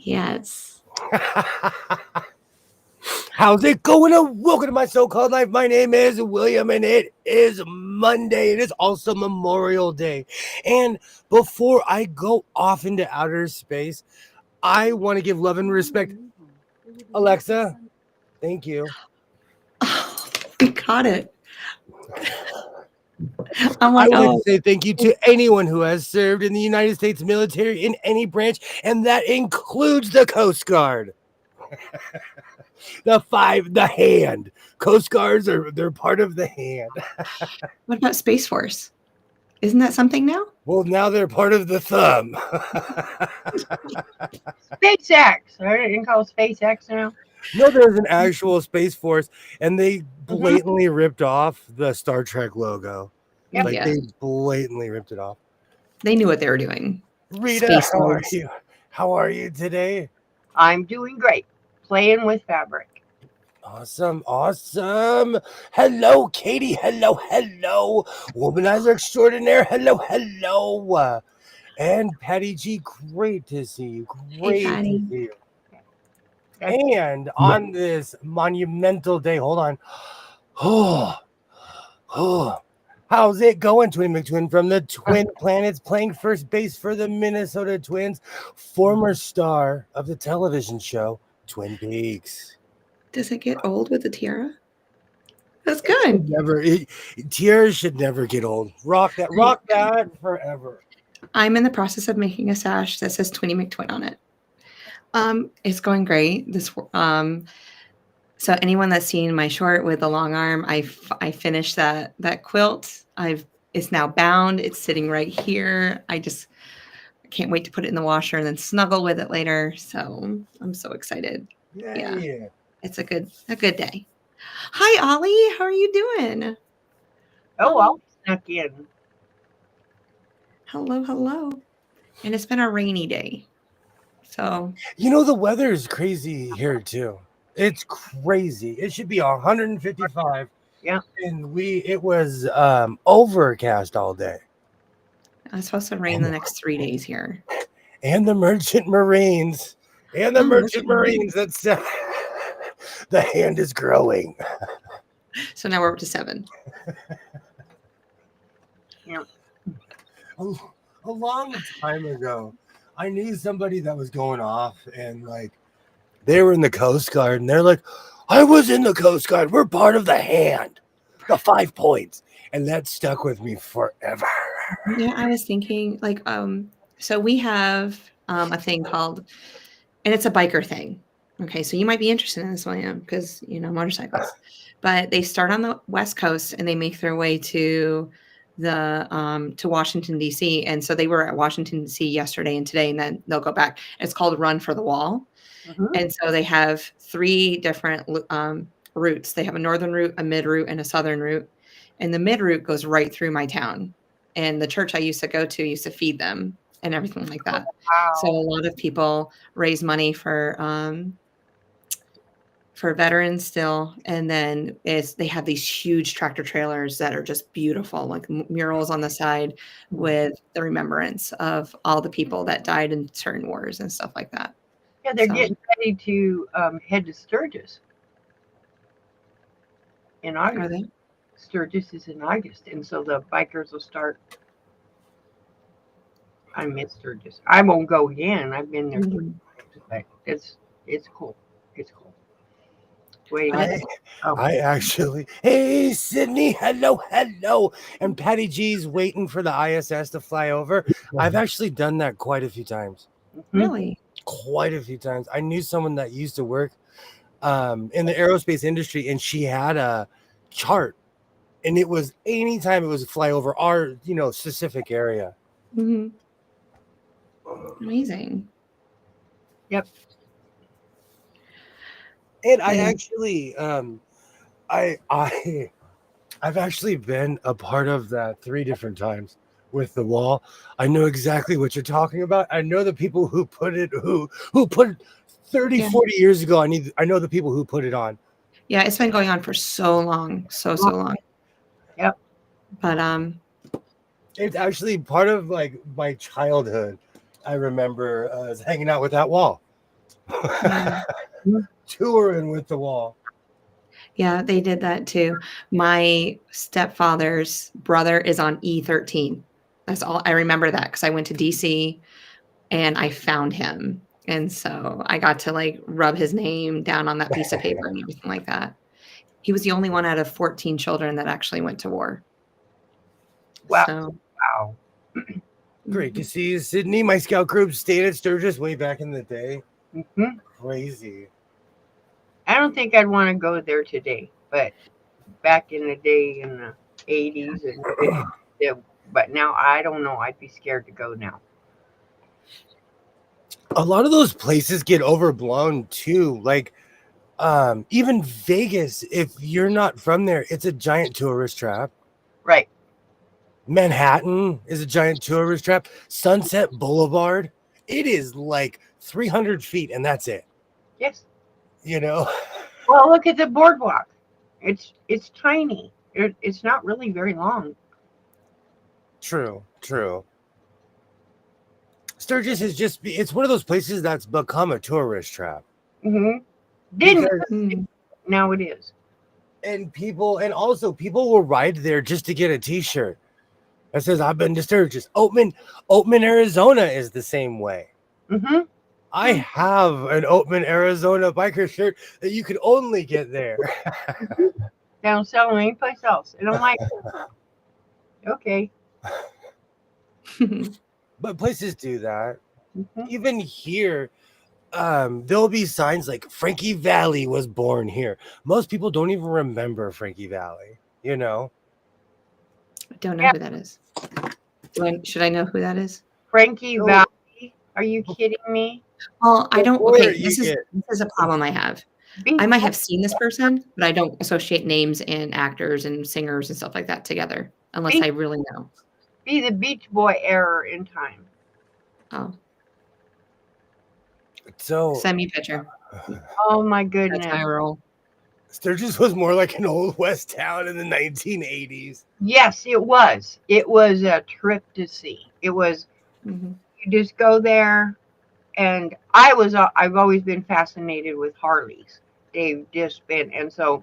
Yes. How's it going? Welcome to my so-called life. My name is William, and it is Monday. It is also Memorial Day. And before I go off into outer space, I want to give love and respect. Alexa, thank you. Oh, we caught it. I'm I like, would like to oh, say thank you to anyone who has served in the United States military in any branch, and that includes the Coast Guard. The hand. Coast Guards they're part of the hand. what about Space Force? Isn't that something now? Well, now they're part of the thumb. SpaceX. Are they called SpaceX now? No, there's an actual Space Force, and they Mm-hmm. blatantly ripped off the Star Trek logo. Yep. Like Yeah. they blatantly ripped it off. They knew what they were doing. Rita, Space how are Force. you? How are you today? I'm doing great. Playing with fabric. Awesome, awesome. Hello, Katie. Hello, hello. Womanizer extraordinaire. Hello, hello. And Patty G, great to see you. Hey, Great to Patty. see you. That's- And on this monumental day, hold on. Oh, how's it going, Twin McTwin from the Twin Planets, playing first base for the Minnesota Twins, former star of the television show Twin Peaks. Does it get old with the tiara? That's It should good. never, tiaras should never get old. Rock that forever. I'm in the process of making a sash that says Twinnie McTwin on it. It's going great. So anyone that's seen my short with the long arm, I finished that quilt. It's now bound. It's sitting right here. I can't wait to put it in the washer and then snuggle with it later. So I'm so excited. Yeah. It's a good day. Hi, Ollie. How are you doing? oh, well, snuck in. Hello, hello. And it's been a rainy day. So You know, the weather is crazy here too. It's crazy. It should be 155. Yeah. And it was overcast all day. it's supposed to rain the next 3 days here. And the Merchant Marines. And the Oh, Merchant Merchant Marines. That's the hand is growing. So now we're up to 7. Yeah. A long time ago, I knew somebody that was going off, and like they were in the Coast Guard, and they're like, I was in the Coast Guard. We're part of the hand. The 5 points. And that stuck with me forever. Yeah, I was thinking so we have a thing called, and it's a biker thing. Okay, so you might be interested in this, William, because motorcycles. But they start on the West Coast and they make their way to to Washington D.C. And so they were at Washington D.C. yesterday and today, and then they'll go back. It's called Run for the Wall, and so they have 3 different routes. They have a northern route, a mid route, and a southern route. And the mid route goes right through my town. And the church I used to go to used to feed them and everything like that. Wow. So a lot of people raise money for veterans still. And then they have these huge tractor trailers that are just beautiful, like murals on the side with the remembrance of all the people that died in certain wars and stuff like that. Yeah, they're getting ready to head to Sturgis in August. Are they? Sturgis is in August, and so the bikers will start. I miss Sturgis. I won't go again. I've been there, but it's cool. It's cool. Wait, I actually, hey Sydney, hello, and Patty G's waiting for the ISS to fly over. I've actually done that quite a few times. Really? Quite a few times. I knew someone that used to work in the aerospace industry, and she had a chart, and it was anytime it was a fly over our specific area. Mm-hmm. Amazing. Yep. And I actually I've actually been a part of that 3 different times with the wall. I know exactly what you're talking about. I know the people who put it who put it 30, 40 years ago. I know the people who put it on. Yeah, it's been going on for so long. So long. Yep. But it's actually part of like my childhood. I remember hanging out with that wall. Yeah. Touring with the wall. Yeah, they did that too. My stepfather's brother is on E13. That's all I remember that because I went to DC and I found him. And so I got to like rub his name down on that piece of paper and everything like that. He was the only one out of 14 children that actually went to war. Wow. So Wow. Great to see you, Sydney. My scout group stayed at Sturgis way back in the day. Mhm. Crazy. I don't think I'd want to go there today, but back in the day in the 80s and 50s, but now I don't know. I'd be scared to go now. A lot of those places get overblown too. Like even Vegas, if you're not from there, it's a giant tourist trap. Right. Manhattan is a giant tourist trap. Sunset Boulevard, it is like 300 feet and that's it. Yes. You know? Well, look at the boardwalk. It's tiny. It's not really very long. True. Sturgis is it's one of those places that's become a tourist trap. Mm-hmm. Didn't Because- now it is. and also people will ride there just to get a t-shirt that says I've been to Sturgis. Oatman, Arizona is the same way. Mm-hmm. I have an Oatman, Arizona biker shirt that you could only get there. They don't sell them anyplace else. And I'm like, okay. But places do that. Mm-hmm. Even here, there'll be signs like Frankie Valli was born here. Most people don't even remember Frankie Valli, you know? I don't know who that is. Should I know who that is? Frankie No. Valley. Are you kidding me? Well, I don't. Before Okay, you this is a problem I have. I might have seen this person, but I don't associate names and actors and singers and stuff like that together unless I really know. Be the Beach Boy error in time. Oh, So send me a picture. Oh my That's goodness. my role. Sturgis was more like an old West town in the 1980s. Yes, it was. It was a trip to see. It was. Mhm. You just go there, and I've always been fascinated with Harleys. They've just been, and so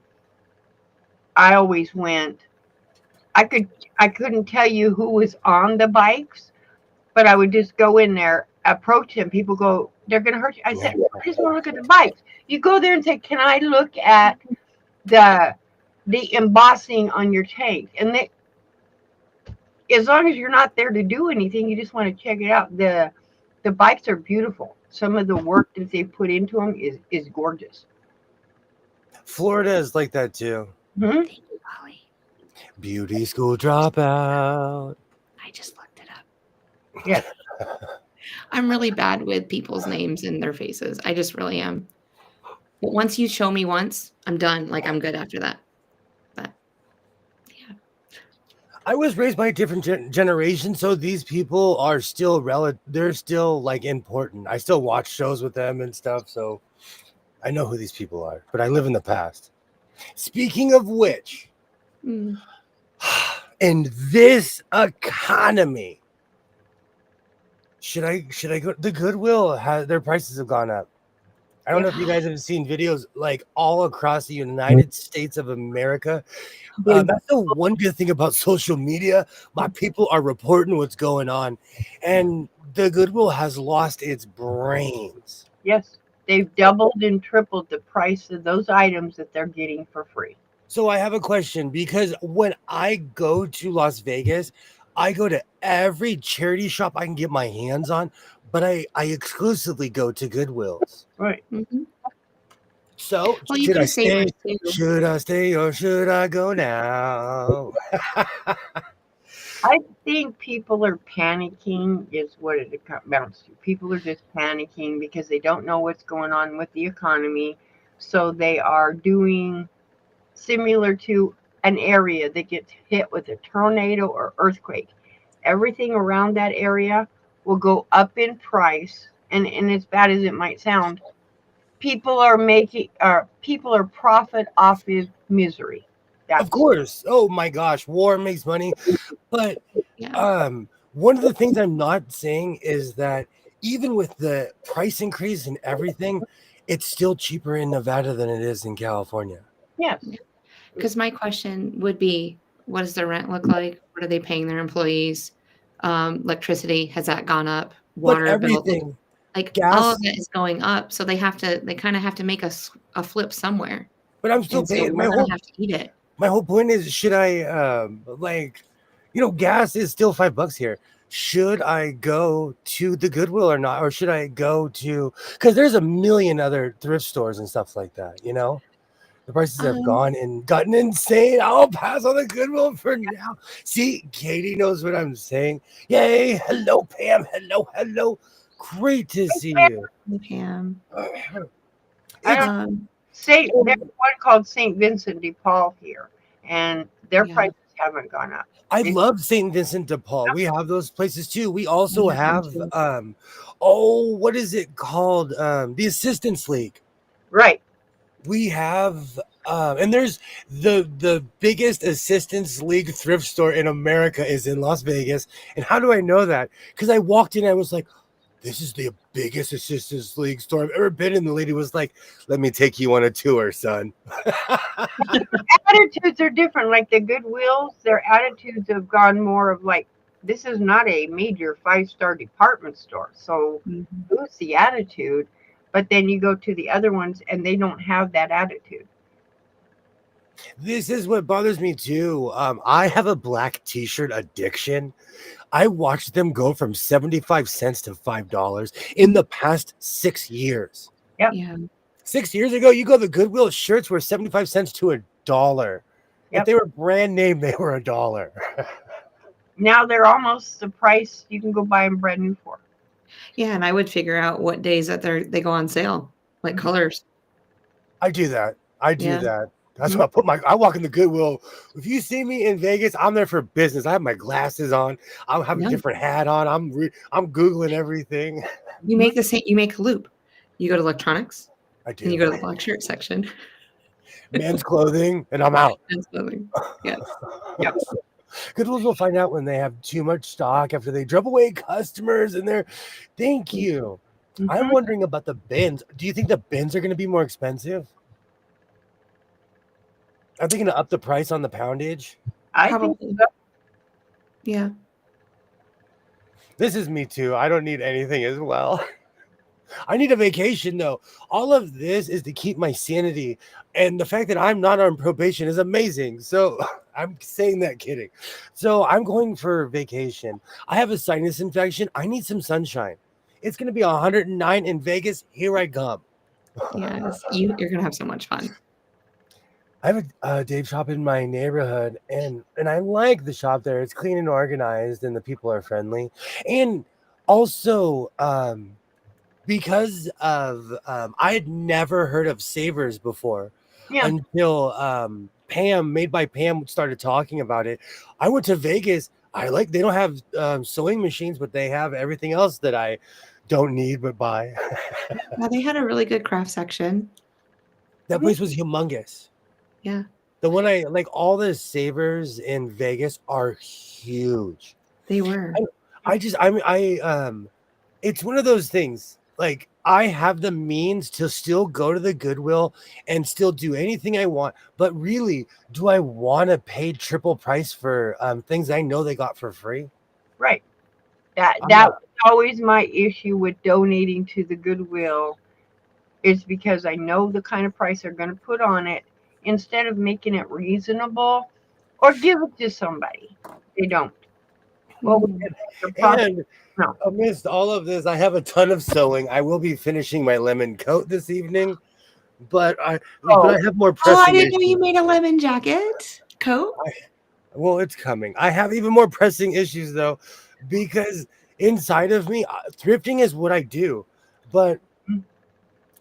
I always went. I couldn't tell you who was on the bikes, but I would just go in there, approach them. People go, they're gonna hurt you. I said, I just want to look at the bikes. You go there and say, can I look at the embossing on your tank? And as long as you're not there to do anything, you just want to check it out. The bikes are beautiful. Some of the work that they put into them is gorgeous. Florida is like that too. Hmm? Thank you, Holly. Beauty school dropout. I just looked it up. Yes. I'm really bad with people's names and their faces. I just really am. But once you show me once, I'm done. Like I'm good after that. But yeah. I was raised by a different generation, so these people are still they're still like important. I still watch shows with them and stuff, so I know who these people are, but I live in the past. Speaking of which, Mm. in this economy, should I go? The Goodwill their prices have gone up. I don't know if you guys have seen videos like all across the United States of America. That's the one good thing about social media. My people are reporting what's going on, and the Goodwill has lost its brains. Yes. They've doubled and tripled the price of those items that they're getting for free. So I have a question, because when I go to Las Vegas, I go to every charity shop I can get my hands on, but I exclusively go to Goodwills. Right. Mm-hmm. So Well, you should can I stay? save too. Should I stay or should I go now? I think people are panicking is what it amounts to. People are just panicking because they don't know what's going on with the economy. So they are doing similar to an area that gets hit with a tornado or earthquake. Everything around that area will go up in price. And as bad as it might sound, people are profit off of misery. Of course. Oh my gosh, war makes money. But Yeah. one of the things I'm not saying is that even with the price increase and everything, it's still cheaper in Nevada than it is in California. Yes. Because my question would be, what does their rent look like? What are they paying their employees? Electricity, has that gone up? But Water bill, everything, like all of gas, that is going up. So they kind of have to make a flip somewhere. but I'm still And so paying. we're going to have to eat it. My whole point is, should I gas is still $5 here. Should I go to the Goodwill or not? Or should I go to, because there's a million other thrift stores and stuff like that, The prices have gotten insane. I'll pass on the Goodwill for now. See, Katie knows what I'm saying. Yay. Hello, Pam. Hello. Great to see you. Pam. There's one called St. Vincent de Paul here, and their prices haven't gone up. I love St. Vincent de Paul. We have those places too. We also have what is it called? The Assistance League. Right. We have and there's the biggest Assistance League thrift store in America is in Las Vegas. And how do I know that? Because I walked in and I was like, this is the biggest Assistance League store I've ever been in. The lady was like, let me take you on a tour, son. Attitudes are different. Like the Goodwills, their attitudes have gone more of like, this is not a major 5-star department store. So lose the attitude. But then you go to the other ones and they don't have that attitude. This is what bothers me too. I have a black t-shirt addiction. I watched them go from 75 cents to $5 in the past 6 years. Yep. Yeah. 6 years ago, you go to the Goodwill, shirts were 75 cents to $1. Yep. If they were brand name, they were $1. Now they're almost the price you can go buy them brand new for. Yeah, and I would figure out what days that they go on sale, like colors. I do that. That's why I walk in the Goodwill. If you see me in Vegas, I'm there for business. I have my glasses on. I'll have a different hat on. I'm Googling everything. You make you make a loop. You go to electronics. I do. And you go to the black shirt section. Men's clothing, and I'm out. Men's clothing. Yes. Yep. Goodwills will find out when they have too much stock after they drop away customers and they're thank you. I'm wondering about the bins. Do you think the bins are going to be more expensive? Are they going to up the price on the poundage? I think so. Yeah. This is me too. I don't need anything as well. I need a vacation though. All of this is to keep my sanity. And the fact that I'm not on probation is amazing. So I'm saying that kidding. So I'm going for vacation. I have a sinus infection. I need some sunshine. It's going to be 109 in Vegas. Here I come. Yes, you're going to have so much fun. I have a Dave shop in my neighborhood, and I like the shop there. It's clean and organized, and the people are friendly. And also, because of I had never heard of Savers before until Pam, Made by Pam, started talking about it. I went to Vegas. They don't have sewing machines, but they have everything else that I don't need but buy. Now they had a really good craft section. That place was humongous. Yeah. The one all the Savers in Vegas are huge. They were. It's one of those things. Like, I have the means to still go to the Goodwill and still do anything I want. But really, do I want to pay triple price for things I know they got for free? Right. That was always my issue with donating to the Goodwill, is because I know the kind of price they're going to put on it. Instead of making it reasonable or give it to somebody, they don't. Well, and amidst all of this, I have a ton of sewing. I will be finishing my lemon coat this evening, but I have more pressing I didn't know you made a lemon jacket coat. Well, it's coming. I have even more pressing issues though, because inside of me, thrifting is what I do. But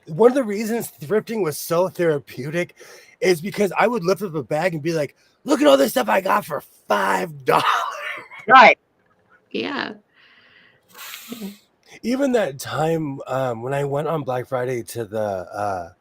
one of the reasons thrifting was so therapeutic is because I would lift up a bag and be like, look at all this stuff I got for $5. Right. Yeah. Even that time when I went on Black Friday to the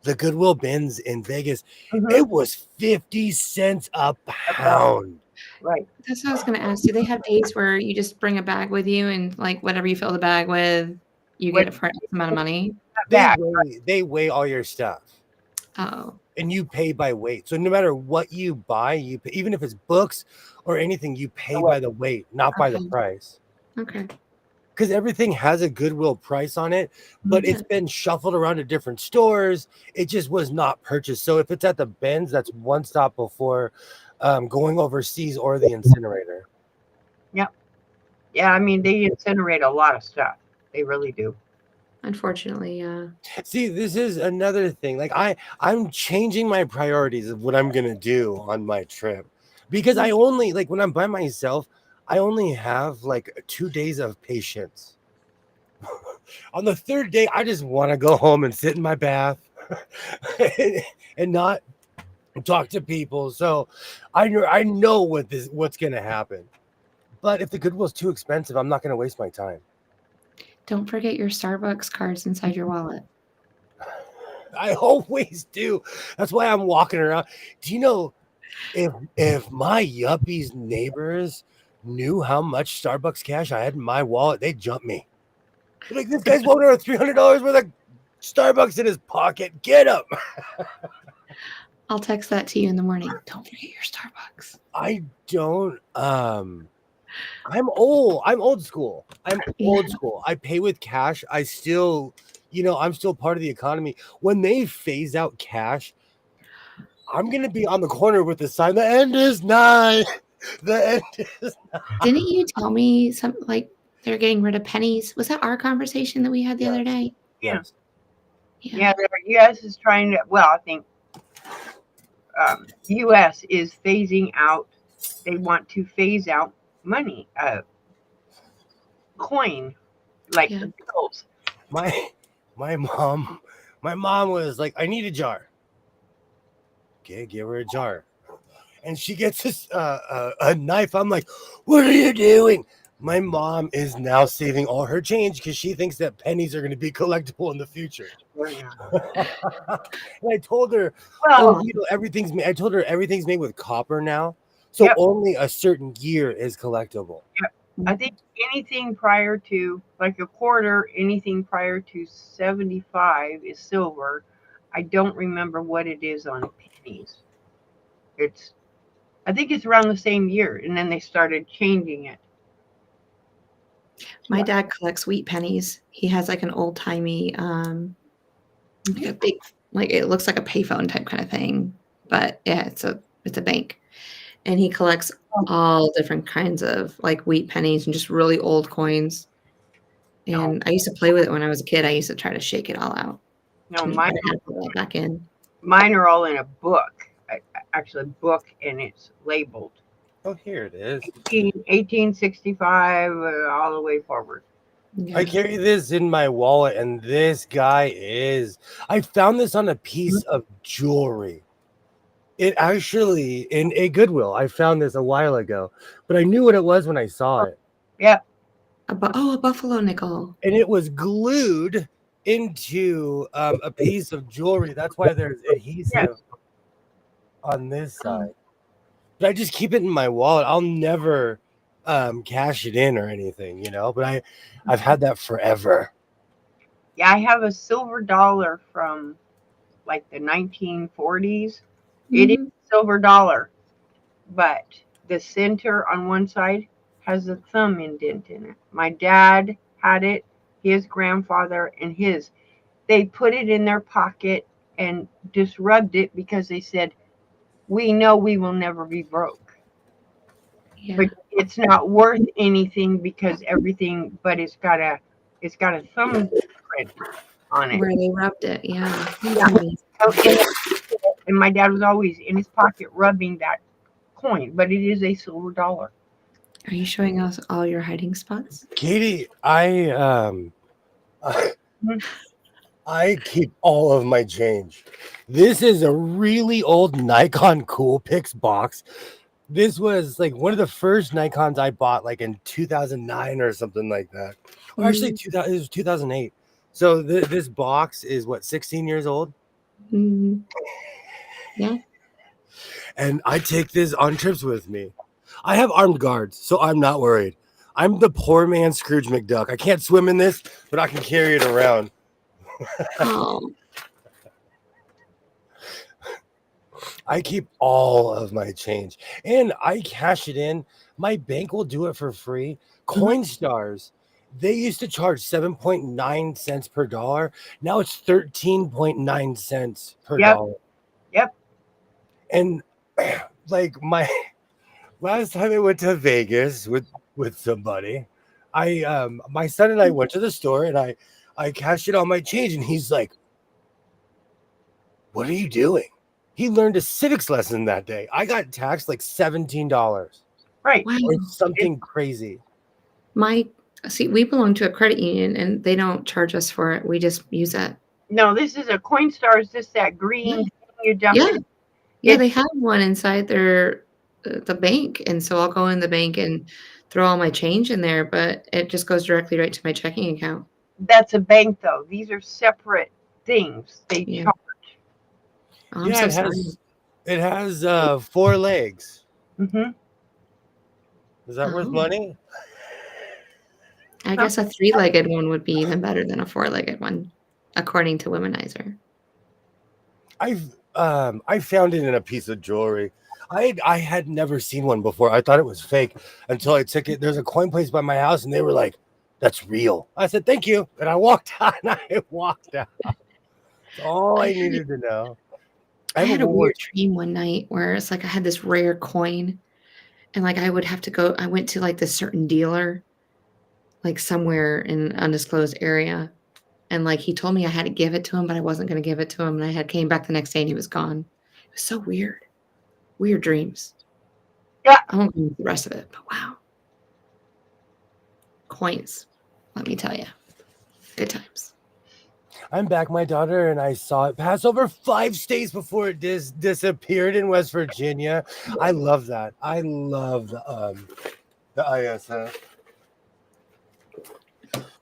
Goodwill bins in Vegas, it was 50 cents a pound. Right. That's what I was going to ask. Do they have days where you just bring a bag with you and like whatever you fill the bag with, You get What it for X amount of money. back? They weigh all your stuff. Oh, And you pay by weight. So no matter what you buy, you pay, even if it's books or anything, you pay by the weight, not by the okay. price. Okay. Because everything has a Goodwill price on it, but Yeah. it's been shuffled around to different stores. It just was not purchased. So if it's at the bins, that's one stop before going overseas or the incinerator. Yep. Yeah, I mean they incinerate a lot of stuff. They really do. Unfortunately, yeah. See, this is another thing. Like I'm changing my priorities of what I'm gonna do on my trip. Because I only like when I'm by myself, I only have like 2 days of patience. On the third day, I just want to go home and sit in my bath and not talk to people. So I know what's gonna happen. But if the Goodwill's too expensive, I'm not gonna waste my time. Don't forget your Starbucks cards inside your wallet. I always do. That's why I'm walking around. Do you know if my yuppies neighbors knew how much Starbucks cash I had in my wallet, they'd jump me. They're like, this guy's walking around with $300 worth of Starbucks in his pocket. Get him. I'll text that to you in the morning. Don't forget your Starbucks. I don't. I'm old. I'm old school. I'm old school. I pay with cash. I still, I'm still part of the economy. When they phase out cash, I'm gonna be on the corner with the sign. The end is nigh. The end is nigh. Didn't you tell me something like they're getting rid of pennies? Was that our conversation that we had the other day? Yes. Yeah, the U.S. is trying to. Well, I think U.S. is phasing out. They want to phase out money, coin, like the bills. My mom was like, I need a jar. Okay, give her a jar. And she gets this a knife. I'm like, what are you doing? My mom is now saving all her change because she thinks that pennies are going to be collectible in the future. Yeah. And I told her, Well, everything's made. I told her everything's made with copper now, so only a certain year is collectible. Yep. I think anything prior to like a quarter, anything prior to 75 is silver. I don't remember what it is on pennies. I think it's around the same year, and then they started changing it. My dad collects wheat pennies. He has like an old timey, like a big, like it looks like a payphone type kind of thing, but yeah, it's a bank, and he collects all different kinds of like wheat pennies and just really old coins. And I used to play with it when I was a kid. I used to try to shake it all out. No, And mine, I had to put that back in. mine are all in a book, actually a book, and it's labeled. Oh, here it is. 1865 all the way forward. I carry this in my wallet, and this guy I found this on a piece of jewelry. It actually, in a Goodwill, I found this a while ago, but I knew what it was when I saw it. Yeah. A buffalo nickel. And it was glued into a piece of jewelry. That's why there's adhesive on this side. But I just keep it in my wallet. I'll never cash it in or anything, but I've had that forever. Yeah, I have a silver dollar from like the 1940s. It is a silver dollar, but the center on one side has a thumb indent in it. My dad had it, his grandfather, and they put it in their pocket and just rubbed it because they said, we know we will never be broke. Yeah. But it's not worth anything because everything, but it's got a thumbprint on it. Where they rubbed it, yeah. And my dad was always in his pocket rubbing that coin, but it is a silver dollar. Are you showing us all your hiding spots? Katie, I keep all of my change. This is a really old Nikon Coolpix box. This was like one of the first Nikons I bought like in 2009 or something like that. Or actually, it was 2008. So this box is 16 years old? Mm-hmm. Yeah. And I take this on trips with me. I have armed guards, so I'm not worried. I'm the poor man Scrooge McDuck. I can't swim in this, but I can carry it around. Oh, I keep all of my change and I cash it in. My bank will do it for free. mhm. Coinstars, they used to charge 7.9 cents per dollar. Now it's 13.9 cents per Yep. dollar. Yep. And like my last time I went to Vegas with somebody, my son and I went to the store and I cashed in all my change and he's like, "What are you doing?" He learned a civics lesson that day. I got taxed like $17 Right. Wow. or It, something crazy. My see, we belong to a credit union and they don't charge us for it. We just use it. no, this is a Coinstar. Is this that green Yeah. thing you jump Yeah. in? Yeah, It they have one inside their the bank, and so I'll go in the bank and throw all my change in there, but it just goes directly right to my checking account. That's a bank though. These are separate things. They Yeah. charge. Oh, I'm Yeah, so sorry. it has 4 legs. Mm-hmm. Is that worth Oh, money? I guess a three-legged one would be even better than a four-legged one, according to Womanizer. I found it in a piece of jewelry. I had never seen one before. I thought it was fake until I took it. There's a coin place by my house, and they were like, "That's real." I said, "Thank you," and I walked out. And I walked out. That's all I I had needed to know. I I have a had a World War weird dream one night where it's like I had this rare coin, and, like, I would have to go I went to, like, this certain dealer, like, somewhere in an undisclosed area, and, like, he told me I had to give it to him, but I wasn't gonna give it to him, and I had came back the next day and he was gone. It was so weird. Weird dreams. Yeah. I won't go into the rest of it, but wow. Coins, let me tell you. Good times. I'm back, my daughter, and I saw it pass over 5 states before it disappeared in West Virginia. I love that. I love the ISS.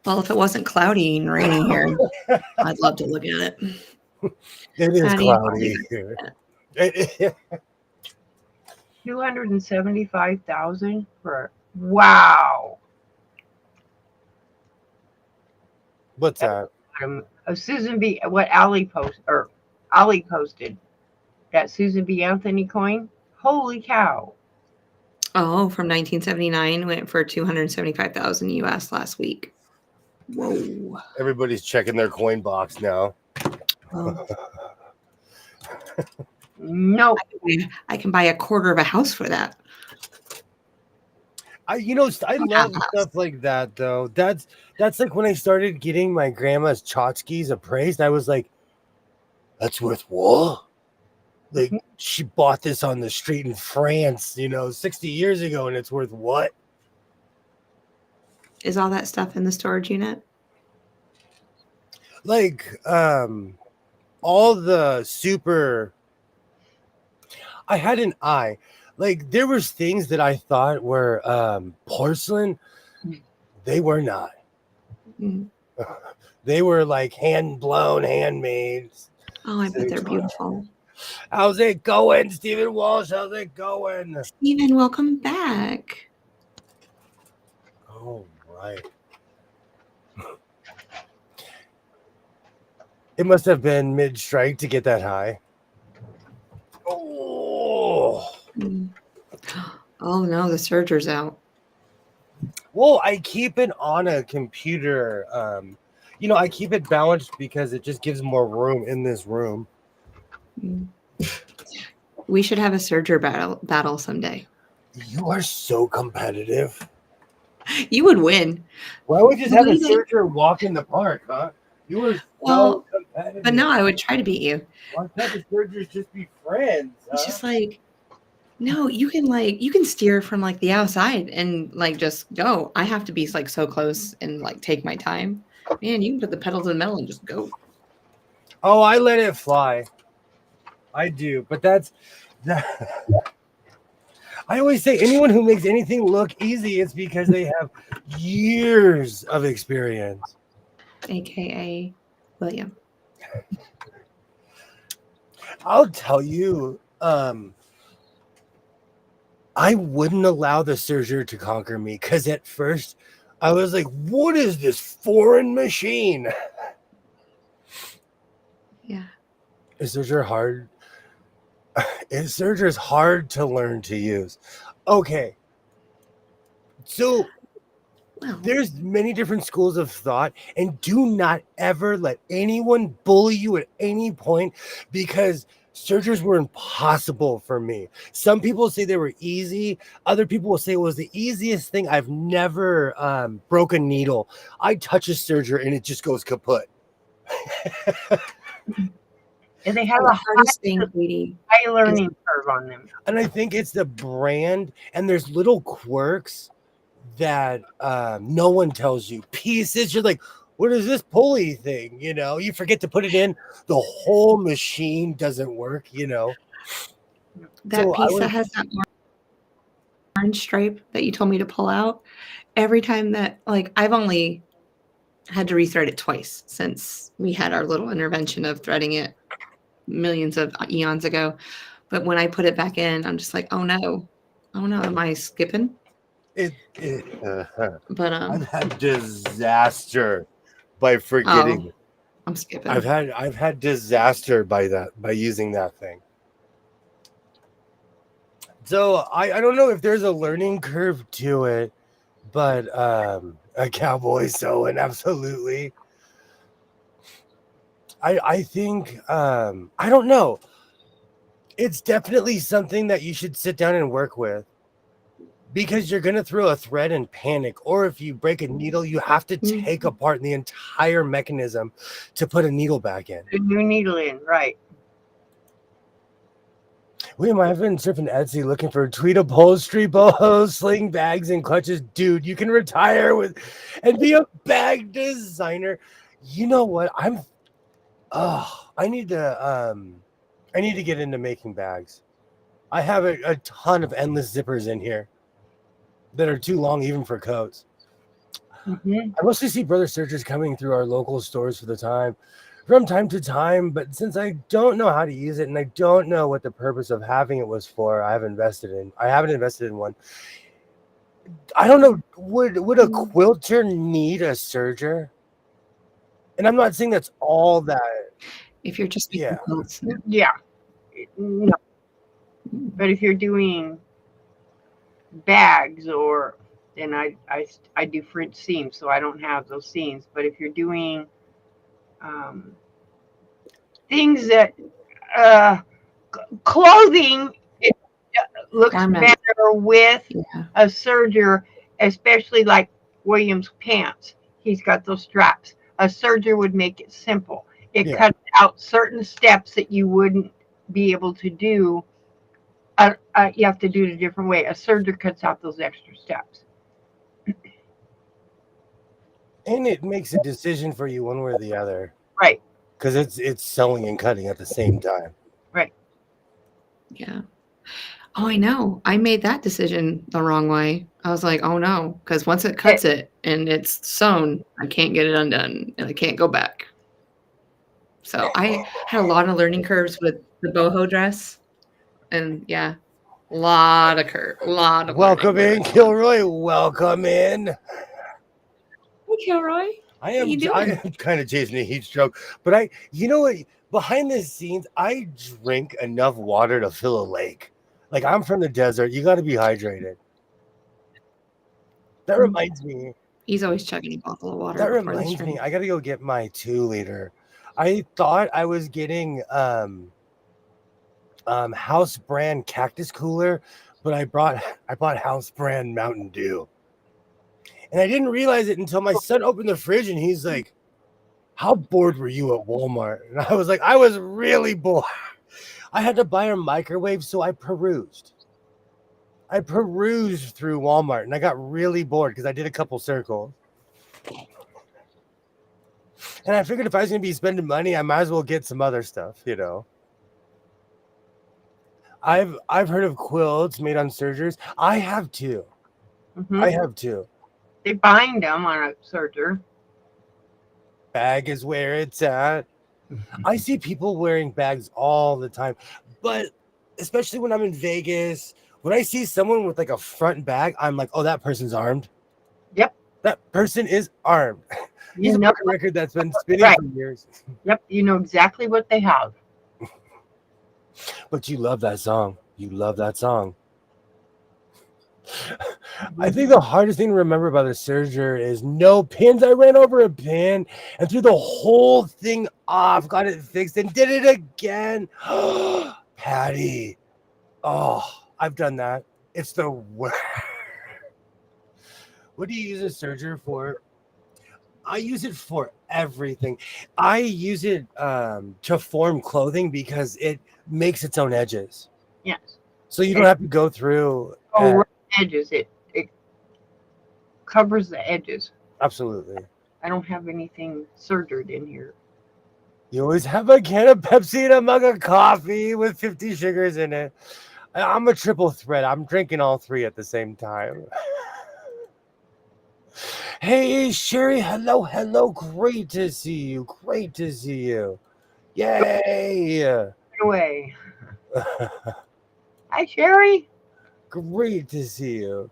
Well, if it wasn't cloudy and rainy here, I'd love to look at it. It is How do you feel cloudy about here. that? 275,000 for wow. What's that? Susan B. What Ali posted that Susan B. Anthony coin. Holy cow! Oh, from 1979 went for 275,000 US last week. Whoa. Everybody's checking their coin box now. Well, No, I can buy a quarter of a house for that. I Half love a house. stuff like that though. That's like when I started getting my grandma's tchotchkes appraised. I was like, that's worth what? Like she bought this on the street in France, 60 years ago, and it's worth what? Is all that stuff in the storage unit? Like all the super. I had an eye. Like there was things that I thought were porcelain. They were not. Mm. They were like hand blown, handmade. Oh, I bet they're beautiful. How's it going, Stephen Walsh? How's it going? Steven, welcome back. Oh, right. It must have been mid-strike to get that high. Oh. Mm. Oh no, the surger's out. Well, I keep it on a computer. I keep it balanced because it just gives more room in this room. Mm. We should have a surger battle someday. You are so competitive. You would win. Why would you just have a Believe it. searcher walk in the park, huh? You were so Well, competitive. but no, I would try to beat you. Why can't the searchers just be friends? It's Huh? just like, no, you can steer from like the outside and like just go. I have to be like so close and like take my time. Man, you can put the pedal to the metal and just go. Oh, I let it fly. I do, but that's that. I always say anyone who makes anything look easy, it's because they have years of experience. AKA William. I'll tell you, I wouldn't allow the surgery to conquer me because at first I was like, what is this foreign machine? Yeah. Surgery hard. Surgery is hard to learn to use. Okay. So Well, there's many different schools of thought, and do not ever let anyone bully you at any point because surgeries were impossible for me. Some people say they were easy. Other people will say it was the easiest thing. I've never broke a needle. I touch a surgery and it just goes kaput. And they have the a hardest thing, Katie, high learning curve on them. And I think it's the brand, and there's little quirks that no one tells you. Pieces, you're like, what is this pulley thing? You know, you forget to put it in. The whole machine doesn't work, you know. that So piece that has that orange stripe that you told me to pull out, every time that, like, I've only had to rethread it twice since we had our little intervention of threading it millions of eons ago. But when I put it back in, I'm just like, oh no, am I skipping? But I've had disaster by forgetting. I'm skipping. I've had disaster by using that thing. So I don't know if there's a learning curve to it, but a cowboy sewing, absolutely. I think I don't know. It's definitely something that you should sit down and work with. Because you're going to throw a thread and panic. Or if you break a needle, you have to take apart the entire mechanism to put a needle back in. A new needle in, right. William, I've been surfing Etsy looking for tweed upholstery, bohos, sling bags, and clutches. Dude, you can retire with and be a bag designer. You know what? I need to get into making bags. I have a ton of endless zippers in here that are too long even for coats. Mm-hmm. I mostly see brother searchers coming through our local stores from time to time, but since I don't know how to use it and I don't know what the purpose of having it was for, I haven't invested in one. I don't know, would a quilter need a serger? And I'm not saying that's all that. If you're just making quilts, Yeah. No. But if you're doing bags then I do French seams, so I don't have those seams. But if you're doing things that clothing, it looks garments. better with a serger, especially like William's pants. He's got those straps. A serger would make it simple. It cuts out certain steps that you wouldn't be able to do. You have to do it a different way. A serger cuts out those extra steps. And it makes a decision for you one way or the other. Right. Because it's sewing and cutting at the same time. Right. Yeah. Oh, I know. I made that decision the wrong way. I was like, oh no, because once it cuts it and it's sewn, I can't get it undone and I can't go back. So I had a lot of learning curves with the boho dress. And yeah, a lot of Welcome in, Kilroy. Welcome in. Hey, Kilroy. I am kind of chasing a heat stroke, but you know what? Behind the scenes, I drink enough water to fill a lake. Like, I'm from the desert. You got to be hydrated. That reminds me. He's always chugging a bottle of water. That reminds me. I got to go get my 2-liter. I thought I was getting house brand cactus cooler, but I bought house brand Mountain Dew. And I didn't realize it until my son opened the fridge and he's like, how bored were you at Walmart? And I was like, I was really bored. I had to buy a microwave, so I perused through Walmart and I got really bored because I did a couple circles. And I figured if I was going to be spending money, I might as well get some other stuff, you know. I've heard of quilts made on sergers. I have too. Mm-hmm. I have too. They bind them on a serger. Bag is where it's at. I see people wearing bags all the time, but especially when I'm in Vegas, When I see someone with like a front bag, I'm like, oh, that person's armed. Yep. That person is armed. He's You a know, broken record that's been spinning right. for years. Yep. You know exactly what they have. But you love that song. You love that song. I think the hardest thing to remember about the Surger is no pins. I ran over a pin and threw the whole thing off, got it fixed, and did it again. Patty. Oh, I've done that. It's the worst. What do you use a Surger for? I use it for everything. I use it to form clothing because it makes its own edges. Yes. So you don't have to go through. Right edges. It covers the edges. Absolutely. I don't have anything surgered in here. You always have a can of Pepsi and a mug of coffee with 50 sugars in it. I'm a triple threat. I'm drinking all three at the same time. Hey, Sherry. Hello. Great to see you. Yay. Away. Hi, Sherry. Great to see you.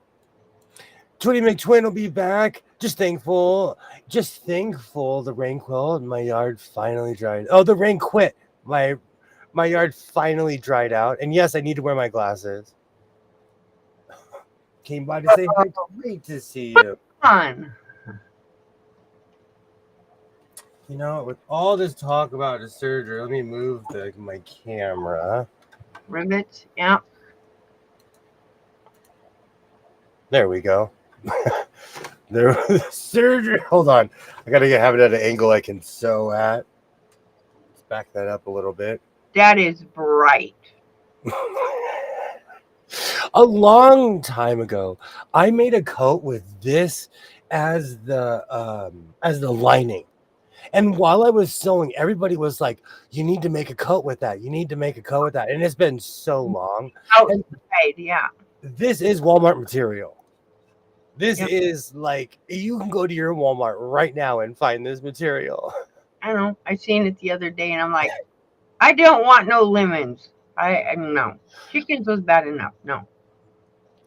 Twitty McTwin will be back. Just thankful the rain quit and my yard finally dried. Oh, the rain quit. My yard finally dried out. And yes, I need to wear my glasses. Came by to say hi. Great to see you. Fun. You know, with all this talk about the surgery, let me move my camera. Rivets, yeah. There we go. There was surgery. Hold on. I gotta have it at an angle I can sew at. Let's back that up a little bit. That is bright. A long time ago, I made a coat with this as the lining. And while I was sewing, everybody was like, you need to make a coat with that. You need to make a coat with that. And it's been so long. Outside, yeah. This is Walmart material. This is like, you can go to your Walmart right now and find this material. I know. I seen it the other day and I'm like, I don't want no lemons. I no. Chickens was bad enough. No.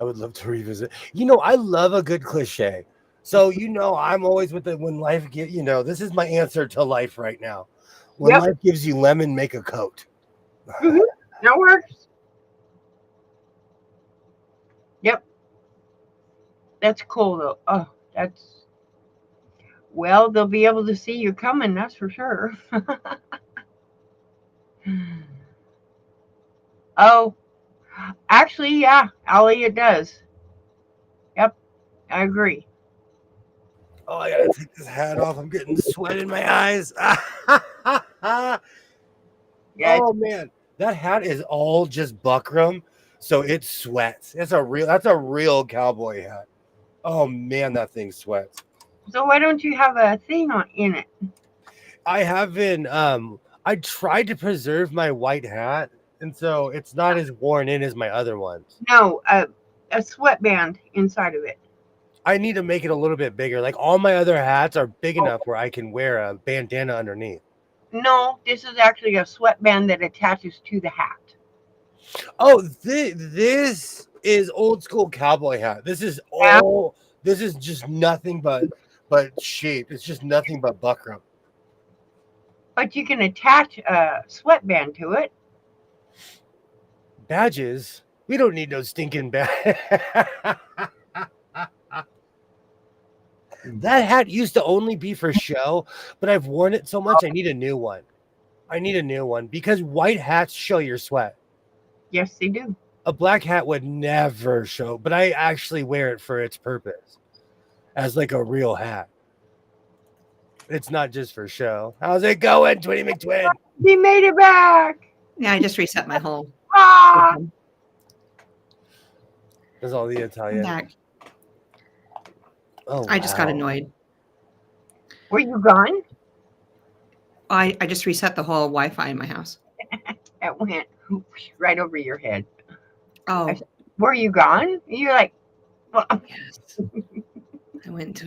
I would love to revisit. You know, I love a good cliche. So, you know, I'm always with it when life get, you know, this is my answer to life right now. When life gives you lemon, make a coat. Mm-hmm. That works. Yep. That's cool though. Oh, that's well, they'll be able to see you coming, that's for sure. Oh, actually, yeah, Allie, it does. Yep, I agree. Oh, I gotta take this hat off. I'm getting sweat in my eyes. Yeah, oh man, that hat is all just buckram, so it sweats. That's a real cowboy hat. Oh man, that thing sweats. so why don't you have a thing in it? I haven't. I tried to preserve my white hat, and so it's not as worn in as my other ones. No, a sweatband inside of it. I need to make it a little bit bigger. Like all my other hats are big enough where I can wear a bandana underneath. No, this is actually a sweatband that attaches to the hat. Oh, this is old school cowboy hat. This is all. This is just nothing but shape. It's just nothing but buckram. But you can attach a sweatband to it. Badges? We don't need no stinking badge. That hat used to only be for show, but I've worn it so much I need a new one. Because white hats show your sweat. Yes, they do. A black hat would never show, but I actually wear it for its purpose as like a real hat. It's not just for show. How's it going, Twitty McTwin? He made it back. Yeah, I just reset my whole. That's all the Italian. Back. Oh, I just got annoyed. Were you gone? I just reset the whole Wi-Fi in my house. It went right over your head. Oh, were you gone? You're like, well. Yes. I went into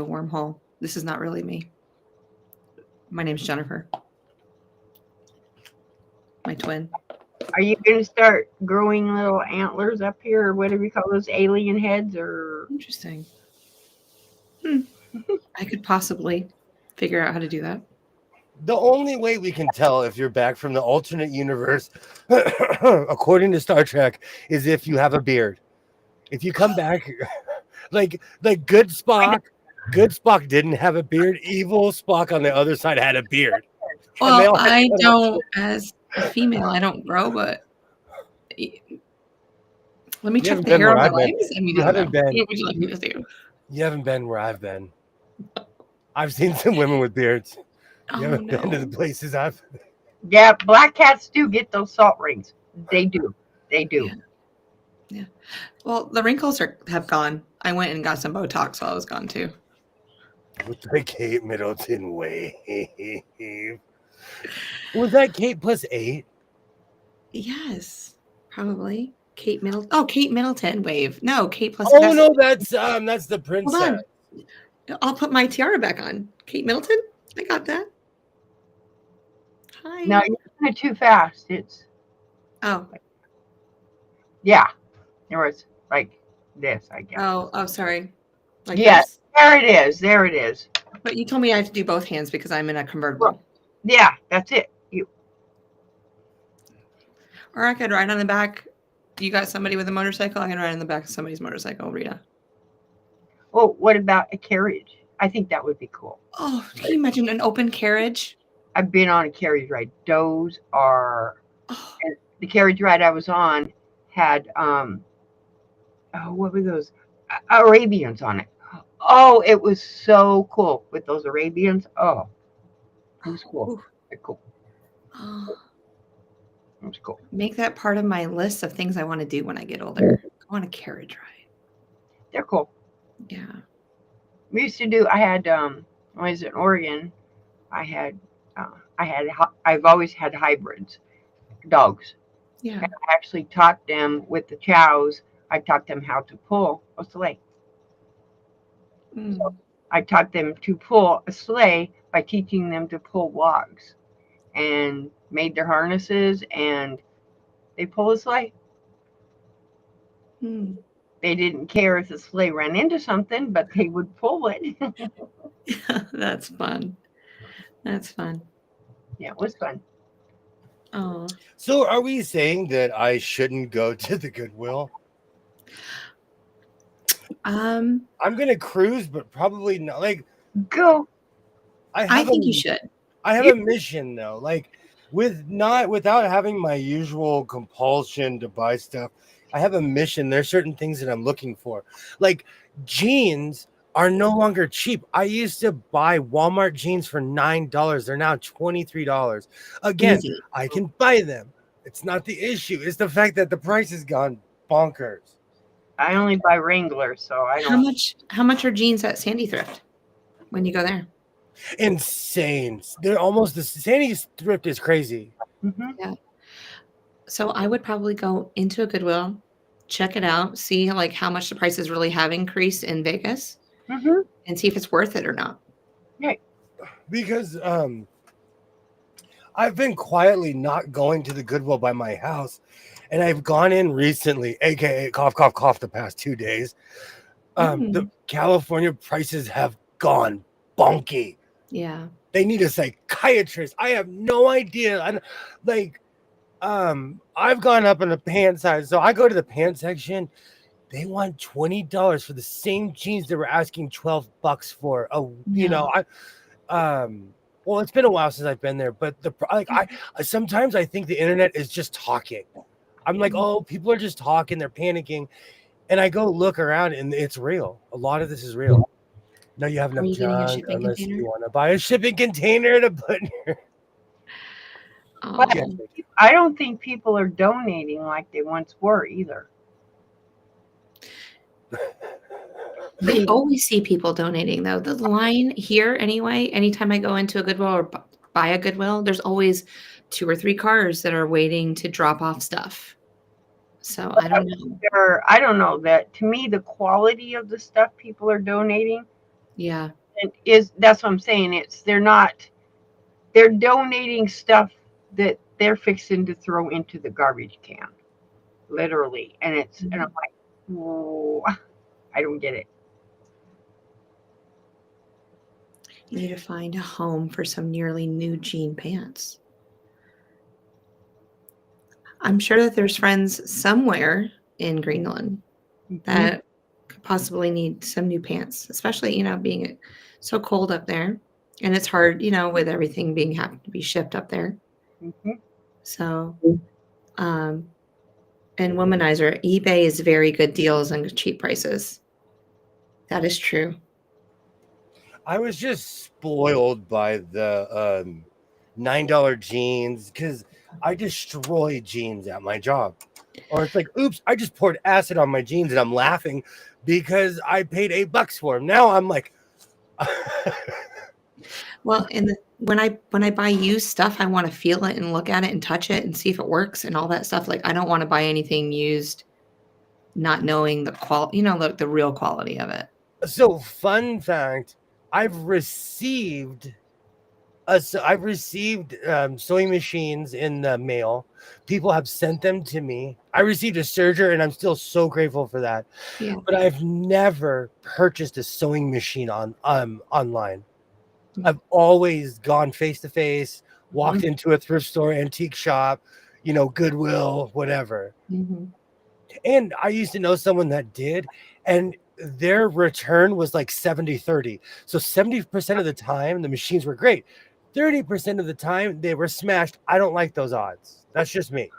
a wormhole. This is not really me. My name's Jennifer. My twin. Are you going to start growing little antlers up here, or whatever you call those alien heads? Or Interesting. I could possibly figure out how to do that. The only way we can tell if you're back from the alternate universe, according to Star Trek, is if you have a beard. If you come back, like good Spock didn't have a beard. Evil Spock on the other side had a beard, and they Well, all had I cut off. don't, as a female, I don't grow, but let me You check haven't the been hair where on my I've been. legs. I mean, You I don't know. haven't been. What would you like me to do? You haven't been where I've been. I've seen some women with beards. You Oh haven't been to the no. places I've. yeah, black cats do get those salt rings. They do. They do. Yeah. Yeah. Well, the wrinkles have gone. I went and got some Botox while I was gone too. With the Kate Middleton wave. Was that Kate plus 8? Yes, probably. Kate Middleton. Oh, Kate Middleton wave. No, Kate plus. Oh no, that's the Hold princess. on. I'll put my tiara back on. Kate Middleton. I got that. Hi. No, you're doing it too fast. It's Oh. yeah. There was like this, I guess. Oh, sorry. Like Yeah, this. there it is. There it is. But you told me I have to do both hands because I'm in a convertible. Well, yeah, that's it. You. Or I could ride on the back. You got somebody with a motorcycle? I can ride on the back of somebody's motorcycle, Rita. Oh, what about a carriage? I think that would be cool. Oh, can you imagine an open carriage? I've been on a carriage ride. Those are Oh, the carriage ride I was on had what were those Arabians on it. Oh, it was so cool with those Arabians. Oh, it was cool. ooh. They're cool. Oh. It was cool. Make that part of my list of things I want to do when I get older. Go on a carriage ride. They're cool. Yeah. We used to do. I had when I was in Oregon. I've always had hybrids, dogs. Yeah. And I actually taught them with the chows. I taught them how to pull a sleigh. Mm. So I taught them to pull a sleigh by teaching them to pull logs, and made their harnesses, and they pull a sleigh. Mm. They didn't care if the sleigh ran into something, but they would pull it. That's fun. That's fun. Yeah, it was fun. Oh. So are we saying that I shouldn't go to the Goodwill? I'm gonna cruise, but probably not. Like, Go. I think you should. I have a mission though. Like, without having my usual compulsion to buy stuff, I have a mission. There's certain things that I'm looking for. Like, jeans are no longer cheap. I used to buy Walmart jeans for $9. They're now $23. Again, Easy. I can buy them. It's not the issue. It's the fact that the price has gone bonkers. I only buy Wranglers, so I don't. How much are jeans at Sandy Thrift when you go there? Insane. They're almost the Sandy's Thrift is crazy. Mm-hmm. Yeah. So I would probably go into a Goodwill, check it out, see like how much the prices really have increased in Vegas, Mm-hmm. and see if it's worth it or not. Right. Because I've been quietly not going to the Goodwill by my house, and I've gone in recently, aka cough, cough, cough, the past 2 days. The California prices have gone bonky. Yeah. They need a psychiatrist. I have no idea. I've gone up in the pant size, so I go to the pant section. They want $20 for the same jeans they were asking $12 for. Well, it's been a while since I've been there, but sometimes I think the internet is just talking. I'm like, oh, people are just talking, they're panicking, and I go look around, and it's real. A lot of this is real. No, you have enough junk unless you want to buy a shipping container to put in your. But I don't think people are donating like they once were either. I always see people donating though. The line here anyway, anytime I go into a Goodwill or buy a Goodwill, there's always 2 or 3 cars that are waiting to drop off stuff. So I don't know. I don't know that to me the quality of the stuff people are donating. Yeah. That's what I'm saying. They're donating stuff that they're fixing to throw into the garbage can, literally. And I'm like, oh, I don't get it. You need to find a home for some nearly new jean pants. I'm sure that there's friends somewhere in Greenland Hmm. that could possibly need some new pants, especially, being so cold up there. And it's hard, with everything being having to be shipped up there. Hmm. So, um, and Womanizer, eBay is very good deals and cheap prices. That is true. I was just spoiled by the $9 jeans because I destroy jeans at my job. Or it's like, oops, I just poured acid on my jeans and I'm laughing because I paid $8 for them. Now I'm like, Well, when I buy used stuff, I want to feel it and look at it and touch it and see if it works and all that stuff. Like I don't want to buy anything used, not knowing the quality, the real quality of it. so fun fact, I've received I've received sewing machines in the mail. People have sent them to me. I received a serger, and I'm still so grateful for that. Yeah. But I've never purchased a sewing machine online. I've always gone face to face, walked into a thrift store, antique shop, Goodwill, whatever. Mhm. And I used to know someone that did, and their return was like 70-30. So 70% of the time, the machines were great. 30% of the time, they were smashed. I don't like those odds. That's just me.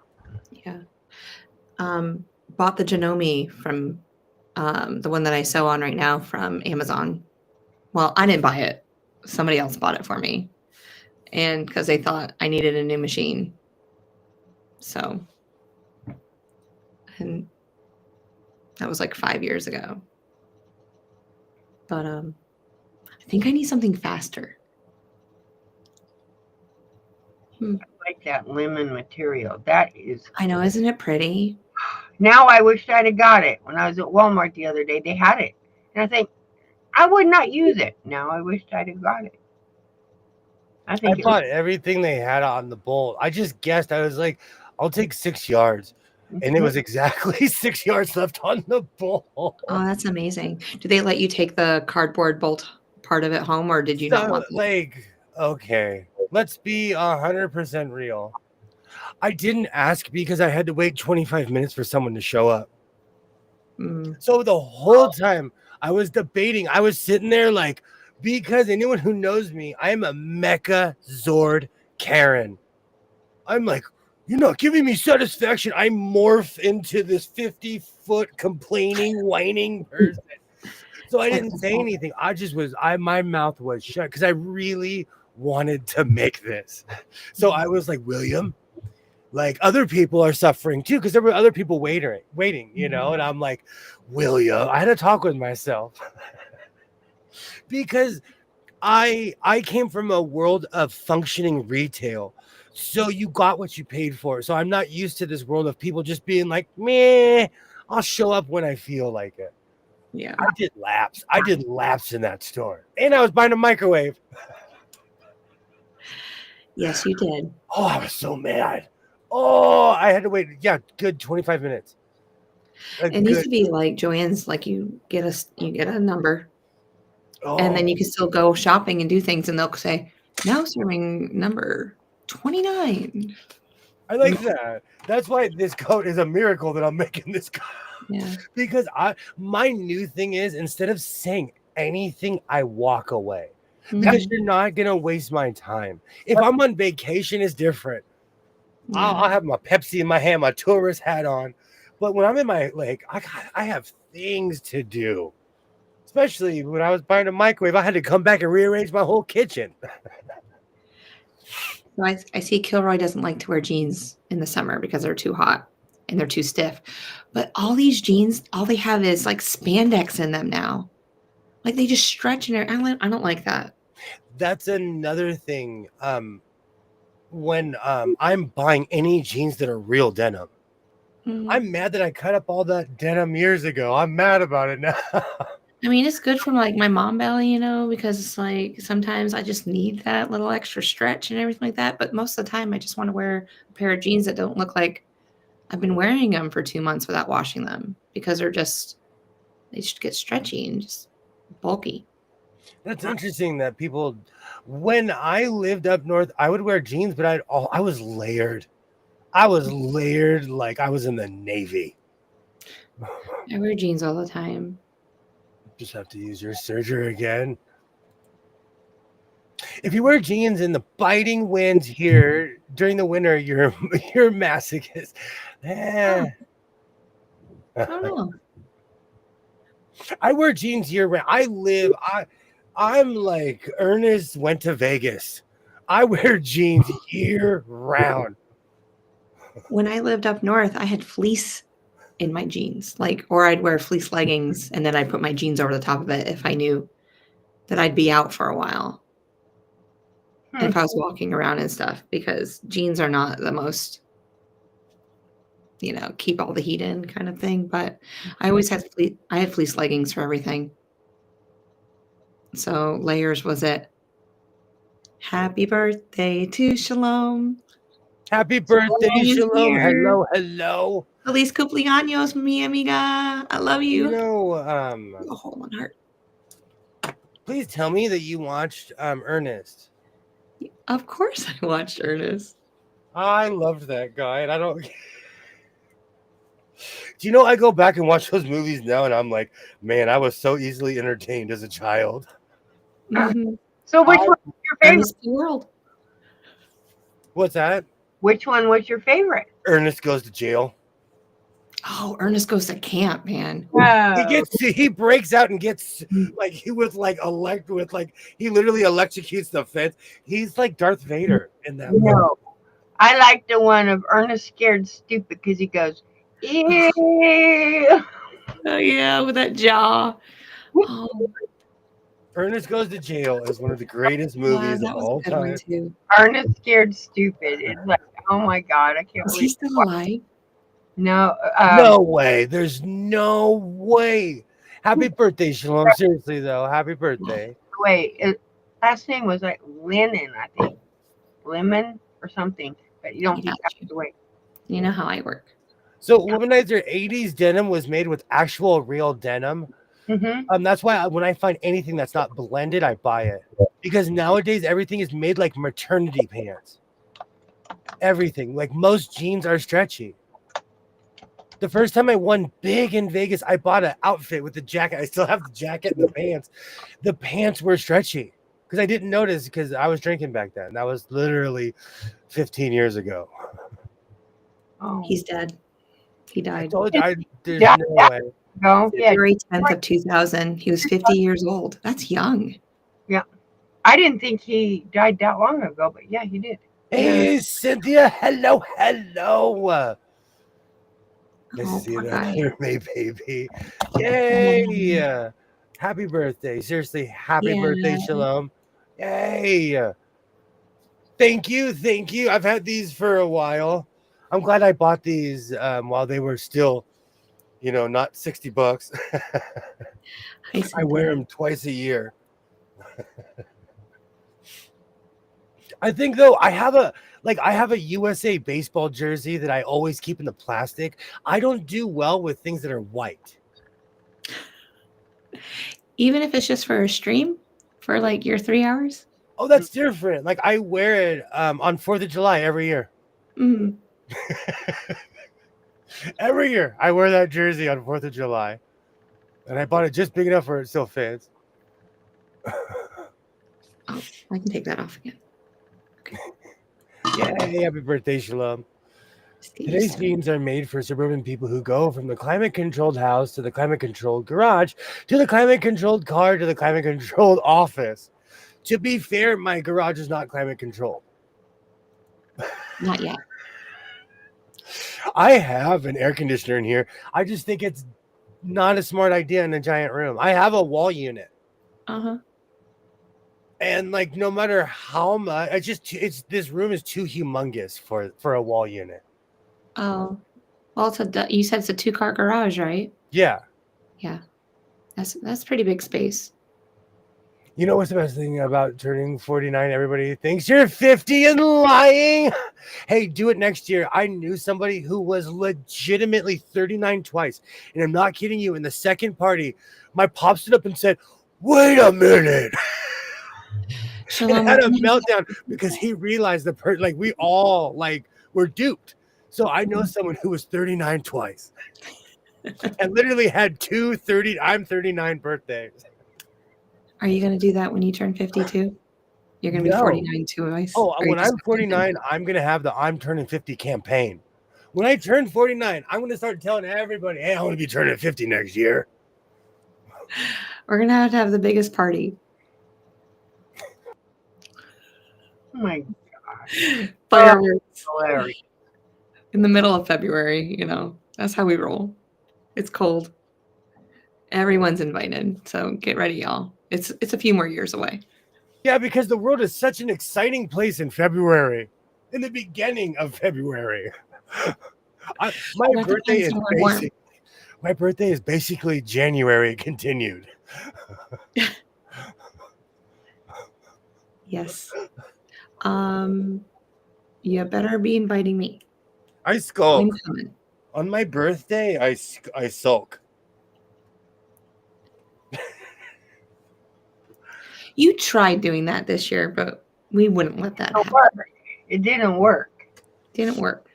Yeah. Bought the Janome from the one that I sew on right now from Amazon. Well, I didn't buy it. Somebody else bought it for me. And because they thought I needed a new machine. So, and that was like 5 years ago. But I think I need something faster. I like that lemon material. That is. I know, isn't it pretty? Now I wished I'd have got it when I was at Walmart the other day. They had it, and I think I would not use it. Now I wished I'd have got it. I I think it was. bought everything they had on the bolt. I just guessed. I was like, I'll take 6 yards. And it was exactly 6 yards left on the bolt. Oh, that's amazing. Do they let you take the cardboard bolt part of it home, or did you not So, want that? okay, let's be 100% real. I didn't ask because I had to wait 25 minutes for someone to show up. Mm, So the whole time I was debating, I was sitting there like, because anyone who knows me, I am a Mecha Zord Karen. I'm like, you're not giving me satisfaction. I morph into this 50-foot complaining, whining person. So I didn't say anything. My mouth was shut because I really wanted to make this. So I was like, William, like other people are suffering too, because there were other people waiting, and I'm like, William, I had to talk with myself because I came from a world of functioning retail. So you got what you paid for. So I'm not used to this world of people just being like, meh, I'll show up when I feel like it. yeah. I did laps. I did laps in that store. And I was buying a microwave. Yes, you did. Oh, I was so mad. Oh, I had to wait. Yeah, good 25 minutes. It needs to be like Joanne's, like you get a number, and then you can still go shopping and do things, and they'll say, now serving number 29. I like that. That's why this coat is a miracle that I'm making this coat. Yeah. Because my new thing is, instead of saying anything, I walk away. Because you're not gonna waste my time. If I'm on vacation, it's different. Yeah. I'll have my Pepsi in my hand, my tourist hat on. But when I'm in my I have things to do. Especially when I was buying a microwave, I had to come back and rearrange my whole kitchen. So I see Kilroy doesn't like to wear jeans in the summer because they're too hot and they're too stiff. But all these jeans, all they have is like spandex in them now. Like they just stretch and I don't like that. That's another thing. When I'm buying any jeans that are real denim, I'm mad that I cut up all that denim years ago. I'm mad about it now. I mean, it's good from, like, my mom belly, because it's, like, sometimes I just need that little extra stretch and everything like that, but most of the time, I just wanna wear a pair of jeans that don't look like I've been wearing them for 2 months without washing them because they just get stretchy and just bulky. That's interesting that people, when I lived up north, I would wear jeans, but I was layered. I was layered like I was in the Navy. I wear jeans all the time. Just have to use your serger again. If you wear jeans in the biting winds here during the winter, you're a masochist. Oh, I don't know. I wear jeans year round. I'm like Ernest went to Vegas. I wear jeans year round. When I lived up north, I had fleece in my jeans, or I'd wear fleece leggings, and then I'd put my jeans over the top of it if I knew that I'd be out for a while. And if I was walking around and stuff, because jeans are not the most, keep all the heat in kind of thing. But I always had fleece leggings for everything. So layers was it. Happy birthday to Shalom. Happy birthday, Shalom is Shalom. here. Hello, hello. Feliz cumpleaños, mi amiga. I love you. A hole in heart. Please tell me that you watched Ernest. Of course I watched Ernest. I loved that guy, and I don't. Do you know I go back and watch those movies now, and I'm like, man, I was so easily entertained as a child. Mm-hmm. So which one was your favorite? Ernest World. What's that? Which one was your favorite? Ernest Goes to Jail. Oh, Ernest Goes to Camp, man. He breaks out and gets like he was like he literally electrocutes the fence. He's like Darth Vader in that movie. No, I like the one of Ernest Scared Stupid because he goes, ew. Oh yeah, with that jaw. Oh, Ernest Goes to Jail is one of the greatest movies of all time. Too. Ernest Scared Stupid. It's like, oh my god, I can't Is believe. he still alive? No, No way. There's no way. Happy birthday, Shalom. Seriously though, happy birthday. Wait, last name was like Lennon, I think. Lemmon or something. But you don't think that's the way. You know how I work. So Womanizer 80s denim was made with actual real denim. Mm-hmm. That's why when I find anything that's not blended, I buy it. Because nowadays everything is made like maternity pants. Everything. Like most jeans are stretchy. The first time I won big in Vegas, I bought an outfit with the jacket. I still have the jacket and the pants. The pants were stretchy because I didn't notice because I was drinking back then. That was literally 15 years ago. Oh. He's dead. He died. There's no way. No, February 10th of 2000. He was 50 years old. That's young. Yeah. I didn't think he died that long ago, but yeah, he did. Hey, Cynthia. Hello, hello. Nice to see you down here, May baby. Yay! Happy birthday. Seriously, happy birthday, Shalom. Yay! Thank you. I've had these for a while. I'm glad I bought these while they were still, not $60. I wear them twice a year. I think though I have a USA baseball jersey that I always keep in the plastic. I don't do well with things that are white. Even if it's just for a stream for like your 3 hours? Oh, that's different. Like I wear it on 4th of July every year. Mm. Every year I wear that jersey on 4th of July. And I bought it just big enough where it still fits. Oh, I can take that off again. Okay. Yay, happy birthday, Shalom. Today's jeans are made for suburban people who go from the climate-controlled house to the climate-controlled garage to the climate-controlled car to the climate-controlled office. To be fair, my garage is not climate-controlled. Not yet. I have an air conditioner in here. I just think it's not a smart idea in a giant room. I have a wall unit. Uh-huh. And like no matter how much, this room is too humongous for a wall unit. Oh, well, you said it's a 2-car garage, right? Yeah. Yeah. That's pretty big space. You know what's the best thing about turning 49? Everybody thinks you're 50 and lying. Hey, do it next year. I knew somebody who was legitimately 39 twice. And I'm not kidding you. In the second party, my pop stood up and said, wait a minute. And had a meltdown because he realized like we all like were duped. So I know someone who was 39 twice and literally had I'm 39 birthdays. Are you going to do that when you turn 52? You're going to be No. 49 twice? Oh, Or you when just I'm 49, I'm going to have the I'm turning 50 campaign. When I turn 49, I'm going to start telling everybody, hey, I want to be turning 50 next year. We're going to have the biggest party. Oh my gosh. Fireworks Hilarious. in the middle of February, you know. That's how we roll. It's cold. Everyone's invited, so get ready, y'all. It's a few more years away. Yeah, because the world is such an exciting place in February. In the beginning of February. My birthday is basically January continued. Yes. You better be inviting me. I skulk. I'm coming. On my birthday, I sulk. You tried doing that this year, but we wouldn't let that happen. It didn't work. Didn't work.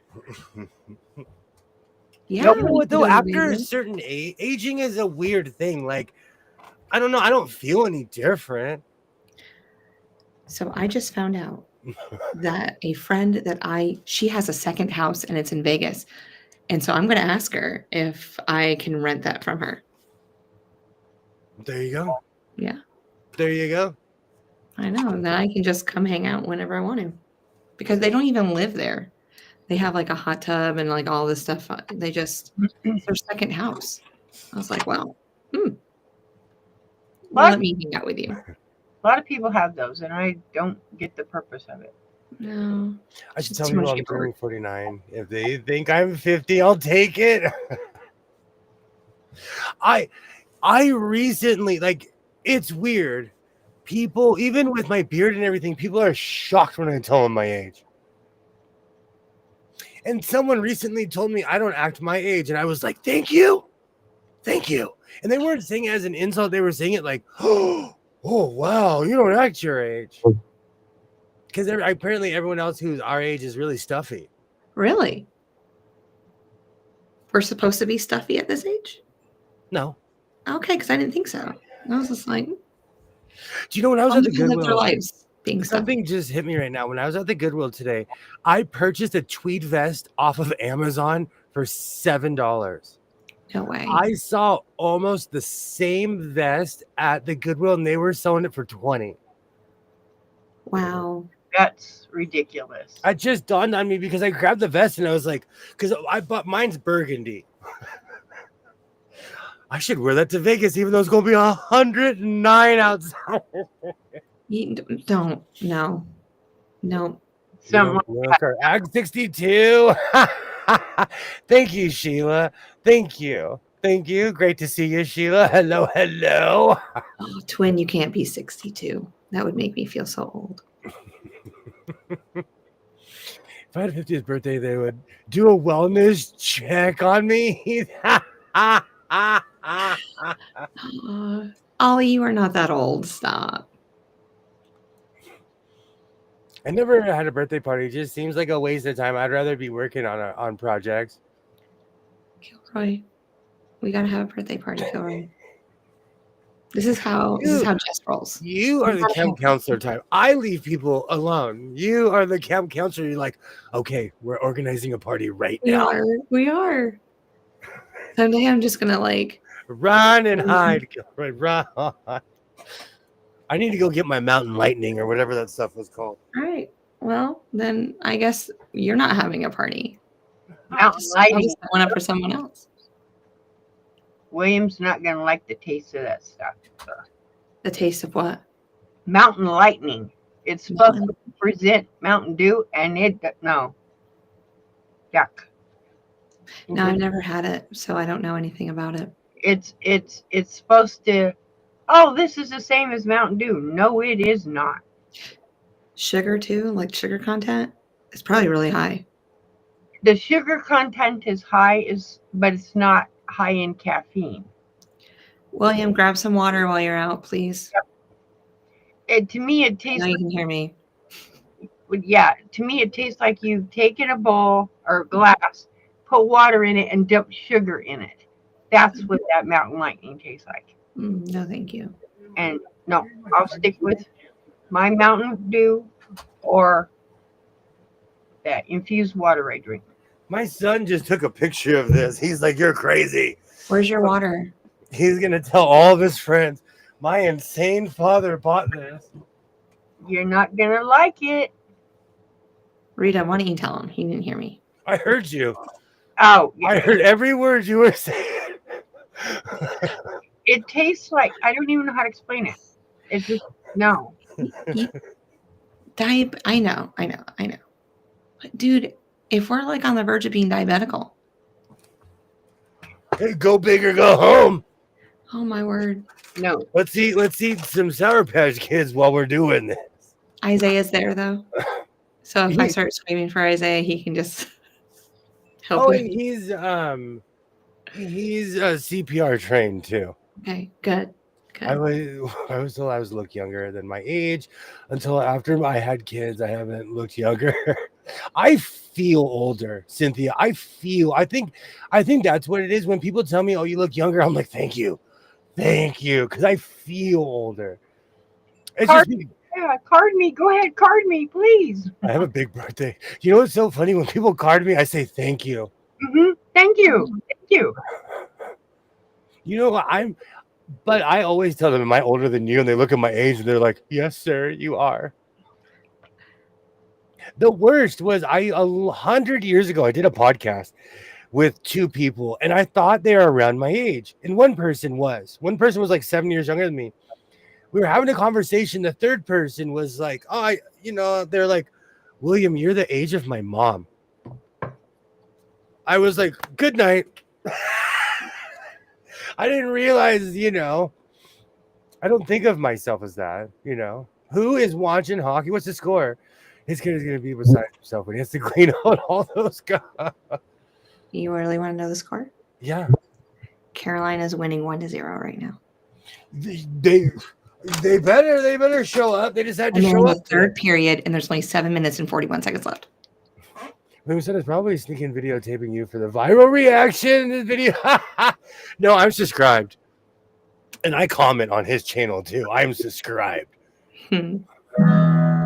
Yeah. You know what, though? After a certain age, aging is a weird thing. Like, I don't know. I don't feel any different. So I just found out that a friend she has a second house and it's in Vegas. And so I'm going to ask her if I can rent that from her. There you go. Yeah. There you go. I know. Then I can just come hang out whenever I want to. Because they don't even live there. They have like a hot tub and like all this stuff. It's their second house. I was like, wow. Let me hang out with you. A lot of people have those, and I don't get the purpose of it. No. I should tell people I'm turning 49. If they think I'm 50, I'll take it. I recently, like, it's weird. People, even with my beard and everything, people are shocked when I tell them my age. And someone recently told me I don't act my age, and I was like, thank you. Thank you. And they weren't saying it as an insult. They were saying it like, oh, wow, you don't act your age. Because apparently everyone else who's our age is really stuffy. Really? We're supposed to be stuffy at this age? No. Okay, because I didn't think so. I was just like, do you know when I was at the Goodwill? Live their lives being something just hit me right now. When I was at the Goodwill today, I purchased a tweed vest off of Amazon for $7. No way. I saw almost the same vest at the Goodwill, and they were selling it for $20. Wow. That's ridiculous. It just dawned on me because I grabbed the vest and I was like, because I bought mine's burgundy. I should wear that to Vegas, even though it's going to be 109 outside. You don't. No. Ag 62. Thank you, Sheila. Thank you. Great to see you, Sheila. Hello. Oh, twin, you can't be 62. That would make me feel so old. If I had a 50th birthday, they would do a wellness check on me. Ollie, you are not that old. Stop. I never had a birthday party. It just seems like a waste of time. I'd rather be working on projects. Kilroy, we gotta have a birthday party, Kilroy. This is how Jess rolls. You are the camp counselor type. I leave people alone. You are the camp counselor. You're like, okay, we're organizing a party right now. We are. Someday I'm just gonna like run and hide. Run. I need to go get my mountain lightning or whatever that stuff was called. All right. Well, then I guess you're not having a party. Mountain lightning. I'll just set one up for someone else. William's not going to like the taste of that stuff. The taste of what? Mountain lightning. It's supposed to present Mountain Dew, and no. Yuck. No, I've never had it, so I don't know anything about it. it's supposed to. Oh, this is the same as Mountain Dew. No, it is not. Sugar too, like sugar content, is probably really high. The sugar content is high, but it's not high in caffeine. William, grab some water while you're out, please. To me, it Now tastes you can hear me. yeah. To me, it tastes like you've taken a bowl or glass, put water in it, and dumped sugar in it. That's what that Mountain Lightning tastes like. No, thank you. And no, I'll stick with my Mountain Dew or that infused water I drink. My son just took a picture of this. He's like, "You're crazy." Where's your water? He's gonna tell all of his friends. My insane father bought this. You're not gonna like it. Rita, why don't you tell him? He didn't hear me. I heard you. Oh, I heard every word you were saying. it tastes like I don't even know how to explain it. It's just no. I know. But dude, if we're like on the verge of being diabetical. Hey, go big or go home. Oh my word. No. Let's eat some Sour Patch Kids while we're doing this. Isaiah's there though. So if I start screaming for Isaiah, he can just help me. He's CPR trained too. Okay, good. I was told I was look younger than my age until after I had kids. I haven't looked younger. I feel older, Cynthia. I think that's what it is. When people tell me, "Oh, you look younger," I'm like, "Thank you," because I feel older. It's card me. Go ahead, card me, please. I have a big birthday. You know what's so funny? When people card me, I say thank you. Mm-hmm. Thank you. You know, but I always tell them, "Am I older than you?" And they look at my age and they're like, "Yes, sir, you are." The worst was 100 years ago, I did a podcast with two people and I thought they were around my age. And one person was like 7 years younger than me. We were having a conversation. The third person was like, they're like, "William, you're the age of my mom." I was like, "Good night." I didn't realize, I don't think of myself as that, Who is watching hockey? What's the score? His kid is going to be beside himself when he has to clean out all those guys. You really want to know the score? Yeah. Carolina's winning 1-0 right now. They better show up. They just had to show up. The third period, and there's only 7 minutes and 41 seconds left. My son is probably sneaking videotaping you for the viral reaction in this video. No, I'm subscribed. And I comment on his channel too. I'm subscribed. I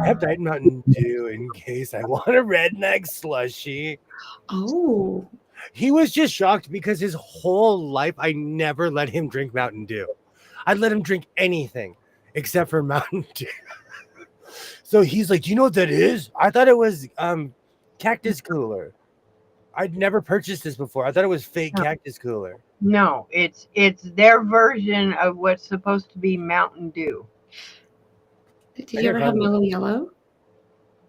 have Diet Mountain Dew in case I want a redneck slushie. Oh. He was just shocked because his whole life I never let him drink Mountain Dew. I'd let him drink anything except for Mountain Dew. So he's like, "Do you know what that is?" I thought it was Cactus Cooler. I'd never purchased this before. I thought it was fake Cactus Cooler. No, it's their version of what's supposed to be Mountain Dew. Did you ever have Mellow Yellow?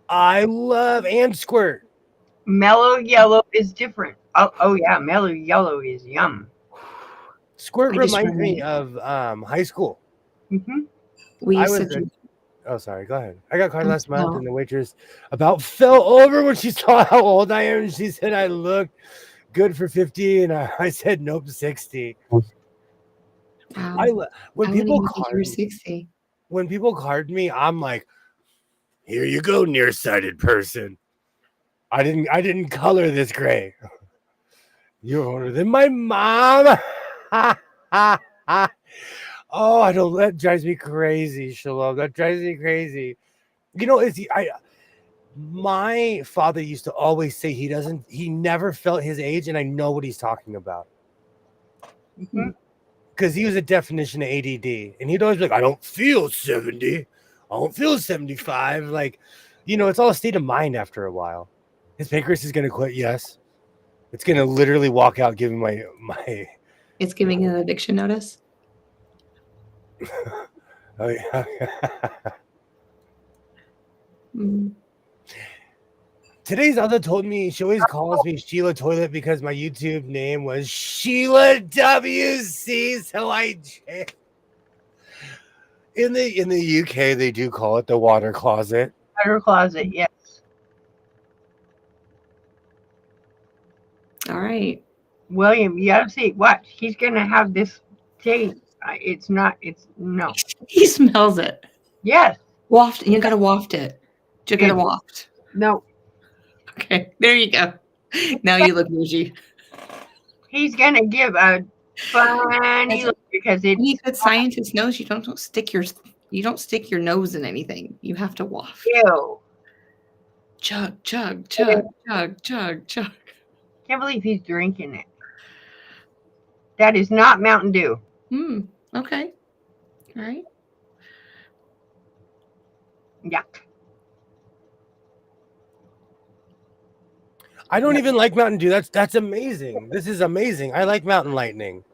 I love and Squirt. Mellow Yellow is different. Oh yeah, Mellow Yellow is yum. Squirt reminds me of high school. Mm-hmm. Oh, sorry. Go ahead. I got card last month, and the waitress about fell over when she saw how old I am. She said I looked good for 50, and I said nope, 60. Wow. When people card me, I'm like, "Here you go, nearsighted person. I didn't color this gray. You're older than my mom." Oh, that drives me crazy, Shalom. That drives me crazy. My father used to always say he never felt his age, and I know what he's talking about. Because he was a definition of ADD, and he'd always be like, "I don't feel 70. I don't feel 75. Like, it's all a state of mind after a while. His pancreas is going to quit. Yes. It's going to literally walk out giving my. It's giving an eviction notice. Oh, yeah. Today's other told me she always calls me Sheila Toilet because my YouTube name was Sheila WC. So in the UK they do call it the water closet. Water closet, yes. All right. William, you gotta see. Watch. He's gonna have this taste. It's not. It's no. He smells it. Yes. Waft. You gotta waft it. You gotta It- waft. No. Okay. There you go. Now you look bougie. He's gonna give a funny look because Any it's good scientist knows you don't stick your nose in anything. You have to waft. ew. Chug, chug, chug, chug, chug, chug. Can't believe he's drinking it. That is not Mountain Dew. Okay. All right. Yuck. I don't even like Mountain Dew. That's amazing. This is amazing. I like Mountain Lightning.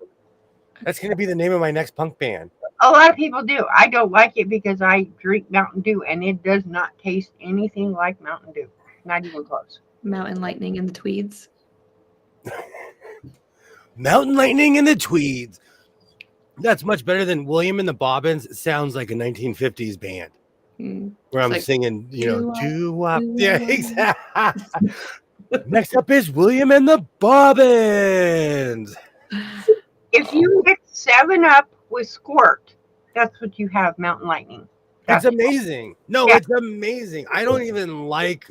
That's gonna be the name of my next punk band. A lot of people do. I don't like it because I drink Mountain Dew and it does not taste anything like Mountain Dew. Not even close. Mountain lightning in the tweeds. Mountain Lightning and the Tweeds. That's much better than William and the Bobbins. It sounds like a 1950s band where I'm like, singing, doo-wop, doo-wop. doo-wop. Yeah, exactly. Next up is William and the Bobbins. If you mix 7-Up with Squirt, that's what you have, Mountain Lightning. That's amazing. No, Yeah. it's amazing. I don't even like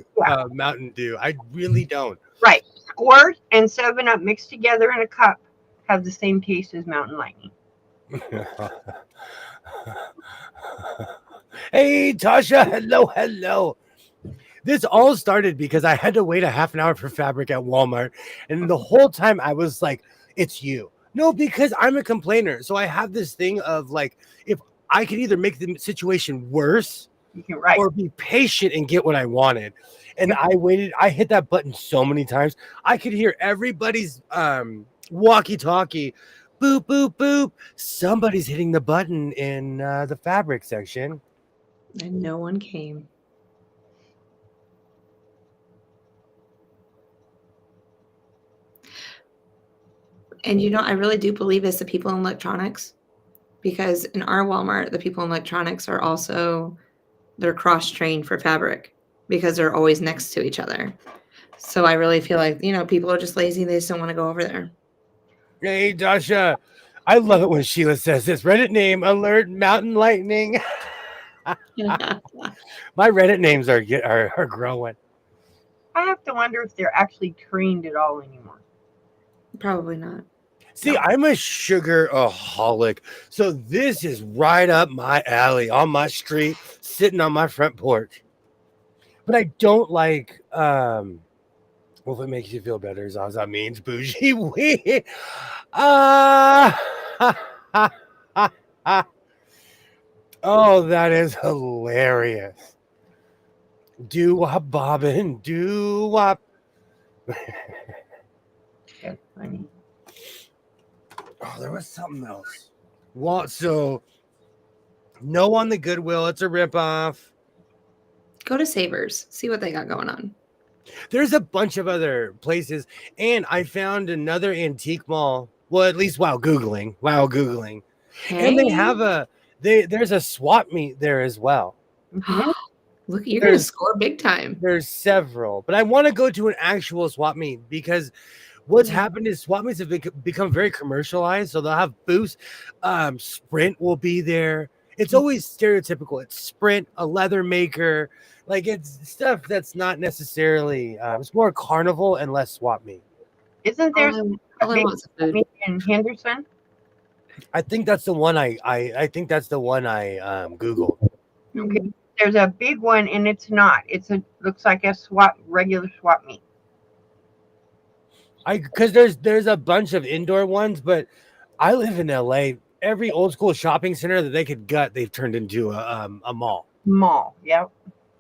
Mountain Dew. I really don't. Right. Squirt and 7-Up mixed together in a cup have the same taste as Mountain Lightning. Hey, Tasha. Hello. This all started because I had to wait a half an hour for fabric at Walmart. And the whole time I was like, it's you. No, because I'm a complainer. So I have this thing of like, if I could either make the situation worse or be patient and get what I wanted. And I waited. I hit that button so many times. I could hear everybody's walkie-talkie. Boop, boop, boop. Somebody's hitting the button in the fabric section. And no one came. And I really do believe it's the people in electronics, because in our Walmart, the people in electronics are also, they're cross-trained for fabric because they're always next to each other. So I really feel like, people are just lazy. They just don't want to go over there. Hey, Dasha. I love it when Sheila says this. Reddit name, alert, Mountain Lightning. My Reddit names are growing. I have to wonder if they're actually trained at all anymore. Probably not. See, I'm a sugar-aholic. So this is right up my alley, on my street, sitting on my front porch. But I don't like, well, if it makes you feel better, as that means bougie weed. Oh, that is hilarious. Doo-wop, bobbin, doo-wop. That's funny. Oh, there was something else. So, no on the Goodwill. It's a ripoff. Go to Savers. See what they got going on. There's a bunch of other places. And I found another antique mall. Well, at least while Googling. Hey. And they have there's a swap meet there as well. Look, you're going to score big time. There's several. But I want to go to an actual swap meet because what's happened is swap meets have become very commercialized. So they'll have booths. Sprint will be there. It's always stereotypical. It's Sprint, a leather maker. Like, it's stuff that's not necessarily, it's more carnival and less swap meet. Isn't there all I want is food. in Henderson? I think that's the one I Googled. Okay. There's a big one and it's not. Looks like a regular swap meet. Because there's a bunch of indoor ones, but I live in LA. Every old school shopping center that they could gut, they've turned into a mall. Mall, yep.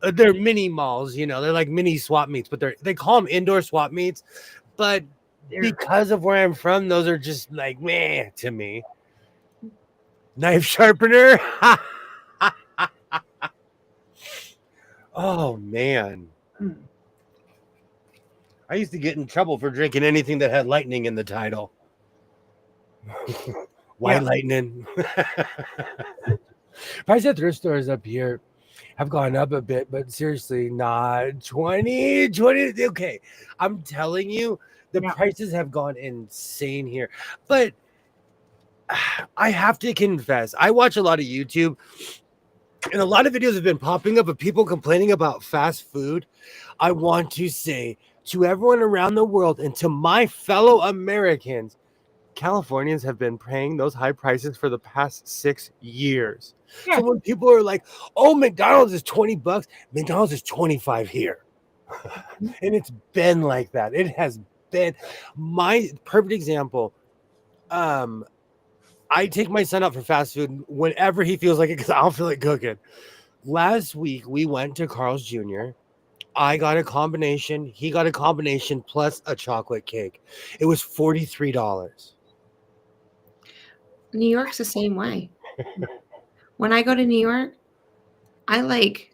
They're mini malls, they're like mini swap meets, but they call them indoor swap meets. But because of where I'm from, those are just like meh to me. Knife sharpener. Oh man. I used to get in trouble for drinking anything that had lightning in the title. White lightning. Price at thrift stores up here have gone up a bit, but seriously, not 20. Okay, I'm telling you, the prices have gone insane here. But I have to confess, I watch a lot of YouTube, and a lot of videos have been popping up of people complaining about fast food. I want to say to everyone around the world and to my fellow Americans, Californians have been paying those high prices for the past 6 years. Yeah. So when people are like, "Oh, McDonald's is $20," McDonald's is 25 here. And it's been like that. It has been. My perfect example, I take my son out for fast food whenever he feels like it because I don't feel like cooking. Last week we went to Carl's Jr. I got a combination. He got a combination plus a chocolate cake. It was $43. New York's the same way. When I go to New York, I like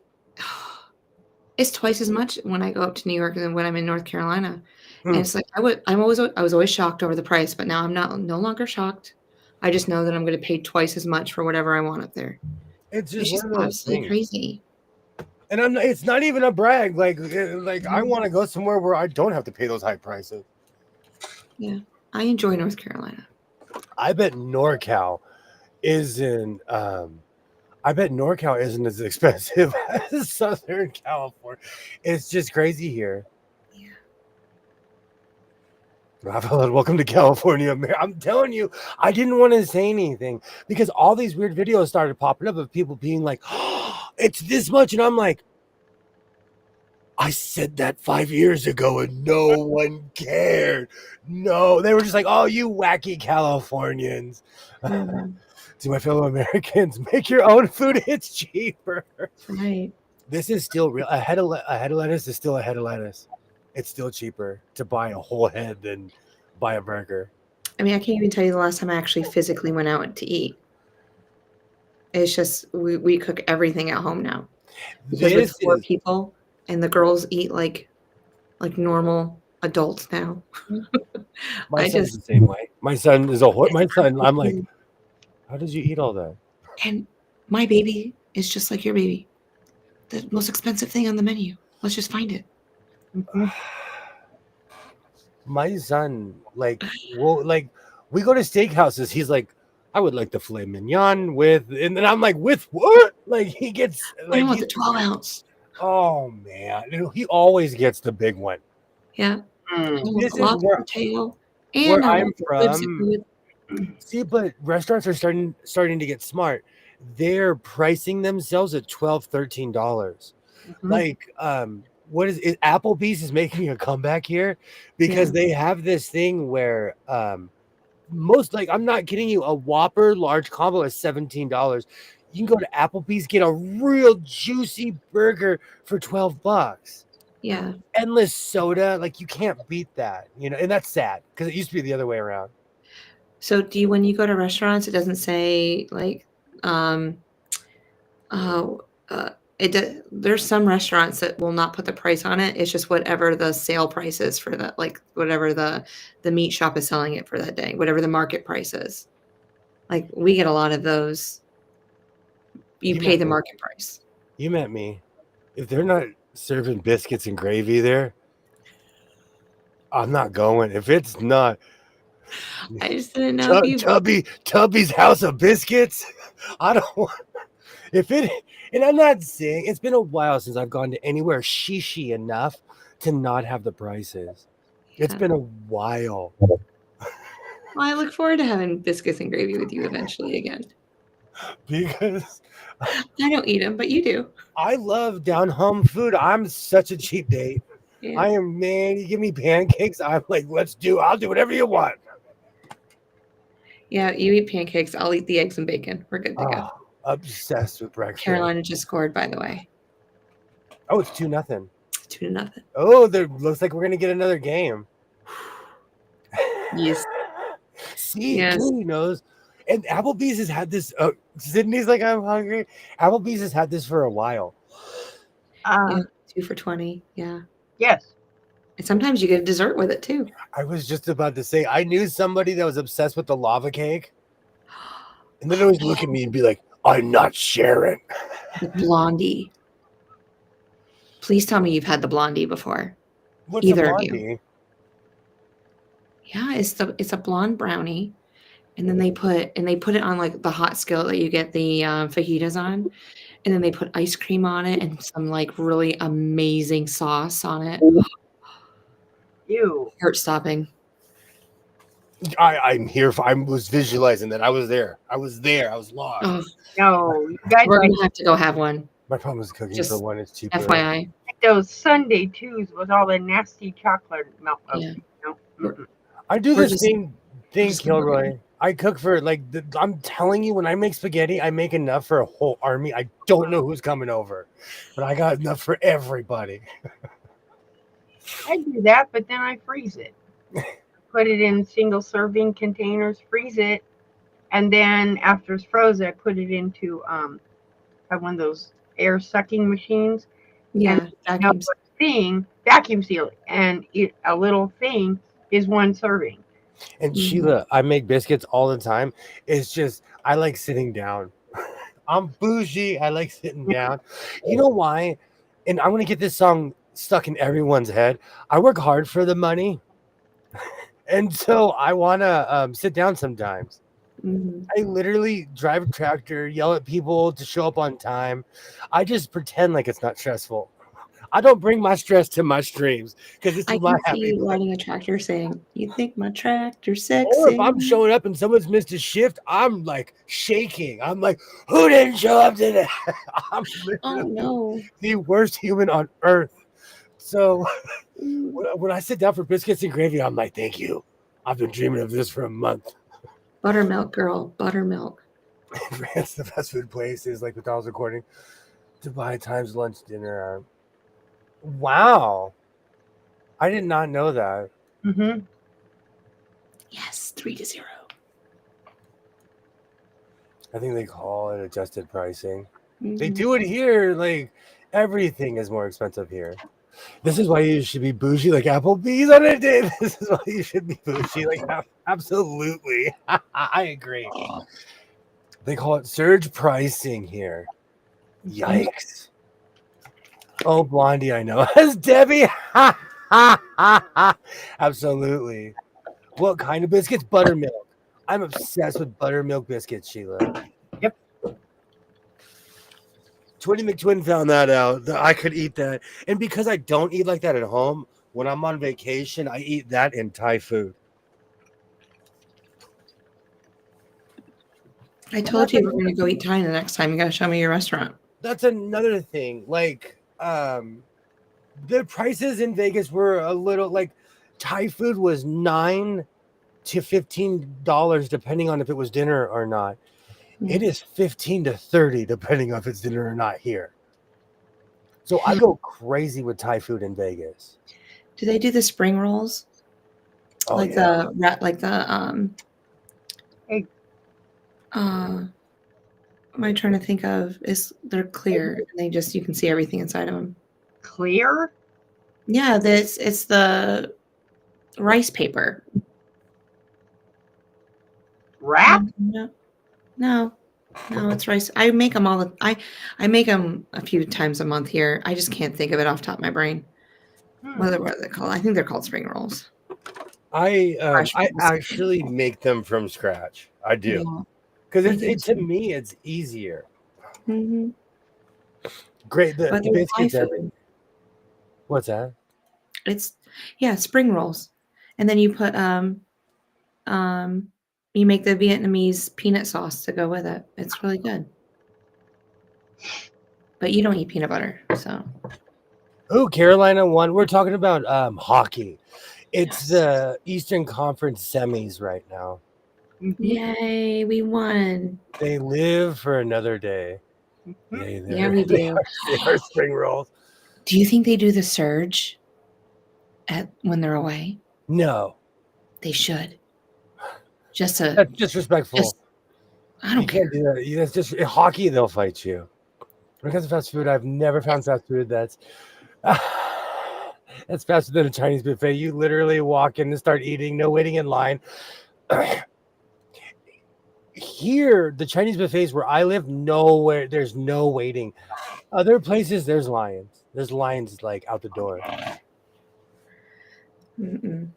it's twice as much when I go up to New York than when I'm in North Carolina. And it's like I was always shocked over the price, but now I'm no longer shocked. I just know that I'm going to pay twice as much for whatever I want up there. It's It's just just one of those absolutely things. crazy. And it's not even a brag. Like I want to go somewhere where I don't have to pay those high prices. Yeah, I enjoy North Carolina. I bet NorCal isn't. I bet NorCal isn't as expensive as Southern California. It's just crazy here. Yeah. Rafael, welcome to California. I'm telling you, I didn't want to say anything because all these weird videos started popping up of people being like, "Oh, it's this much," and I'm like, I said that 5 years ago and no one cared. No, they were just like, "Oh, you wacky Californians." Mhm. To my fellow Americans, make your own food. It's cheaper. Right. This is still real. A head of lettuce is still a head of lettuce. It's still cheaper to buy a whole head than buy a burger. I mean, I can't even tell you the last time I actually physically went out to eat. It's just we cook everything at home now because with This 4 is people and the girls eat like normal adults now. my I son's the just same way. My son is a it's my son. I'm like, crazy. how did you eat all that? And my baby is just like your baby. The most expensive thing on the menu. Let's just find it. My son, like, well, like we go to steakhouses. He's like, I would like the filet mignon with, and then I'm like, with what? Like he gets I like don't want he's the 12 ounce. oh man, he always gets the big one. Yeah. I don't want This the is lobster tail. where And I I'm want the ribs from. with. See, but restaurants are starting to get smart. They're pricing themselves at $12, $13. Like, what is it? Applebee's is making a comeback here because Yeah. they have this thing where most like I'm not kidding you, a Whopper large combo is $17. You can go to Applebee's, get a real juicy burger for $12. Yeah. Endless soda, like you can't beat that, and that's sad because it used to be the other way around. So do you when you go to restaurants, it doesn't say like oh there's some restaurants that will not put the price on it. It's just whatever the sale price is for that, like whatever the meat shop is selling it for that day, whatever the market price is. Like we get a lot of those. You You pay met the me. market price. You met me. If they're not serving biscuits and gravy there, I'm not going. If it's not I just didn't know if you Tubby's House of Biscuits, I don't want. If it, and I'm not saying it's been a while since I've gone to anywhere shishi enough to not have the prices. It's been a while. Well, I look forward to having biscuits and gravy with you eventually again. Because I don't eat them, but you do. I love down home food. I'm such a cheap date. Yeah. I am, man. You give me pancakes, I'm like, I'll do whatever you want. Yeah, you eat pancakes. I'll eat the eggs and bacon. We're good to go. Obsessed with breakfast. Carolina just scored, by the way. Oh, it's 2-0. 2-0. Oh, there looks like we're gonna get another game. Yes. See, Yes. Katie knows. And Applebee's has had this. Sydney's like, I'm hungry. Applebee's has had this for a while. Yeah, 2 for $20. Yeah. Yes. And sometimes you get a dessert with it too. I was just about to say, I knew somebody that was obsessed with the lava cake. And then always look at me and be like, I'm not sharing. The blondie. Please tell me you've had the blondie before. What's Either a of you. blondie? Yeah, it's a blonde brownie, and then they put it on like the hot skillet that you get the fajitas on, and then they put ice cream on it and some like really amazing sauce on it. Ew. Heart stopping. I'm here. I was visualizing that. I was there. I was lost. Oh, No, you guys we're like gonna have to go have one. My problem is cooking for Just one. It's cheaper. FYI. those Sunday twos with all the nasty chocolate milk. Yeah. No. We're- I do We're the just- same thing, just gonna Kilroy. I cook for I'm telling you, when I make spaghetti, I make enough for a whole army. I don't know who's coming over, but I got enough for everybody. I do that, but then I freeze it. Put it in single serving containers, freeze it, and then after it's frozen, I put it into I have one of those air sucking machines. Yeah, Now, vacuums. vacuum seal, and a little thing is one serving. And Mhm. Sheila, I make biscuits all the time. It's just I like sitting down. I'm bougie. I like sitting down. You know why? And I'm gonna get this song stuck in everyone's head. I work hard for the money, and so I wanna sit down sometimes. Mhm. I literally drive a tractor, yell at people to show up on time. I just pretend like it's not stressful. I don't bring my stress to my streams because it's I my can see happy you place. riding a tractor saying, "You think my tractor's Or sexy?" if I'm showing up and someone's missed a shift, I'm like shaking. I'm like, who didn't show up today? I'm Oh literally no. the worst human on earth. So Mm. when I sit down for biscuits and gravy, I'm like, thank you. I've been dreaming of this for a month. Buttermilk, girl. Buttermilk. It's the fast food places, like what I was recording. Dubai times lunch, dinner. Wow. I did not know that. Mm-hmm. Yes, 3-0. I think they call it adjusted pricing. They Mhm. do it here. Like everything is more expensive here. This is why you should be bougie like Applebee's on a day. This is why you should be bougie like absolutely. I agree. They call it surge pricing here. Yikes. Oh, Blondie, I know. As Debbie. Absolutely. What kind of biscuits? Buttermilk. I'm obsessed with buttermilk biscuits, Sheila. Yep. Twinny McTwin found that out. That I could eat that. And because I don't eat like that at home, when I'm on vacation, I eat that in Thai food. I told you we're going to go eat Thai the next time. You got to show me your restaurant. That's another thing. Like, the prices in Vegas were a little like Thai food was $9 to $15 depending on if it was dinner or not. It is 15 to 30 depending on if it's dinner or not here. So I go crazy with Thai food in Vegas. Do they do the spring rolls? Oh, like yeah. Hey. What am I trying to think of? Is they're clear and they just you can see everything inside of them. Clear? Yeah, it's the rice paper. Wrap? No, it's rice. I make them I make them a few times a month here. I just can't think of it off the top of my brain. What are they called? I think they're called spring rolls. I Fresh rolls. actually make them from scratch. I do. Yeah. Because I do to too. me, it's easier. Mhm. Great. The But they're Thai biscuits. food. What's that? It's spring rolls. And then you put you make the Vietnamese peanut sauce to go with it. It's really good. But you don't eat peanut butter, so Oh, Carolina won. We're talking about hockey. It's Yes. the Eastern Conference semis right now. Mm-hmm. Yay, we won. They live for another day. Mm-hmm. Yay, Yeah, we do. They are spring rolls. Do you think they do the surge when they're away? No, They should. Just to that's disrespectful. I don't You care. can't do that. That's just in hockey. They'll fight you. When it comes to fast food, I've never found fast food that's That's faster than a Chinese buffet. You literally walk in and start eating, no waiting in line. Here, the Chinese buffets where I live, nowhere, there's no waiting. Other places, there's lions. There's lions like out the door. Mm-mm.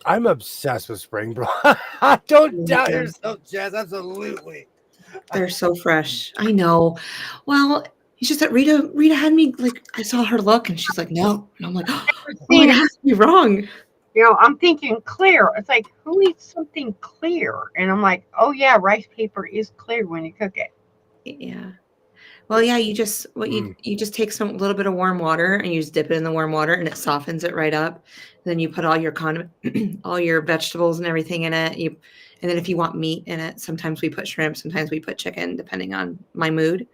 I'm obsessed with spring broth. Don't doubt Yeah. yourself, Jazz. Absolutely. They're so fresh. I know. Well, it's just that Rita had me like I saw her look and she's like, no. And I'm like, oh my Seen God, it. I must be wrong. I'm thinking clear. It's like, who eats something clear? And I'm like, oh yeah, rice paper is clear when you cook it. Yeah. Well, yeah, you just take some little bit of warm water and you just dip it in the warm water and it softens it right up. Then you put all your all your vegetables and everything in it. And then if you want meat in it, sometimes we put shrimp, sometimes we put chicken, depending on my mood.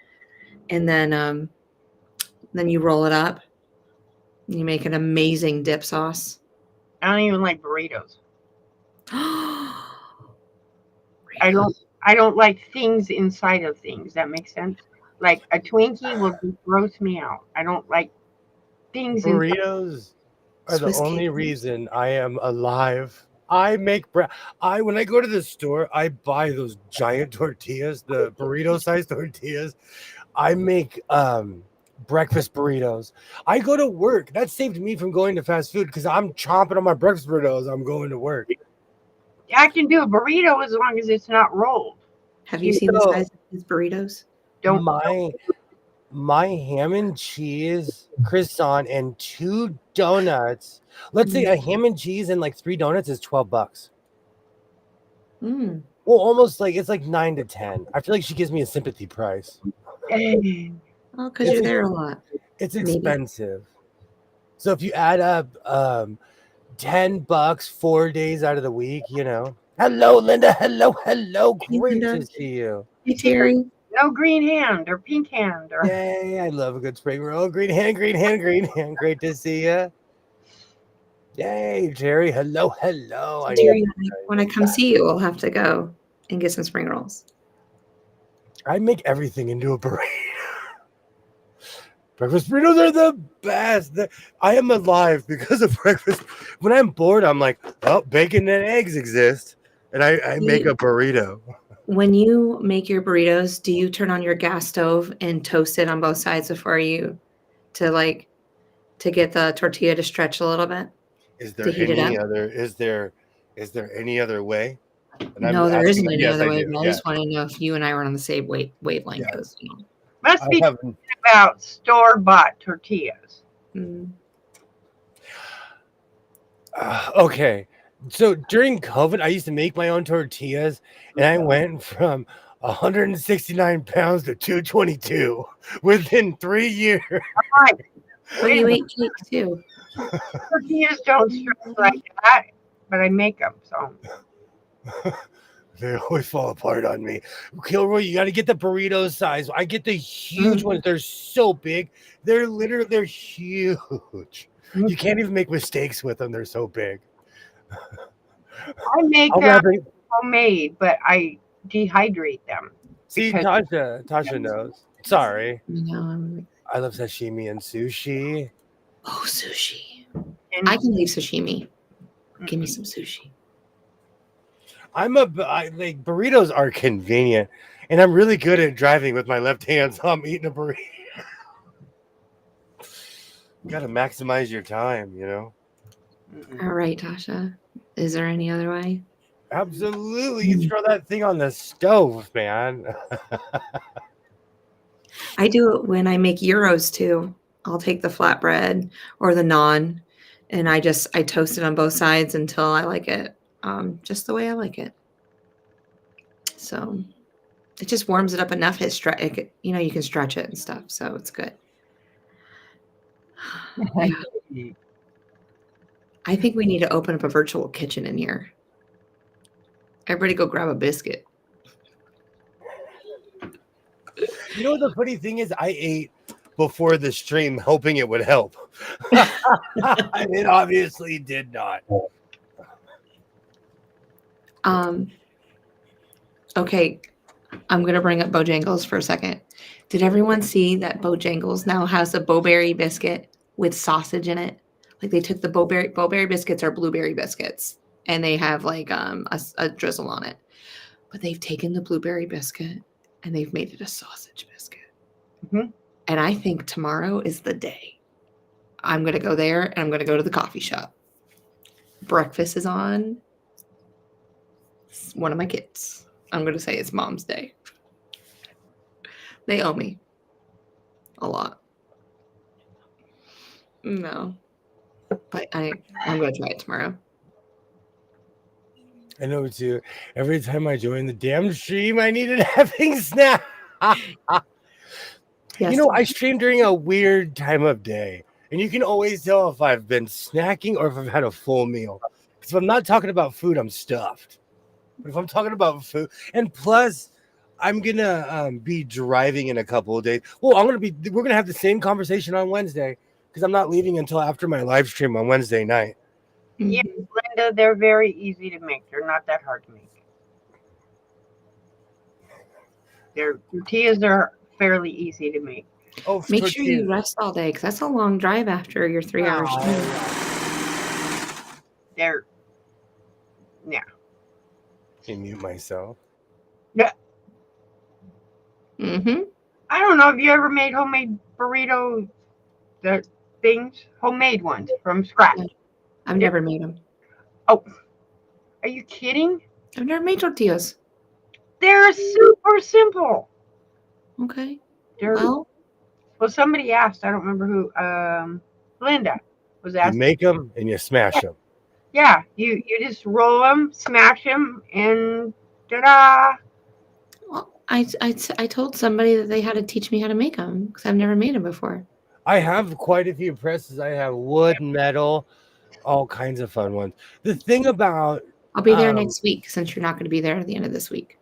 And then you roll it up. And you make an amazing dip sauce. I don't even like burritos. I I don't like things inside of things. That makes sense. Like a Twinkie will just gross me out. I don't like things inside. Burritos are the Swiss only cake. reason I am alive. I make when I go to the store, I buy those giant tortillas, the burrito sized tortillas. I make breakfast burritos. I go to work. That saved me from going to fast food because I'm chomping on my breakfast burritos. I'm going to work. I can do a burrito as long as it's not rolled. Have you seen the size of these burritos? Don't My ham and cheese croissant and 2 donuts. Let's say a ham and cheese and like 3 donuts is $12. Mm. Well, almost like it's like 9 to 10. I feel like she gives me a sympathy price. Well, because you're there a lot. It's Maybe. expensive. So if you add up $10 4 days out of the week, you know. Hello, Linda. Hello. Hey, Great Linda. to see you. Hey, Terry. no green hand or pink hand or Yay, I love a good spring roll. Green hand. Great to see you. Yay, Jerry. Hello. I Terry, when I come see you, we'll have to go and get some spring rolls. I make everything into a burrito. Breakfast burritos are the best. I am alive because of breakfast. When I'm bored, I'm like, oh, bacon and eggs exist. And I make a burrito. When you make your burritos, do you turn on your gas stove and toast it on both sides before you to get the tortilla to stretch a little bit? Is there To heat it any up? other is there any other way? And I'm No, there asking, isn't any yes, other I way, do. but I Yeah. just want to know if you and I were on the same wavelength. Yeah. 'Cause, must I be have about store bought tortillas. okay. So during COVID, I used to make my own tortillas, and I went from 169 pounds to 222 within 3 years. Right. But you ate cake too. Tortillas don't stretch like that, but I make them. So They always fall apart on me. Kilroy, you got to get the burrito size. I get the huge ones. They're so big. They're huge. You can't even make mistakes with them. They're so big. I make them homemade, but I dehydrate them. See, because- Tasha knows. Sorry. No, I love sashimi and sushi. oh, sushi. And I can leave sashimi. Give me some sushi. Like burritos are convenient, and I'm really good at driving with my left hand, so I'm eating a burrito. You got to maximize your time, you know. All right, Tasha. Is there any other way? Absolutely, you throw that thing on the stove, man. I do it when I make gyros too. I'll take the flatbread or the naan, and I toast it on both sides until I like it, just the way I like it. So it just warms it up enough. You can stretch it and stuff, so it's good. Yeah. I think we need to open up a virtual kitchen in here. Everybody go grab a biscuit. You know, the funny thing is, I ate before the stream hoping it would help. It obviously did not. Okay, I'm going to bring up Bojangles for a second. Did everyone see that Bojangles now has a Bowberry biscuit with sausage in it? Like they took the bowberry biscuits are blueberry biscuits, and they have like a drizzle on it. But they've taken the blueberry biscuit and they've made it a sausage biscuit. Mhm. And I think tomorrow is the day. I'm gonna go there and I'm gonna go to the coffee shop. Breakfast is on. It's one of my kids. I'm gonna say it's Mom's Day. They owe me a lot. No, but I'm gonna try it tomorrow. I know too. Every time I join the damn stream, I needed having snack. Yes, I stream during a weird time of day, and you can always tell if I've been snacking or if I've had a full meal. Because if I'm not talking about food, I'm stuffed. But if I'm talking about food, and plus, I'm gonna be driving in a couple of days. Well, we're gonna have the same conversation on Wednesday because I'm not leaving until after my live stream on Wednesday night. Yeah, Mhm. Linda, they're very easy to make. They're not that hard to make. Their tortillas are fairly easy to make. Oh, Make sure you tortillas. rest all day because that's a long drive after your 3 hour stream. They're yeah. Can I mute myself? Yeah. Mm-hmm. I don't know. Have you ever made homemade burrito the things? Homemade ones from scratch. No. I've never made them. Oh, are you kidding? I've never made tortillas. They're super simple. Okay. They're, Well, somebody asked. I don't remember who. Linda was You asking. make them and you smash them. Yeah, you just roll them, smash them, and ta-da! well, I told somebody that they had to teach me how to make them because I've never made them before. I have quite a few presses. I have wood, metal, all kinds of fun ones. The thing about I'll be there next week since you're not going to be there at the end of this week.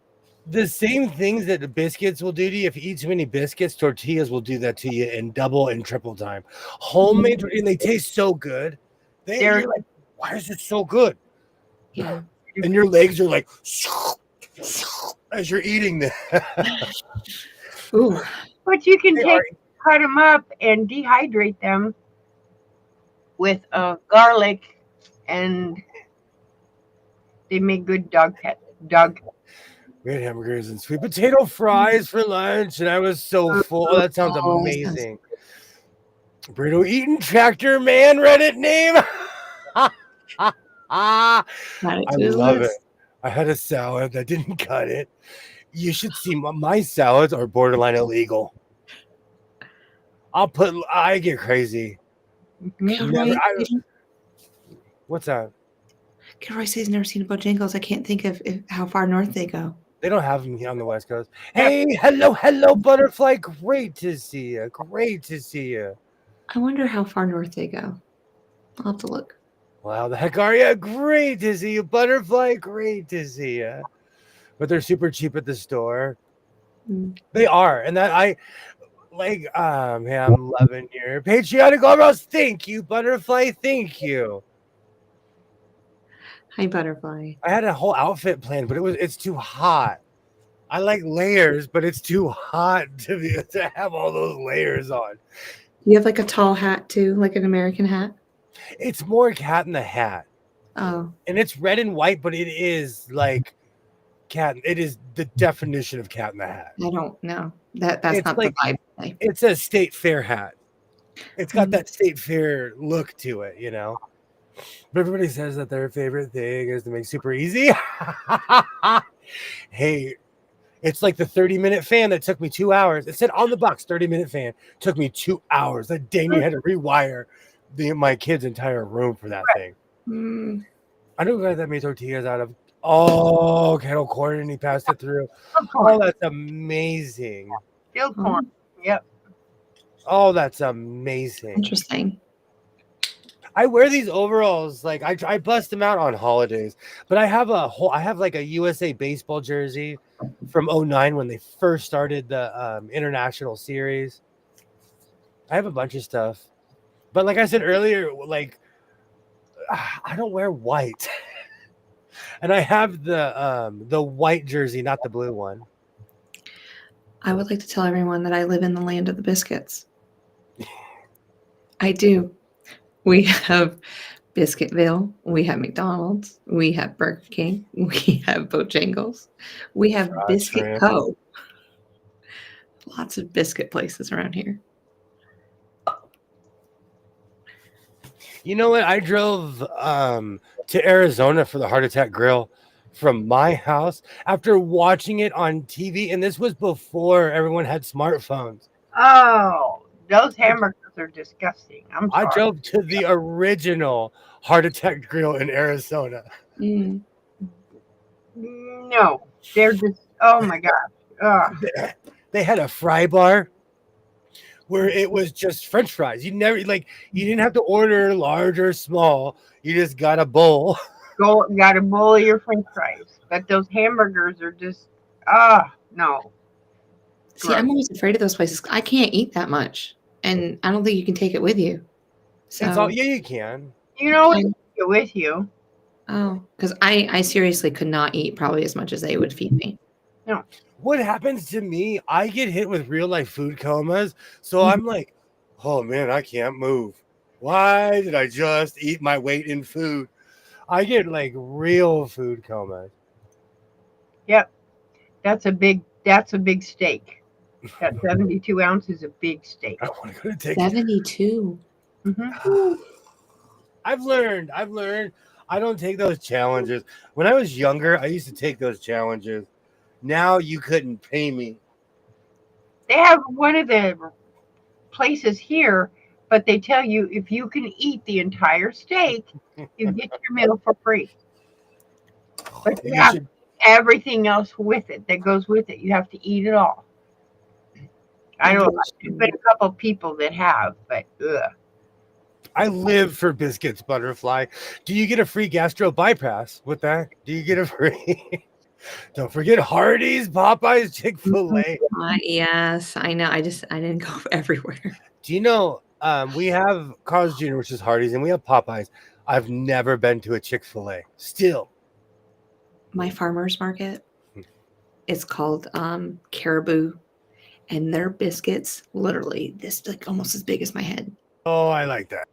the same things that the biscuits will do to you, if you eat too many biscuits, tortillas will do that to you in double and triple time. Homemade, and they taste so good. You're like, why is it so good? Yeah. And your legs are like, as you're eating them. Ooh. But you can cut them up and dehydrate them with garlic, and they make good dog. We had hamburgers and sweet potato fries for lunch, and I was so full. That sounds amazing. Burrito eating tractor man Reddit name. I love it. I had a salad that didn't cut it. You should see my salads are borderline illegal. I get crazy. What's that? Kilroy says he's never seen a Bojangles. I can't think of how far north they go. They don't have them here on the West Coast. Hey, hello, butterfly. Great to see you. Great to see you. I wonder how far north they go. I'll have to look. Wow, the heck are you? Great to see you, butterfly. Great to see you. But they're super cheap at the store. They are, and that I like. Yeah, I'm loving your patriotic almost. Thank you, butterfly. Thank you. Hi, butterfly. I had a whole outfit planned, but it's too hot. I like layers, but it's too hot to have all those layers on. You have like a tall hat too, like an American hat? It's more Cat in the Hat. Oh. And it's red and white, but it is like it is the definition of Cat in the Hat. I don't know. That's not like, the vibe. It's a state fair hat. It's got that state fair look to it, you know. But everybody says that their favorite thing is to make super easy. Hey, it's like the 30-minute fan that took me 2 hours. It said on the box, 30-minute fan. Took me 2 hours. That dang you had to rewire my kid's entire room for that thing. I know a guy that made tortillas out of kettle corn, and he passed it through. Oh, that's amazing. Field corn. Yep. Oh, that's amazing. Interesting. I wear these overalls, like I bust them out on holidays, but I have like a USA baseball jersey from 2009 when they first started the international series. I have a bunch of stuff, but like I said earlier, like I don't wear white, and I have the white jersey, not the blue one. I would like to tell everyone that I live in the land of the biscuits. I do. We have Biscuitville. We have McDonald's. We have Burger King. We have Bojangles. We have Biscuit Shrimp. Co. Lots of biscuit places around here. You know what? I drove to Arizona for the Heart Attack Grill from my house after watching it on TV, and this was before everyone had smartphones. Oh, those hamburgers are disgusting. I'm I sorry. drove to the original Heart Attack Grill in Arizona. Mm. No, they're just. Oh my gosh. They had a fry bar where it was just French fries. You didn't have to order large or small. You just got a bowl. Got a bowl of your French fries, but those hamburgers are just. No. See, I'm always afraid of those places. I can't eat that much, and I don't think you can take it with you. So, Yeah, you can. You know what? Take it with you. Oh, because I seriously could not eat probably as much as they would feed me. No. What happens to me? I get hit with real life food comas, so I'm like, oh man, I can't move. Why did I just eat my weight in food? I get like real food comas. Yep, that's a big steak. That 72 ounce is a big steak. I want to go to take 72. Mm-hmm. I've learned. I don't take those challenges. When I was younger, I used to take those challenges. Now you couldn't pay me. They have one of the places here, but they tell you if you can eat the entire steak, you get your meal for free. But you have everything else with it that goes with it. You have to eat it all. I know there's been a couple people that have, but ugh. I live for biscuits, Butterfly. Do you get a free gastro bypass with that? Do you get a free? Don't forget Hardee's, Popeyes, Chick-fil-A. Yes, I know. I didn't go everywhere. Do you know we have Carl's Jr., which is Hardee's, and we have Popeyes. I've never been to a Chick-fil-A. Still. My farmer's market, it's called Caribou, and their biscuits, literally, this like almost as big as my head. Oh, I like that.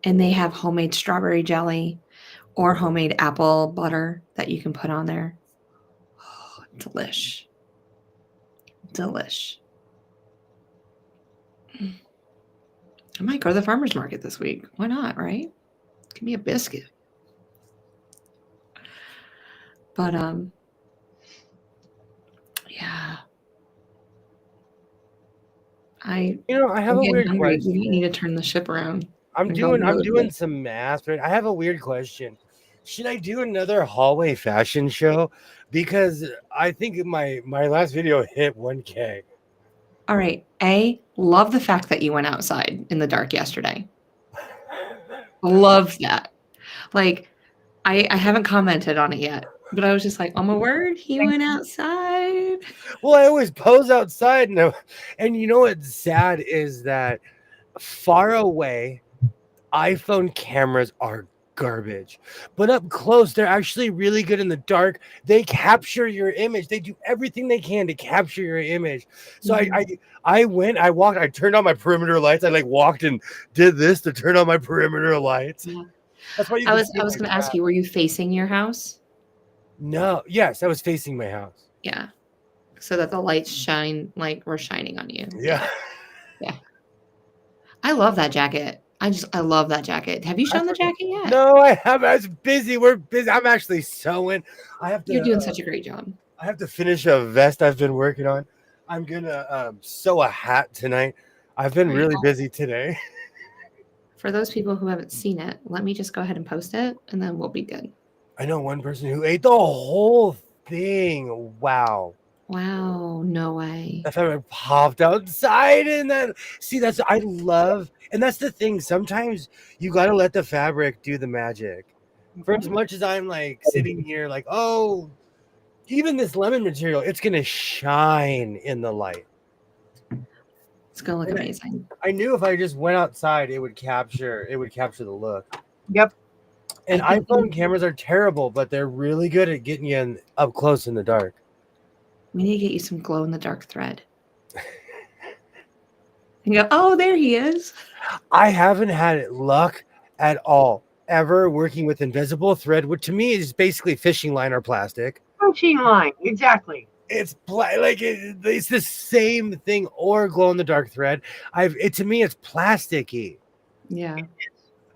And they have homemade strawberry jelly or homemade apple butter that you can put on there. Oh, delish. I might go to the farmer's market this week. Why not, right? Give me a biscuit. But yeah. I have a weird question. We need to turn the ship around. I'm doing some math, but I have a weird question. Should I do another hallway fashion show? Because I think my last video hit 1K. All right. Love the fact that you went outside in the dark yesterday. Love that. Like, I haven't commented on it yet, but I was just like, oh my word, he went outside. Well, I always pose outside, and you know what's sad is that far away, iPhone cameras are garbage, but up close they're actually really good. In the dark, they capture your image. They do everything they can to capture your image. So I walked, I turned on my perimeter lights. I walked and did this to turn on my perimeter lights. Yeah. That's why I was going to ask you, were you facing your house? No, yes, I was facing my house. Yeah, so that the lights were shining on you. Yeah. I love that jacket. I love that jacket. Have you shown the jacket yet? No, I haven't. I was busy. We're busy. I'm actually sewing. You're doing such a great job. I have to finish a vest I've been working on. I'm gonna sew a hat tonight. I've been really busy today. For those people who haven't seen it, let me just go ahead and post it, and then we'll be good. I know one person who ate the whole thing. Wow. Wow, no way. That fabric popped outside, and I love, and that's the thing. Sometimes you got to let the fabric do the magic. For as much as I'm sitting here even this lemon material, it's going to shine in the light. It's going to look amazing. I knew if I just went outside, it would capture the look. Yep. And iPhone cameras are terrible, but they're really good at getting you up close in the dark. We need to get you some glow in the dark thread. And go, oh, there he is. I haven't had luck at all ever working with invisible thread, which to me is basically fishing line or plastic. Machine line, exactly. It's the same thing, or glow in the dark thread. To me it's plasticky. Yeah.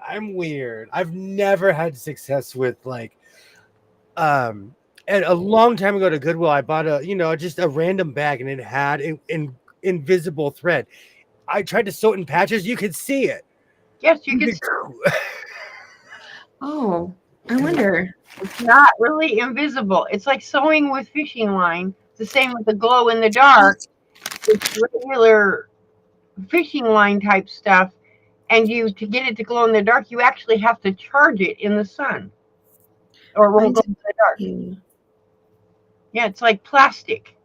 I'm weird. I've never had success with like and a long time ago to Goodwill, I bought just a random bag and it had invisible thread. I tried to sew it in patches. You could see it. Yes, you can. Oh, I wonder. It's not really invisible. It's like sewing with fishing line. It's the same with the glow in the dark. It's regular fishing line type stuff. And to get it to glow in the dark, you actually have to charge it in the sun, or it won't Mine's glow in the dark. in, Yeah, it's like plastic.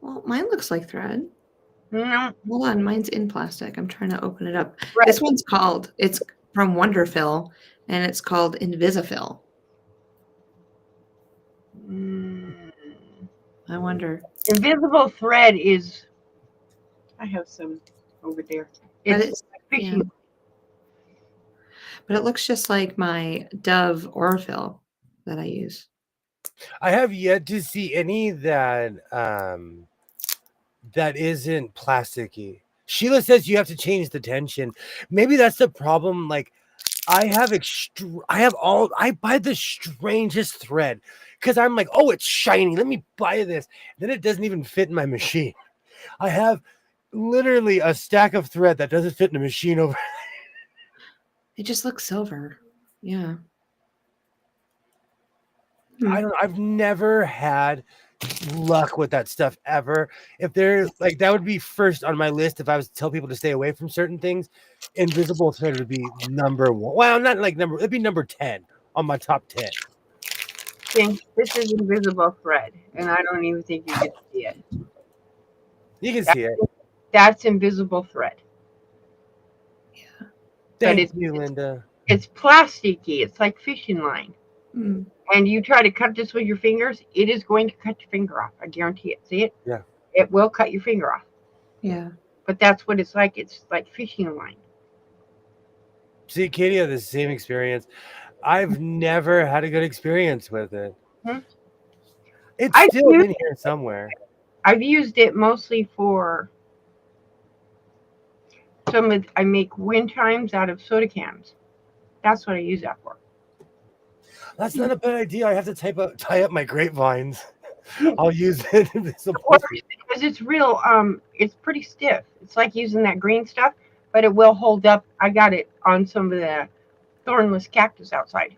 well, mine looks like thread. No, Hold on, mine's in plastic. I'm trying to open it up. right. This one's it's from Wonderfill, and it's called Invisifill. I wonder. Invisible thread is. I have some over there. It's like fishing. Yeah. But it looks just like my Dove Aurifil that I use. I have yet to see any that isn't plasticky. Sheila says you have to change the tension. Maybe that's the problem. Like I buy the strangest thread because I'm like, oh, it's shiny. Let me buy this. Then it doesn't even fit in my machine. I have literally a stack of thread that doesn't fit in the machine over. It just looks silver. Yeah. I've never had luck with that stuff ever. If they're like, that would be first on my list. If I was to tell people to stay away from certain things, invisible thread would be number one. Well, not like it'd be number 10 on my top 10. See, this is invisible thread, and I don't even think you can see it. You can see it. That's invisible thread. Yeah. Thank you, Linda. It's plasticky. It's like fishing line. Mm. And you try to cut this with your fingers, it is going to cut your finger off. I guarantee it. See it? Yeah. It will cut your finger off. Yeah. But that's what it's like. It's like fishing line. See, Katie had the same experience. I've never had a good experience with it. It's still in here somewhere. I've used it mostly for I make wind chimes out of soda cans. That's what I use that for. That's not a bad idea. I have to tie up my grapevines. I'll use it. Because it's real, it's pretty stiff. It's like using that green stuff, but it will hold up. I got it on some of the thornless cactus outside.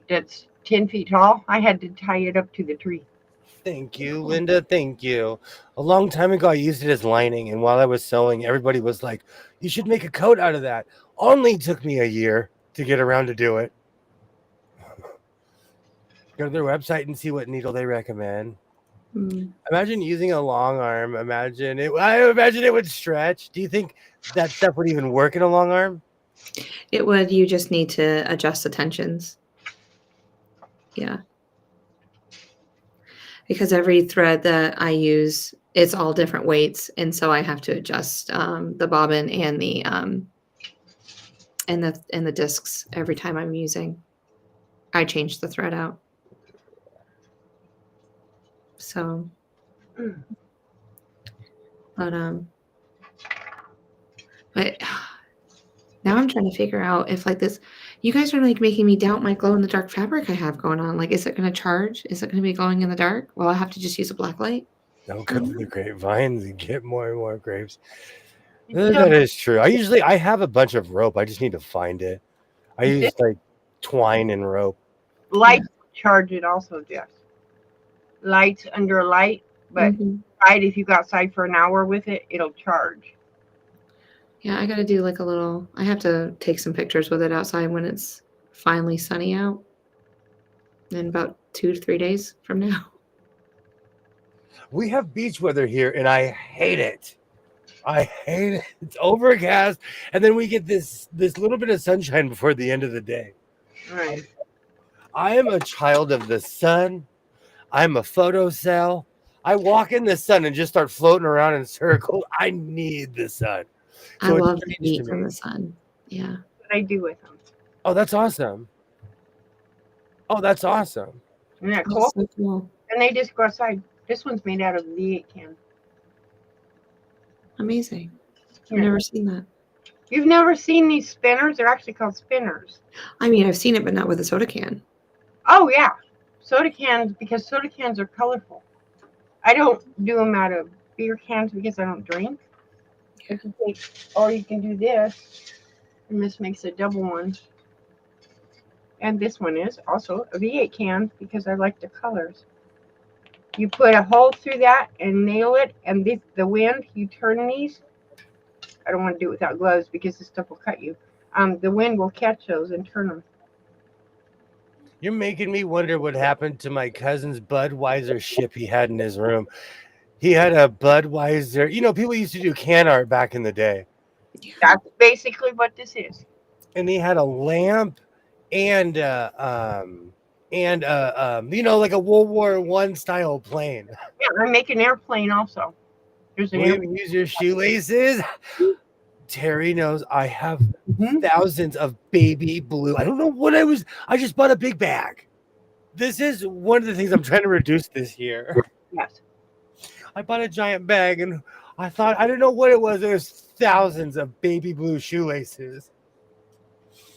That's 10 feet tall. I had to tie it up to the tree. Thank you, Linda. Thank you. A long time ago, I used it as lining, and while I was sewing, everybody was like, "You should make a coat out of that." Only took me a year to get around to do it. Go to their website and see what needle they recommend. Imagine using a long arm. I imagine it would stretch. Do you think that stuff would even work in a long arm? It would. You just need to adjust the tensions. Yeah. Because every thread that I use, it's all different weights, and so I have to adjust the bobbin and the discs every time I'm using. I change the thread out. So, but now I'm trying to figure out if like this, you guys are like making me doubt my glow in the dark fabric I have going on. Like, is it going to charge? Is it going to be glowing in the dark? Well, I have to just use a black light. Don't cut through the grapevines and get more and more grapes. That is true. I have a bunch of rope. I just need to find it. I use like twine and rope. Lights charge it also, Jess. Lights under a light, but if you go outside for an hour with it, it'll charge. Yeah, I got to do like I have to take some pictures with it outside when it's finally sunny out in about 2 to 3 days from now. We have beach weather here, and I hate it. I hate it. It's overcast, and then we get this little bit of sunshine before the end of the day. Right. I am a child of the sun. I'm a photocell. I walk in the sun and just start floating around in circles. I need the sun. So I love the heat from the sun. Yeah. what I do with them. Oh, that's awesome. Oh, that's awesome. Isn't that Oh, cool? so cool. And they just go outside. This one's made out of a V8 can. Amazing. I've Yeah. never seen that. You've never seen these spinners? They're actually called spinners. I mean, I've seen it, but not with a soda can. Oh, yeah. Soda cans, because soda cans are colorful. I don't do them out of beer cans because I don't drink. Yeah. You can take, or you can do this, and this makes a double one. And this one is also a V8 can because I like the colors. You put a hole through that and nail it, and the wind, you turn these. I don't want to do it without gloves because this stuff will cut you. The wind will catch those and turn them. You're making me wonder what happened to my cousin's Budweiser ship he had in his room. He had a Budweiser. You know, people used to do can art back in the day. That's basically what this is. And he had a lamp and you know, like a World War I style plane. Yeah, I make an airplane also. There's an Will airplane. you use your shoelaces? Terry knows I have thousands of baby blue. I don't know what I just bought a big bag. This is one of the things I'm trying to reduce this year. Yes. I bought a giant bag and I thought, I don't know what it was. There's thousands of baby blue shoelaces.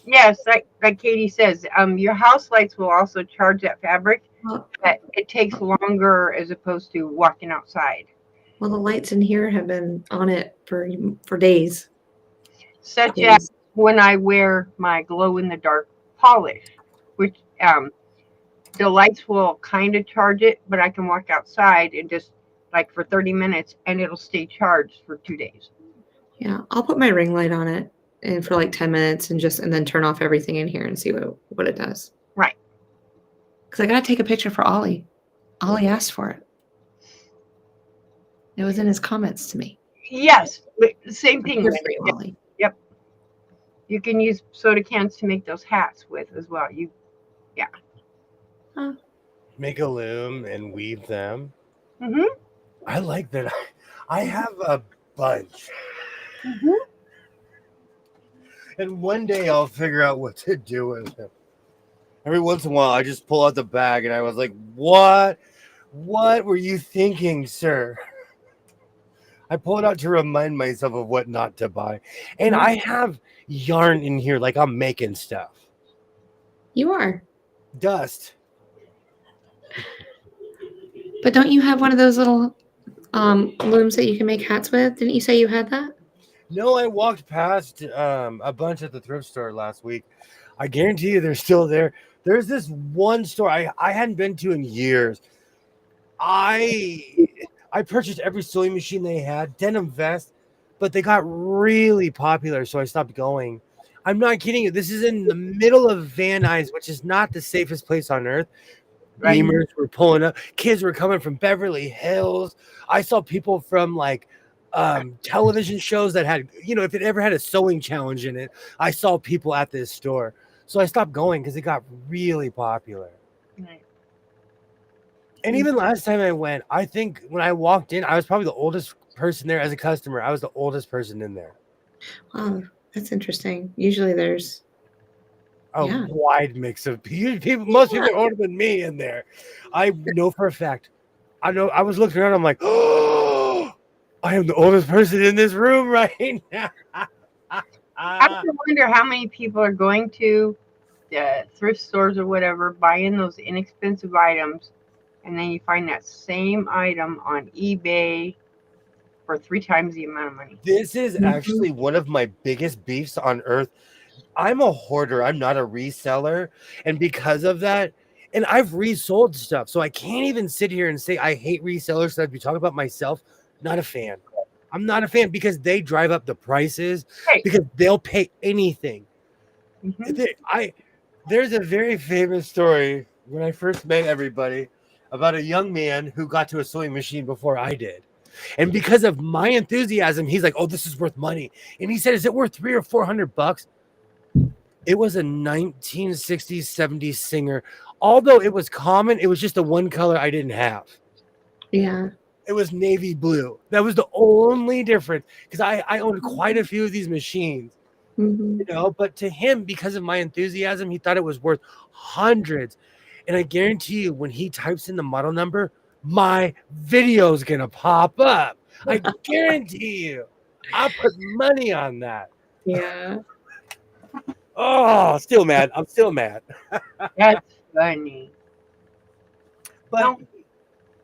Yes, like Katie says, your house lights will also charge that fabric, Well, but it takes longer as opposed to walking outside. well, the lights in here have been on it for days. Such Days. as when I wear my glow-in-the-dark polish, which the lights will kind of charge it, but I can walk outside and just like for 30 minutes and it'll stay charged for 2 days. Yeah, I'll put my ring light on it and for like 10 minutes and then turn off everything in here and see what it does. Right. Because I got to take a picture for Ollie. Ollie asked for it. It was in his comments to me. Yes, but the same thing. Here for you, Ollie. Yep. You can use soda cans to make those hats with as well. Make a loom and weave them. Mm-hmm. I like that. I have a bunch. Mm-hmm. And one day I'll figure out what to do with them. Every once in a while, I just pull out the bag and I was like, what? What were you thinking, sir? I pull it out to remind myself of what not to buy. And I have yarn in here like I'm making stuff. You are. Dust. But don't you have one of those little looms that you can make hats with? Didn't you say you had that? No, I walked past a bunch at the thrift store last week. I guarantee you they're still there. There's this one store I hadn't been to in years. I purchased every sewing machine they had, denim vest, but they got really popular, so I stopped going. I'm not kidding you. This is in the middle of Van Nuys, which is not the safest place on earth. Right. Beamers were pulling up. Kids were coming from Beverly Hills. I saw people from like television shows that had, you know, if it ever had a sewing challenge in it, I saw people at this store. So I stopped going because it got really popular. Right. And even last time I went, I think when I walked in, I was probably the oldest person there as a customer. I was the oldest person in there. Wow, that's interesting. Usually there's A wide mix of people. Most people are older than me in there. I know for a fact. I know. I was looking around. I'm like, oh, I am the oldest person in this room right now. I have to wonder how many people are going to the thrift stores or whatever, buying those inexpensive items, and then you find that same item on eBay for 3 times the amount of money. This is actually one of my biggest beefs on earth. I'm a hoarder. I'm not a reseller. And because of that, and I've resold stuff. So I can't even sit here and say I hate resellers. So I'd be talking about myself. Not a fan. I'm not a fan because they drive up the prices because they'll pay anything. Mm-hmm. There's a very famous story when I first met everybody about a young man who got to a sewing machine before I did. And because of my enthusiasm, he's like, oh, this is worth money. And he said, is it worth $300 or $400? It was a 1960s, 70s Singer. Although it was common, it was just the one color I didn't have. Yeah. It was navy blue. That was the only difference because I owned quite a few of these machines. Mhm. But to him, because of my enthusiasm, he thought it was worth hundreds. And I guarantee you, when he types in the model number, my video's gonna pop up. I guarantee you. I'll put money on that. Yeah. Oh, still mad. I'm still mad. That's funny. But No,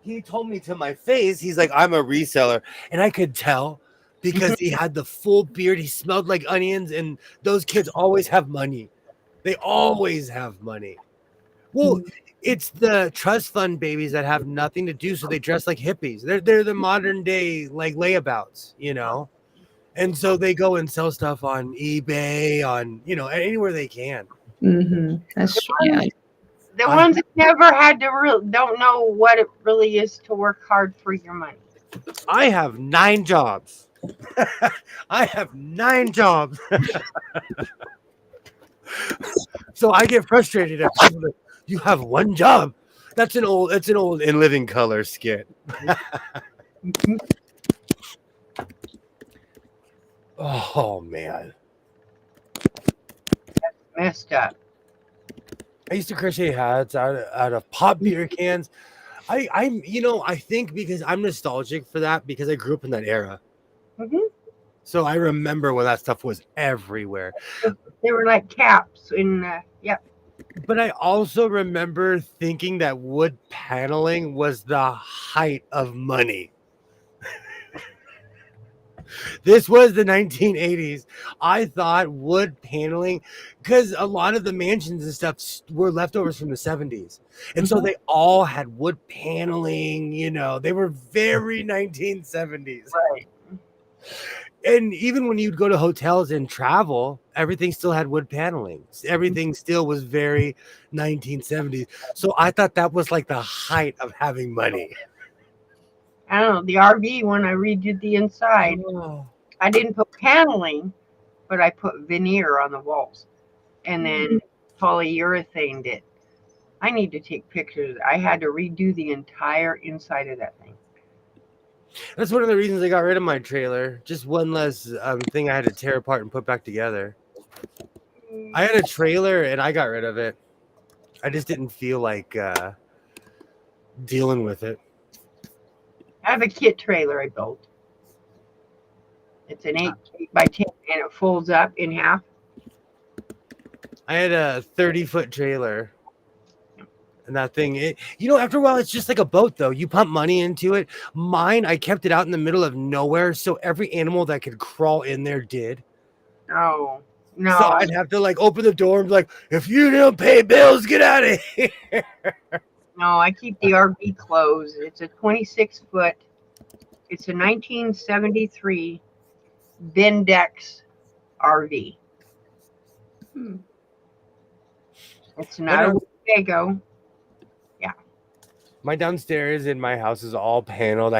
he told me to my face, he's like, I'm a reseller. And I could tell because he had the full beard. He smelled like onions. And those kids always have money. They always have money. Well, Mm. it's the trust fund babies that have nothing to do. So they dress like hippies. They're the modern day like layabouts, And so they go and sell stuff on eBay, on, anywhere they can. Mhm. That's true. Yeah. the I ones that never had to don't know what it really is to work hard for your money. I have 9 jobs. I have 9 jobs. So I get frustrated at people that you have one job. That's an old In Living Color skit. Oh man. Messed up. I used to crochet hats out of pop beer cans. I think because I'm nostalgic for that because I grew up in that era. Hmm. So I remember when that stuff was everywhere. They were like caps in. Yep. But I also remember thinking that wood paneling was the height of money. This was the 1980s. I thought wood paneling, because a lot of the mansions and stuff were leftovers from the 70s. And so they all had wood paneling, they were very 1970s. Right. And even when you'd go to hotels and travel, everything still had wood paneling. Everything still was very 1970s. So I thought that was like the height of having money. I don't know. The RV when I redid the inside, Oh. I didn't put paneling, but I put veneer on the walls, and then polyurethane it. I need to take pictures. I had to redo the entire inside of that thing. That's one of the reasons I got rid of my trailer. Just one less thing I had to tear apart and put back together. I had a trailer and I got rid of it. I just didn't feel like dealing with it. I have a kit trailer I built. It's an 8 by 10, and it folds up in half. I had a 30-foot trailer. And that thing, after a while, it's just like a boat, though. You pump money into it. Mine, I kept it out in the middle of nowhere, so every animal that could crawl in there did. Oh, So no. I'd have to like open the door and be like, if you don't pay bills, get out of here. No, I keep the RV closed. It's a 26-foot. It's a 1973 Bendex RV. Hmm. It's not a Winnebago. My downstairs in my house is all paneled. I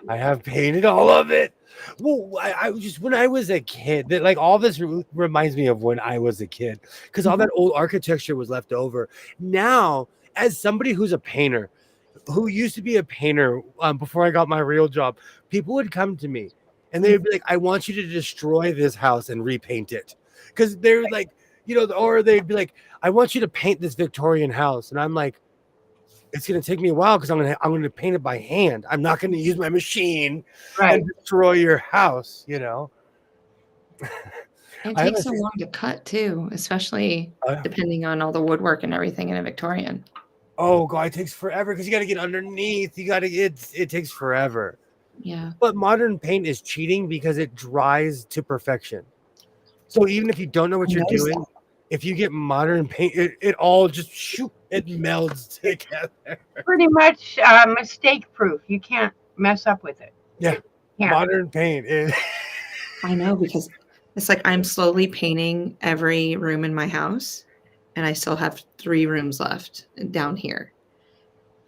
have painted all of it. Well, I just when I was a kid, that like all this reminds me of when I was a kid because all that old architecture was left over. Now, as somebody who's a painter, who used to be a painter before I got my real job, people would come to me and they would be like, "I want you to destroy this house and repaint it," because they're like, or they'd be like, "I want you to paint this Victorian house," and I'm like, it's going to take me a while because I'm going to paint it by hand. I'm not going to use my machine and destroy your house, It takes so long to cut too, especially depending on all the woodwork and everything in a Victorian. Oh God, it takes forever because you got to get underneath. It takes forever. Yeah. But modern paint is cheating because it dries to perfection. So even if you don't know what you're doing, if you get modern paint, it all just it melds together. Pretty much mistake proof. You can't mess up with it. Yeah. Modern paint is. I know, because it's like I'm slowly painting every room in my house and I still have 3 rooms left down here.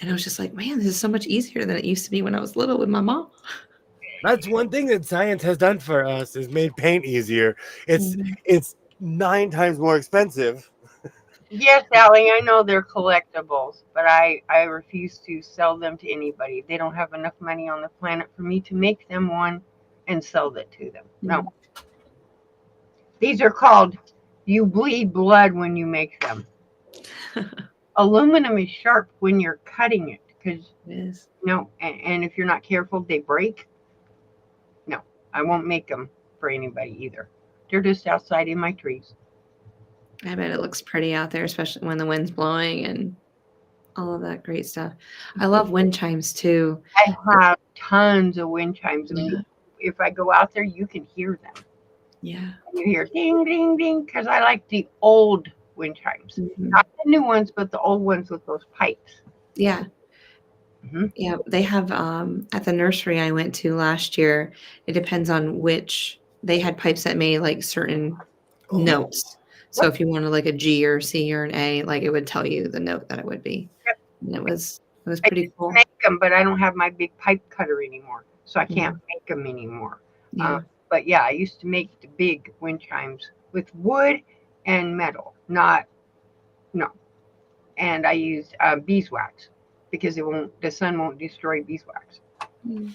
And I was just like, man, this is so much easier than it used to be when I was little with my mom. That's one thing that science has done for us is made paint easier. It's 9 times more expensive. Yes, Allie, I know they're collectibles, but I refuse to sell them to anybody. They don't have enough money on the planet for me to make them one and sell it to them. No. These are called, you bleed blood when you make them. Aluminum is sharp when you're cutting it because, It is. and if you're not careful, they break. No, I won't make them for anybody either. They're just outside in my trees. I bet it looks pretty out there, especially when the wind's blowing and all of that great stuff. I love wind chimes too. I have tons of wind chimes. Yeah. If I go out there, you can hear them. Yeah. You hear ding, ding, ding, because I like the old wind chimes. Mhm. Not the new ones, but the old ones with those pipes. Yeah. Mhm. Yeah. They have at the nursery I went to last year, it depends on which they had pipes that made like certain notes. So Yep. if you wanted like a G or a C or an A, like it would tell you the note that it would be. Yep. And it was I pretty used to cool. make them, but I don't have my big pipe cutter anymore, so I can't Mhm. make them anymore. Yeah. But yeah, I used to make the big wind chimes with wood and metal, not no. And I used beeswax because the sun won't destroy beeswax. Mm.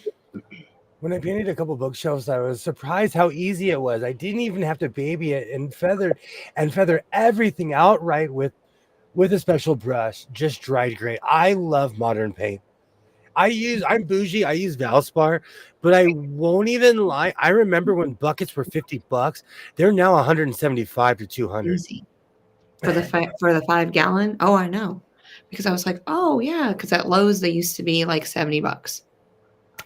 When I painted a couple bookshelves, I was surprised how easy it was. I didn't even have to baby it and feather everything out right with a special brush, just dried gray. I love modern paint. I'm bougie. I use Valspar, but I won't even lie. I remember when buckets were $50. They're now 175 to 200. Easy. For the 5 gallon? Oh, I know. Because I was like, "Oh, yeah," because at Lowe's, they used to be like $70.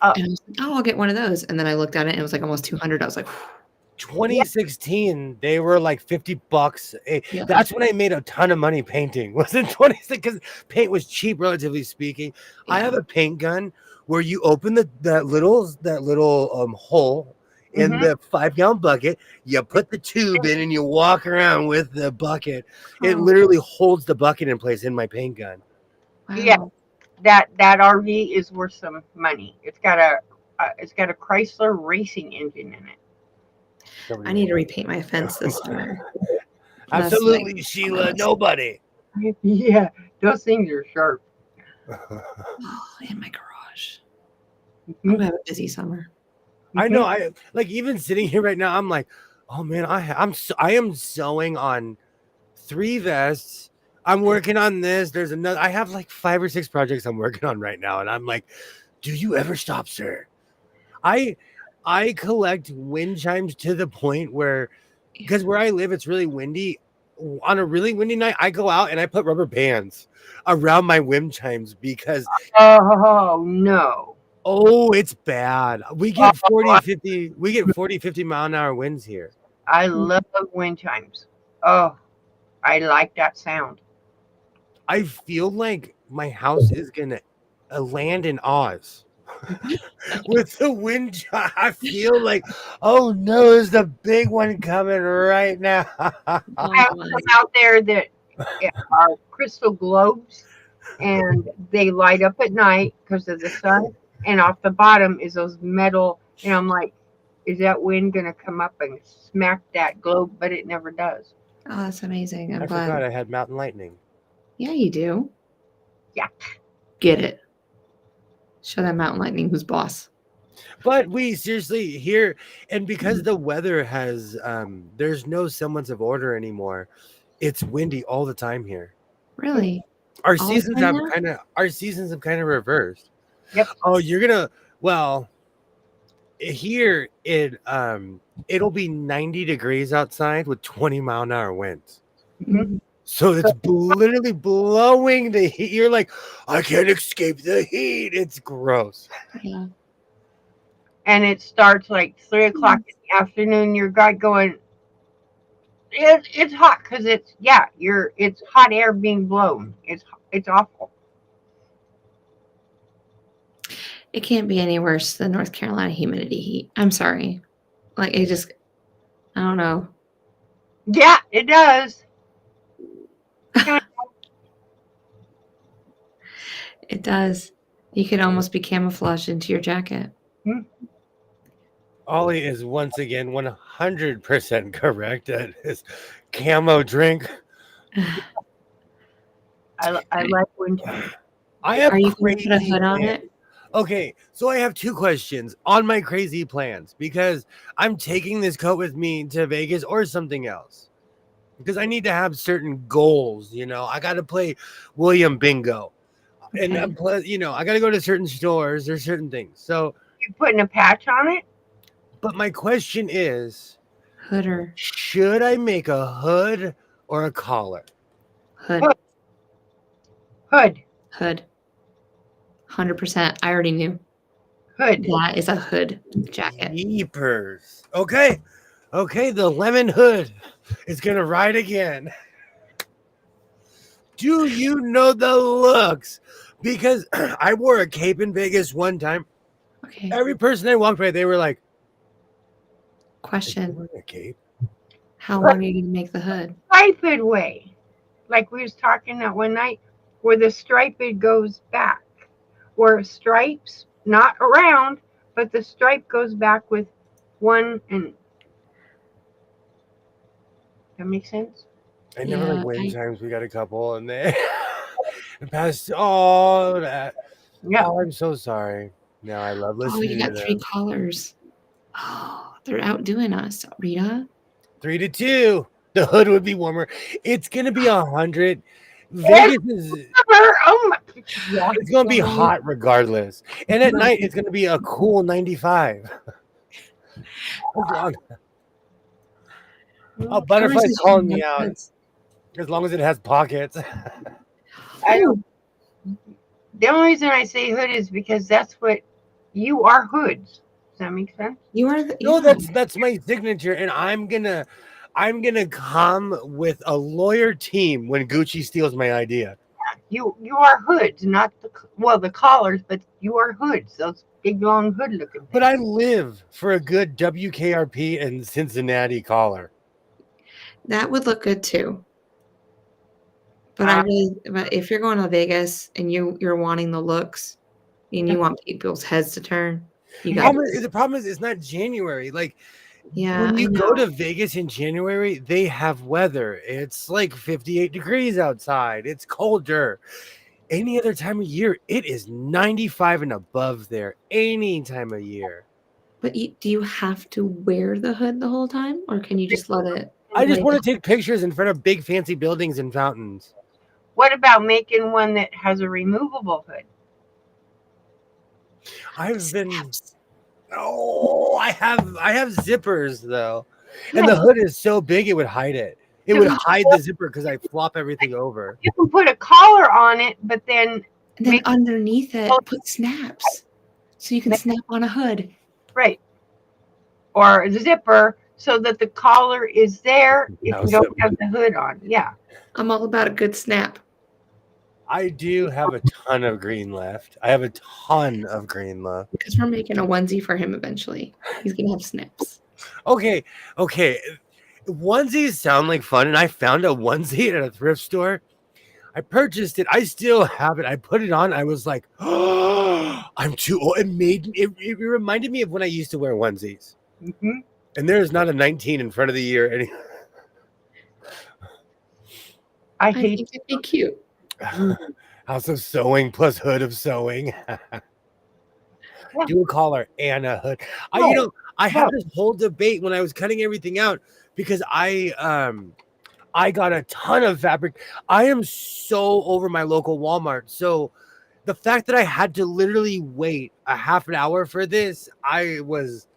Uh, And I was like, "Oh, I'll get one of those." And then I looked at it, and it was like almost 200. I was like, 2016, they were like $50. yeah. That's when I made a ton of money painting. Was in 26 because paint was cheap, relatively speaking. I have Yeah. a paint gun where you open that little hole in mhm. the 5 gallon bucket. You put the tube in and you walk around with the bucket. It Oh, literally holds the bucket in place in my paint gun. Yeah, wow. that RV is worth some money. It's got a Chrysler racing engine in it. I need to repaint my fence this summer. That's like Absolutely, Sheila. Nobody. Yeah, those things are sharp. oh, in my garage. I'm Mhm. gonna have a busy summer. I know. Mhm. I like even sitting here right now. I'm like, oh man, I am sewing on 3 vests. I'm working on this. There's another. I have like 5 or 6 projects I'm working on right now, and I'm like, do you ever stop, sir? I I collect wind chimes to the point where, because where I live, it's really windy. On a really windy night, I go out and I put rubber bands around my wind chimes because Oh no. oh, it's bad. Oh, 50 mile an hour winds here. I love wind chimes. Oh, I like that sound. I feel like my house is gonna land in Oz with the wind. I feel like, oh no, there's the big one coming right now. I Oh have my. some out there that are crystal globes, and they light up at night because of the sun. And off the bottom is those metal. And I'm like, is that wind gonna come up and smack that globe? But it never does. Oh, that's amazing. I'm I glad. forgot I had mountain lightning. Yeah, you do. Yeah. Get it. Show that mountain lightning who's boss. But we seriously here, and because the weather has, there's no semblance of order anymore. It's windy all the time here. Really? Our All the seasons time have now? kind of reversed. Yep. Oh, well, here it'll be 90 degrees outside with 20-mile-an-hour winds. Mhm. So it's literally blowing the heat. You're like, I can't escape the heat. It's gross. Yeah. And it starts like 3 o'clock in the afternoon. You're going. It's hot because it's hot air being blown. It's awful. It can't be any worse than North Carolina humidity heat. I'm sorry. Like it just I don't know. Yeah, it does. It does. You could almost be camouflaged into your jacket. Ollie is once again 100% correct at his camo drink. I like wind chimes. I have Are you gonna crazy put a hood on wind. it? Okay, so I have two questions on my crazy plans because I'm taking this coat with me to Vegas or something else. Because I need to have certain goals, I got to play William Bingo. And Okay. I got to go to certain stores, there's certain things. So, You putting a patch on it? but my question is, Hooder. should I make a hood or a collar? Hood. Hood. Hood. Hood. 100%. I already knew. Hood. That is a hood jacket. Jeepers. Okay, the Lemmon hood is going to ride again. Do you know the looks? Because I wore a cape in Vegas one time. Okay. Every person I walked by, they were like, "Is he Question. wearing a cape?" How long are you going to make the hood? Striped way. Like we was talking that one night where the striped goes back. Where stripes, not around, but the stripe goes back with one and that makes sense? I never like Yeah. win times. We got a couple, and they passed all that. Yeah. Oh, I'm so sorry. Now I love Oh, listening you to got 3 them. colors. Oh, they're outdoing us, Rita. 3-2. The hood would be warmer. It's gonna be 100. Vegas is. Oh my yeah. It's gonna be Right. hot regardless, and at Right. night it's gonna be a cool 95. As long, a butterfly's Ours is calling me usually out. hoods. As long as it has pockets. I Ooh, don't, the only reason I say hood is because that's what you are hoods. Does that make sense? you are the, No, yeah. that's my signature, and I'm gonna come with a lawyer team when Gucci steals my idea. You are hoods, not the collars, but you are hoods. Those big long hood looking things. But I live for a good WKRP and Cincinnati collar. That would look good too. But if you're going to Vegas and you're wanting the looks and you want people's heads to turn, you got The problem is it's not January. Like Yeah, when I you go know. to Vegas in January, they have weather. It's like 58 degrees outside. It's colder. Any other time of year, it is 95 and above there. Any time of year. But do you have to wear the hood the whole time, or can you just let it I just lay want down? to take pictures in front of big fancy buildings and fountains. What about making one that has a removable hood? I've been Snaps. I have zippers though. And the hood is so big it would hide it. It would hide the zipper because I flop everything over. You can put a collar on it, but then And then make underneath it, put snaps, so you can snap on a hood. right or a zipper so that the collar is there if you don't have the hood on. Yeah. I'm all about a good snap. I do have a ton of green left. I have a ton of green left. Because we're making a onesie for him eventually. He's gonna have snaps. Okay. Onesies sound like fun, and I found a onesie at a thrift store. I purchased it. I still have it. I put it on. I was like, oh, I'm too old. It reminded me of when I used to wear onesies. Mm-hmm. And there is not a 19 in front of the year. I I hate think it'd be cute. House of Sewing plus hood of sewing. Do a collar and a hood. I had this whole debate when I was cutting everything out because I got a ton of fabric. I am so over my local Walmart. So the fact that I had to literally wait a half an hour for this, I was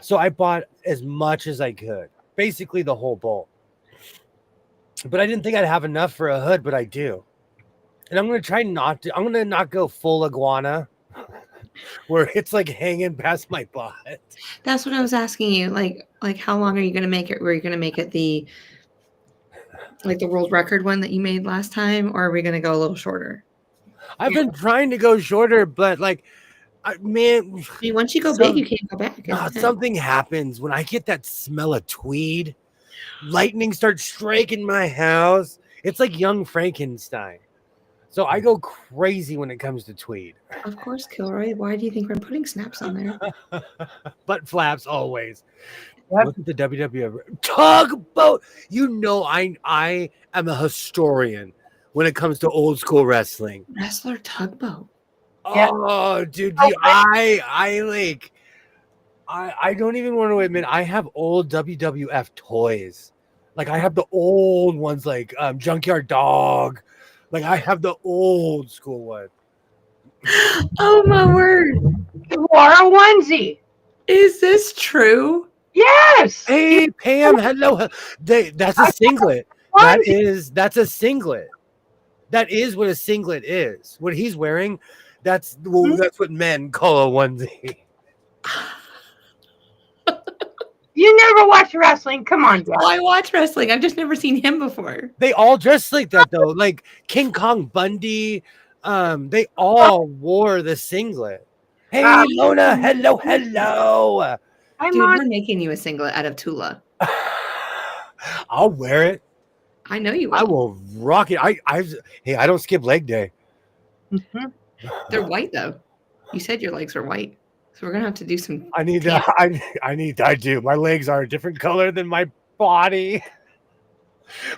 so I bought as much as I could. Basically the whole bolt. But I didn't think I'd have enough for a hood, but I do. And I'm going to try I'm going to not go full iguana where it's like hanging past my butt. That's what I was asking you. Like how long are you gonna make it? Were you gonna make it the world record one that you made last time, or are we gonna go a little shorter? I've been trying to go shorter, but man, I mean, once you go big, you can't go back. Something happens when I get that smell of tweed. Lightning starts striking my house. It's like young Frankenstein. So I go crazy when it comes to tweed. Of course, Kilroy. Why do you think we're putting snaps on there? Butt flaps always. Yep. Look at the WWF tugboat. I am a historian when it comes to old school wrestling. Wrestler tugboat. Yeah. Oh, dude, Oh, I like. I don't even want to admit I have old WWF toys. Like I have the old ones, like Junkyard Dog. Like I have the old school one. Oh my word. you wore a onesie. Is this true? Yes. Hey Pam, hello. That's a singlet. Onesie. That's a singlet. That is what a singlet is. What he's wearing, that's what men call a onesie. You never watch wrestling. Come on, Oh, Dad. I watch wrestling. I've just never seen him before. They all dress like that though. Like King Kong Bundy, they all wore the singlet. Hey Mona, hello. I'm Dude, on. we're making you a singlet out of Tula. I'll wear it. I know you I will. will rock it. Hey, I don't skip leg day. Mhm. They're white though. You said your legs are white. So we're gonna have to do some I need tan. I do. My legs are a different color than my body.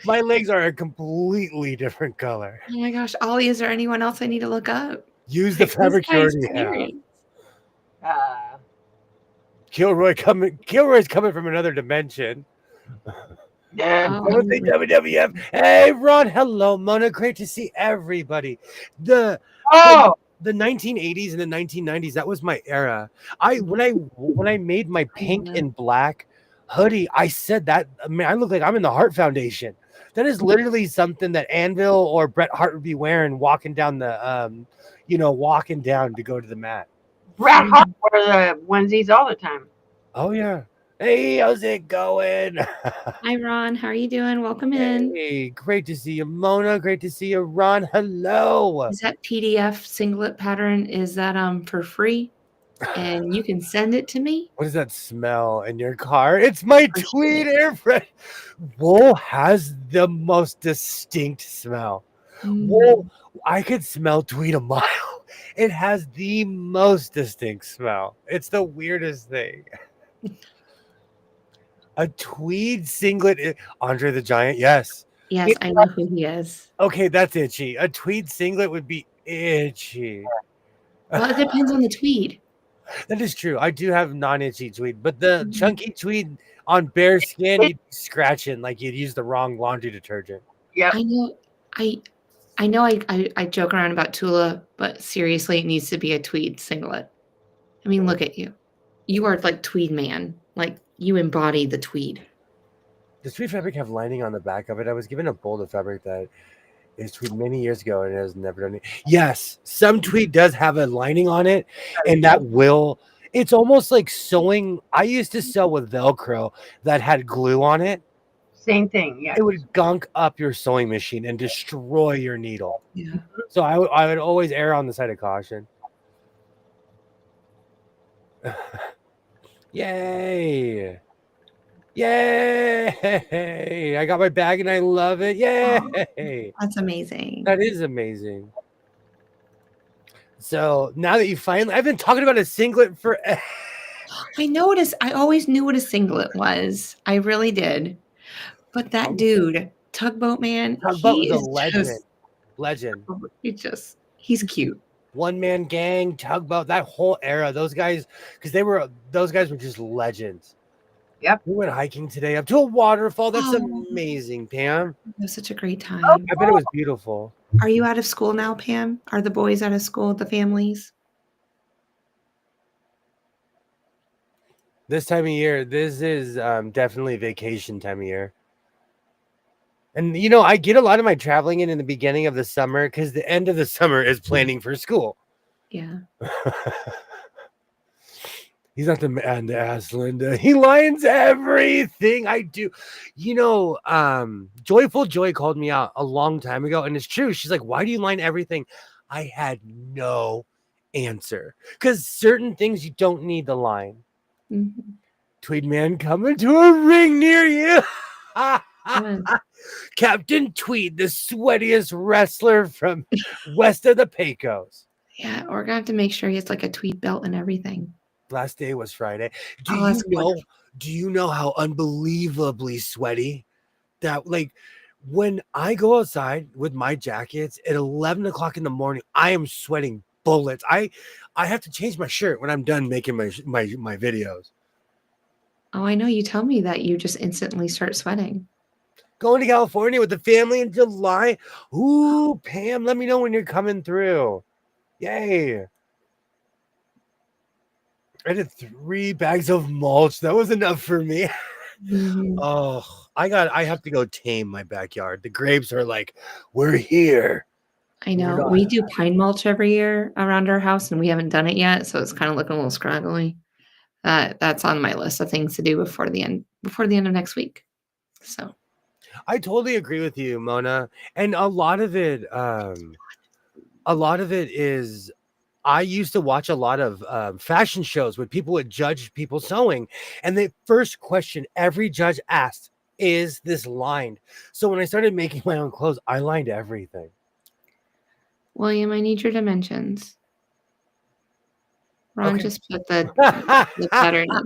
My legs are a completely different color. Oh my gosh, Ollie, is there anyone else I need to look up? Use the Like, this fabric you guy's already have. serious. Uh, Kilroy's coming from another dimension. yeah. Oh, Someone say WWF. Hey Ron, hello Mona. Great to see everybody. The Oh, the 1980s and the 1990s, that was my era. When I made my pink yeah. and black hoodie, I said that, I mean, I look like I'm in the Hart Foundation. That is literally something that Anvil or Bret Hart would be wearing walking down walking down to go to the mat. Bret Hart wore the onesies all the time. Oh yeah. Hey, how's it going? Hi Ron, how are you doing? Welcome in. Hey, great to see you, Mona. Great to see you, Ron. Hello. Is that PDF singlet pattern? Is that for free? And you can send it to me? What does that smell in your car? It's my Tweed air fresh. Wool has the most distinct smell. Wool, I could smell Tweed a mile. It has the most distinct smell. It's the weirdest thing. A tweed singlet, Andre the Giant. Yes. Yes, I know who he is. Okay, that's itchy. A tweed singlet would be itchy. Well, it depends on the tweed. That is true. I do have non-itchy tweed, but the chunky tweed on bare skin, you'd be scratching like you'd use the wrong laundry detergent. Yep. I know. I joke around about Tula, but seriously, it needs to be a tweed singlet. I mean, look at you. You are like tweed man. Like you embody the tweed. Does tweed fabric have lining on the back of it? I was given a bolt of fabric that is tweed many years ago and it has never done it. Yes, some tweed does have a lining on it, and it's almost like sewing. I used to sew with Velcro that had glue on it. Same thing. Yeah. It would gunk up your sewing machine and destroy your needle. Yeah. So I would always err on the side of caution. Yay! Yay! I got my bag and I love it. Yay! That's amazing. That is amazing. So now that I've been talking about a singlet for. I noticed. I always knew what a singlet was. I really did. But that dude, Tugboat Man, Tugboat he was is a legend. just, Legend. he's cute. One man gang, Tugboat, that whole era. Those guys were just legends. Yep. We went hiking today up to a waterfall. That's Oh. amazing, Pam. It was such a great time. I bet it was beautiful. Are you out of school now, Pam? Are the boys out of school, the families? This time of year, this is definitely vacation time of year. And I get a lot of my traveling in the beginning of the summer because the end of the summer is planning for school. Yeah. He's not the man to ask, Linda. He lines everything I do. Joyful Joy called me out a long time ago, and it's true. She's like, why do you line everything? I had no answer because certain things you don't need the line. Mm-hmm. Tweed man coming to a ring near you. Captain Tweed, the sweatiest wrestler from west of the Pecos. Yeah, we're gonna have to make sure he has like a tweed belt and everything. Last day was Friday. Do you know how unbelievably sweaty that, like, when I go outside with my jackets at 11 o'clock in the morning, I am sweating bullets. I have to change my shirt when I'm done making my videos. Oh, I know. You tell me that you just instantly start sweating. Going to California with the family in July. Ooh, Pam, let me know when you're coming through. Yay. I did 3 bags of mulch. That was enough for me. Mhm. Oh, I have to go tame my backyard. The grapes are like, we're here. I We're know. not. We do pine mulch every year around our house, and we haven't done it yet, so it's kind of looking a little scraggly. That's on my list of things to do before the end of next week. So I totally agree with you, Mona. And a lot of it is I used to watch a lot of fashion shows where people would judge people sewing, and the first question every judge asked is this lined. So when I started making my own clothes, I lined everything. William, I need your dimensions. Ron Okay. just put the pattern in.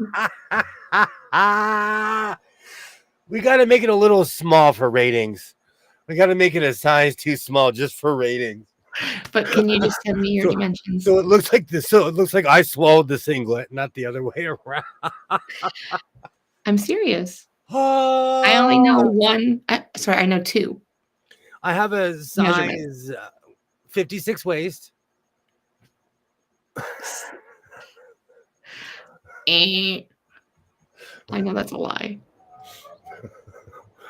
We got to make it a little small for ratings. We got to make it a size too small just for ratings. But can you just send me your So, dimensions? so it looks like this. So it looks like I swallowed the singlet, not the other way around. I'm serious. I only know one. Sorry, I know 2 I have a measurements. size 56 waist. Eh. I know that's a lie.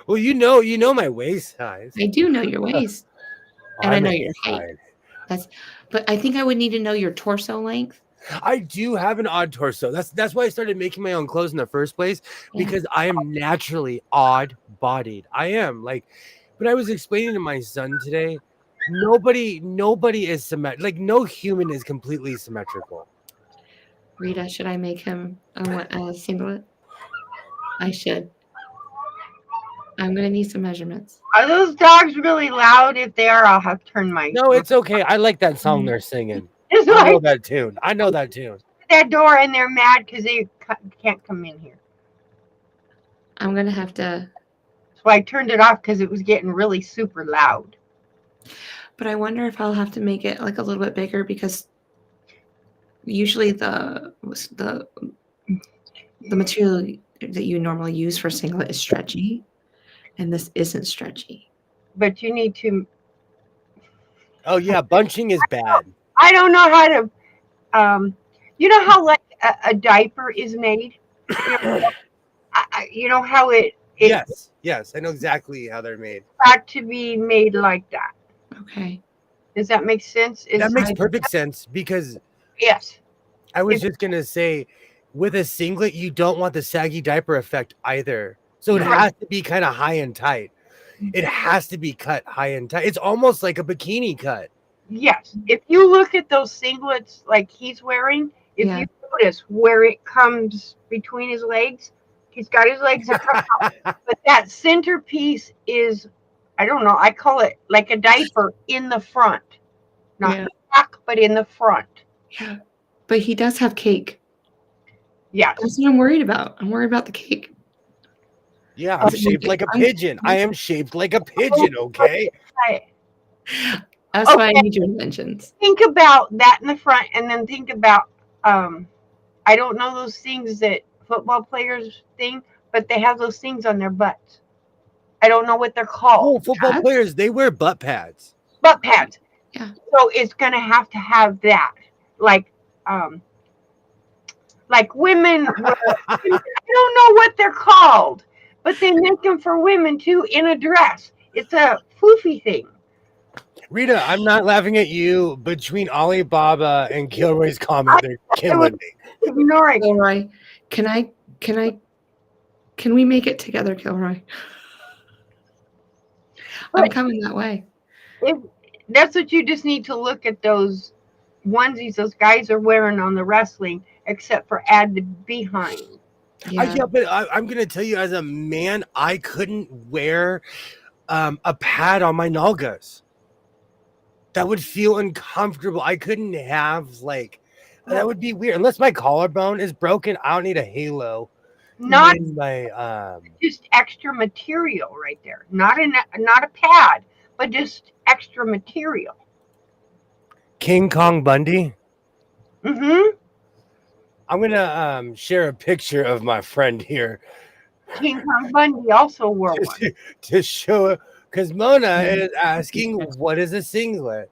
Well, you know my waist size. I do know your waist, and I I'm know your height. excited. But I think I would need to know your torso length. I do have an odd torso. That's why I started making my own clothes in the first place, because I am naturally odd bodied. I am like, but I was explaining to my son today, nobody is symmetrical. Like no human is completely symmetrical. Rita, should I make him a singlet? I should. I'm gonna need some measurements. Are those dogs really loud? If they are, I'll have to turn my. No, it's okay. I like that song they're singing. It's I know like that tune. I know that tune. that door, and they're mad because they can't come in here. I'm gonna have to. So I turned it off because it was getting really super loud. But I wonder if I'll have to make it like a little bit bigger, because usually the material that you normally use for singlet is stretchy, and this isn't stretchy. But you need to. Oh yeah, bunching is bad. I don't know how to. You know how like a diaper is made. You know how it Yes, I know exactly how they're made. got to be made like that. Okay. Does that make sense? That makes perfect sense, because Yes. I was just gonna say, with a singlet, you don't want the saggy diaper effect either. So it has to be kind of high and tight. It has to be cut high and tight. It's almost like a bikini cut. Yes. If you look at those singlets like he's wearing, if you notice where it comes between his legs, he's got his legs that come out. But that centerpiece is, I don't know, I call it like a diaper in the front. Not in the back, but in the front. Yeah. But he does have cake. Yes. That's what I'm worried about. I'm worried about the cake. Yeah, I'm shaped like a pigeon. I am shaped like a pigeon, okay? That's why I need your dimensions. Think about that in the front, and then think about, I don't know those things that football players thing, but they have those things on their butts. I don't know what they're called. Oh, football players, they wear butt pads. Butt pads. Yeah. So it's going to have that. Like women, I don't know what they're called, but they make them for women too in a dress. It's a floofy thing. Rita, I'm not laughing at you. Between Alibaba and Kilroy's comment, they're killing me. Ignoring. Kilroy, can we make it together, Kilroy? I'm coming that way. That's what you just need to look at, those onesies those guys are wearing on the wrestling, except for add the behind. Yeah, but I'm going to tell you, as a man, I couldn't wear a pad on my nalgas. That would feel uncomfortable. I couldn't have, like, that would be weird. Unless my collarbone is broken, I don't need a halo. Not in my just extra material right there. Not a pad, but just extra material. King Kong Bundy. Mm-hmm. I'm gonna share a picture of my friend here King Kong Bundy also wore one. to show because Mona is asking what is a singlet.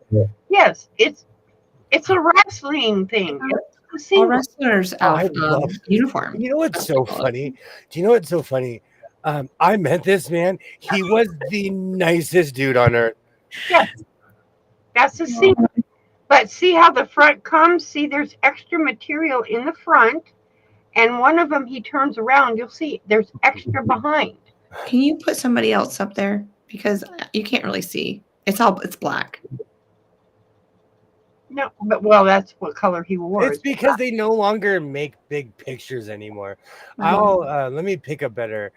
Yes, it's a wrestling thing. It's a All singlet. wrestlers I out love. uniform. You know what's That's so what they call it. funny? Do you know what's so funny? I met this man. He was the nicest dude on earth. Yes, that's a singlet. But see how the front comes? See, there's extra material in the front, and one of them he turns around. You'll see there's extra behind. Can you put somebody else up there because you can't really see? It's black. No, but well, that's what color he wore. It's because they no longer make big pictures anymore. I'll let me pick a better.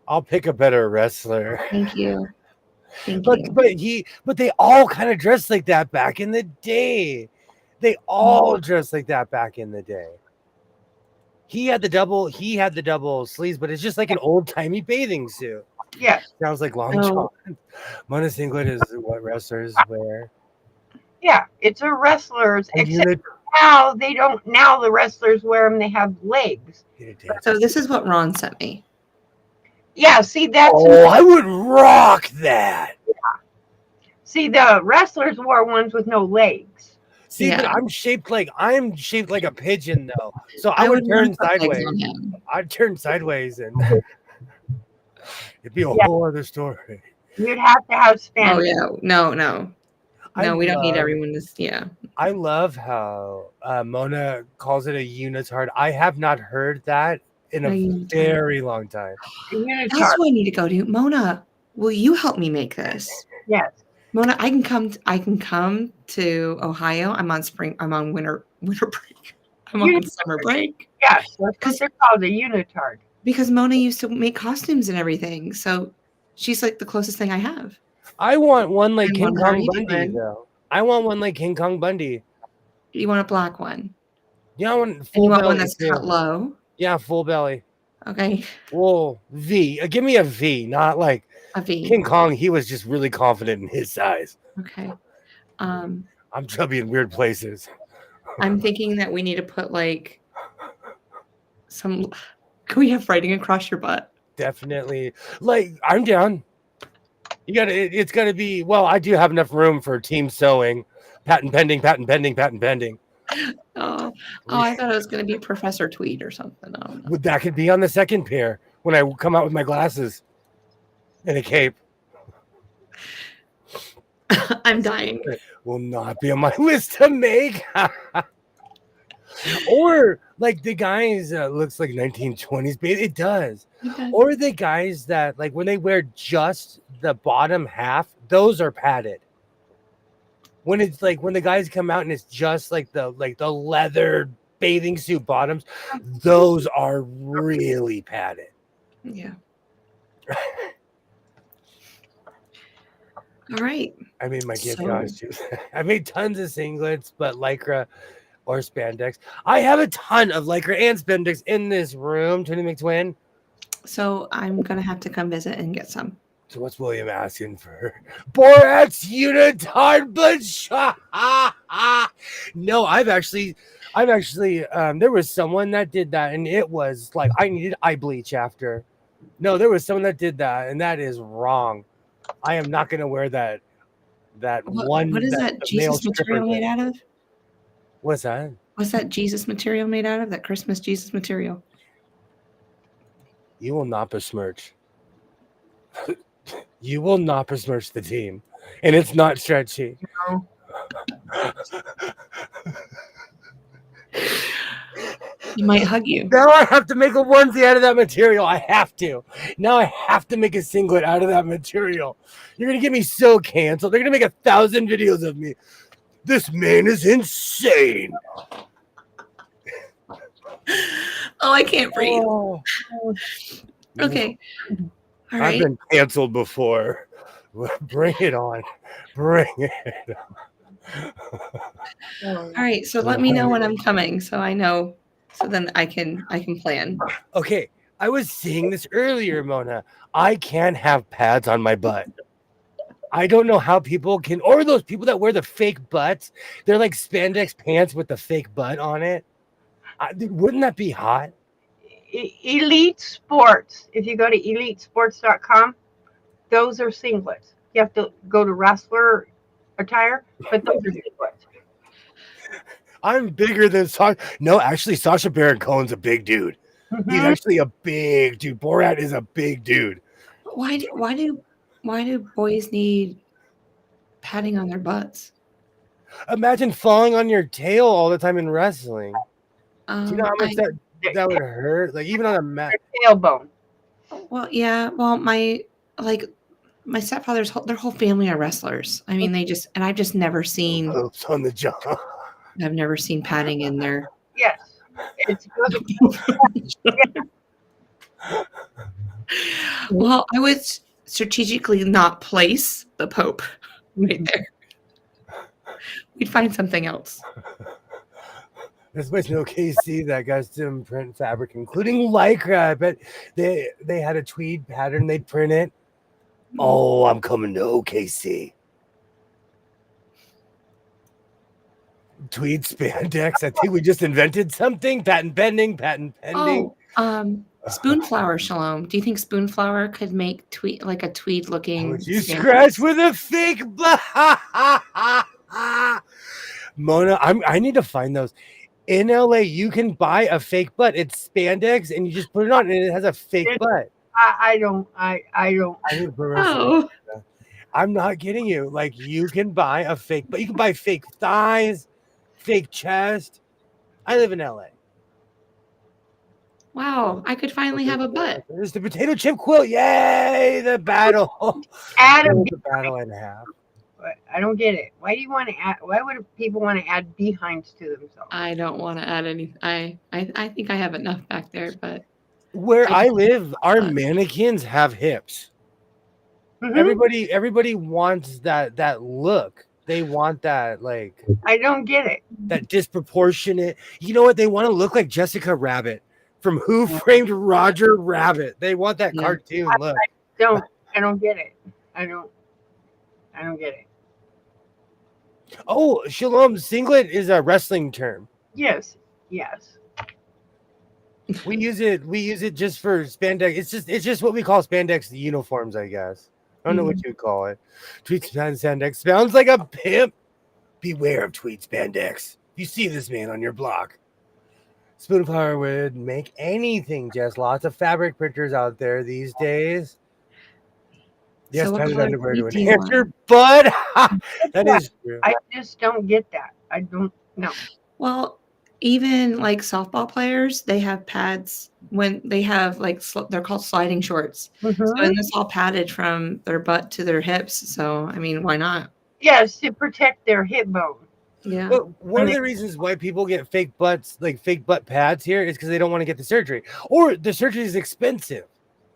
I'll pick a better wrestler. Thank you. Thank But you. but they all kind of dressed like that back in the day. They all dressed like that back in the day. He had the double sleeves, but it's just like an old timey bathing suit. Yes. Sounds like Long So- John. Mona singlet is what wrestlers wear. Yeah, it's a wrestler's. And Except now they don't. Now the wrestlers wear them. They have legs. So this is what Ron sent me. Yeah, see that's. Oh, I would rock that. See, the wrestlers wore ones with no legs. See, but Yeah. I'm shaped like a pigeon though. So I I would would turn not put legs sideways. on him. I'd turn sideways and it'd be a whole other story. You'd have to have Oh spandex. yeah, no. I We don't need love- everyone to. Yeah. I love how Mona calls it a unitard. I have not heard that in a unitard. very long time. Unitard. That's what I need to go to. Mona, will you help me make this? Yes. Mona, I can come to Ohio. I'm on winter break. I'm on summer break. Yes. That's what they're called, a unitard. Because Mona used to make costumes and everything. So she's like the closest thing I have. I want one like And King Mona, how are Kong you Bundy doing? though. I want one like King Kong Bundy. You want a black one? Yeah, I want And full you want belly one that's too. cut low? Yeah, full belly. Okay. Well, V. Give me a V, not like A V. King Kong. He was just really confident in his size. Okay. I'm chubby in weird places. I'm thinking that we need to put like some. Can we have writing across your butt? Definitely. Like, I'm down. It's gotta be. Well, I do have enough room for team sewing. Patent pending. Oh, I thought it was going to be Professor Tweed or something. I don't know. That could be on the second pair when I come out with my glasses and a cape. I'm dying. Will not be on my list to make. Or like the guys looks like 1920s, but it does. Okay. Or the guys that like when they wear just the bottom half, those are padded. When it's like when the guys come out and it's just like the leather bathing suit bottoms, those are really padded. Yeah. All right. I made my gift So- costumes. I made tons of singlets, but lycra or spandex. I have a ton of lycra and spandex in this room, Twinny McTwin. So I'm going to have to come visit and get some. So what's William asking for? Borat's unitard, but no, I've actually, there was someone that did that, and it was like I needed eye bleach after. No, there was someone that did that, and that is wrong. I am not going to wear that. What is that Jesus material made out of? What's that? What's that Jesus material made out of? That Christmas Jesus material? You will not besmirch. You will not besmirch the team, and it's not stretchy. No. He might hug you. Now I have to make a onesie out of that material. I have to. Now I have to make a singlet out of that material. You're gonna get me so canceled. They're gonna make 1,000 videos of me. This man is insane. Oh, I can't breathe. Oh. Okay. All I've right. been canceled before. Bring it on. Bring it on. All right. So let me know when I'm coming, so I know. So then I can plan. Okay, I was saying this earlier, Mona. I can't have pads on my butt. I don't know how people can, or those people that wear the fake butts. They're like spandex pants with the fake butt on it. Dude, wouldn't that be hot? Elite Sports. If you go to elitesports.com, those are singlets. You have to go to wrestler attire, but those are singlets. I'm bigger than Sasha. No, actually, Sasha Baron Cohen's a big dude. He's Hmm. actually a big dude. Borat is a big dude. Why do boys need padding on their butts? Imagine falling on your tail all the time in wrestling. Do you know how much I that would hurt? Like even on a mat. Tailbone. well, yeah, well, my stepfather's their whole family are wrestlers. I mean, I've just never seen Hoops on the jaw. padding in their. Yes. It's good. Well, I would strategically not place the Pope right there. We'd find something else. There's place no KC that custom print fabric, including lycra. I bet they had a tweed pattern. They'd print it. Oh, I'm coming to OKC. Tweed spandex. I think we just invented something. Patent pending. Oh, spoonflower, Shalom. Do you think spoonflower could make like a tweed looking? Would you scratch with a fake butt? Mona, I need to find those. In LA, you can buy a fake butt. It's spandex, and you just put it on, and it has a fake butt. I don't. Oh, I'm not kidding you. Like you can buy a fake, but you can buy fake thighs, fake chest. I live in LA. wow! I could finally have a butt. There's the potato chip quilt. Yay! The battle. Adam, The battle and a half. I don't get it. Why do you want to add? Why would people want to add behinds to themselves? I don't want to add any. I think I have enough back there, but Where I live, our mannequins have hips. Mhm. Everybody wants that look. They want that like I don't get it. that disproportionate. You know what? They want to look like Jessica Rabbit from Who Framed Roger Rabbit. They want that Yeah. cartoon look. I don't get it. I don't get it. Oh, Shalom, singlet is a wrestling term. Yes. We use it just for spandex. It's just what we call spandex uniforms, I guess. I don't know what you call it. Tweed spandex sounds like a pimp. Beware of tweed spandex. You see this man on your block. Spoonflower would make anything. Just lots of fabric printers out there these days. Yes, So what padded color underwear to tweed do you enhance want? your butt. That is true. I just don't get that. I don't know. Well, even like softball players, they have pads when they have like they're called sliding shorts. So Mhm. and it's all padded from their butt to their hips. So I mean, why not? Yes, to protect their hip bone. Yeah. But one of the reasons why people get fake butts, like fake butt pads here, is because they don't want to get the surgery. Or the surgery is expensive.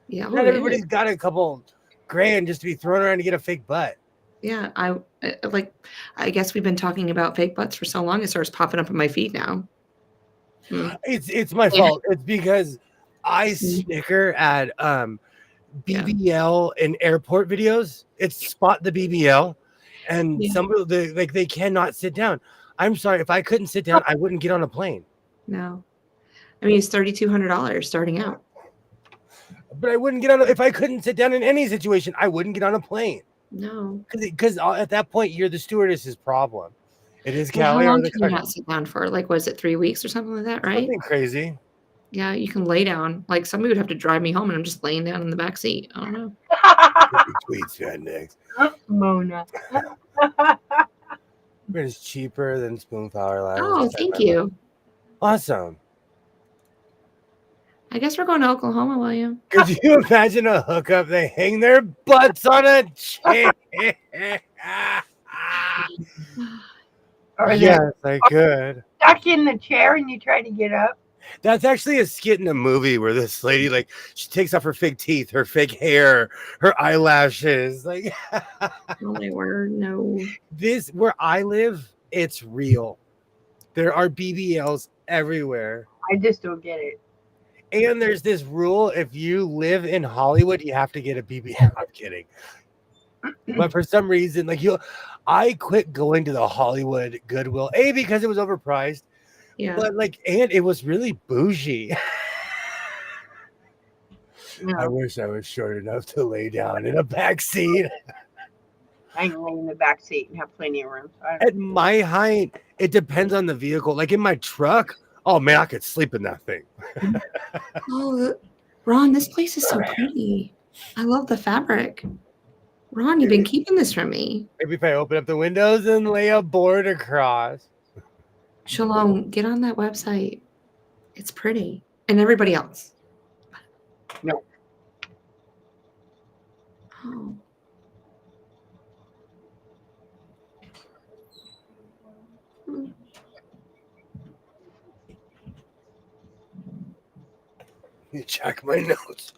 Yeah. Not everybody's got a couple grand just to be thrown around to get a fake butt. Yeah. I guess we've been talking about fake butts for so long it starts popping up on my feed now. It's my fault. It's because I snicker at BBL and airport videos. It's spot the BBL, and some of they cannot sit down. I'm sorry, if I couldn't sit down, I wouldn't get on a plane. No, I mean it's $3,200 starting out. But I wouldn't get on if I couldn't sit down in any situation. I wouldn't get on a plane. No, because at that point you're the stewardess's problem. It is well, Callie how or long the can you not sit down for? Like, was it 3 weeks or something like that? Right? Something crazy. Yeah, you can lay down. Like somebody would have to drive me home, and I'm just laying down in the back seat. I don't know. Tweets next. Mona. It's cheaper than Spoonflower Lab. Oh, thank you. Awesome. I guess we're going to Oklahoma, William. Could you imagine a hookup? They hang their butts on a chair. Yes, I could. Stuck in the chair and you try to get up. That's actually a skit in a movie where this lady, like, she takes off her fake teeth, her fake hair, her eyelashes. Like, oh my word, no. This, where I live, it's real. There are BBLs everywhere. I just don't get it. And there's this rule: if you live in Hollywood, you have to get a BBL. I'm kidding. But for some reason, like I quit going to the Hollywood Goodwill, because it was overpriced, Yeah. but and it was really bougie. I wish I was short enough to lay down in a back seat. I can lay in the back seat and have plenty of room. So At my height, it depends on the vehicle. Like in my truck, oh man, I could sleep in that thing. Oh, Ron, this place is so pretty. I love the fabric. Ron, you've been keeping this from me. Maybe if I open up the windows and lay a board across. Shalom, get on that website. It's pretty. And everybody else. No. Oh. You check my notes.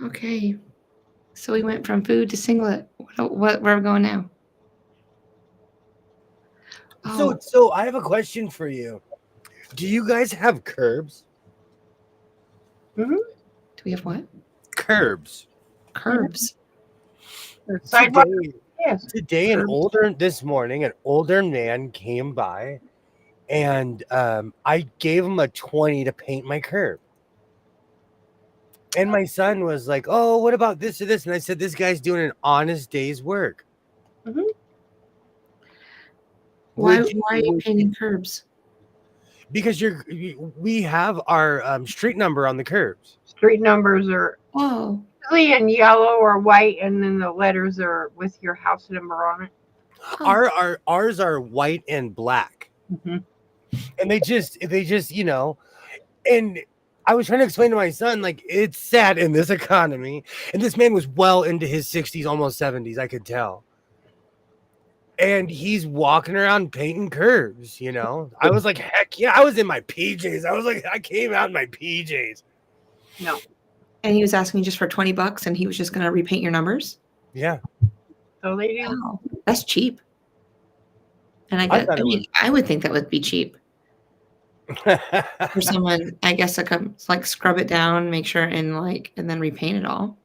Okay. So we went from food to singlet. Where are we going now? Oh, So I have a question for you. Do you guys have curbs? Mm-hmm. do we have what? Curbs. Curbs. Sidewalk. Today, Yes. today this morning, an older man came by, and I gave him a 20 to paint my curb. And my son was like, "Oh, what about this or this?" And I said, "This guy's doing an honest day's work." Mm-hmm. Why are you painting curbs? Because we have our street number on the curbs. Street numbers are usually in yellow or white, and then the letters are with your house number on it. Ours are white and black. Mm-hmm. And they just and I was trying to explain to my son, like, it's sad in this economy, and this man was well into his 60s, almost 70s, I could tell, and he's walking around painting curbs. I was like, heck yeah. I was in my PJs. I came out in my PJs. No. And he was asking just for $20, and he was just going to repaint your numbers. Yeah. So they do. Wow, that's cheap. And I would think that would be cheap for someone, I guess, to come scrub it down, make sure, and then repaint it all.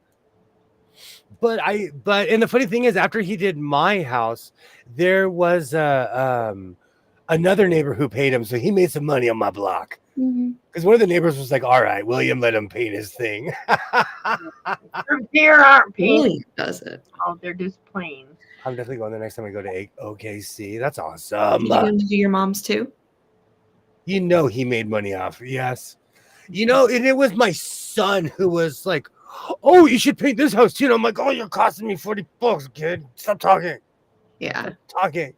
But and the funny thing is, after he did my house, there was another neighbor who paid him, so he made some money on my block. Because one of the neighbors was like, "All right, William, let him paint his thing." Here aren't painted. Really does it? Oh, they're just plain. I'm definitely going the next time I go to OKC. That's awesome. Did you want to do your mom's too? He made money off. Yes. And it was my son who was like, "Oh, you should paint this house too." And I'm like, "Oh, you're costing me $40, kid. Stop talking." Yeah. Stop talking.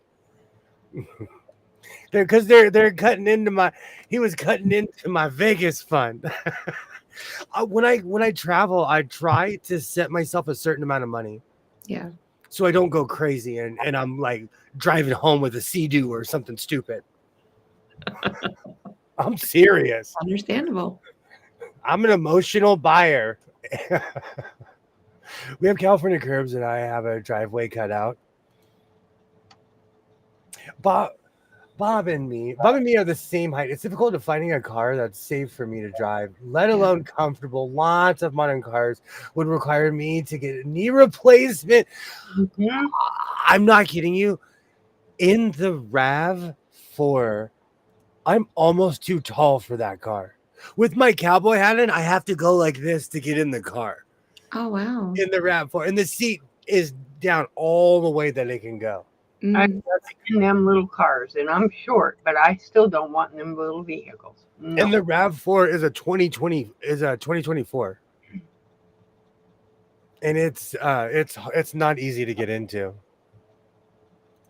They're cutting into he was cutting into my Vegas fund. When I travel, I try to set myself a certain amount of money. Yeah. So I don't go crazy and I'm like driving home with a Sea-Doo or something stupid. I'm serious. Understandable. I'm an emotional buyer. We have California curbs and I have a driveway cut out. Bob and me are the same height. It's difficult to finding a car that's safe for me to drive, let alone comfortable. Lots of modern cars would require me to get a knee replacement. Mm-hmm. I'm not kidding you. In the RAV4, I'm almost too tall for that car. With my cowboy hat in, I have to go like this to get in the car. Oh, wow. In the RAV4. And the seat is down all the way that it can go. I'm in them little cars, and I'm short, but I still don't want them little vehicles. No. And the RAV4 is a 2024, and it's not easy to get into.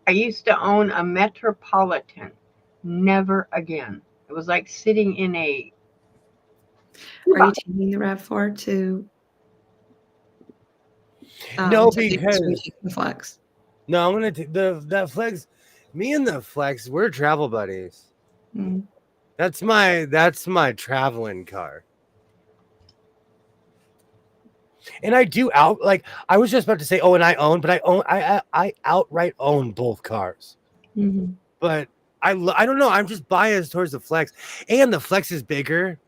I used to own a Metropolitan. Never again. It was like sitting in a. Are you taking the RAV4 to? No, because the Flex. No, I'm gonna take that Flex. Me and the Flex, we're travel buddies. Mm. That's my traveling car. And I do I was just about to say, and I outright own both cars. Mm-hmm. But I don't know. I'm just biased towards the Flex, and the Flex is bigger.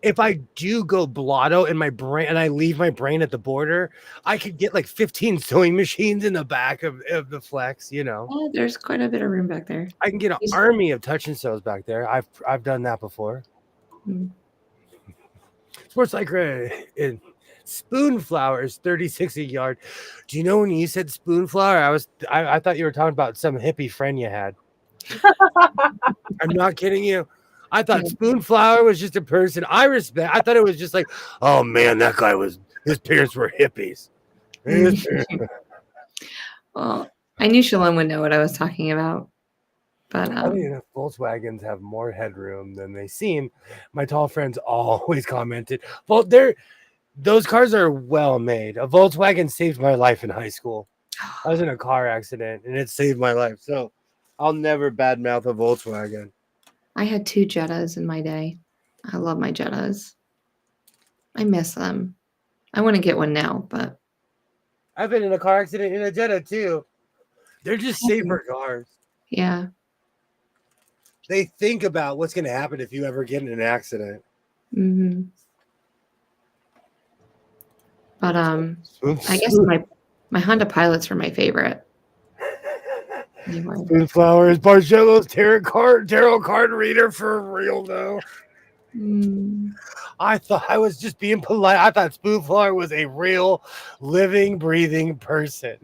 if I do go blotto in my brain and I leave my brain at the border, I could get like 15 sewing machines in the back of the Flex, you know. Oh, there's quite a bit of room back there. I can get an army of touch and sews back there. I've done that before. Mm. Sports like in Spoonflower is 36 a yard. Do you know when you said Spoonflower, I thought you were talking about some hippie friend you had. I'm not kidding you. I thought Spoonflower was just a person I respect. I thought it was just like, oh man, that guy his parents were hippies. Well, I knew Shalom would know what I was talking about. But funny enough, Volkswagens have more headroom than they seem. My tall friends always commented, well, those cars are well made. A Volkswagen saved my life in high school. I was in a car accident and it saved my life. So I'll never badmouth a Volkswagen. I had 2 Jettas in my day. I love my Jettas. I miss them. I want to get one now, but I've been in a car accident in a Jetta too. They're just safer cars. Yeah. They think about what's going to happen if you ever get in an accident. Mm-hmm. But I guess my Honda Pilots were my favorite. Spoonflower is Bargello's tarot card reader for real though. I thought I was just being polite. I thought Spoonflower was a real living, breathing person.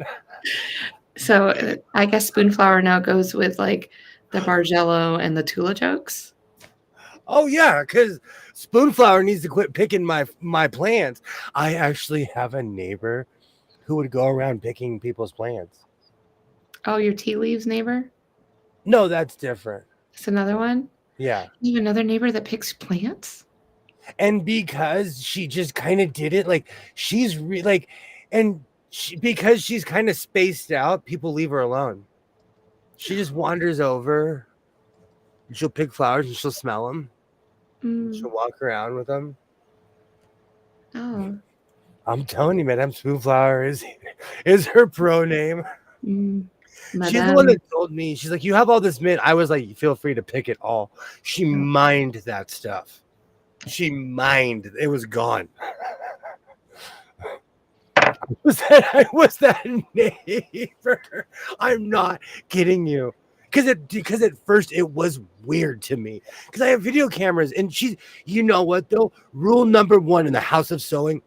So I guess Spoonflower now goes with like the Bargello and the Tula jokes. Oh yeah, because Spoonflower needs to quit picking my plants. I actually have a neighbor who would go around picking people's plants. Oh, your tea leaves neighbor? No, that's different. It's another one? Yeah. You have another neighbor that picks plants? And because she just kind of did it, like she's because she's kind of spaced out, people leave her alone. She just wanders over. And she'll pick flowers and she'll smell them. She'll walk around with them. Oh. I'm telling you, Madame Spoonflower is her pro name. She's the one that told me, she's like, you have all this mint. I was like, feel free to pick it all. She mined that stuff. It was gone. I was that neighbor. I'm not kidding you. Because at first it was weird to me. Because I have video cameras and you know what though? Rule number 1 in the house of sewing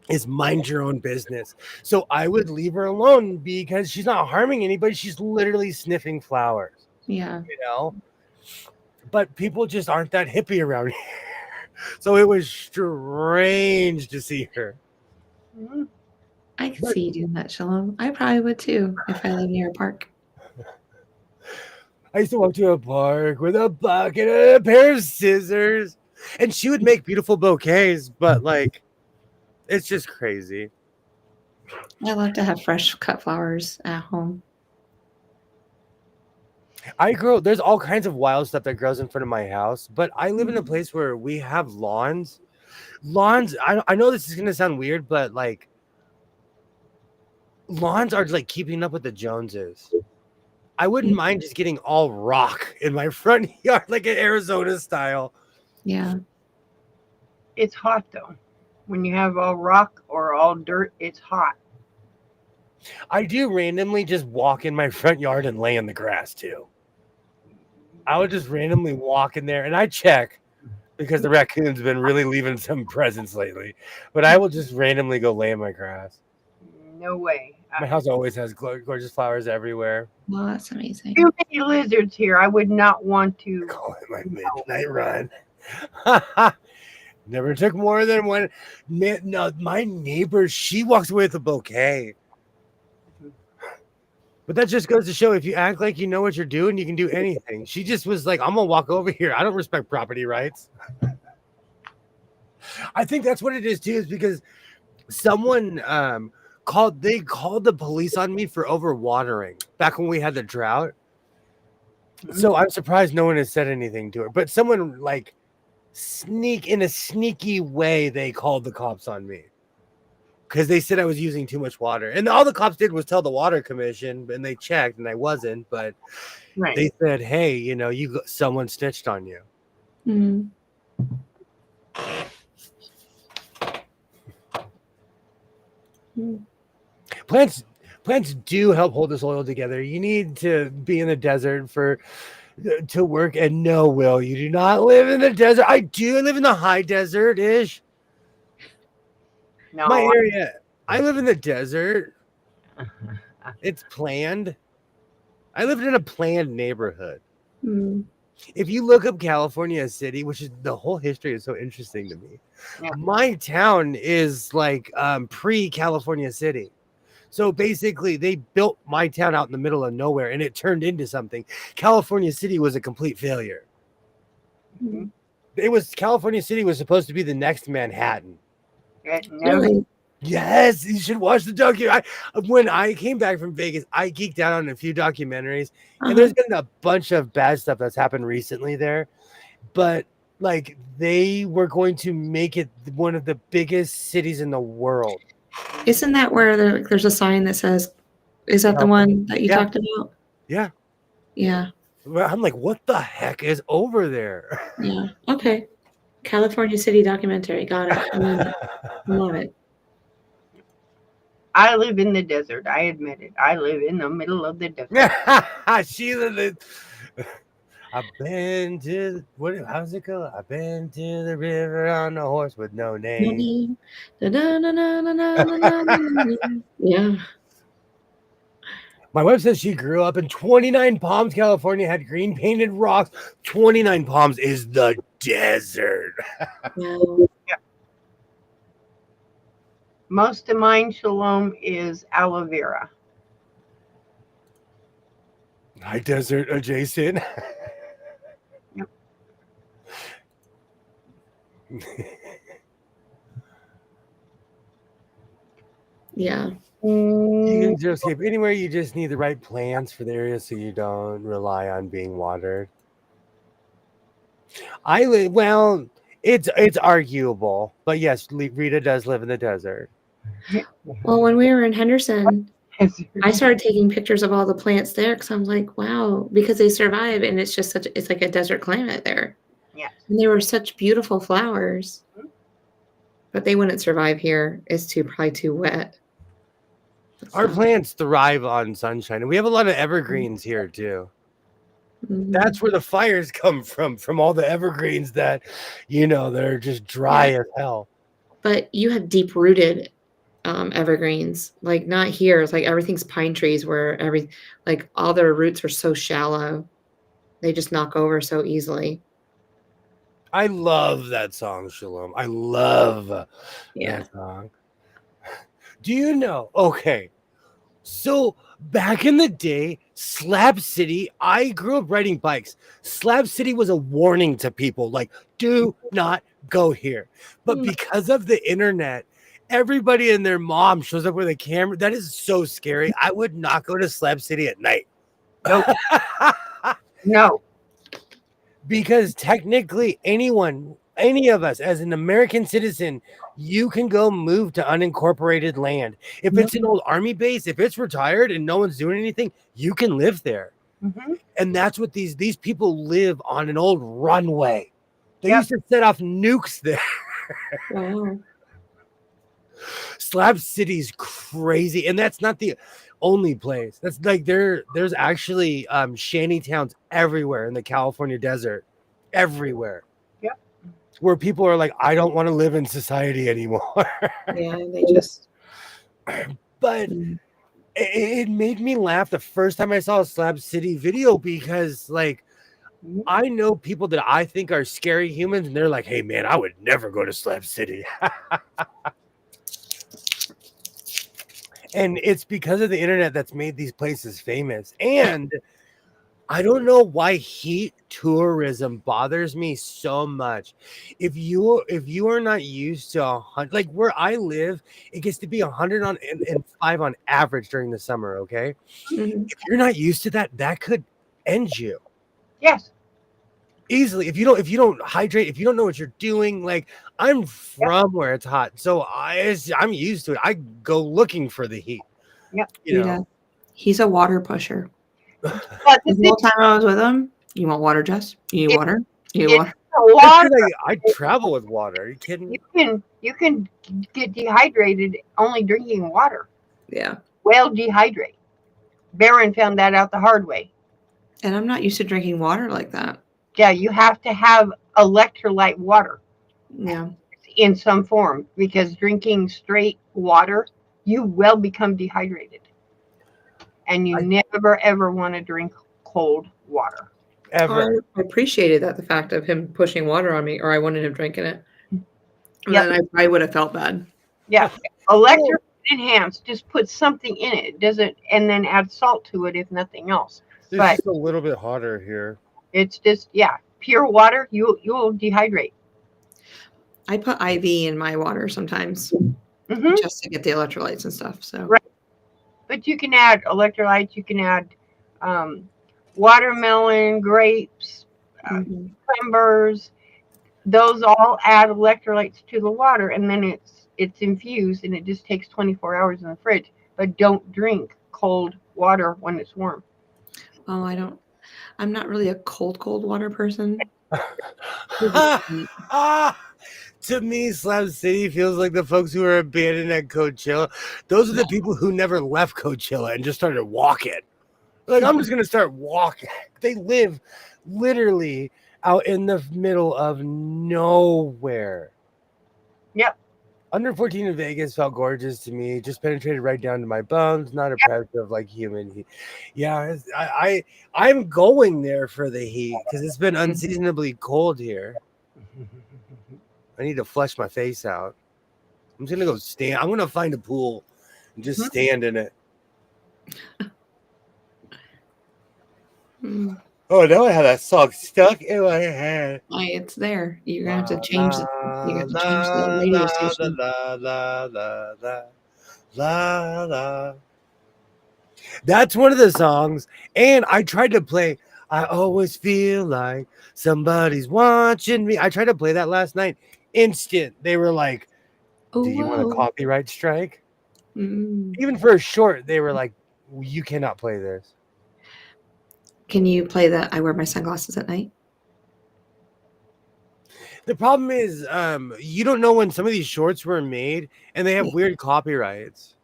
is mind your own business. So I would leave her alone because she's not harming anybody. She's literally sniffing flowers. Yeah. You know? But people just aren't that hippie around here. So it was strange to see her. I could see you doing that, Shalom. I probably would too if I lived near a park. I used to walk to a park with a bucket and a pair of scissors. And she would make beautiful bouquets, but like, it's just crazy. I love to have fresh cut flowers at home. There's all kinds of wild stuff that grows in front of my house, but I live in a place where we have lawns. I know this is going to sound weird, but like, lawns are like keeping up with the Joneses. I wouldn't mind just getting all rock in my front yard, like an Arizona style. Yeah. It's hot though. When you have all rock or all dirt, it's hot. I do randomly just walk in my front yard and lay in the grass too. I would just randomly walk in there and I check because the raccoon's been really leaving some presents lately. But I will just randomly go lay in my grass. No way. My house always has gorgeous flowers everywhere. Well, that's amazing. Too many lizards here. I would not want to. Call it my midnight run. Never took more than one. No, my neighbor, she walks away with a bouquet. But that just goes to show if you act like you know what you're doing, you can do anything. She just was like, I'm going to walk over here. I don't respect property rights. I think that's what it is too, is because someone called the police on me for overwatering back when we had the drought. So I'm surprised no one has said anything to her. But someone like in a sneaky way, they called the cops on me. Because they said I was using too much water. And all the cops did was tell the water commission, and they checked, and I wasn't. But they said, hey, someone snitched on you. Mm-hmm. Plants do help hold the soil together. You need to be in the desert to work. And no, Will, you do not live in the desert. I do live in the high desert ish. No. My area. I live in the desert. It's planned. I lived in a planned neighborhood. Mm. If you look up California City, which is the whole history is so interesting to me. Yeah. My town is like pre-California City. So basically they built my town out in the middle of nowhere and it turned into something. California City was a complete failure. Mhm. California City was supposed to be the next Manhattan. It never, Really? Yes, you should watch the documentary. When I came back from Vegas, I geeked out on a few documentaries, and there's been a bunch of bad stuff that's happened recently there. But like they were going to make it one of the biggest cities in the world. Isn't that where there's a sign that says, is that the one that you Yeah. talked about? Yeah. Yeah. I'm like, what the heck is over there? Yeah. Okay. California City documentary. Got it. I love it. I live in the desert. I admit it. I live in the middle of the desert. I've been to how's it go? I've been to the river on a horse with no name. Yeah. My wife says she grew up in 29 Palms, California, had green painted rocks. 29 Palms is the desert. Wow. Most of mine, Shalom, is aloe vera. High desert adjacent. Yep. Yeah. You can just escape anywhere. You just need the right plants for the area so you don't rely on being watered. It's arguable, but yes, Rita does live in the desert. Well, when we were in Henderson, I started taking pictures of all the plants there because I'm like, wow, because they survive and it's just it's like a desert climate there. Yes. And they were such beautiful flowers, but they wouldn't survive here. It's probably too wet. Our plants thrive on sunshine, and we have a lot of evergreens here too. Mhm. That's where the fires come from all the evergreens that, they're just dry as hell. But you have deep rooted evergreens, like not here. It's like everything's pine trees where all their roots are so shallow. They just knock over so easily. I love that song, Shalom. I love that song. Do you know? Okay. So back in the day, Slab City, I grew up riding bikes. Slab City was a warning to people like, do not go here. But because of the internet, everybody and their mom shows up with a camera. That is so scary. I would not go to Slab City at night. Nope. No. Because technically any of us as an American citizen, you can go move to unincorporated land. If it's an old army base, if it's retired and no one's doing anything, you can live there. Mm-hmm. And that's what these people live on an old runway. They used to set off nukes there. Wow. Slab City's crazy. And that's not the only place. That's like there's actually shanty towns everywhere in the California desert. Everywhere. Where people are like, I don't want to live in society anymore. Yeah, they just. But it made me laugh the first time I saw a Slab City video because, like, I know people that I think are scary humans, and they're like, hey, man, I would never go to Slab City. And it's because of the internet that's made these places famous. And I don't know why heat tourism bothers me so much. If you are not used to 100, like where I live, it gets to be 105 on average during the summer. Okay, if you're not used to that, that could end you. Yes. Easily. If you don't hydrate, if you don't know what you're doing, like I'm from where it's hot, so I'm used to it. I go looking for the heat. Yep. He's a water pusher. But The whole time I was with him, you want water, Jess? You need water? You need water? Water. I travel with water. Are you kidding? You can get dehydrated only drinking water. Yeah. Well, dehydrate. Barron found that out the hard way. And I'm not used to drinking water like that. Yeah, you have to have electrolyte water Yeah. in some form because drinking straight water, you will become dehydrated. And you never ever want to drink cold water. Ever. I appreciated that, the fact of him pushing water on me, or I wanted him drinking it. And Yep. then I would have felt bad. Yeah. Electric enhanced, just put something in it. It doesn't, and then add salt to it if nothing else. It's But just a little bit hotter here. it's just, yeah, pure water, you'll dehydrate. I put IV in my water sometimes Hmm. just to get the electrolytes and stuff. So Right. But you can add electrolytes, you can add watermelon, grapes, mhm. cucumbers. Those all add electrolytes to the water, and then it's infused, and it just takes 24 hours in the fridge. But don't drink cold water when it's warm. Oh, I'm not really a cold water person. To me, Slab City feels like the folks who are abandoned at Coachella. Those are the people who never left Coachella and just started walking. Like, I'm just going to start walking. They live literally out in the middle of nowhere. Yep. Under 14 in Vegas felt gorgeous to me. Just penetrated right down to my bones. Not oppressive like human heat. Yeah, I'm going there for the heat because it's been unseasonably cold here. I need to flush my face out. I'm just gonna go stand. I'm gonna find a pool and just stand in it. Oh, now I have that song stuck in my head. It's there. You're gonna have to change the. You have to change the radio station. La. That's one of the songs. And I tried to play I always feel like somebody's watching me. I tried to play that last night. Instant. They were like, do you want a copyright strike? Even for a short, they were like, you cannot play this. Can you play the I wear my sunglasses at night? The problem is, you don't know when some of these shorts were made, and they have weird copyrights.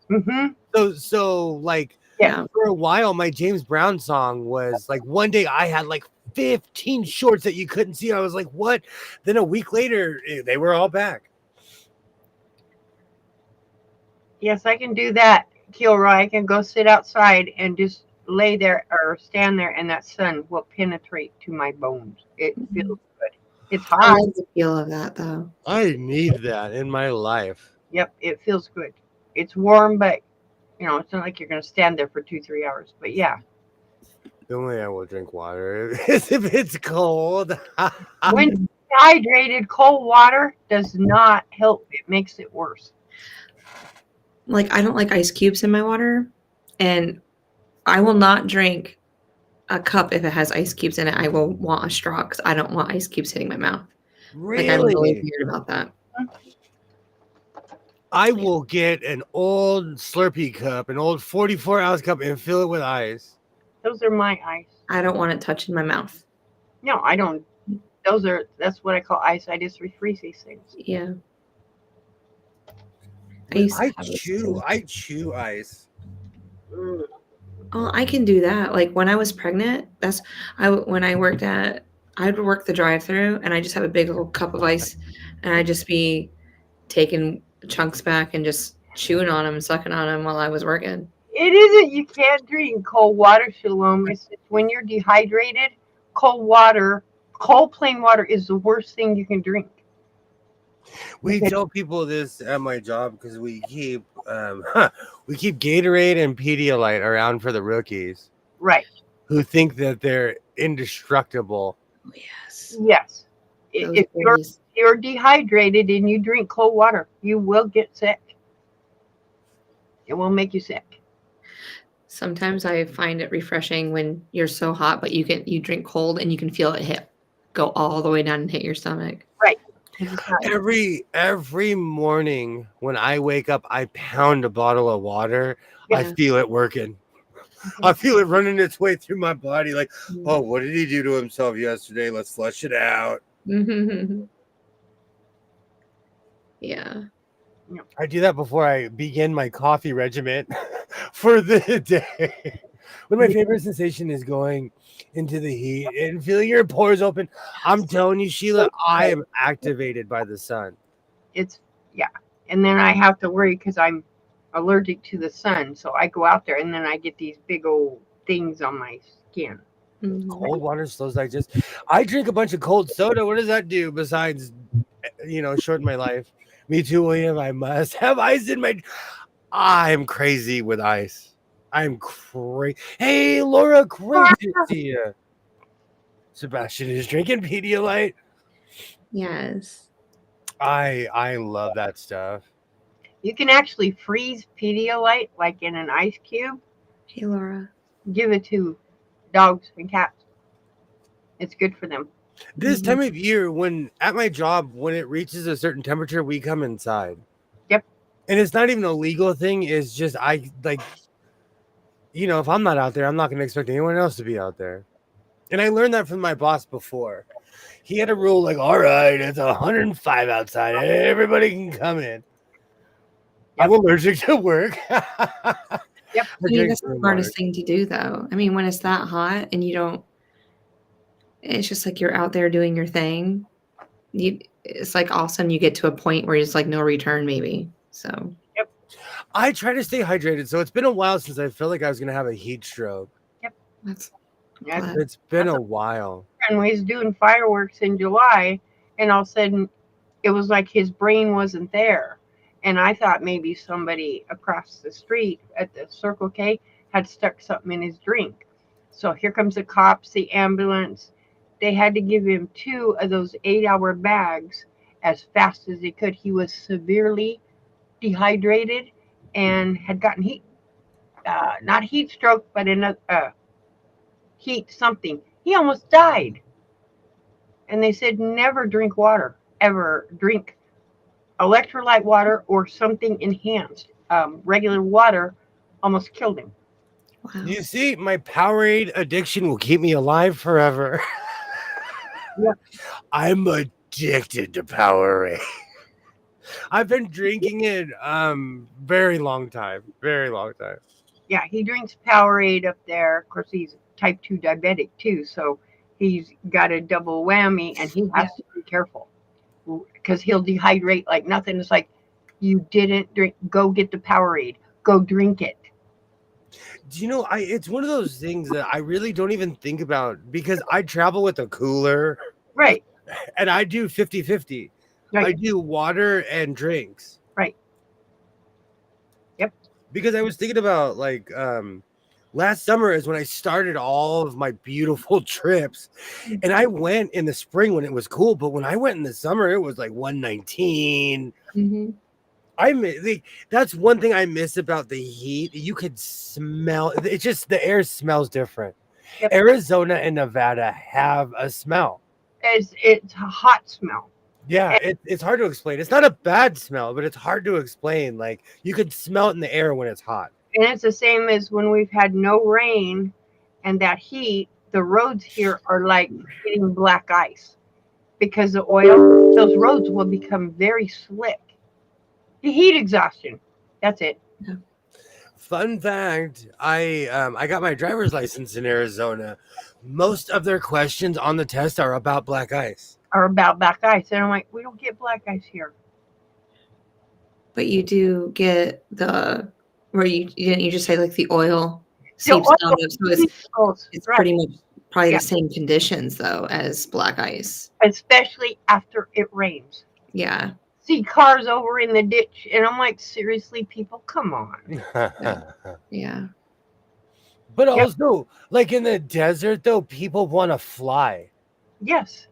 So like, for a while, my James Brown song was like, one day I had like 15 shorts that you couldn't see. I was like, what? Then a week later, they were all back. Yes, I can do that, Kilroy. I can go sit outside and just lay there or stand there, and that sun will penetrate to my bones. It feels good. It's hot. I love the feel of that, though. I need that in my life. Yep, it feels good. It's warm, but it's not like you're going to stand there for 2-3 hours. But yeah. The only way I will drink water is if it's cold. When dehydrated, cold water does not help. It makes it worse. Like, I don't like ice cubes in my water, and I will not drink a cup if it has ice cubes in it. I will want a straw because I don't want ice cubes hitting my mouth. Really? Like, I'm really weird about that. I will get an old Slurpee cup, an old 44-ounce cup, and fill it with ice. Those are my ice. I don't want it touching my mouth. No, I don't. That's what I call ice. I just refreeze these things. Yeah. I chew ice. Oh, I can do that. Like when I was pregnant, when I worked I'd work the drive-through and I just have a big old cup of ice and I'd just be taking chunks back and just chewing on them, sucking on them while I was working. It isn't you can't drink cold water, Shalom. It's when you're dehydrated, cold plain water is the worst thing you can drink. We tell people this at my job because we keep Gatorade and Pedialyte around for the rookies, right? Who think that they're indestructible. Oh, yes. Yes. If you're dehydrated and you drink cold water, you will get sick. It will make you sick. Sometimes I find it refreshing when you're so hot, but you drink cold and you can feel it go all the way down and hit your stomach. Right. Every morning when I wake up, I pound a bottle of water. Yeah. I feel it working. I feel it running its way through my body. Like, oh, what did he do to himself yesterday? Let's flush it out. Mhm. Yeah. I do that before I begin my coffee regimen for the day. When my Yeah. favorite sensation is going into the heat and feeling your pores open, I'm telling you, Sheila, I am activated by the sun. It's yeah. And then I have to worry because I'm allergic to the sun. So I go out there and then I get these big old things on my skin. Mhm. Cold water slows digest. I drink a bunch of cold soda. What does that do besides, shorten my life? Me too, William. I must have ice in my. I'm crazy with ice. I'm crazy. Hey, Laura, great to see you. Sebastian is drinking Pedialyte. Yes. I love that stuff. You can actually freeze Pedialyte like in an ice cube. Hey, Laura. Give it to dogs and cats. It's good for them. This Mhm. time of year, when at my job, when it reaches a certain temperature, we come inside. Yep. And it's not even a legal thing. It's just I like, if I'm not out there, I'm not going to expect anyone else to be out there. And I learned that from my boss before. He had a rule like, all right, it's 105 outside. Everybody can come in. I'm Yep. allergic to work. Yep. I I mean, drink that's the spring water. smartest thing to do, though. I mean, when it's that hot and you don't it's just like you're out there doing your thing. It's like all of a sudden you get to a point where it's like no return maybe. So, Yep. I try to stay hydrated. So it's been a while since I felt like I was going to have a heat stroke. Yep. that's That's glad. It's been that's a what while. my friend was doing fireworks in July, and all of a sudden it was like his brain wasn't there. And I thought maybe somebody across the street at the Circle K had stuck something in his drink. So here comes the cops, the ambulance. They had to give him 2 of those 8-hour bags as fast as they could. He was severely dehydrated and had gotten heat, not heat stroke, but another heat something. He almost died. And they said never drink water, ever drink electrolyte water or something enhanced. Regular water almost killed him. Wow. You see, my Powerade addiction will keep me alive forever. Yeah. I'm addicted to Powerade. I've been drinking it very long time. Very long time. Yeah, he drinks Powerade up there. Of course, he's type 2 diabetic too, so he's got a double whammy and he Yeah. has to be careful because he'll dehydrate like nothing. It's like, you didn't drink, go get the Powerade, go drink it. Do you know, it's one of those things that I really don't even think about because I travel with a cooler Right, and I do 50-50. I right, do water and drinks. right. Yep. Because I was thinking about last summer is when I started all of my beautiful trips. And I went in the spring when it was cool, but when I went in the summer, it was like 119. Mhm. That's one thing I miss about the heat. You could smell it's just the air smells different. Yep. Arizona and Nevada have a smell. It's a hot smell. Yeah, And, it's hard to explain. It's not a bad smell, but it's hard to explain. Like you could smell it in the air when it's hot. and it's the same as when we've had no rain and that heat, the roads here are like hitting black ice because the oil, those roads will become very slick. The heat exhaustion. That's it. Yeah. Fun fact: I got my driver's license in Arizona. Most of their questions on the test are about black ice. Or about black ice. And I'm like, we don't get black ice here. But you do get the where didn't you just say like the oil The seeps down oil, so it's right. pretty much probably Yeah. the same conditions though as black ice. Especially after it rains. Yeah. See cars over in the ditch. And I'm like, seriously, people, come on. Yeah. But Yep. also, like in the desert, though, people want to fly. Yes.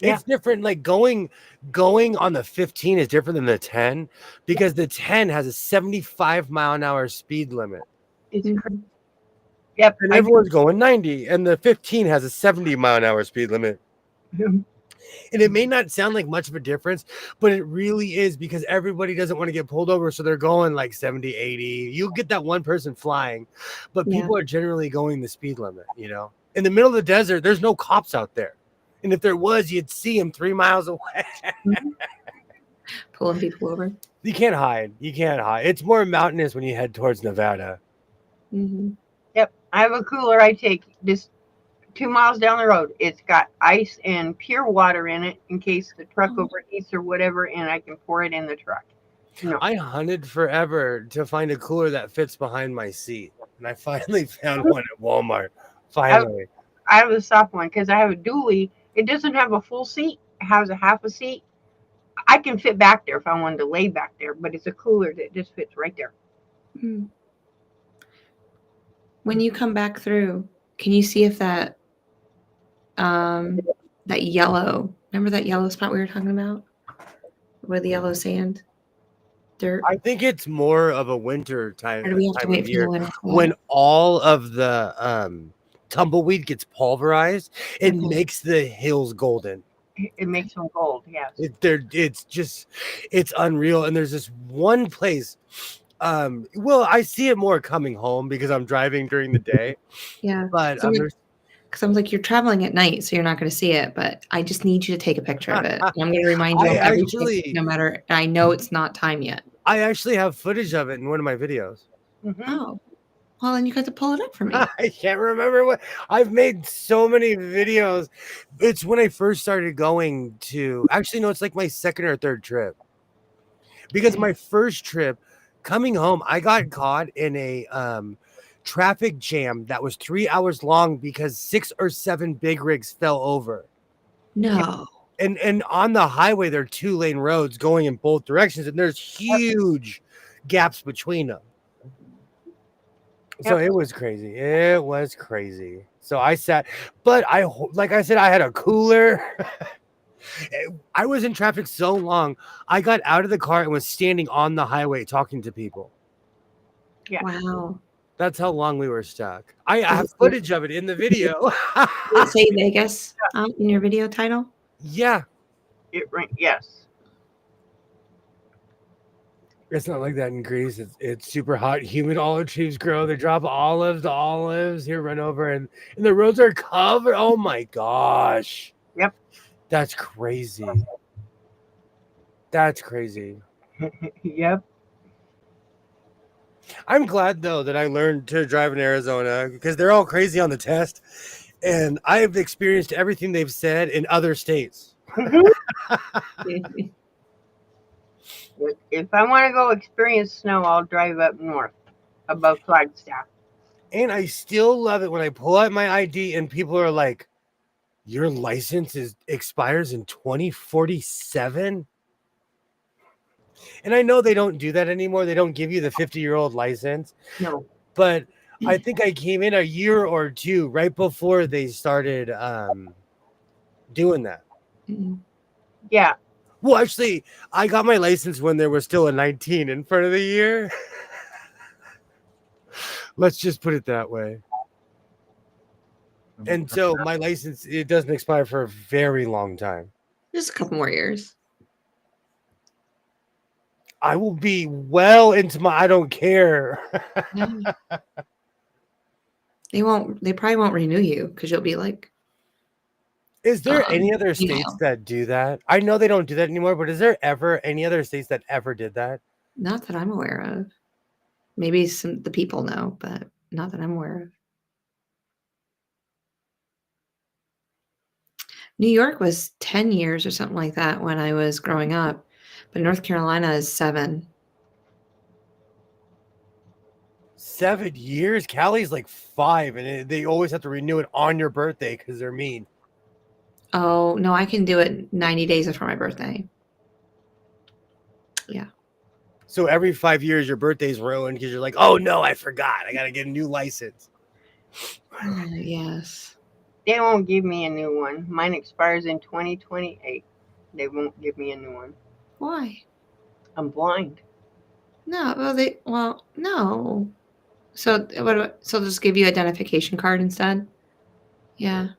Yeah. It's different. Like going on the 15 is different than the 10 because the 10 has a 75-mile-an-hour speed limit. It's Mhm. crazy. Yep. And everyone's going 90, and the 15 has a 70-mile-an-hour speed limit. And it may not sound like much of a difference, but it really is because everybody doesn't want to get pulled over. So they're going like 70, 80. You'll get that one person flying, but Yeah. people are generally going the speed limit, In the middle of the desert, there's no cops out there. And if there was, you'd see him 3 miles away. Pulling people over. You can't hide. You can't hide. It's more mountainous when you head towards Nevada. Mm-hmm. Yep. I have a cooler I take just 2 miles down the road. It's got ice and pure water in it in case the truck overheats or whatever, and I can pour it in the truck. No. I hunted forever to find a cooler that fits behind my seat. And I finally found one at Walmart. Finally. I have a soft one because I have a dually. It doesn't have a full seat. It has a half a seat. I can fit back there if I wanted to lay back there, but it's a cooler that just fits right there. Mm. When you come back through, can you see if that yellow, remember that yellow spot we were talking about? Where the yellow sand, dirt? I think it's more of a winter time, Or do we have to time wait of for year the winter? when all of the tumbleweed gets pulverized. It Okay. makes the hills golden. It makes them gold, yes. It's unreal. And there's this one place. Well, I see it more coming home because I'm driving during the day. Yeah. But because I was like, you're traveling at night, so you're not going to see it, but I just need you to take a picture of it. And I'm going to remind you of everything, no matter, I know it's not time yet. I actually have footage of it in one of my videos. Mm-hmm. Oh, well, then you got to pull it up for me. I can't remember what I've made so many videos. It's when I first started going to, actually, no, it's like my second or third trip. Because my first trip coming home, I got caught in a traffic jam that was 3 hours long because 6 or 7 big rigs fell over. No. And on the highway, there are 2-lane roads going in both directions, and there's huge gaps between them. So it was crazy. It was crazy. So I sat, but like I said, I had a cooler. I was in traffic so long. I got out of the car and was standing on the highway talking to people. Yeah. Wow. That's how long we were stuck. I have footage of it in the video. Did it say Vegas in your video title? Yeah. Yes. It's not like that in Greece. It's super hot, humid. Olive trees grow. They drop olives. Here, run over, and the roads are covered. Oh my gosh. Yep. That's crazy. That's crazy. Yep. I'm glad though that I learned to drive in Arizona because they're all crazy on the test, and I've experienced everything they've said in other states. If I want to go experience snow, I'll drive up north above Flagstaff. And I still love it when I pull out my ID and people are like, your license expires in 2047? And I know they don't do that anymore. They don't give you the 50-year-old license. No. But I think I came in a year or two right before they started doing that. Yeah. Well, actually, I got my license when there was still a 19 in front of the year. Let's just put it that way. And so my license, it doesn't expire for a very long time. Just a couple more years. I will be well into my I don't care. They probably won't renew you because you'll be like. Is there any other states that do that? I know they don't do that anymore, but is there ever any other states that ever did that? Not that I'm aware of. Maybe the people know, but not that I'm aware of. New York was 10 years or something like that when I was growing up, but North Carolina is 7. 7 years? Cali's like 5, and they always have to renew it on your birthday because they're mean. Oh, no, I can do it 90 days before my birthday. Yeah. So every 5 years, your birthday's ruined because you're like, oh, no, I forgot. I got to get a new license. Yes. They won't give me a new one. Mine expires in 2028. They won't give me a new one. Why? I'm blind. No, no. So so just give you identification card instead? Yeah.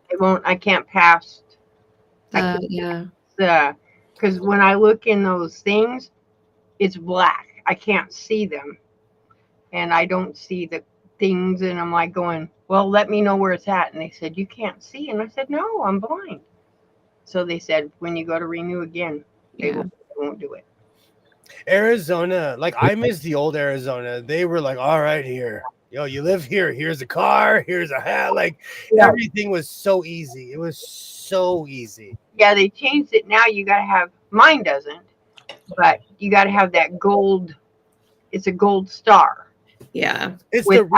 It won't. I can't pass. Yeah. Because when I look in those things, it's black. I can't see them, and I don't see the things, and I'm like going, well, let me know where it's at. And they said, you can't see. And I said, no, I'm blind. So they said, when you go to renew again, they won't do it. Arizona, like I miss the old Arizona. They were like, all right, here, yo, you live here. Here's a car. Here's a hat. Like everything was so easy. It was so easy. Yeah, they changed it. Now you got to have, mine doesn't, but you got to have that gold. It's a gold star. Yeah. It's With-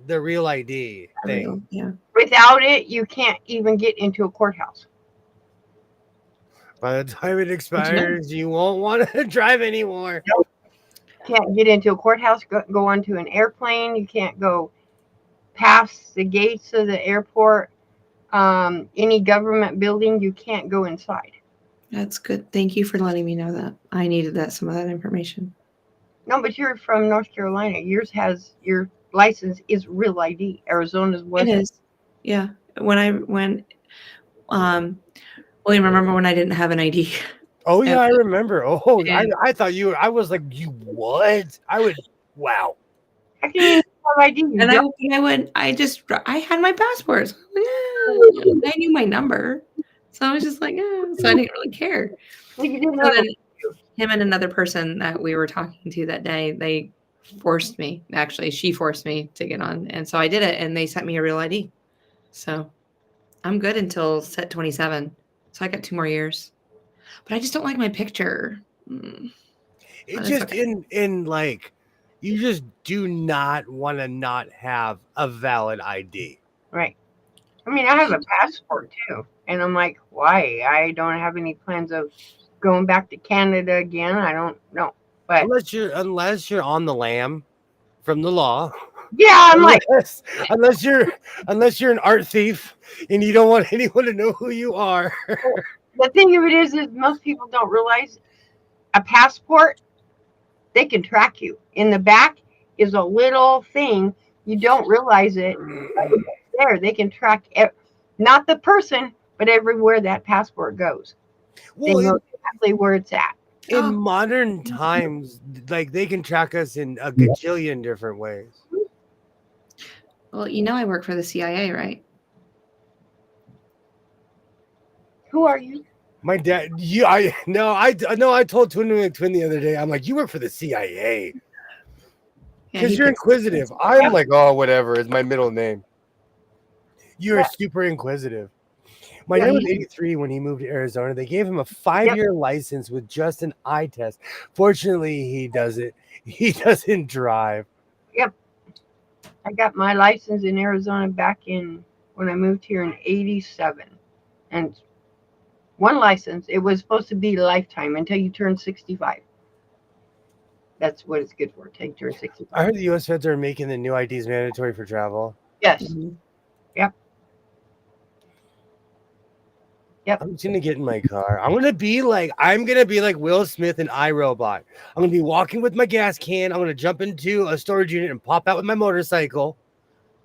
the real ID thing. Yeah. Without it, you can't even get into a courthouse. By the time it expires, you won't want to drive anymore. Nope. Can't get into a courthouse, go onto an airplane. You can't go past the gates of the airport. Any government building, you can't go inside. That's good. Thank you for letting me know that. I needed some of that information. No, but you're from North Carolina. Your license is real ID. Arizona's wasn't. It is. Yeah. William, remember when I didn't have an ID? Oh yeah, I remember. Oh, Yeah. I thought I was like, you what? Wow. I can't even have ID. And I had my passport. So I knew my number. So I was just like, so I didn't really care. You didn't So have then him and another person that we were talking to that day, they forced me. Actually, she forced me to get on. And so I did it, and they sent me a real ID. So I'm good until set 27. So I got 2 more years. But I just don't like my picture. It's just okay. in like, you just do not want to not have a valid ID. Right. I mean, I have a passport too. And I'm like, why? I don't have any plans of going back to Canada again. I don't know. But unless you're on the lam from the law. Yeah, I'm unless you're an art thief and you don't want anyone to know who you are. The thing of it is most people don't realize a passport, they can track you. In the back is a little thing. You don't realize it. There, they can track not the person, but everywhere that passport goes. Well, they know exactly where it's at. In modern times, like they can track us in a gajillion different ways. Well, I work for the CIA, right? Who are you? My dad. I told Twin the other day. I'm like, you work for the CIA because you're inquisitive. I'm like, oh, whatever. It's my middle name. You're super inquisitive. My dad was 83 when he moved to Arizona. They gave him a 5-year license with just an eye test. Fortunately, he doesn't drive. Yep. I got my license in Arizona back when I moved here in 87. And one license, it was supposed to be lifetime until you turn 65. That's what it's good for, until you turn 65. I heard the U.S. feds are making the new IDs mandatory for travel. Yes. Mm-hmm. Yep. I'm just gonna get in my car. I'm gonna be like Will Smith in iRobot. I'm gonna be walking with my gas can. I'm gonna jump into a storage unit and pop out with my motorcycle,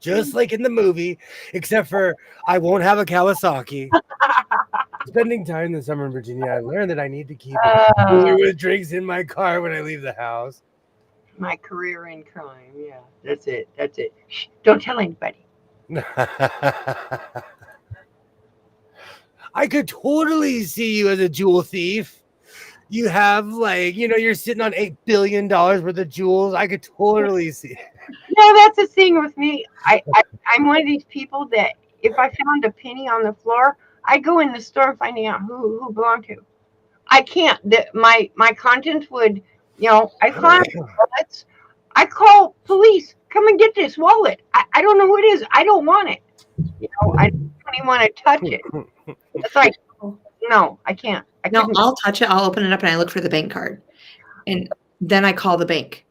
just like in the movie, except for I won't have a Kawasaki. Spending time in the summer in Virginia, I learned that I need to keep with drinks in my car when I leave the house. My career in crime. Yeah, that's it. Shh, don't tell anybody. I could totally see you as a jewel thief. You have you're sitting on $8 billion worth of jewels. I could totally see. No, that's the thing with me. I'm one of these people that if I found a penny on the floor, I go in the store finding out who belonged to. I can't. My conscience would, I find wallets. I call police. Come and get this wallet. I don't know who it is. I don't want it. I don't even want to touch it. It's like, no, I can't. I'll touch it. I'll open it up and I look for the bank card. And then I call the bank.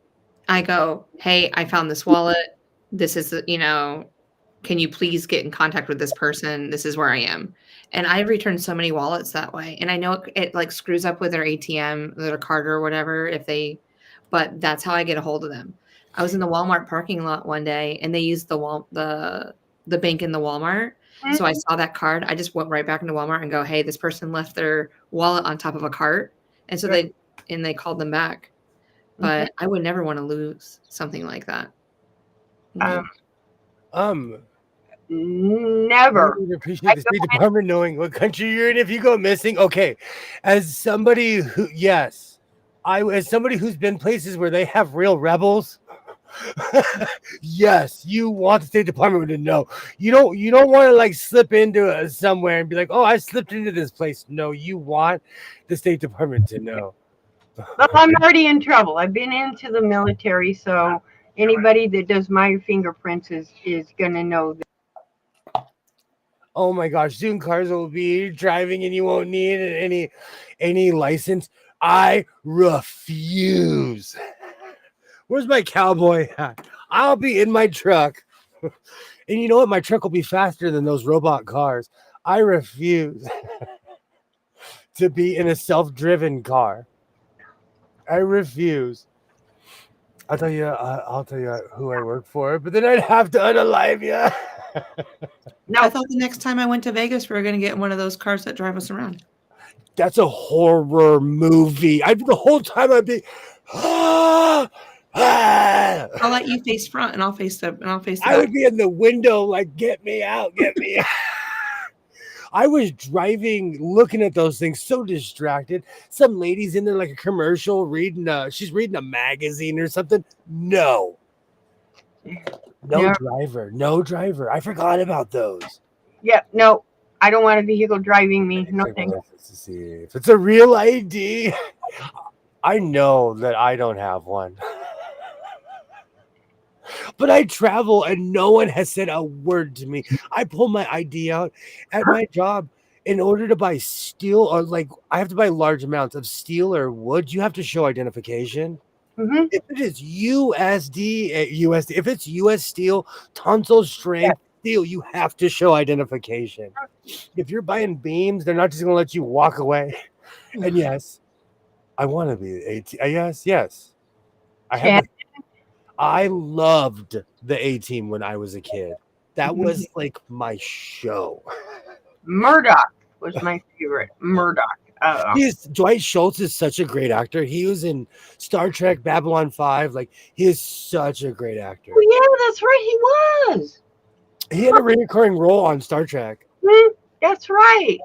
I go, hey, I found this wallet. This is, can you please get in contact with this person? This is where I am. And I've returned so many wallets that way. And I know it like screws up with their ATM, their card or whatever, but that's how I get a hold of them. I was in the Walmart parking lot one day and they used the bank in the Walmart. So I saw that card. I just went right back into Walmart and go, hey, this person left their wallet on top of a cart. And so they called them back. But I would never want to lose something like that. Never. I appreciate the State Department knowing what country you're in if you go missing. Okay, as somebody who, yes, as somebody who's been places where they have real rebels. Yes, you want the State Department to know. You don't want to like slip into somewhere and be like, oh, I slipped into this place. No, you want the State Department to know. Well, I'm already in trouble. I've been into the military, so anybody that does my fingerprints is gonna know that. Oh my gosh, soon cars will be driving and you won't need any license. I refuse. Where's my cowboy hat? I'll be in my truck. And you know what? My truck will be faster than those robot cars. I refuse to be in a self-driven car. I refuse. I'll tell you who I work for, but then I'd have to unalive you. No, I thought the next time I went to Vegas, we were going to get one of those cars that drive us around. That's a horror movie. The whole time I'd be. I'll let you face front, and I'll face the I would be in the window, like, get me out, get me out. I was driving, looking at those things, so distracted. Some lady's in there like a commercial, she's reading a magazine or something. No driver. I forgot about those. yeah, no, I don't want a vehicle driving me. No thanks. Let's see if it's a real ID. I know that I don't have one. But I travel and no one has said a word to me. I pull my ID out at my job in order to buy steel, or like I have to buy large amounts of steel or wood. You have to show identification. Mm-hmm. If it is USD, if it's US steel, tonsile strength steel, you have to show identification. If you're buying beams, they're not just going to let you walk away. And yes, I want to be 18. Yes. I loved the A-Team when I was a kid. That was like my show. Murdoch was my favorite. Murdoch. Dwight Schultz is such a great actor. He was in Star Trek, Babylon 5. Like, he is such a great actor. Oh, yeah, that's right. He was. He had a recurring role on Star Trek. That's right.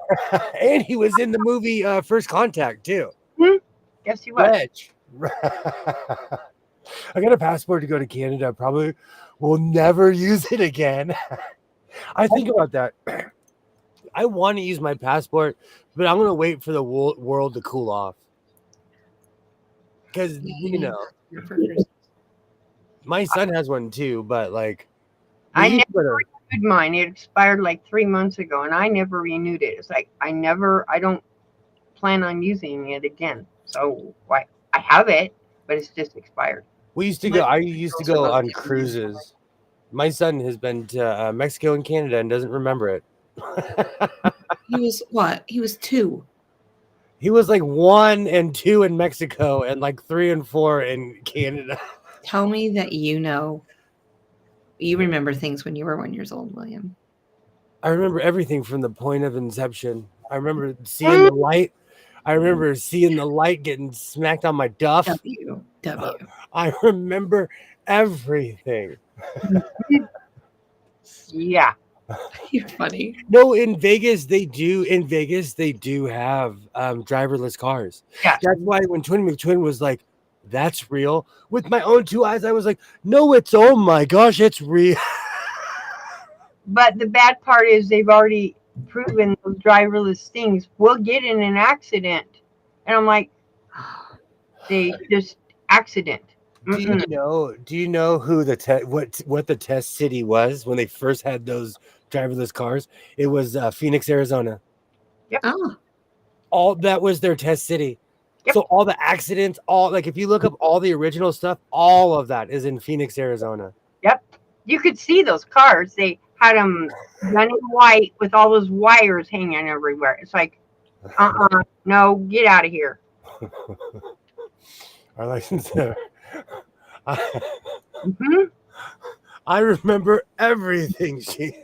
And he was in the movie First Contact, too. Yes, he was. I got a passport to go to Canada. Probably will never use it again. I think about that. I want to use my passport, but I'm going to wait for the world to cool off. Because, my son has one too, but like. I never renewed mine. It expired like 3 months ago, and I never renewed it. It's like I don't plan on using it again. So why I have it, but it's just expired. I used to go on cruises. My son has been to Mexico and Canada and doesn't remember it. He was what? He was 2. He was like 1 and 2 in Mexico and like 3 and 4 in Canada. Tell me that you remember things when you were 1 year old, William. I remember everything from the point of inception. I remember seeing the light. I remember seeing the light getting smacked on my duff. W. I remember everything. Yeah. You're funny. No, in Vegas they do have driverless cars. Yeah. That's why when Twin McTwin was like, that's real, with my own 2 eyes, I was like, no, oh my gosh, it's real. But the bad part is they've already proven those driverless things will get in an accident. And I'm like, they just accident. Do you know who what the test city was when they first had those driverless cars? It was Phoenix, Arizona. Yep. Oh. All that was their test city. Yep. So all the accidents, if you look up all the original stuff, all of that is in Phoenix, Arizona. Yep. You could see those cars. They had them done in white with all those wires hanging everywhere. It's like, no, get out of here. Our license there. I remember everything she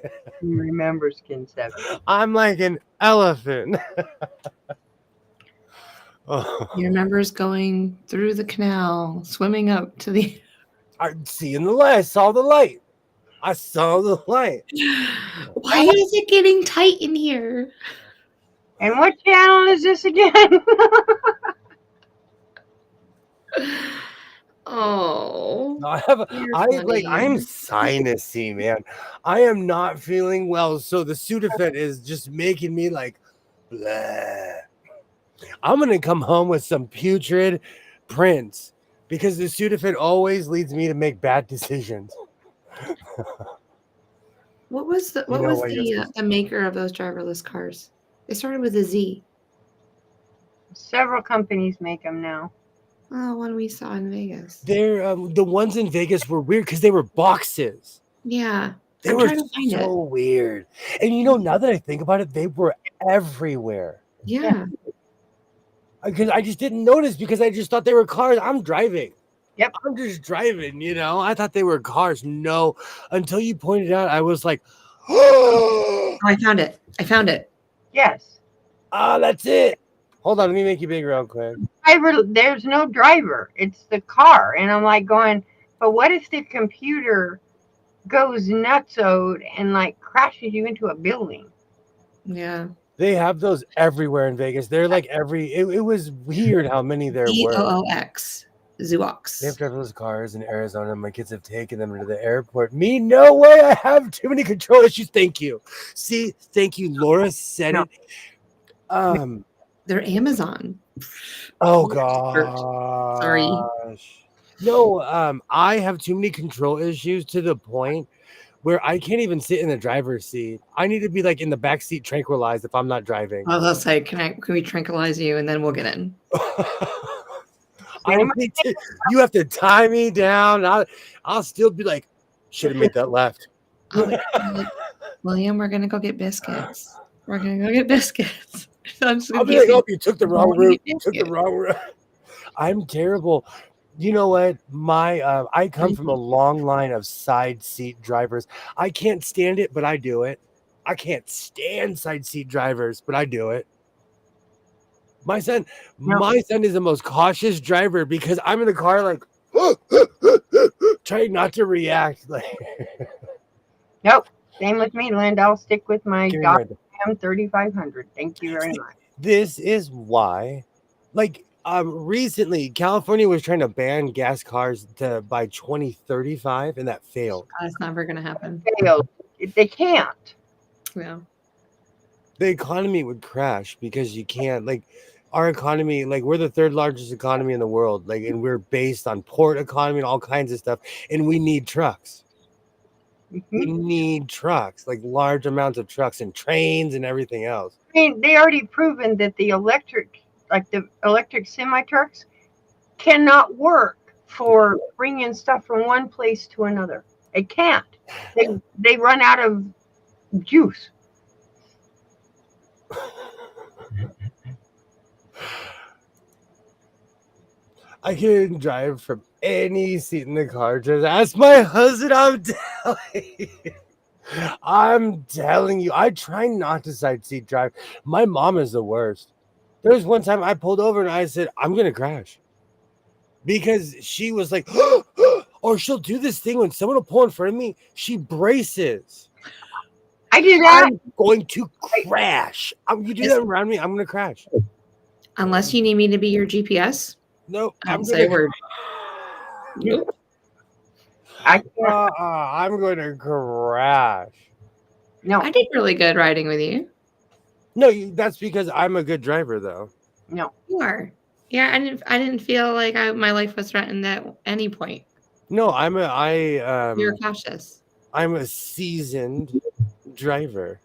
remembers, Kin 7. I'm like an elephant. He remembers going through the canal, swimming up to the. I saw the light. I saw the light. Why is it getting tight in here? And what channel is this again? Oh, No, I have you're I'm funny. sinusy, man. I am not feeling well, so the Sudafed is just making me like bleh. I'm gonna come home with some putrid prints because the Sudafed always leads me to make bad decisions. What was You know what you're supposed the maker of those driverless cars? It started with a Z. Several companies make them now. Oh, one we saw in Vegas. They're the ones in Vegas were weird because they were boxes. Yeah, They I'm were trying to find it. so weird. And you know, now that I think about it, they were everywhere. Yeah. Because I just didn't notice because I just thought they were cars. I'm driving. Yep. I'm just driving, you know. I thought they were cars. No, until you pointed out, I was like, Oh, I found it. I found it. Yes. that's it. Hold on, let me make you big real quick. There's no driver. It's the car. And I'm like going, but what if the computer goes nutso and like crashes you into a building? Yeah. They have those everywhere in Vegas. They're like it was weird how many there were. ZOOX. They have Zoox. driverless cars in Arizona. My kids have taken them to the airport. Me, no way. I have too many control issues. Thank you. See, thank you. Laura said No. it. They're Amazon. Oh gosh. Sorry. No, I have too many control issues to the point where I can't even sit in the driver's seat. I need to be like in the back seat tranquilized if I'm not driving. I was gonna say, can we tranquilize you and then we'll get in? You have to tie me down. I'll still be like, should have made that left. William, we're gonna go get biscuits. We're gonna go get biscuits. I'll be like, oh, you took the wrong route. You took the wrong route. I'm terrible. You know what? I come from a long line of side seat drivers. I can't stand it, but I do it. I can't stand side seat drivers, but I do it. My son is the most cautious driver because I'm in the car like trying not to react. Like, nope. Same with me, Linda. I'll stick with my Dodge Ram 3500. Thank you very much. This is why, like, recently California was trying to ban gas cars by 2035, and that failed. That's never gonna happen. Failed. They can't. Yeah. The economy would crash because you can't, like, our economy, like, we're the third largest economy in the world, like, and we're based on port economy and all kinds of stuff, and we need trucks. We need trucks, like large amounts of trucks and trains and everything else. I mean, they already proven that the electric semi trucks cannot work for bringing stuff from one place to another. It can't. They run out of juice. I can drive from any seat in the car. Just ask my husband. I'm telling you, I try not to side seat drive. My mom is the worst. There was one time I pulled over and I said, I'm going to crash. Because she was like, or she'll do this thing when someone will pull in front of me. She braces. I do that. I'm going to crash. You do that around me, I'm going to crash. Unless you need me to be your GPS. Nope. I'm say a word. Nope. I'm going to crash. No. I did really good riding with you. No, that's because I'm a good driver, though. No. You are. Yeah, I didn't feel like my life was threatened at any point. No, You're cautious. I'm a seasoned driver.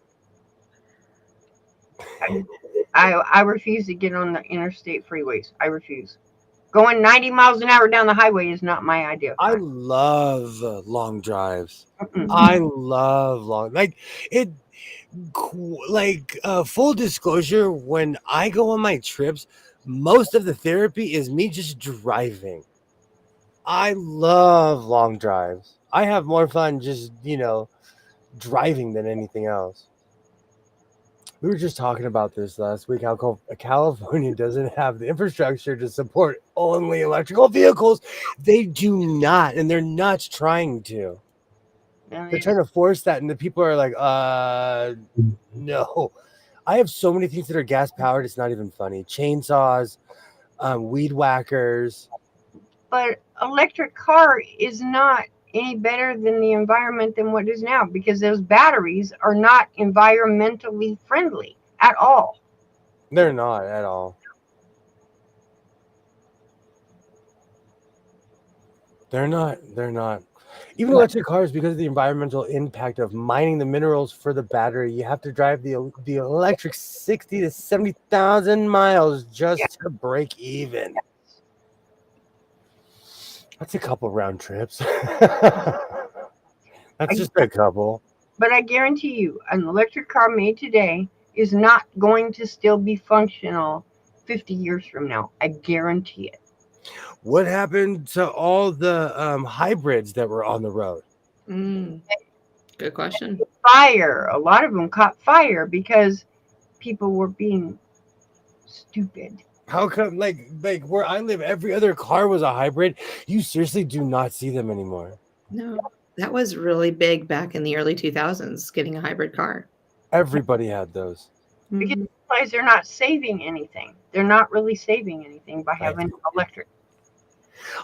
I refuse to get on the interstate freeways. I refuse. Going 90 miles an hour down the highway is not my idea. I love long drives. I love full disclosure, when I go on my trips, most of the therapy is me just driving. I love long drives. I have more fun just, driving than anything else. We were just talking about this last week, how California doesn't have the infrastructure to support only electrical vehicles. They do not, and they're not trying to. And They're trying to force that, and the people are like, no. I have so many things that are gas powered. It's not even funny. Chainsaws, weed whackers. but electric car is not any better than the environment than what it is now because those batteries are not environmentally friendly at all. They're not at all. They're not. They're not. Even What? electric cars, because of the environmental impact of mining the minerals for the battery, you have to drive the electric 60 to 70,000 miles Yeah. just to break even. That's a couple round trips. That's just a couple. But I guarantee you, an electric car made today is not going to still be functional 50 years from now. I guarantee it. What happened to all the hybrids that were on the road? Mm, good question. Fire. A lot of them caught fire because people were being stupid. How come, like where I live, every other car was a hybrid? You seriously do not see them anymore. No, that was really big back in the early 2000s, getting a hybrid car. Everybody had those. Because Mhm. otherwise they're not saving anything. They're not really saving anything by I having electric.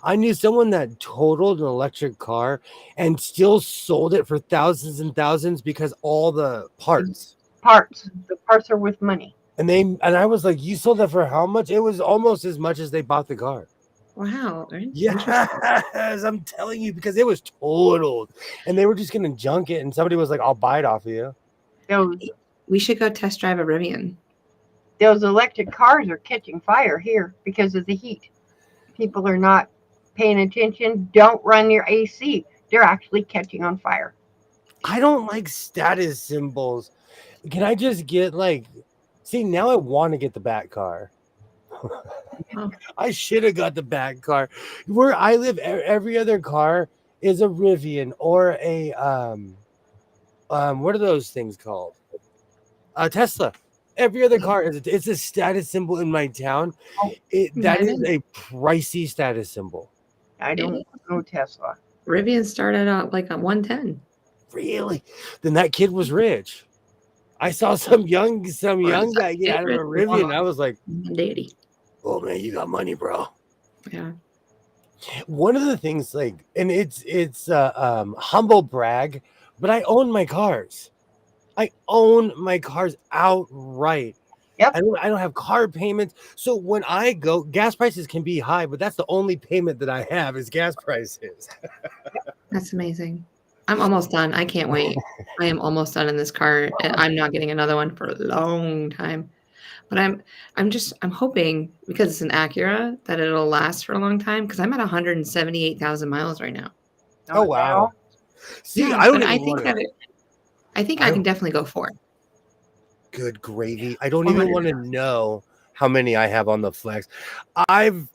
I knew someone that totaled an electric car and still sold it for thousands and thousands because all the parts. Parts. The parts are worth money. And I was like, you sold that for how much? It was almost as much as they bought the car. Wow, interesting. Yes, I'm telling you, because it was totaled. And they were just gonna junk it, and somebody was like, I'll buy it off of you. Those We should go test drive a Rivian. those electric cars are catching fire here because of the heat. People are not paying attention. Don't run your AC. They're actually catching on fire. I don't like status symbols. Can I just get see, now I want to get the Bat car. Oh, I should have got the Bat car. Where I live, every other car is a Rivian or a what are those things called? A Tesla. Every other car it's a status symbol in my town. Oh, That is Imagine. a pricey status symbol. I don't know Tesla. Rivian started out like at 110. Really? Then that kid was rich. I saw some young guy get out of a Rivian. I was like, 180. oh man, you got money, bro. Yeah. One of the things, and it's humble brag, but I own my cars. I own my cars outright. Yep. I don't have car payments. So when I go, gas prices can be high, but that's the only payment that I have is gas prices. That's amazing. I'm almost done. I can't wait. I am almost done in this car, and I'm not getting another one for a long time. But I'm hoping because it's an Acura that it'll last for a long time because I'm at 178,000 miles right now. Oh wow. See, Yeah, I don't but I even think want to. I think I can definitely go for it. Good gravy. I don't even want to know how many I have on the flex. I've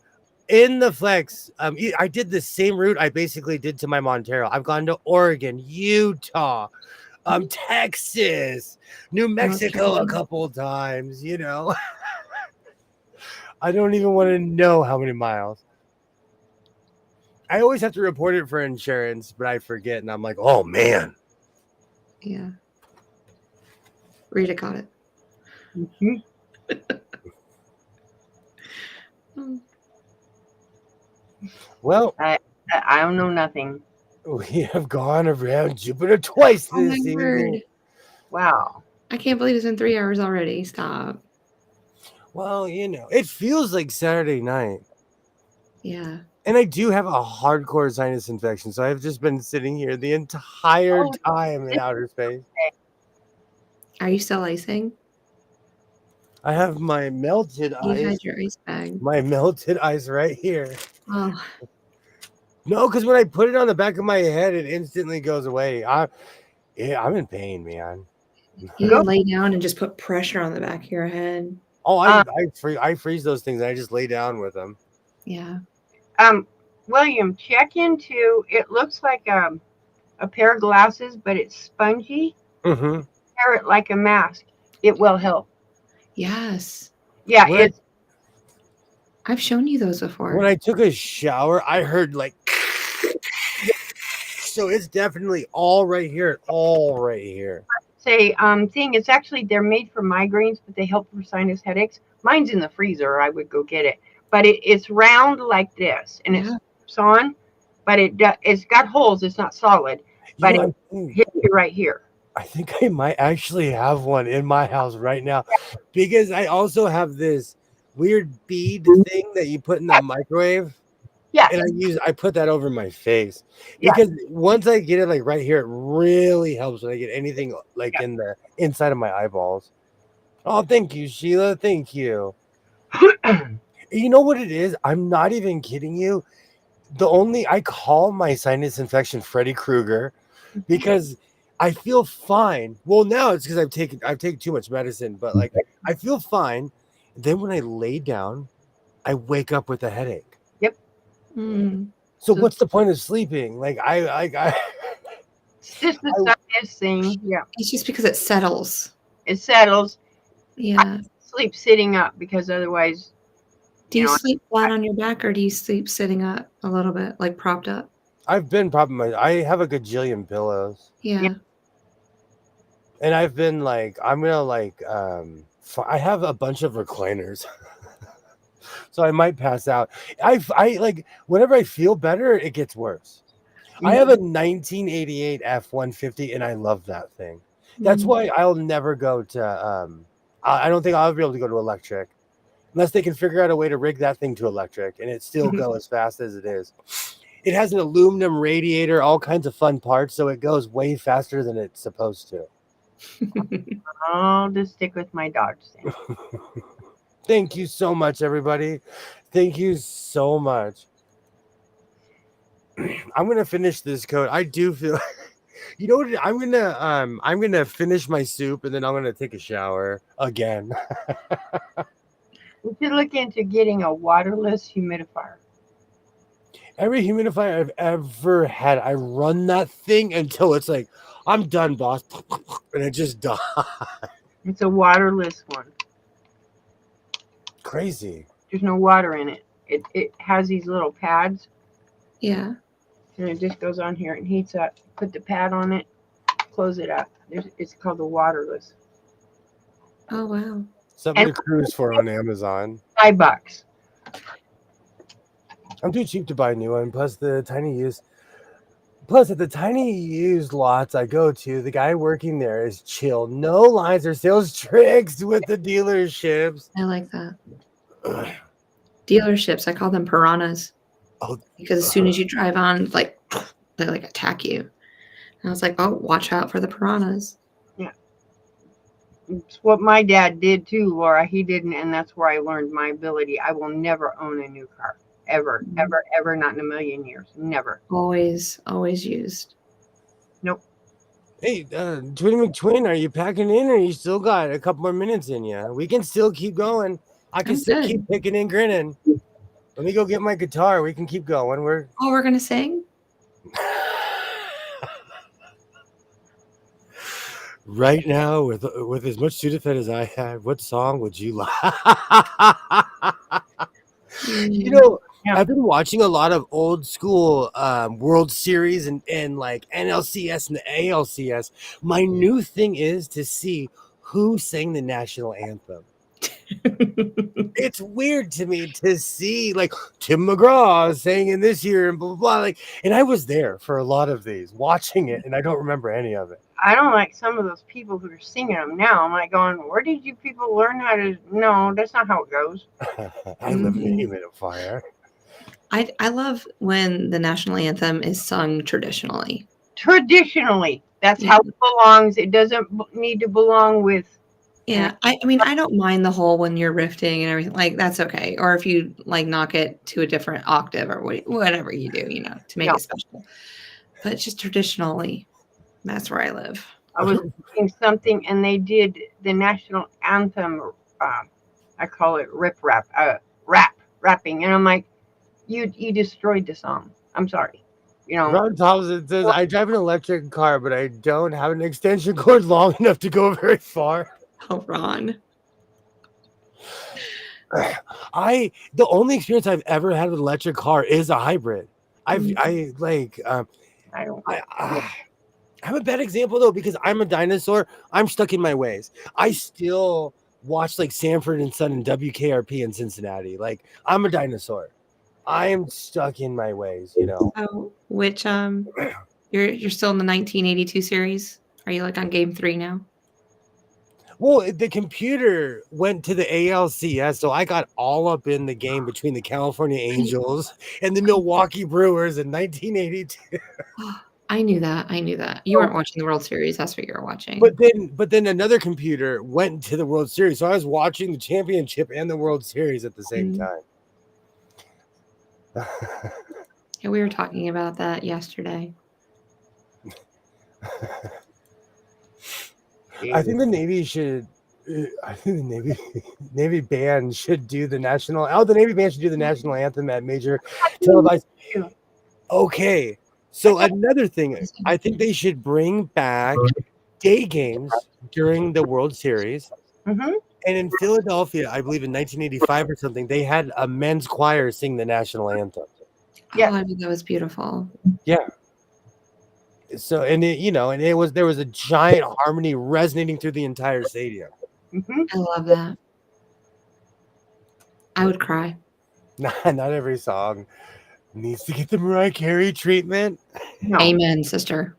in the flex. I did the same route I basically did to my Montero. I've gone to Oregon, Utah, Texas, New Mexico a couple times. You know, I don't even want to know how many miles. I always have to report it for insurance, but I forget, and I'm like, oh man. Yeah. Rita caught it. Mm-hmm. Well, I don't know nothing. We have gone around Jupiter twice this evening. Word. Wow. I can't believe it's been 3 hours already. Stop. Well, it feels like Saturday night. Yeah. And I do have a hardcore sinus infection, so I've just been sitting here the entire time in outer space. Are you still icing? I have my melted ice. You had your ice bag. My melted ice right here. Oh. No, because when I put it on the back of my head, it instantly goes away. I'm in pain, man. You can lay down and just put pressure on the back of your head. Oh, I freeze those things and I just lay down with them. Yeah. William, check into. It looks like a pair of glasses, but it's spongy. Mm-hmm. Wear it like a mask. It will help. Yes. Yeah, I've shown you those before. When I took a shower, I heard so it's definitely all right here, all right here. Say, thing, it's actually, they're made for migraines, but they help for sinus headaches. Mine's in the freezer. I would go get it. But it's round like this, and it's Yeah. on, but it's got holes. It's not solid, You but know, it hits you right here. I think I might actually have one in my house right now, because I also have this weird bead thing that you put in the microwave, Yes, and I put that over my face, yes, because once I get it like right here, it really helps when I get anything like in the inside of my eyeballs. Oh, thank you, Sheila. Thank you. yes. You know what it is? I'm not even kidding you. I call my sinus infection Freddy Krueger, because I feel fine. Well, now it's because I've taken too much medicine, but like I feel fine. Then when I lay down, I wake up with a headache. Yep. Mm. So So what's the point of sleeping? Like I it's just the sinus thing. Yeah, It's just because it settles. it settles. I Yeah. sleep sitting up because otherwise, Do you you know, sleep flat on your back or do you sleep sitting up a little bit, like propped up? I've been probably I have a gajillion pillows, yeah, Yeah. and I've been like I'm gonna like I have a bunch of recliners. So I might pass out. I like whenever I feel better, it gets worse. I mhm, have a 1988 F-150, and I love that thing. That's Mm. why I'll never go to. I don't think I'll ever be able to go to electric unless they can figure out a way to rig that thing to electric, and it still mhm. go as fast as it is. It has an aluminum radiator, all kinds of fun parts, so it goes way faster than it's supposed to. I'll just stick with my Dodge then. Thank you so much, everybody. Thank you so much. I'm gonna finish this code. I do feel. You know what? I'm gonna finish my soup, and then I'm gonna take a shower again. We should look into getting a waterless humidifier. Every humidifier I've ever had, I run that thing until it's like, I'm done, boss, and it just dies. It's a waterless one. Crazy. There's no water in it. It has these little pads, Yeah. and it just goes on here and heats up. Put the pad on it, close it up. It's called the waterless. Oh, wow. Something And to cruise for on Amazon. $5. I'm too cheap to buy a new one. Plus at the tiny used lots I go to, the guy working there is chill. No lines or sales tricks with the dealerships. I like that. Ugh. Dealerships, I call them piranhas Oh, because as soon as you drive on, like, they like attack you. And I was like, oh, watch out for the piranhas. Yeah. It's what my dad did too, Laura. He didn't, and that's where I learned my ability. I will never own a new car. Ever, ever, ever, not in a million years. Never. Always, always used. Nope. hey, Twin McTwin, are you packing in, or you still got a couple more minutes in you? We can still keep going. I can I'm still good. keep picking and grinning. Let me go get my guitar. We can keep going. Oh, we're gonna sing? Right now, with as much Sudafed as I have, what song would you like? You know, Yeah. I've been watching a lot of old school World Series and like NLCS and the ALCS. My new thing is to see who sang the national anthem. It's weird to me to see like Tim McGraw singing this year and blah blah blah. Like, and I was there for a lot of these, watching it, and I don't remember any of it. I don't like some of those people who are singing them now. I'm like going, where did you people learn how to? No, that's not how it goes. I live in a Mhm. humidifier. I love when the national anthem is sung traditionally. Traditionally, that's Yeah. how it belongs. It doesn't need to belong with. Yeah, I mean, I don't mind the whole when you're rifting and everything, like, that's okay, or if you, like, knock it to a different octave or whatever you do, to make No, it special, but just traditionally, that's where I live. I was doing something, and they did the national anthem. I call it rip rap, rapping, and I'm like, you destroyed the song. I'm sorry, you know. Ron Thompson says, I drive an electric car, but I don't have an extension cord long enough to go very far. Oh, Ron. The only experience I've ever had with an electric car is a hybrid. Mm. I like I don't. I'm a bad example though because I'm a dinosaur. I'm stuck in my ways. I still watch like Sanford and Son and WKRP in Cincinnati. Like I'm a dinosaur. I am stuck in my ways, you know. Oh, which you're still in the 1982 series? Are you like on game 3 now? Well, the computer went to the ALCS, so I got all up in the game between the California Angels and the Milwaukee Brewers in 1982. I knew that. I knew that. You weren't watching the World Series. That's what you were watching. But then another computer went to the World Series, so I was watching the championship and the World Series at the same time. Yeah, we were talking about that yesterday. I think the Navy should. I think the Navy band should do the national. Oh, the Navy band should do the national anthem at major televised. Okay, so another thing, I think they should bring back day games during the World Series. Mm-hmm. And in Philadelphia, I believe in 1985 or something, they had a men's choir sing the national anthem. Yeah. Oh, I mean, that was beautiful. Yeah. So and it, you know, and there was a giant harmony resonating through the entire stadium. Mm-hmm. I love that. I would cry. Not every song needs to get the Mariah Carey treatment. No. Amen, sister.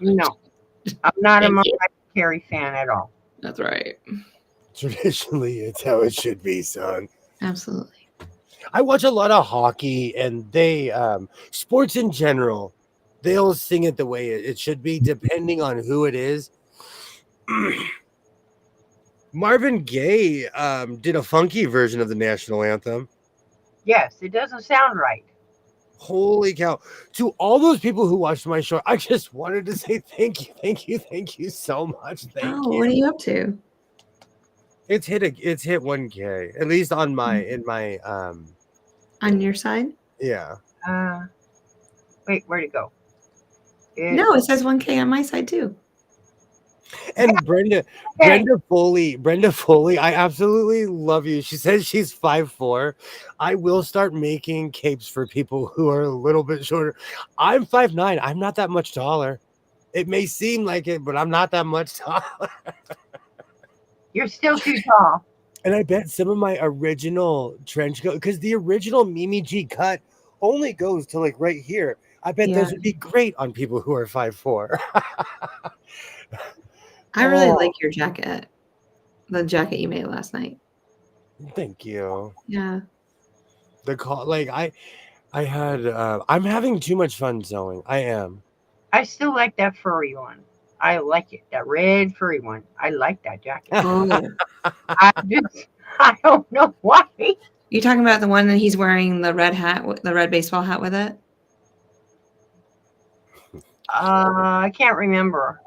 No. I'm not a Thank you. Mariah Carey fan at all. That's right. Traditionally, it's how it should be sung. Absolutely. I watch a lot of hockey, and they sports in general. They'll sing it the way it should be, depending on who it is. Marvin Gaye did a funky version of the national anthem. Yes, it doesn't sound right. Holy cow. To all those people who watched my show, I just wanted to say thank you so much. Thank you. What are you up to? It's hit 1K, at least on my On your side? yeah. Wait, where'd it go? No, it says 1K on my side too. And Brenda Foley, I absolutely love you. She says she's 5'4". I will start making capes for people who are a little bit shorter. I'm 5'9". I'm not that much taller. It may seem like it, but I'm not that much taller. You're still too tall. And I bet some of my original trench coat, because the original Mimi G cut only goes to like right here. I bet those would be great on people who are 5'4". I really like your jacket. The jacket you made last night. Thank you. Yeah. The call, like I had. I'm having too much fun sewing. I am. I still like that furry one. I like it. That red furry one. I like that jacket. Oh. I don't know why. You talking about the one that he's wearing the red hat, the red baseball hat with it? I can't remember.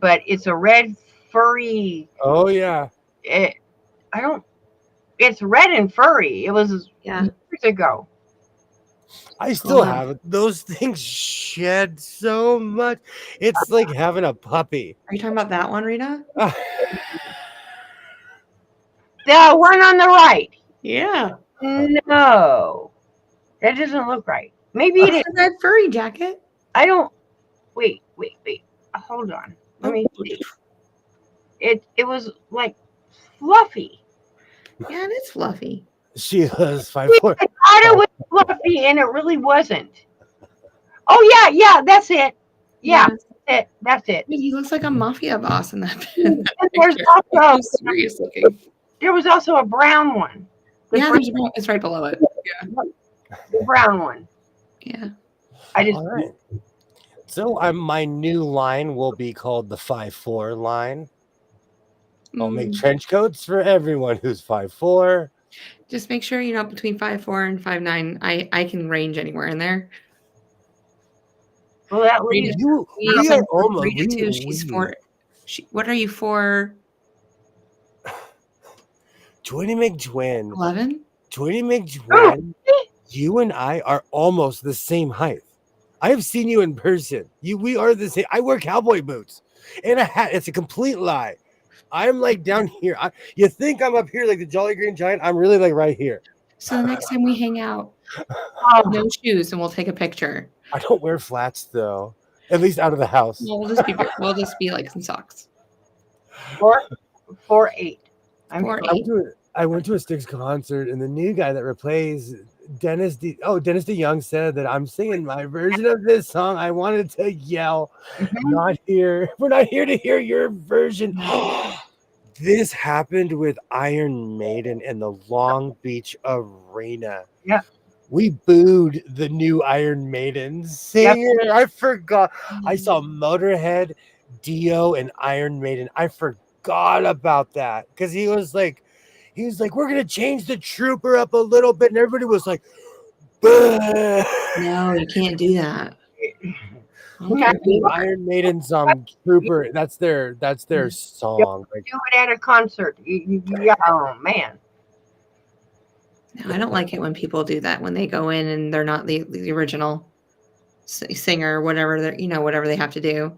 But it's a red furry. Oh yeah. It's red and furry. It was years ago. I still have it. Those things shed so much. It's like having a puppy. Are you talking about that one, Rita? The one on the right. Yeah. No. That doesn't look right. Maybe it is. A red furry jacket. I don't. Wait. Hold on. Let me see. It was like fluffy. Yeah, it is fluffy. She was 5'4". I thought it was fluffy, and it really wasn't. Oh yeah, that's it. Yeah, that's it. I mean, he looks like a mafia boss in that. There's also serious looking. There was also a brown one. It's right below it. Yeah, the brown one. Yeah. All right. So my new line will be called the 5'4" line. I'll make trench coats for everyone who's 5'4". Just make sure between 5'4" and 5'9". I can range anywhere in there. Well, that leaves you. She's 4. What are you for? 20 McTwin. 11. 20 McTwin. You and I are almost the same height. I have seen you in person. We are the same. I wear cowboy boots and a hat. It's a complete lie. I'm like down here. You think I'm up here like the Jolly Green Giant? I'm really like right here. So the next time we hang out, no shoes, and we'll take a picture. I don't wear flats though. At least out of the house. Well, we'll just be like some socks. 4-8. I'm 4-8. I went to a Styx concert, and the new guy that replaced Dennis DeYoung said that I'm singing my version of this song. I wanted to yell, not here. We're not here to hear your version. This happened with Iron Maiden in the Long Beach Arena. Yeah. We booed the new Iron Maiden singer. I forgot. I saw Motorhead, Dio, and Iron Maiden. I forgot about that because he was like, we're gonna change the trooper up a little bit, and everybody was like, "Bah." No, you can't do that. Yeah. Iron Maiden's trooper. That's their song. Like, Do it at a concert. Yeah, oh man. No, I don't like it when people do that when they go in and they're not the original singer, whatever whatever they have to do,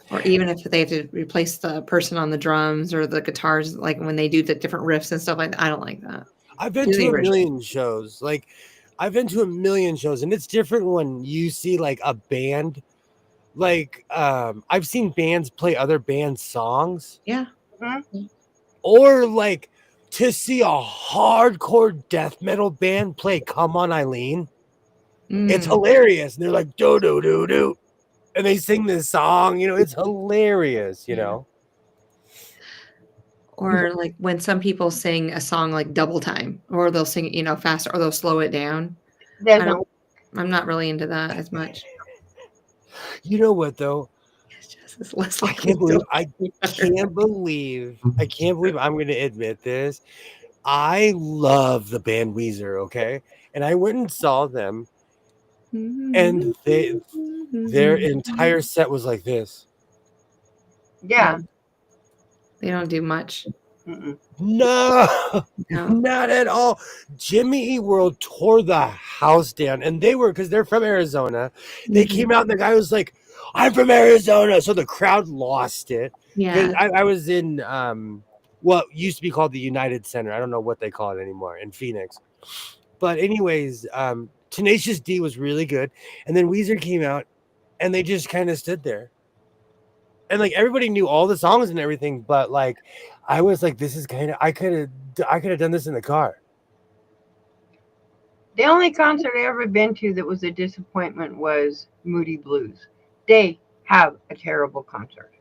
or even if they have to replace the person on the drums or the guitars, like when they do the different riffs and stuff like that. I don't like that. I've been to a million shows. And it's different when you see like a band. Like I've seen bands play other bands' songs. Yeah. Mm-hmm. Or like to see a hardcore death metal band play Come On Eileen. It's hilarious. And they're like, do do do do. And they sing this song, it's hilarious, Or like when some people sing a song like double time, or they'll sing it, faster, or they'll slow it down. I'm not really into that as much. You know what though? It's less I can't believe I'm going to admit this. I love the band Weezer, okay? And I went and saw them, and their entire set was like this. Yeah. They don't do much. No, not at all. Jimmy Eat World tore the house down, and because they're from Arizona. They came out, and the guy was like, "I'm from Arizona," so the crowd lost it. Yeah, I was in what used to be called the United Center. I don't know what they call it anymore in Phoenix. But anyways, Tenacious D was really good, and then Weezer came out, and they just kind of stood there. And like everybody knew all the songs and everything, but like I was like, this is kind of I could have done this in the car. The only concert I ever been to that was a disappointment was Moody Blues. They have a terrible concert.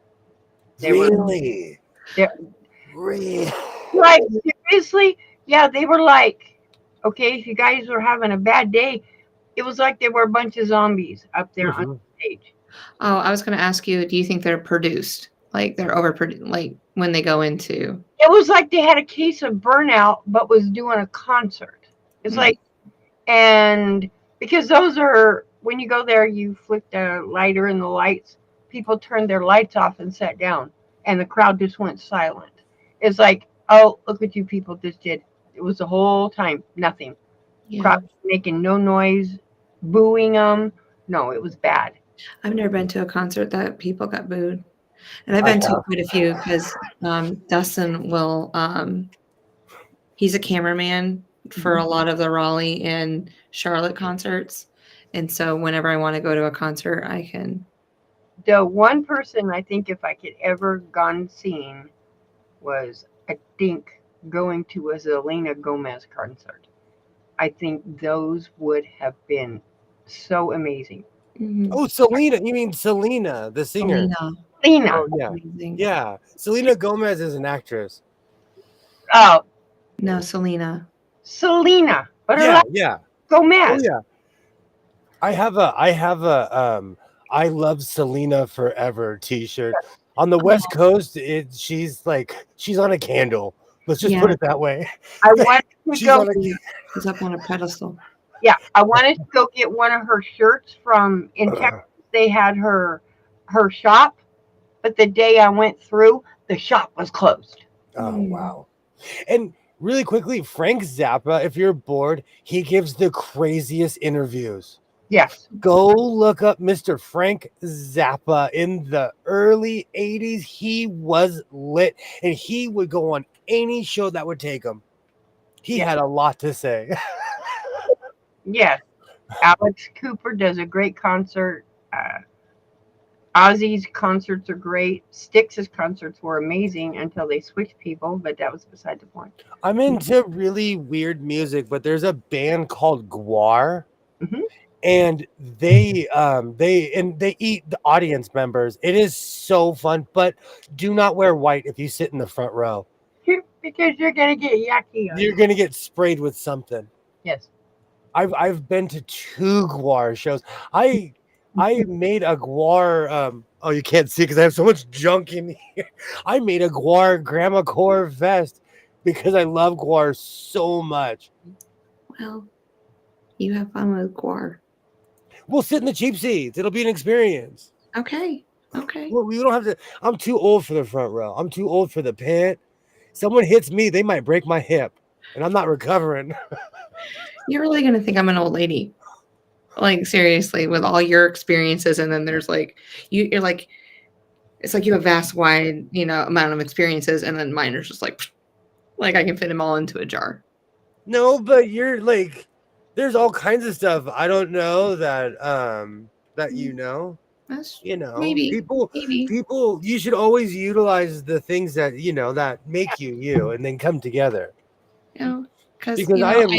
Really? Like seriously? Yeah, they were like, okay, if you guys were having a bad day, it was like they were a bunch of zombies up there on stage. Oh, I was going to ask you, do you think they're produced? Like they're overproduced, like when they go into... It was like they had a case of burnout, but was doing a concert. It's like, and because those are, when you go there, you flick the lighter and the lights, people turned their lights off and sat down, and the crowd just went silent. It's like, oh, look what you people just did. It was the whole time, nothing. Yeah. Crowd making no noise, booing them. No, it was bad. I've never been to a concert that people got booed. And I've been to quite a few because Dustin will, he's a cameraman for a lot of the Raleigh and Charlotte concerts. And so whenever I want to go to a concert, I can. The one person I think if I could ever gone seen was, I think, going to a Selena Gomez concert. I think those would have been so amazing. Mm-hmm. Oh, Selena. You mean Selena, the singer? Selena. Oh, yeah. Amazing. Yeah. Selena Gomez is an actress. Oh. No, Selena. But yeah. Gomez. Oh, yeah. I have a I love Selena Forever t-shirt. On the West Coast, she's on a candle. Let's just put it that way. I wanted to go. She's up on a pedestal. Yeah, I wanted to go get one of her shirts from in Texas. They had her shop, but the day I went through, the shop was closed. Oh wow! And really quickly, Frank Zappa, if you're bored, he gives the craziest interviews. Yes. Go look up Mr. Frank Zappa. In the early 80s, he was lit, and he would go on any show that would take him. He had a lot to say. Yes. Alex Cooper does a great concert. Ozzy's concerts are great. Styx's concerts were amazing until they switched people, but that was beside the point. I'm into really weird music, but there's a band called Guar, Hmm. and they eat the audience members. It is so fun, but do not wear white if you sit in the front row. Because you're gonna get yucky on You're you. gonna get sprayed with something. Yes. I've been to 2 Guar shows. I made a Guar. Oh, you can't see because I have so much junk in here. I made a Guar Grandma Core vest because I love Guar so much. Well, you have fun with Guar. We'll sit in the cheap seats. It'll be an experience. Okay. Okay. Well, we don't have to. I'm too old for the front row. I'm too old for the pit. Someone hits me, they might break my hip, and I'm not recovering. You're really gonna think I'm an old lady. Like seriously, with all your experiences, and then there's like you're like it's like you have vast wide, amount of experiences, and then mine are just like I can fit them all into a jar. No, but you're like, there's all kinds of stuff I don't know that That's maybe, people you should always utilize the things that that make you and then come together. Because Because I am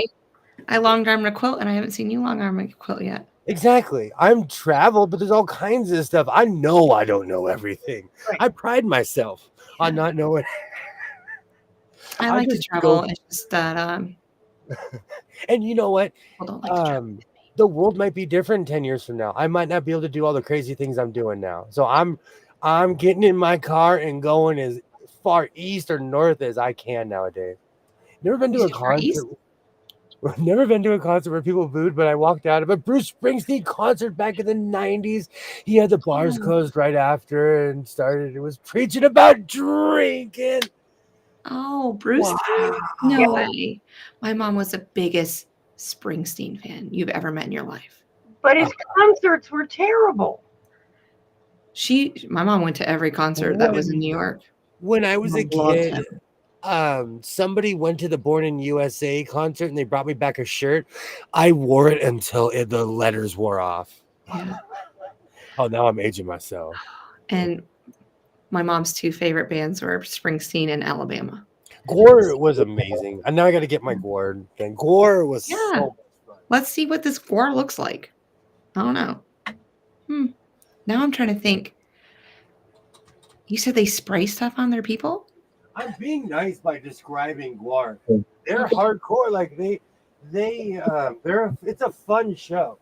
I long armed a quilt, and I haven't seen you long arm a quilt yet. exactly. I'm traveled, but there's all kinds of stuff. I know I don't know everything. Right. I pride myself on not knowing. I like to just travel. go- It's just that And you know what? people don't like to travel. The world might be different 10 years from now. I might not be able to do all the crazy things I'm doing now. So I'm getting in my car and going as far east or north as I can nowadays. Never been to a concert. Never been to a concert where people booed, but I walked out of a Bruce Springsteen concert back in the 90s. He had the bars closed right after and it was preaching about drinking. Oh, Bruce? Wow. No way. My mom was the biggest Springsteen fan you've ever met in your life. But his concerts were terrible. My mom went to every concert that was in New York. When I was a Loved kid, somebody went to the Born in USA concert and they brought me back a shirt. I wore it until the letters wore off. Yeah. Oh, now I'm aging myself. And my mom's 2 favorite bands were Springsteen and Alabama. Gore was amazing. And now I got to get my Gore thing. Gore was so much fun. Let's see what this Gore looks like. I don't know. Now I'm trying to think. You said they spray stuff on their people? I'm being nice by describing Gore. They're hardcore. Like it's a fun show.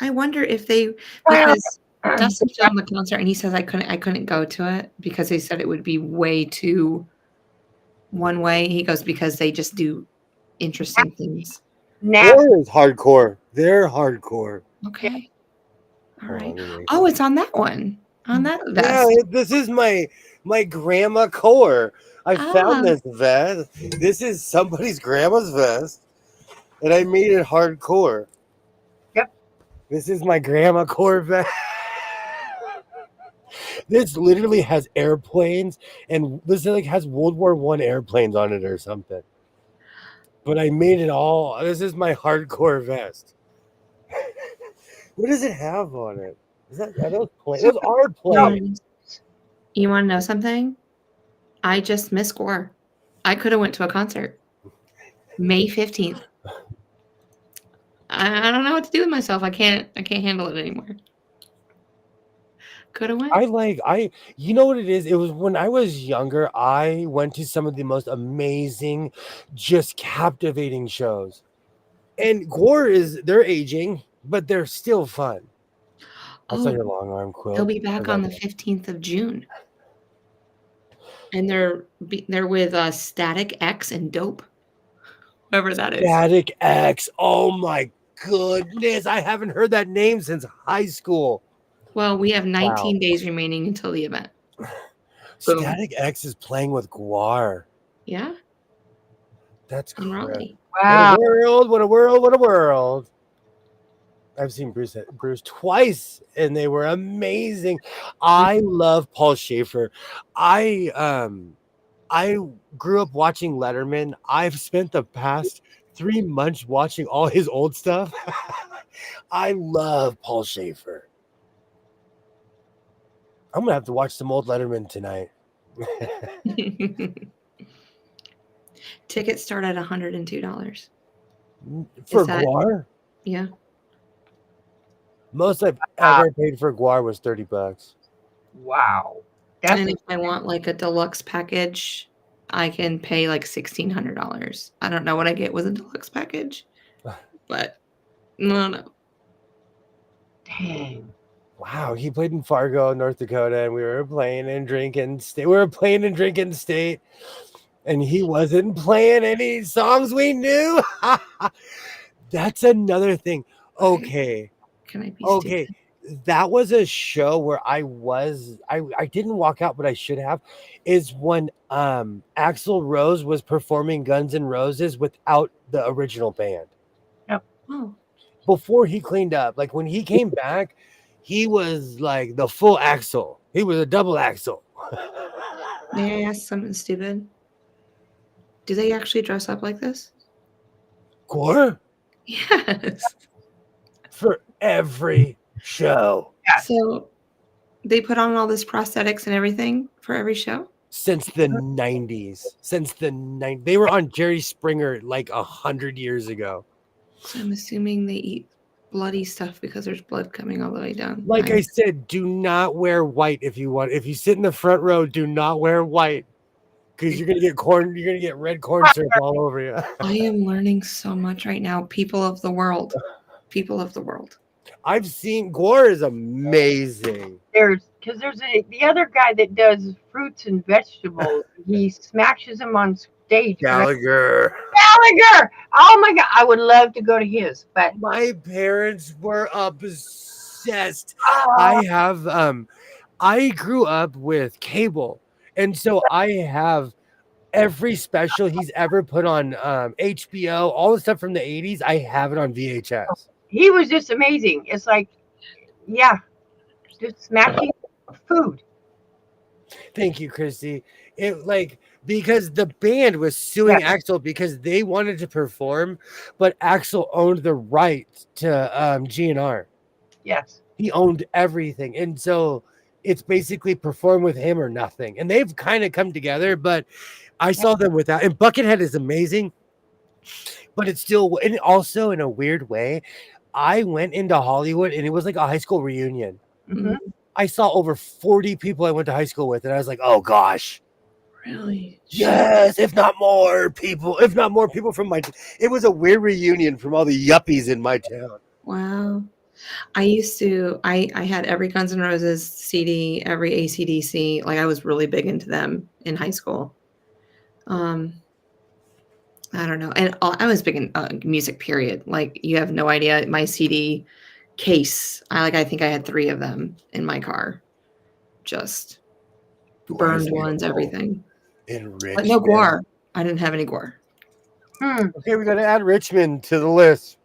I wonder if because Dustin filmed the concert and he says I couldn't go to it because they said it would be way too one way. He goes because they just do interesting things. Gore is hardcore. They're hardcore. Okay. All right. Oh, it's on that one. On that vest. Yeah, this is my grandma core. I found this vest. This is somebody's grandma's vest, and I made it hardcore. Yep. This is my grandma core vest. This literally has airplanes, and this has World War I airplanes on it or something. But I made it all. This is my hardcore vest. What does it have on it? Are those planes? Those are planes. You want to know something? I just missed Gore. I could have went to a concert. May 15th. I don't know what to do with myself. I can't handle it anymore. Could have went. You know what it is? It was when I was younger, I went to some of the most amazing, just captivating shows. And Gore they're aging, but they're still fun. I saw your long arm quilt. They'll be back on the 15th of June. And they're with Static X and Dope. Whoever that is. Static X. Oh my goodness. I haven't heard that name since high school. Well, we have 19 days remaining until the event. Static X is playing with Guar. Yeah. That's crazy. Wow. What a world. I've seen Bruce twice, and they were amazing. I love Paul Schaefer. I grew up watching Letterman. I've spent the past 3 months watching all his old stuff. I love Paul Schaefer. I'm gonna have to watch some old Letterman tonight. Tickets start at $102. For Is that Guar? yeah? Most I've ever paid for Guar was $30. Wow. That's And if I want like a deluxe package, I can pay like $1,600. I don't know what I get with a deluxe package, but no. dang. Wow, he played in Fargo, North Dakota, and we were playing and drinking state. We were playing and drinking state, and he wasn't playing any songs we knew. That's another thing. Okay. Can I be Okay. stupid? That was a show where I didn't walk out, but I should have, is when Axl Rose was performing Guns N' Roses without the original band. Oh, Before he cleaned up. Like when he came back, he was like the full Axl. He was a double Axl. may I ask something stupid? Do they actually dress up like this? Gore Yes. for every show So they put on all this prosthetics and everything for every show? since the 90s. They were on Jerry Springer like 100 years ago. So I'm assuming they eat bloody stuff because there's blood coming all the way down. Like I said, do not wear white if you want. If you sit in the front row, do not wear white because you're gonna get corn. You're gonna get red corn syrup all over you. I am learning so much right now. People of the world. People of the world. I've seen Gore is amazing. There's the other guy that does fruits and vegetables. He smashes them on stage. Gallagher. Gallagher. Oh my God, I would love to go to his, but My parents were obsessed. I grew up with cable, and so I have every special he's ever put on HBO, all the stuff from the 80s. I have it on VHS. he was just amazing. It's like, yeah, just smashing food. Thank you, Christy. It like because the band was suing Axl because they wanted to perform, but Axl owned the right to GNR. Yes. He owned everything, and so it's basically perform with him or nothing. And they've kind of come together, but I saw them without. And Buckethead is amazing, but it's still, and also in a weird way, I went into Hollywood and it was like a high school reunion. Mm-hmm. I saw over 40 people I went to high school with, and I was like, oh gosh. Really? Yes, if not more people from my. It was a weird reunion from all the yuppies in my town. Wow. I had every Guns N' Roses CD, every AC/DC. Like I was really big into them in high school. I don't know. And I was big in music, period. Like you have no idea. My CD case, I think I had 3 of them in my car. Just burned ones, everything. But no Guar. I didn't have any Guar. Okay, we got to add Richmond to the list.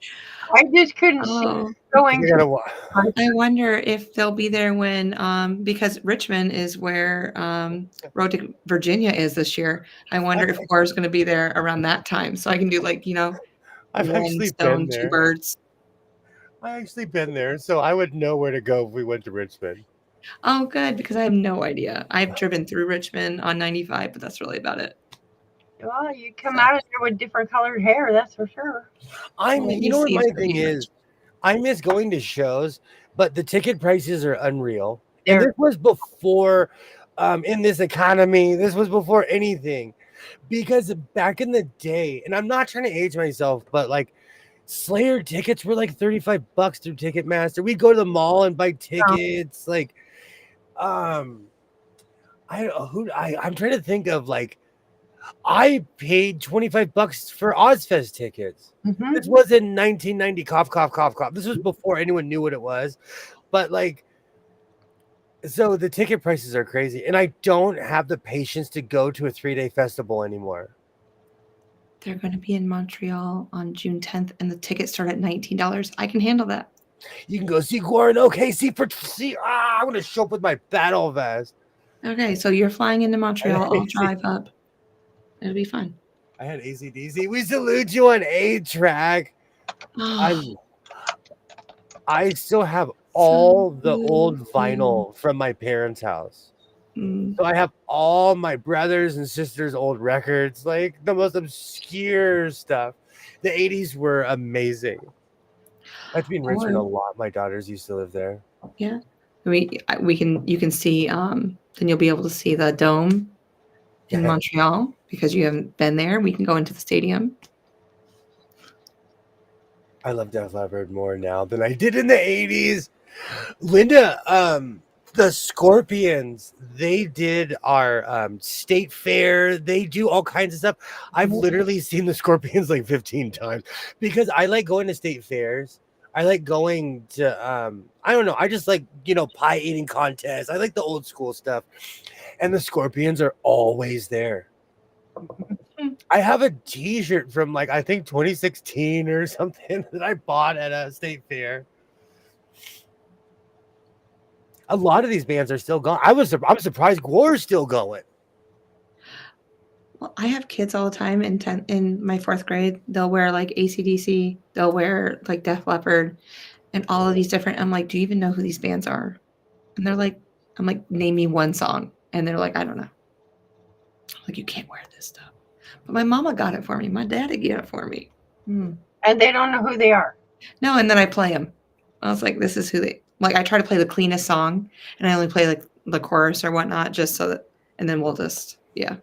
I just couldn't see going to. I wonder if they'll be there when, because Richmond is where Road to Virginia is this year. I wonder if Guar is going to be there around that time, so I can do I've one actually stone, been there. 2 birds. I've actually been there, so I would know where to go if we went to Richmond. Oh, good, because I have no idea. I've driven through Richmond on 95, but that's really about it. Well, you come out of there with different colored hair, that's for sure. You know what my thing is? I miss going to shows, but the ticket prices are unreal. And this was before, in this economy, this was before anything. Because back in the day, and I'm not trying to age myself, but like Slayer tickets were like $35 through Ticketmaster. We'd go to the mall and buy tickets. Like, I'm trying to think of like, I paid $25 for Ozfest tickets. Mm-hmm. This was in 1990. Cough, cough, cough, cough. This was before anyone knew what it was. But like, so the ticket prices are crazy. And I don't have the patience to go to a 3-day festival anymore. They're going to be in Montreal on June 10th, and the tickets start at $19. I can handle that. You can go see Guar in OKC I want to show up with my battle vest. Okay, so you're flying into Montreal. I'll drive up. It'll be fun. I had AC/DC. We salute you on A-Track. I still have all the Something. old vinyl from my parents' house. Mm. So I have all my brothers and sisters' old records, like the most obscure stuff. The 80s were amazing. That's been enriching a Or lot. My daughters used to live there. yeah, we can you can see then you'll be able to see the dome in Yeah, Montreal because you haven't been there. We can go into the stadium. I love Def Leppard more now than I did in the 80s. Linda, the Scorpions, they did our state fair. They do all kinds of stuff. I've literally seen the Scorpions like 15 times because I like going to state fairs. I like going to I don't know, I just like, pie eating contests. I like the old school stuff. And the Scorpions are always there. I have a t-shirt from like I think 2016 or something that I bought at a state fair. A lot of these bands are still going. I'm surprised Gore's still going. Well, I have kids all the time in my fourth grade. They'll wear like ACDC. They'll wear like Def Leppard and all of these different. I'm like, do you even know who these bands are? And they're like, I'm like, name me one song. And they're like, I don't know. I'm like, you can't wear this stuff. But my mama got it for me. My daddy got it for me. And they don't know who they are. No, and then I play them. I was like, this is who they like. I try to play the cleanest song, and I only play like the chorus or whatnot, just so that, and then we'll just I Give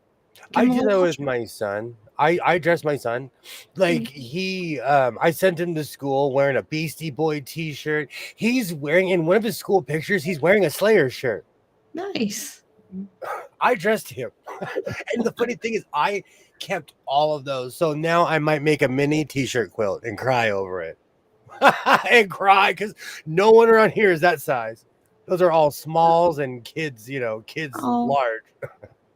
'em a do little that with culture. my son. I dress my son like he I sent him to school wearing a Beastie Boy t-shirt. He's wearing in one of his school pictures, he's wearing a Slayer shirt. Nice. I dressed him. And the funny thing is I kept all of those. So now I might make a mini t-shirt quilt and cry over it. And cry because no one around here is that size. Those are all smalls and kids, kids Oh, large.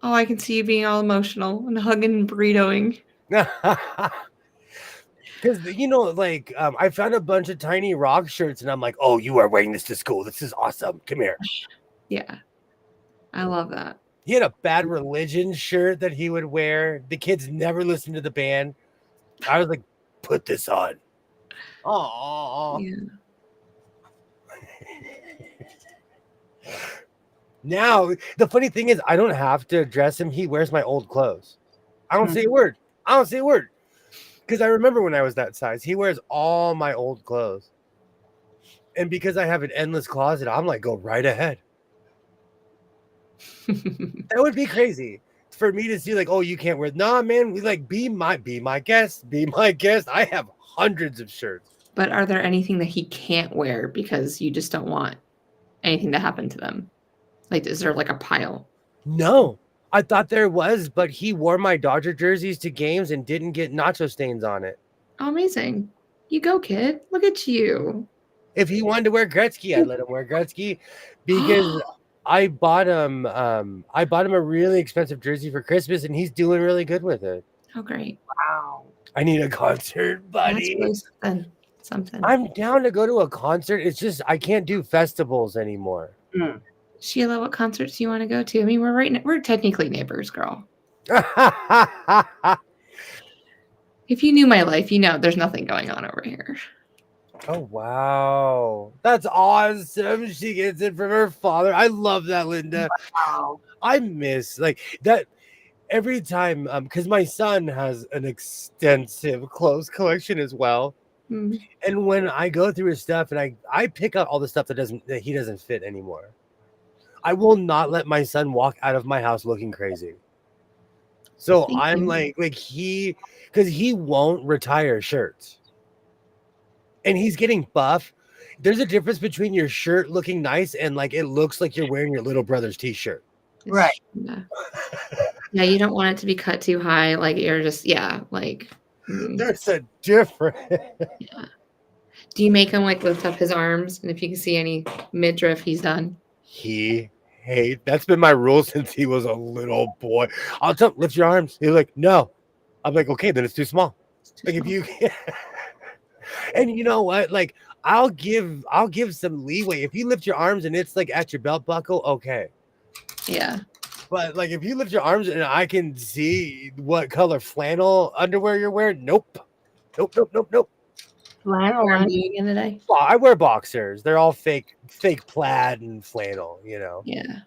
oh, I can see you being all emotional and hugging and burritoing. Because I found a bunch of tiny rock shirts and I'm like, oh, you are wearing this to school. This is awesome. Come here. Yeah, I love that. He had a Bad Religion shirt that he would wear. The kids never listened to the band. I was like, put this on. Oh. Yeah. Now, the funny thing is, I don't have to dress him. He wears my old clothes. I don't say a word. Because I remember when I was that size. He wears all my old clothes. And because I have an endless closet, I'm like, go right ahead. That would be crazy for me to see, like, oh, you can't wear. Nah, man, we like be my guest. Be my guest. I have hundreds of shirts. But are there anything that he can't wear because you just don't want anything to happen to them? Like, is there like a pile? No, I thought there was, but he wore my Dodger jerseys to games and didn't get nacho stains on it. Oh, amazing. You go, kid. Look at you. If he wanted to wear Gretzky, I'd let him wear Gretzky because I bought him a really expensive jersey for Christmas and he's doing really good with it. Oh, great. Wow. I need a concert, buddy. That's really something. I'm down to go to a concert. It's just I can't do festivals anymore. Sheila, what concerts do you want to go to? I mean, we're technically neighbors, girl. If you knew my life, you know there's nothing going on over here. Oh, wow. That's awesome. She gets it from her father. I love that, Linda. Wow. I miss like that every time because my son has an extensive clothes collection as well. And when I go through his stuff and I pick out all the stuff that he doesn't fit anymore. I will not let my son walk out of my house looking crazy. So I'm like because he won't retire shirts. And he's getting buff. There's a difference between your shirt looking nice and like it looks like you're wearing your little brother's t-shirt. Right. Yeah, you don't want it to be cut too high. Like you're just There's a difference. Yeah. Do you make him like lift up his arms? And if you can see any midriff, he's done. That's been my rule since he was a little boy. I'll tell him, lift your arms. He's like, no. I'm like, okay, then it's too small. If you and you know what? Like, I'll give some leeway. If you lift your arms and it's like at your belt buckle, okay. Yeah. But like if you lift your arms and I can see what color flannel underwear you're wearing, nope. Flannel Wearing on. blue again today? Well, I wear boxers. They're all fake plaid and flannel, you know. Yeah.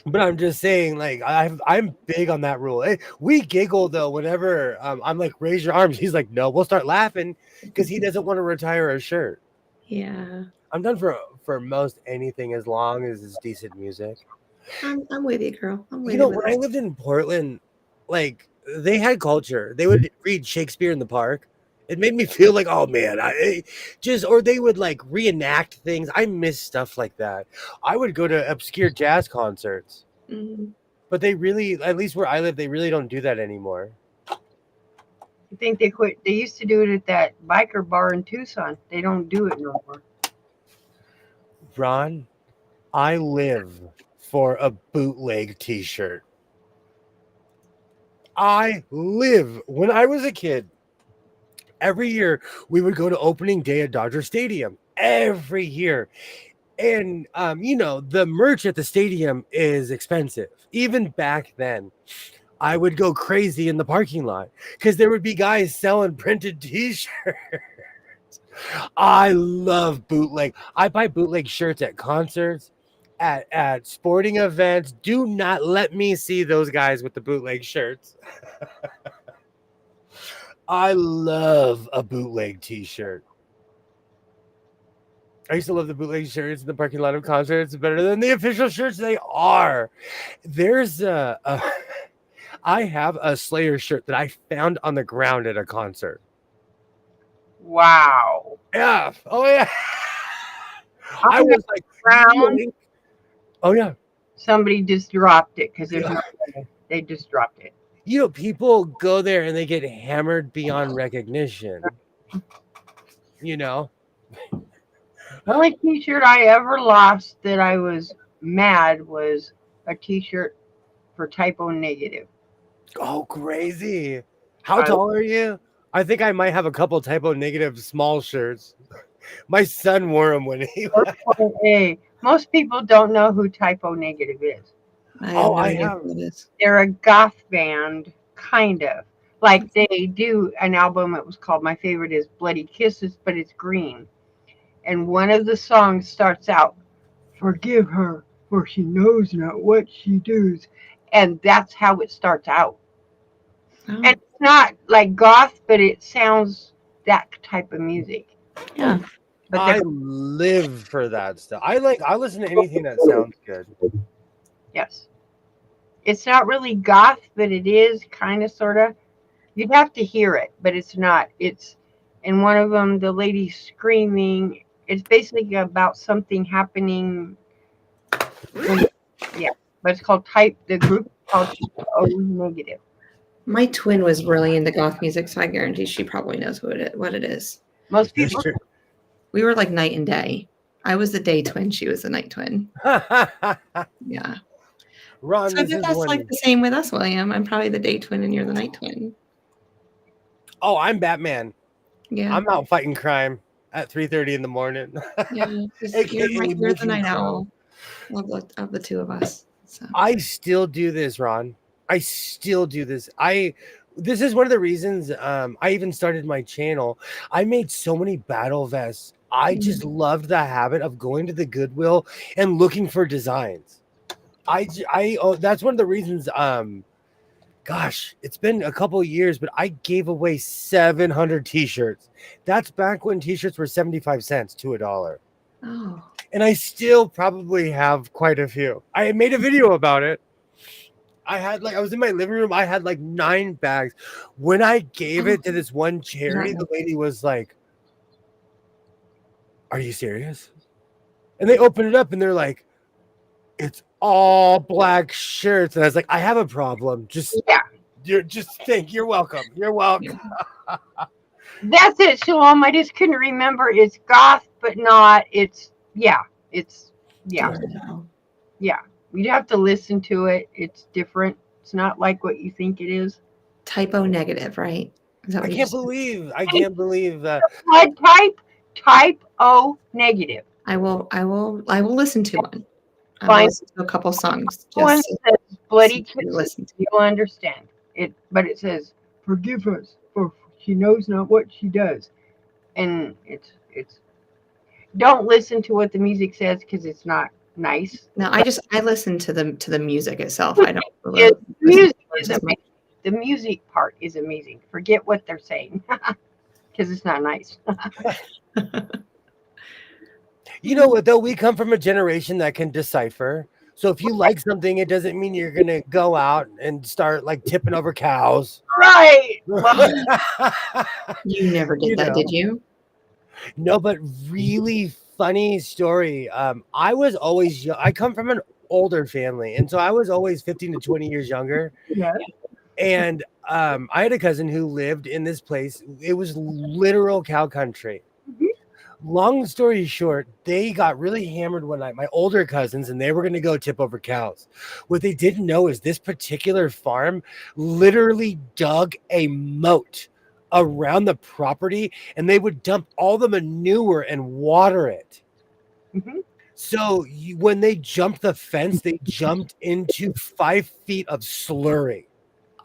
But I'm just saying, like, I'm big on that rule. We giggle though whenever I'm like, raise your arms. He's like, no, we'll start laughing because he doesn't want to retire a shirt. Yeah. I'm done for most anything as long as it's decent music. I'm with you, girl. I'm with You you know, with when I that. lived in Portland, like they had culture. They would read Shakespeare in the park. It made me feel like, oh man, or they would like reenact things. I miss stuff like that. I would go to obscure jazz concerts, Mhm. but they really, at least where I live, they really don't do that anymore. I think they quit. They used to do it at that biker bar in Tucson. They don't do it no more. Ron, I live for a bootleg T-shirt. I live. When I was a kid, every year we would go to opening day at Dodger Stadium. Every year. And you know, the merch at the stadium is expensive. Even back then, I would go crazy in the parking lot because there would be guys selling printed T-shirts. I love bootleg. I buy bootleg shirts at concerts, at sporting events. Do not let me see those guys with the bootleg shirts. I love a bootleg T-shirt. I used to love the bootleg shirts in the parking lot of concerts better than the official shirts. They are. There's I have a Slayer shirt that I found on the ground at a concert. Wow. Yeah. Oh yeah. I I'm was like, around. oh yeah. Somebody just dropped it because there's Yeah. no. They just dropped it. You know, people go there and they get hammered beyond recognition. You know. The only T-shirt I ever lost that I was mad was a T-shirt for typo negative. Oh, crazy. How I, tall are you? I think I might have a couple typo negative small shirts. My son wore them when he. Hey, most people don't know who typo negative is. I have Oh, no I idea have. who it is. They're a goth band, kind of. Like they do an album. It was called My Favorite is Bloody Kisses, but it's green. And one of the songs starts out, "Forgive her, for she knows not what she does," and that's how it starts out. Oh, And it's not like goth, but it sounds that type of music. yeah. But they're I live for that stuff. I listen to anything that sounds good. yes, it's not really goth, but it is kind of sort of. You'd have to hear it, but it's not. It's in one of them, the lady screaming. It's basically about something happening. When, yeah, but it's called type. The group is called O negative. My twin was really into goth music, so I guarantee she probably knows what it is. Most people. We were like night and day. I was the day twin. She was the night twin. Yeah. Ron, So I this bet is that's one. like the same with us, William. I'm probably the day twin and you're the night twin. Oh, I'm Batman. Yeah. I'm out fighting crime at 3:30 in the morning. Yeah. 'Cause AKA you're the Mission night Crow. owl of the two of us. So I still do this, Ron. I still do this. This is one of the reasons I even started my channel. I made so many battle vests. I just loved the habit of going to the Goodwill and looking for designs. That's one of the reasons gosh, it's been a couple years, but I gave away 700 t-shirts. That's back when t-shirts were 75 cents to $1. oh. And I still probably have quite a few. I made a video about it. I was in my living room. I had like 9 bags. When I gave it to this one charity, the lady was like, "Are you serious?" And they open it up and they're like, "It's all black shirts." And I was like, "I have a problem. Yeah, You're welcome. You're welcome." that's it, Shalom. I just couldn't remember. It's goth, but not. It's yeah. Yeah. You have to listen to it. It's different. It's not like what you think it is. Typo negative, right? Is that I what you can't said? believe that. Blood type O negative. I will listen to one. I will Fine. listen to a couple songs. One Just says bloody to kisses. listen to. You'll understand it, but it says forgive us, for She knows not what she does. And it's don't listen to what the music says because it's not nice. No, I listen to the music itself. I don't It, listen to music words is as much. amazing. The music part is amazing. Forget what they're saying because it's not nice. You know what though? We come from a generation that can decipher. So if you like something, it doesn't mean you're gonna go out and start like tipping over cows. Right. Well, You never did You that, did know. you? No, but really funny story. I was always I come from an older family, and so I was always 15 to 20 years younger. yeah. And I had a cousin who lived in this place. It was literal cow country. Mhm. Long story short, they got really hammered one night, my older cousins, and they were going to go tip over cows. What they didn't know is this particular farm literally dug a moat around the property, and they would dump all the manure and water it. Mhm. So when they jumped the fence, they jumped into 5 feet of slurry.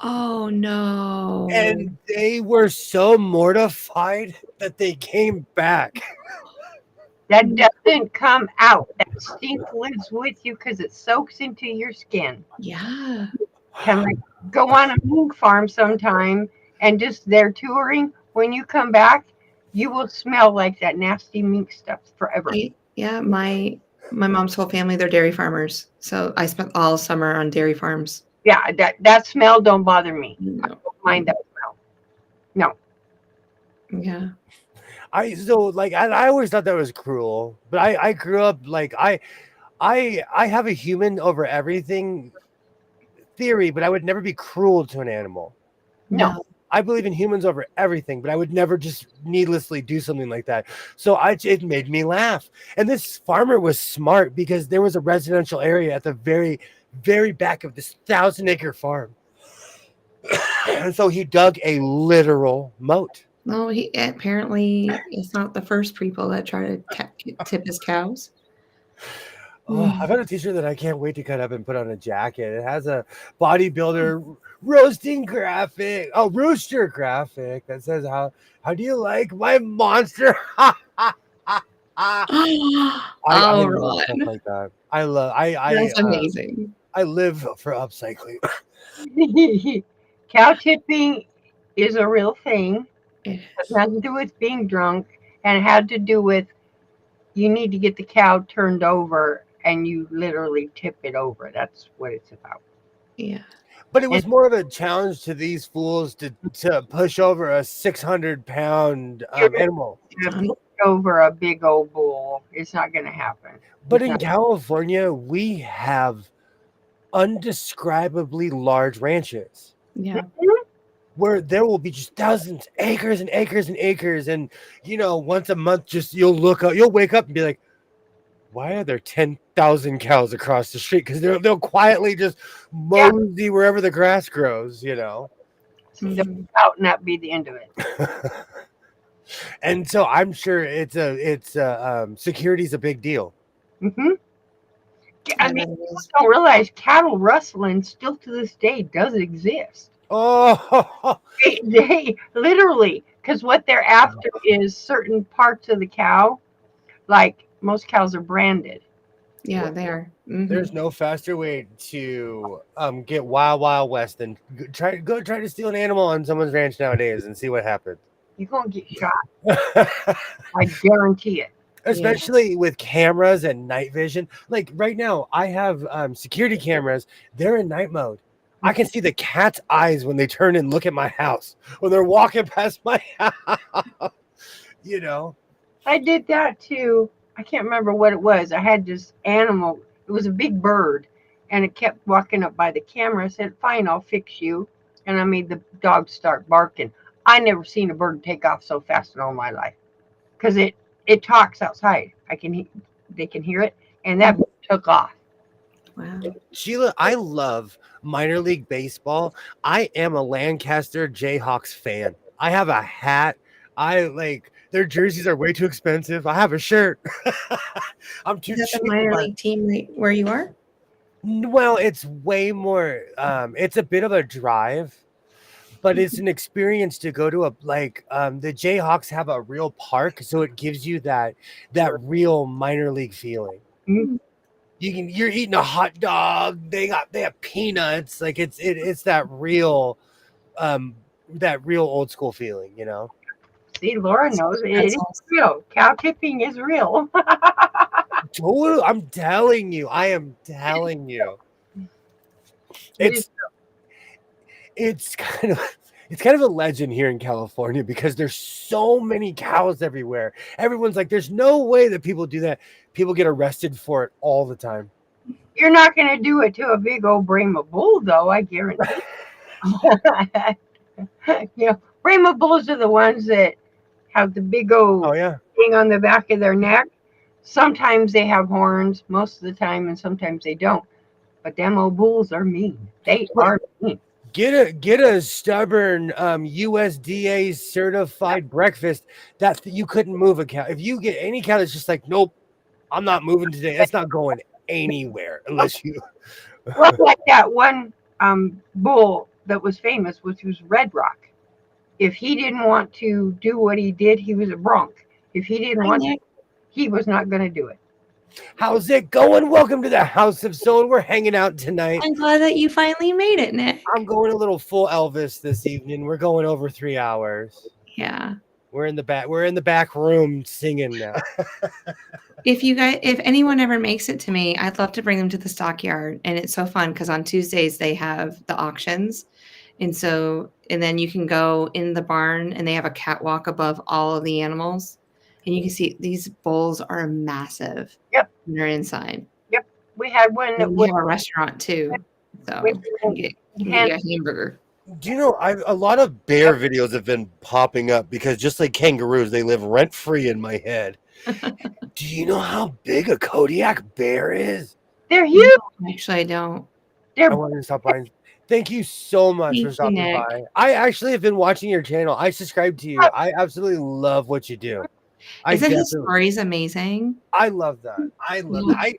Oh no. And they were so mortified that they came back. That doesn't come out. That stink lives with you because it soaks into your skin. Yeah. Can like go on a mink farm sometime and just they're touring. When you come back, you will smell like that nasty mink stuff forever. Yeah, my mom's whole family, they're dairy farmers. So I spent all summer on dairy farms. Yeah, that smell don't bother me. I No. don't mind that smell. No. Yeah. I always thought that was cruel, but I grew up like I have a human over everything theory, but I would never be cruel to an animal. No. I believe in humans over everything, but I would never just needlessly do something like that. So it made me laugh. And this farmer was smart because there was a residential area at the very, very back of this 1,000-acre farm. And so he dug a literal moat. No, he apparently is not the first people that try to tip his cows. Oh, I've got a t-shirt that I can't wait to cut up and put on a jacket. It has a bodybuilder roasting graphic, a rooster graphic that says, how do you like my monster? I Oh, love stuff Ron. like that. I love That's amazing. I live for upcycling. Cow tipping is a real thing. It It has is. nothing to do with being drunk and it had to do with you need to get the cow turned over and you literally tip it over. That's what it's about. Yeah. But it And was more of a challenge to these fools to push over a 600-pound you're going animal. to push over a big old bull. It's not going to happen. But It's in not. California, we have undescribably large ranches Yeah. where there will be just thousands, acres and acres and acres. And, once a month, just you'll wake up and be like, why are there 10,000 cows across the street? Because they'll quietly just Yeah, mosey wherever the grass grows, they'll Mhm. out and that be the end of it. And so I'm sure security's a big deal. Hmm I Yeah, mean, that people is. don't realize cattle rustling still to this day does exist. Oh, They literally, because what they're after is certain parts of the cow. Like most cows are branded. Yeah, they are. there's no faster way to get wild, wild west than try to steal an animal on someone's ranch nowadays and see what happens. You're gonna get shot. I guarantee it. Especially with cameras and night vision. Like right now, I have security cameras. They're in night mode. I can see the cat's eyes when they turn and look at my house when they're walking past my house. You know. I did that too. I can't remember what it was. I had this animal. It was a big bird, and it kept walking up by the camera. I said, "Fine, I'll fix you." And I made the dog start barking. I never seen a bird take off so fast in all my life because it talks outside. They can hear it, and that bird took off. Wow. Sheila, I love minor league baseball. I am a Lancaster Jayhawks fan. I have a hat. I like their jerseys are way too expensive. I have a shirt. I'm too Is that cheap. the minor league team where you are? Well, it's way more. It's a bit of a drive, but it's an experience to go to the Jayhawks have a real park, so it gives you that real minor league feeling. Mhm. You're eating a hot dog. They have peanuts. Like it's that real old school feeling, you know. See, Laura knows it is Pretzels. real. Cow tipping is real. Totally, I'm telling you. I am telling you. It is. It's kind of a legend here in California because there's so many cows everywhere. Everyone's like, there's no way that people do that. People get arrested for it all the time. You're not going to do it to a big old Brahma bull, though. I guarantee. Brahma bulls are the ones that have the big Oh old yeah. thing on the back of their neck. Sometimes they have horns, most of the time, and sometimes they don't. But them old bulls are mean. They are mean. Get a stubborn USDA certified breakfast that you couldn't move a cow. If you get any cow that's just like, nope, I'm not moving today. That's not going anywhere unless you. Well, like that one bull that was famous, which was Red Rock. If he didn't want to do what he did, he was a bronc. If he didn't want to, he was not going to do it. How's it going? Welcome to the House of Soul. We're hanging out tonight. I'm glad that you finally made it, Nick. I'm going a little full Elvis this evening. We're going over 3 hours. Yeah. We're in the back room singing now. If anyone ever makes it to me, I'd love to bring them to the stockyard. And it's so fun because on Tuesdays they have the auctions. And then you can go in the barn and they have a catwalk above all of the animals. And you can see these bulls are massive. Yep. When they're inside. Yep. We had one that we have a restaurant too. So you can get a hamburger. Do you know, a lot of bear videos have been popping up because just like kangaroos, they live rent-free in my head. Do you know how big a Kodiak bear is? They're huge. Actually, I don't. I wanted to stop by. Thank you so much for stopping by. I actually have been watching your channel. I subscribe to you. I absolutely love what you do. Isn't his stories amazing? I love that. I love that.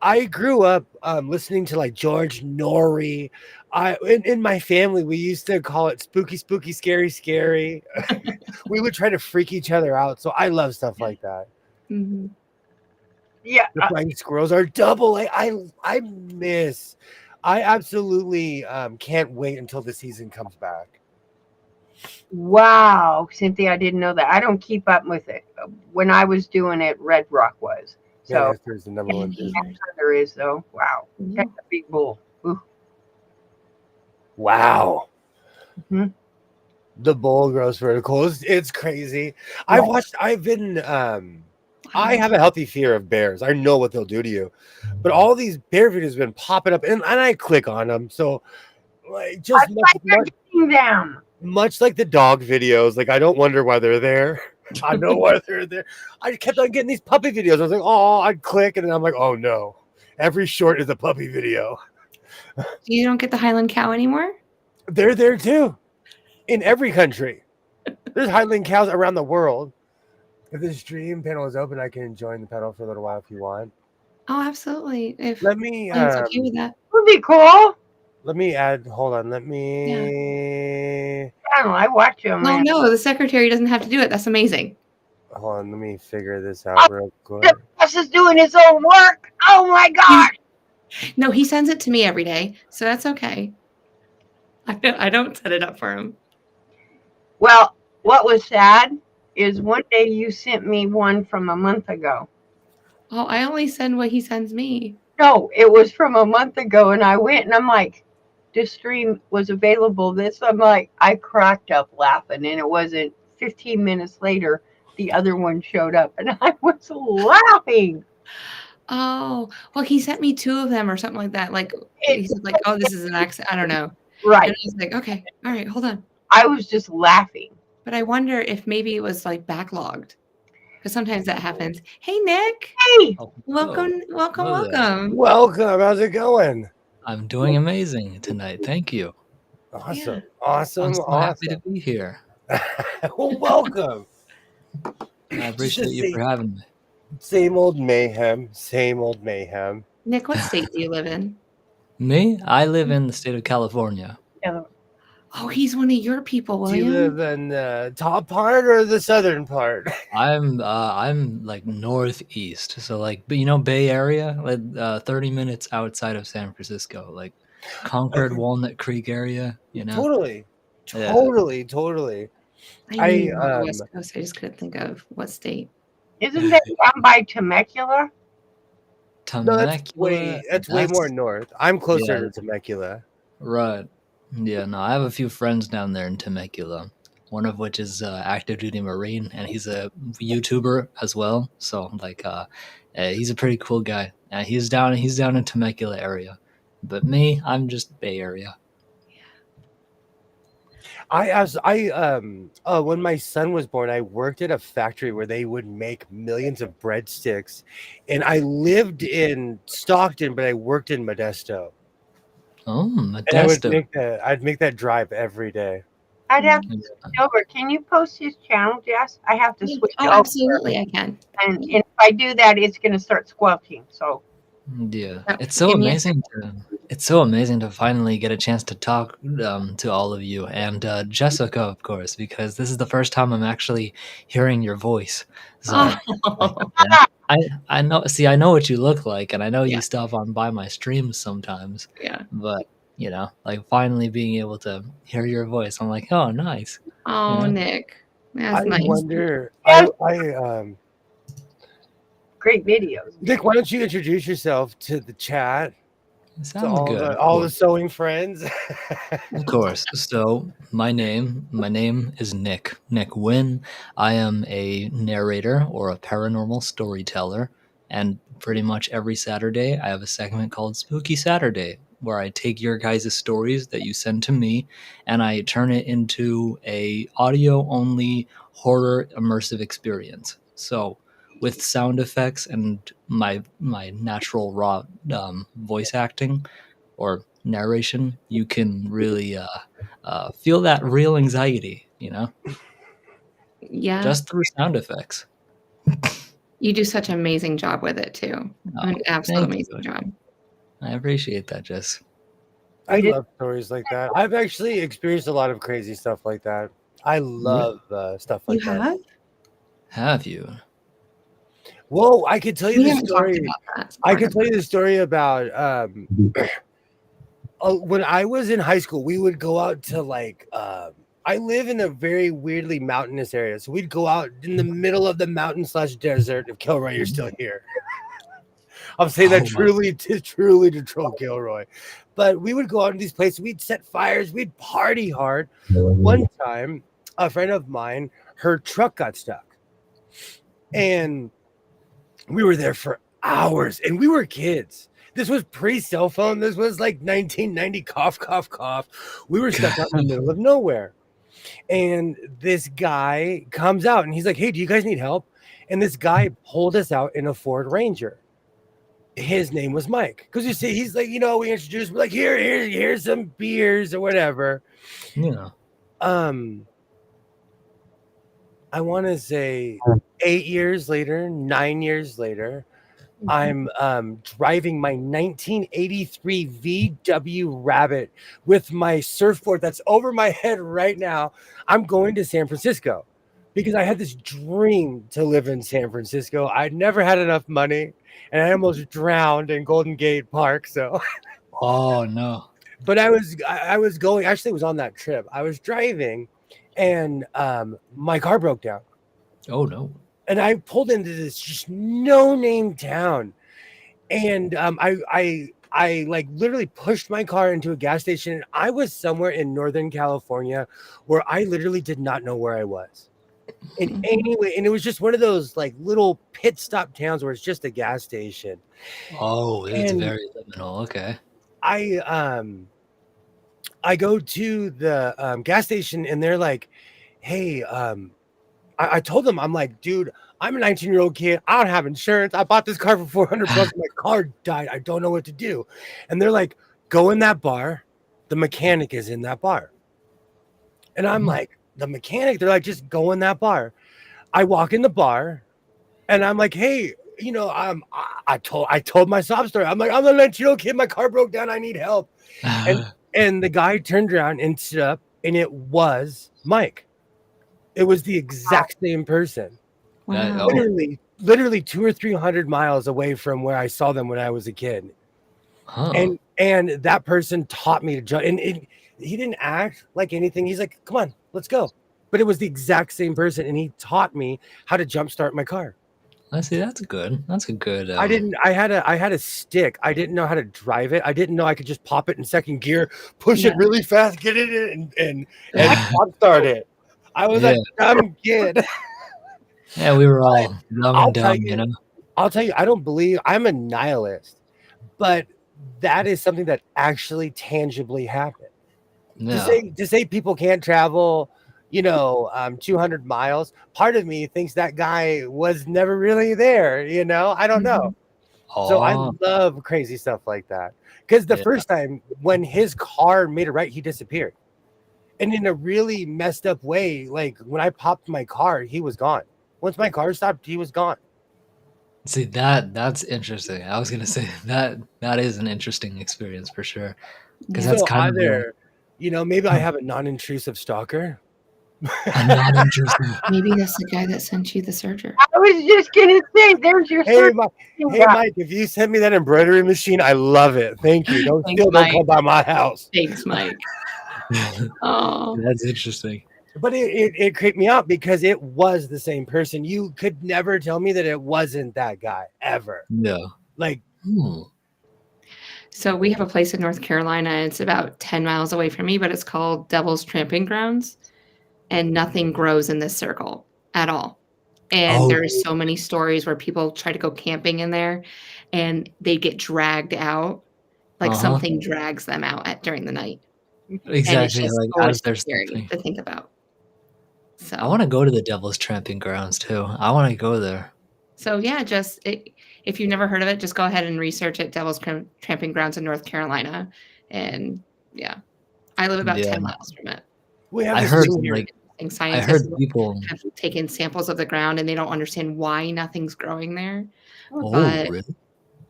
I grew up listening to like George Norrie. In my family, we used to call it spooky, spooky, scary, scary. We would try to freak each other out. So I love stuff like that. Mm-hmm. Yeah. The flying squirrels are double. I absolutely can't wait until the season comes back. Wow, Cynthia, I didn't know that. I don't keep up with it. When I was doing it, Red Rock was. So there's the number one. There is though. Wow, that's a big bull. Ooh. Wow. Mm-hmm. The bull grows vertical. It's crazy. Yeah. I have a healthy fear of bears. I know what they'll do to you. But all these bear videos have been popping up and I click on them. So like just much like the dog videos, like I don't wonder why they're there. I know why they're there. I kept on getting these puppy videos. I was like, oh, I'd click and then I'm like, oh no. Every short is a puppy video. You don't get the Highland cow anymore? They're there too. In every country. There's Highland cows around the world. If the stream panel is open, I can join the panel for a little while if you want. Oh, absolutely. Let me okay with that. Would be cool. Let me add. Hold on. Let me. Yeah. I watch them. Oh no, the secretary doesn't have to do it. That's amazing. Hold on. Let me figure this out real quick. The boss is doing his own work. Oh my gosh. No, he sends it to me every day, so that's okay. I don't set it up for him. Well, what was sad is one day you sent me one from a month ago. Oh, I only send what he sends me. No, it was from a month ago, and I went and I'm like, this stream was available. I'm like, I cracked up laughing, and it wasn't 15 minutes later, the other one showed up, and I was laughing. Oh, well, he sent me 2 of them or something like that. Like he said, like, oh, this is an accident. I don't know. Right. And I was like, okay, all right, hold on. I was just laughing. But I wonder if maybe it was like backlogged. Because sometimes that happens. Hey, Nick. Hey. Oh, welcome. Welcome. How's it going? I'm doing amazing tonight. Thank you. Awesome. Yeah. Awesome. I'm so happy to be here. Well, welcome. I appreciate you for having me. Same old mayhem. Same old mayhem. Nick, what state do you live in? Me? I live in the state of California. Oh, he's one of your people, Do you William. live in the top part or the southern part? I'm like northeast, so like, but Bay Area, like 30 minutes outside of San Francisco, like Concord, Okay, Walnut Creek area. totally, Yeah, totally, totally. I knew I you were on the West Coast. I just couldn't think of what state. Isn't that down by Temecula? no, Temecula. that's way more That's north. I'm closer yeah, to Temecula. right. Yeah, no, I have a few friends down there in Temecula. One of which is active duty Marine, and he's a YouTuber as well. So like, he's a pretty cool guy. He's down in Temecula area, but me, I'm just Bay Area. When my son was born, I worked at a factory where they would make millions of breadsticks, and I lived in Stockton, but I worked in Modesto, Oh, and Modesto. I'd make that drive every day. I'd have to switch over. Can you post his channel, Jess? I have to Yeah. switch Oh, over. absolutely, I can. And if I do that, it's going to start squelching. So Yeah, Yep, it's so give me a amazing to finally get a chance to talk to all of you and Jessica, of course, because this is the first time I'm actually hearing your voice. So, like, Oh, I know. See, I know what you look like, and I know yeah, you stop on by my streams sometimes. yeah. But like finally being able to hear your voice, I'm like, oh, nice. You Oh, know, Nick, that's I nice. wonder. Yes. I great videos. Nick, why don't you introduce yourself to the chat, to sounds good. Of all the course. sewing friends? Of course. So my name is Nick Wynn. I am a narrator or a paranormal storyteller, and pretty much every Saturday I have a segment called Spooky Saturday, where I take your guys' stories that you send to me and I turn it into a audio only horror immersive experience. So with sound effects and my natural raw voice acting or narration, you can really feel that real anxiety, Yeah, just through sound effects. you do such an amazing job with it too. An Oh, absolute thank amazing you. job. I appreciate that, Jess. I did. love stories like that. I've actually experienced a lot of crazy stuff like that. I love stuff You like that. have? Have you? Whoa, I could tell you We the haven't talked story. about that I part could of tell it. you the story about when I was in high school, we would go out to I live in a very weirdly mountainous area. So we'd go out in the middle of the mountain / desert. If Kilroy, you're still here. I'm saying that Oh my! truly to troll Kilroy. But we would go out in these places, we'd set fires, we'd party hard. One time, a friend of mine, her truck got stuck. And we were there for hours, and we were kids. This was pre-cell phone. This was like 1990. Cough, cough, cough. We were stuck out in the middle of nowhere, and this guy comes out, and he's like, "Hey, do you guys need help?" And this guy pulled us out in a Ford Ranger. His name was Mike, because you see, he's like, we introduced, we're like, here's some beers or whatever. Yeah. I want to say 8 years later, 9 years later, I'm driving my 1983 VW Rabbit with my surfboard that's over my head right now. I'm going to San Francisco because I had this dream to live in San Francisco. I'd never had enough money, and I almost drowned in Golden Gate Park. So, Oh no. but I was going. Actually, it was on that trip. I was driving, and my car broke down. Oh no. And I pulled into this just no-name town, and I like literally pushed my car into a gas station. And I was somewhere in Northern California where I literally did not know where I was in any way, and it was just one of those like little pit stop towns where it's just a gas station. Oh, it's And very liminal. Okay. I go to the gas station, and they're like, "Hey, I told them, I'm like, dude, I'm a 19-year-old kid. I don't have insurance. I bought this car for $400. My car died. I don't know what to do." And they're like, "Go in that bar. The mechanic is in that bar." And I'm like, the mechanic? They're like, "Just go in that bar." I walk in the bar, and I'm like, "Hey, I told my sob story. I'm like, I'm a 19-year-old kid. My car broke down. I need help." And the guy turned around and stood up, and it was Mike. It was the exact same person. Wow. Literally 200 or 300 miles away from where I saw them when I was a kid. Huh. And that person taught me to jump. And he didn't act like anything. He's like, "Come on, let's go." But it was the exact same person, and he taught me how to jumpstart my car. I see. That's good. That's a good. I didn't. I had a stick. I didn't know how to drive it. I didn't know I could just pop it in second gear, push it really fast, get it in, and jump start it. I was a dumb kid. Yeah, we were all dumb and dumb, you know. I'll tell you, I don't believe I'm a nihilist, but that is something that actually tangibly happened. Yeah. To say people can't travel, 200 miles. Part of me thinks that guy was never really there. I don't know. So I love crazy stuff like that. Because the first time when his car made a right, he disappeared. And in a really messed up way, like when I popped my car, he was gone. Once my car stopped, he was gone. See, that's interesting. I was gonna say that is an interesting experience for sure. Because that's So kind of either, maybe I have a non-intrusive stalker. a non-intrusive. Maybe that's the guy that sent you the serger. I was just gonna say, there's your Hey, Mike, if you send me that embroidery machine, I love it. Thank you. Don't come by my house. Thanks, Mike. Oh, That's interesting. But it creeped me out because it was the same person. You could never tell me that it wasn't that guy ever. Yeah. Like, so we have a place in North Carolina. It's about 10 miles away from me, but it's called Devil's Tramping Grounds. And nothing grows in this circle at all. And there's so many stories where people try to go camping in there and they get dragged out. Like something drags them out during the night. Exactly. And it's just Like as there's scary something. to think about. So I want to go to the Devil's Tramping Grounds too. I want to go there. So yeah, if you've never heard of it, just go ahead and research it. Devil's Tramping Grounds in North Carolina, and yeah, I live about 10 miles from it. I heard Scientists people have taken samples of the ground and they don't understand why nothing's growing there. But really?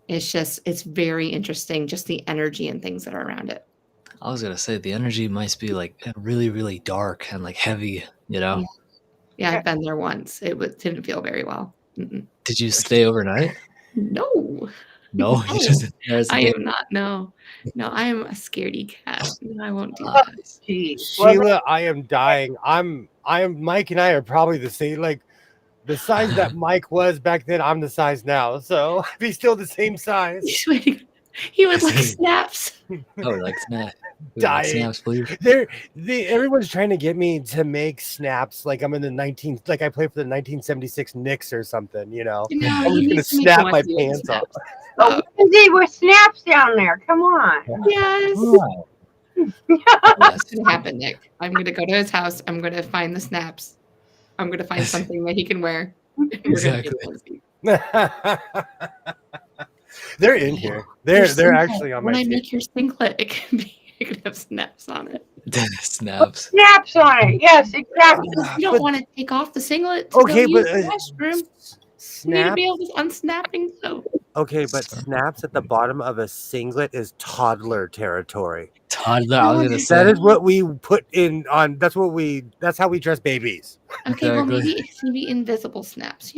It's very interesting, just the energy and things that are around it. I was gonna say the energy might be like really, really dark and like heavy, Yeah, I've been there once. Didn't feel very well. Mm-mm. Did you stay overnight? No. No, you just I am not. No, I am a scaredy cat. No, I won't do that. Sheila, I am dying. Mike and I are probably the same. Like the size that Mike was back then, I'm the size now. So he's still the same size. He would like snaps. Oh, like snaps. Dying. Snaps, please. Everyone's trying to get me to make snaps like I'm in the like I play for the 1976 Knicks or something, No, I'm just gonna snap my pants off. Oh, with snaps down there. Come on. Yes. Wow. That's gonna happen, Nick. I'm gonna go to his house. I'm gonna find the snaps. I'm gonna find something that he can wear. Exactly. They're in here. They're actually on my When I team. make your singlet, it can have snaps on it. Snaps. Snaps on it. Yes, exactly. You don't want to take off the singlet. Okay, but restroom. You need to be able to unsnapping. So. Okay, but snaps at the bottom of a singlet is toddler territory. Toddler. I was gonna say that is what we put in on. That's how we dress babies. Okay, well maybe invisible snaps.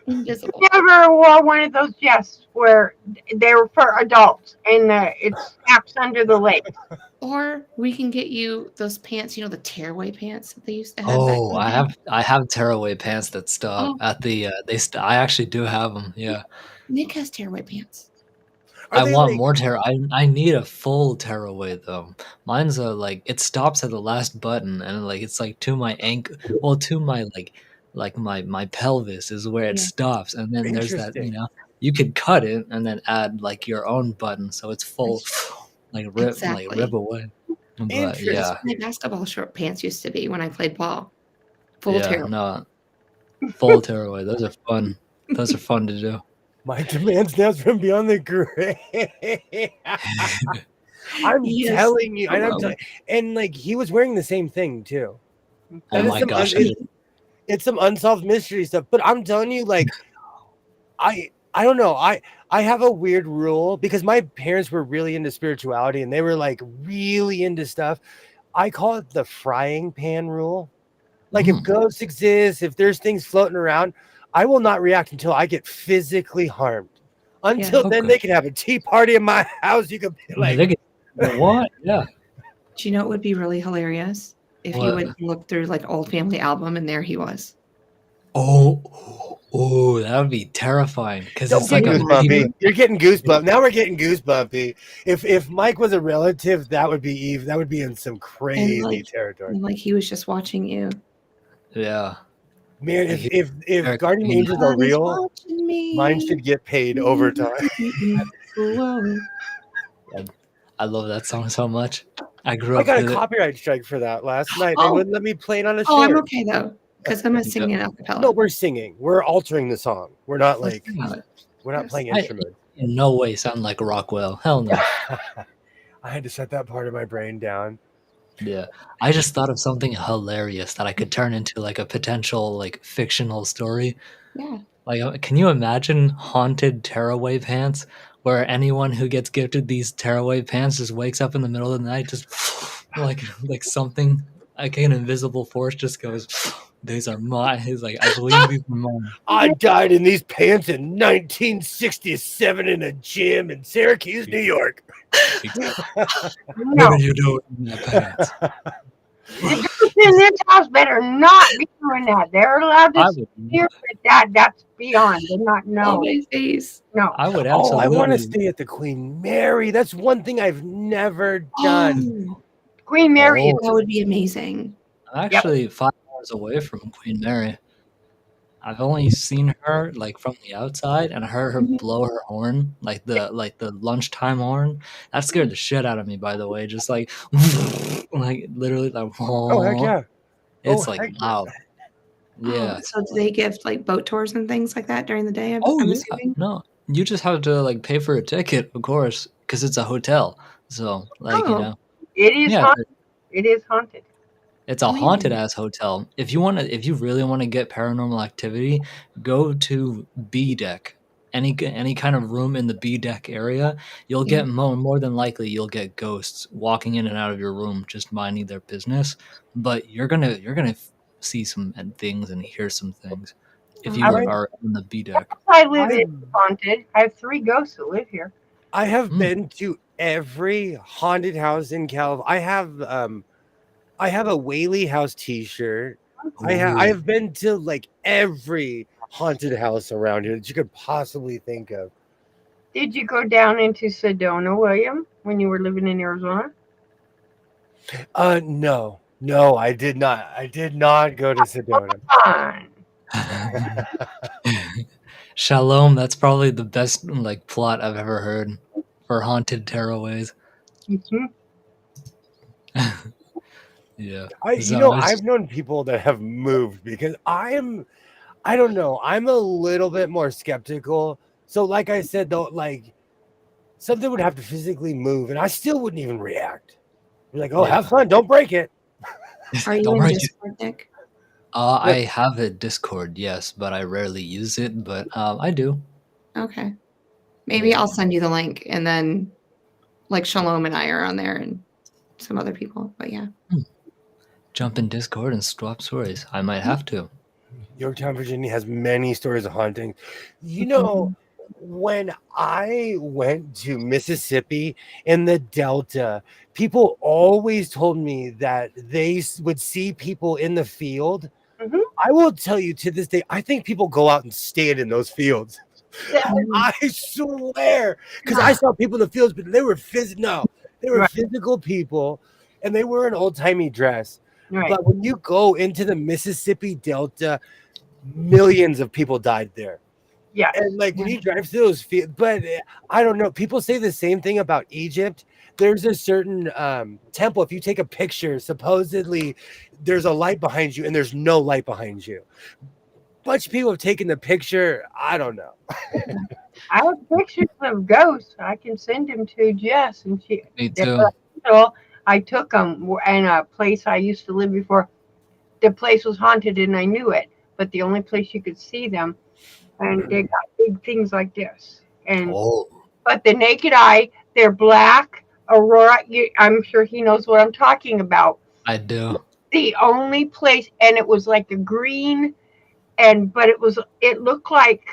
Invisible. Never wore one of those vests where they were for adults and it snaps under the legs. Or we can get you those pants, the tearaway pants that they used to have. Oh, I have tearaway pants that stop at the I actually do have them. Yeah. Nick has tearaway pants. I want more I need a full tearaway though. Mine's it stops at the last button and it's like to my ankle, well to my my pelvis is where it stops, and then there's that you could cut it and then add your own button so it's full rip away. But yeah, my basketball short pants used to be when I played ball. Full tearaway. Full tearaway. Those are fun. Those are fun to do. My demand snaps from beyond the grave. I'm telling you, and he was wearing the same thing too. Oh my gosh. It's some unsolved mystery stuff, but I'm telling you, I don't know. I have a weird rule because my parents were really into spirituality and they were really into stuff. I call it the frying pan rule. Like if ghosts exist, if there's things floating around, I will not react until I get physically harmed. Until then, Okay. they can have a tea party in my house. You could be Yeah, like, what? Yeah. Do you know what would be really hilarious? If you What? would look through like old family album and there he was. Oh, that would be terrifying because don't it's get like a goosebumpy. You're getting Yeah. goosebumps. Now we're getting goosebumpy. If Mike was a relative, that would be Eve. That would be in some crazy territory. And like he was just watching you. Yeah. Man, Like if guardian angels are God is real, watching me. mine should get paid overtime. Whoa. I love that song so much. I grew I up got a with it. copyright strike for that last night. They Oh. wouldn't let me play it on a Oh, I'm short. okay though. Because I'm gonna sing it a cappella. No, we're singing. We're altering the song. We're not Let's like sing it. we're not Yes. playing instruments. In no way sound like Rockwell. Hell no. I had to shut that part of my brain down. Yeah. I just thought of something hilarious that I could turn into like a potential like fictional story. Yeah. Like, can you imagine haunted tearaway pants where anyone who gets gifted these tearaway pants just wakes up in the middle of the night, just like something, like an invisible force just goes, these are mine. He's like, I believe these are mine. I died in these pants in 1967 in a gym in Syracuse, New York. What No, are you doing in that pants? the ghosts in this house better not be doing that. They're allowed I to would, hear that's beyond. They're not Oh, no. my face. No. I would Oh, I want to absolutely. stay at the Queen Mary. That's one thing I've never done. Oh, Queen Mary is that would be amazing. I'm actually 5 hours away from Queen Mary. I've only seen her like from the outside and heard her blow her horn, like the lunchtime horn. That scared the shit out of me, by the way. Just like literally like Oh, heck yeah. it's Oh, like heck yeah. loud. Yeah. Oh, so do they give like boat tours and things like that during the day? I'm Oh yeah. assuming. No, you just have to like pay for a ticket, of course, because it's a hotel. So like you Oh. know, it is yeah, haunted. It is haunted. it's a haunted ass hotel. If you really want to get paranormal activity, go to B deck. Any kind of room in the B deck area, you'll Yeah. get more than likely you'll get ghosts walking in and out of your room, just minding their business. But you're gonna see some things and hear some things if you Right. are in the B deck. I live in haunted. I have 3 ghosts that live here. I have been to every haunted house in California. I have a Whaley House T-shirt. I have been to like every haunted house around here that you could possibly think of. Did you go down into Sedona, William, when you were living in Arizona? No, I did not. I did not go to Sedona. Fine. Shalom, that's probably the best like plot I've ever heard for haunted tearaways. Mm-hmm. Yeah. I've known people that have moved because I don't know, I'm a little bit more skeptical. So like I said though, like something would have to physically move and I still wouldn't even react. Be like, oh, have fun, don't break it. Are you Don't in break it. Discord, Nick? I have a Discord, yes, but I rarely use it, but I do. Okay. Maybe I'll send you the link and then like Shalom and I are on there and some other people. But yeah. Jump in Discord and swap stories. I might have to. Yorktown, Virginia has many stories of hauntings. You know, when I went to Mississippi in the Delta, people always told me that they would see people in the field. Mhm. I will tell you to this day, I think people go out and stand in those fields. I swear, because I saw people in the fields, but they were physical people, and they were in old timey dress. Right. But when you go into the Mississippi Delta, millions of people died there. Yeah. And like when you drive through those fields, but I don't know. People say the same thing about Egypt. There's a certain temple. If you take a picture, supposedly there's a light behind you, and there's no light behind you. Bunch of people have taken the picture. I don't know. I have pictures of ghosts. I can send them to Jess, and she. Me too. I took them in a place I used to live before. The place was haunted, and I knew it. But the only place you could see them, and they got big things like this. And but the naked eye, they're black, Aurora, I'm sure he knows what I'm talking about. I do. The only place, and it was like a green, but it looked like,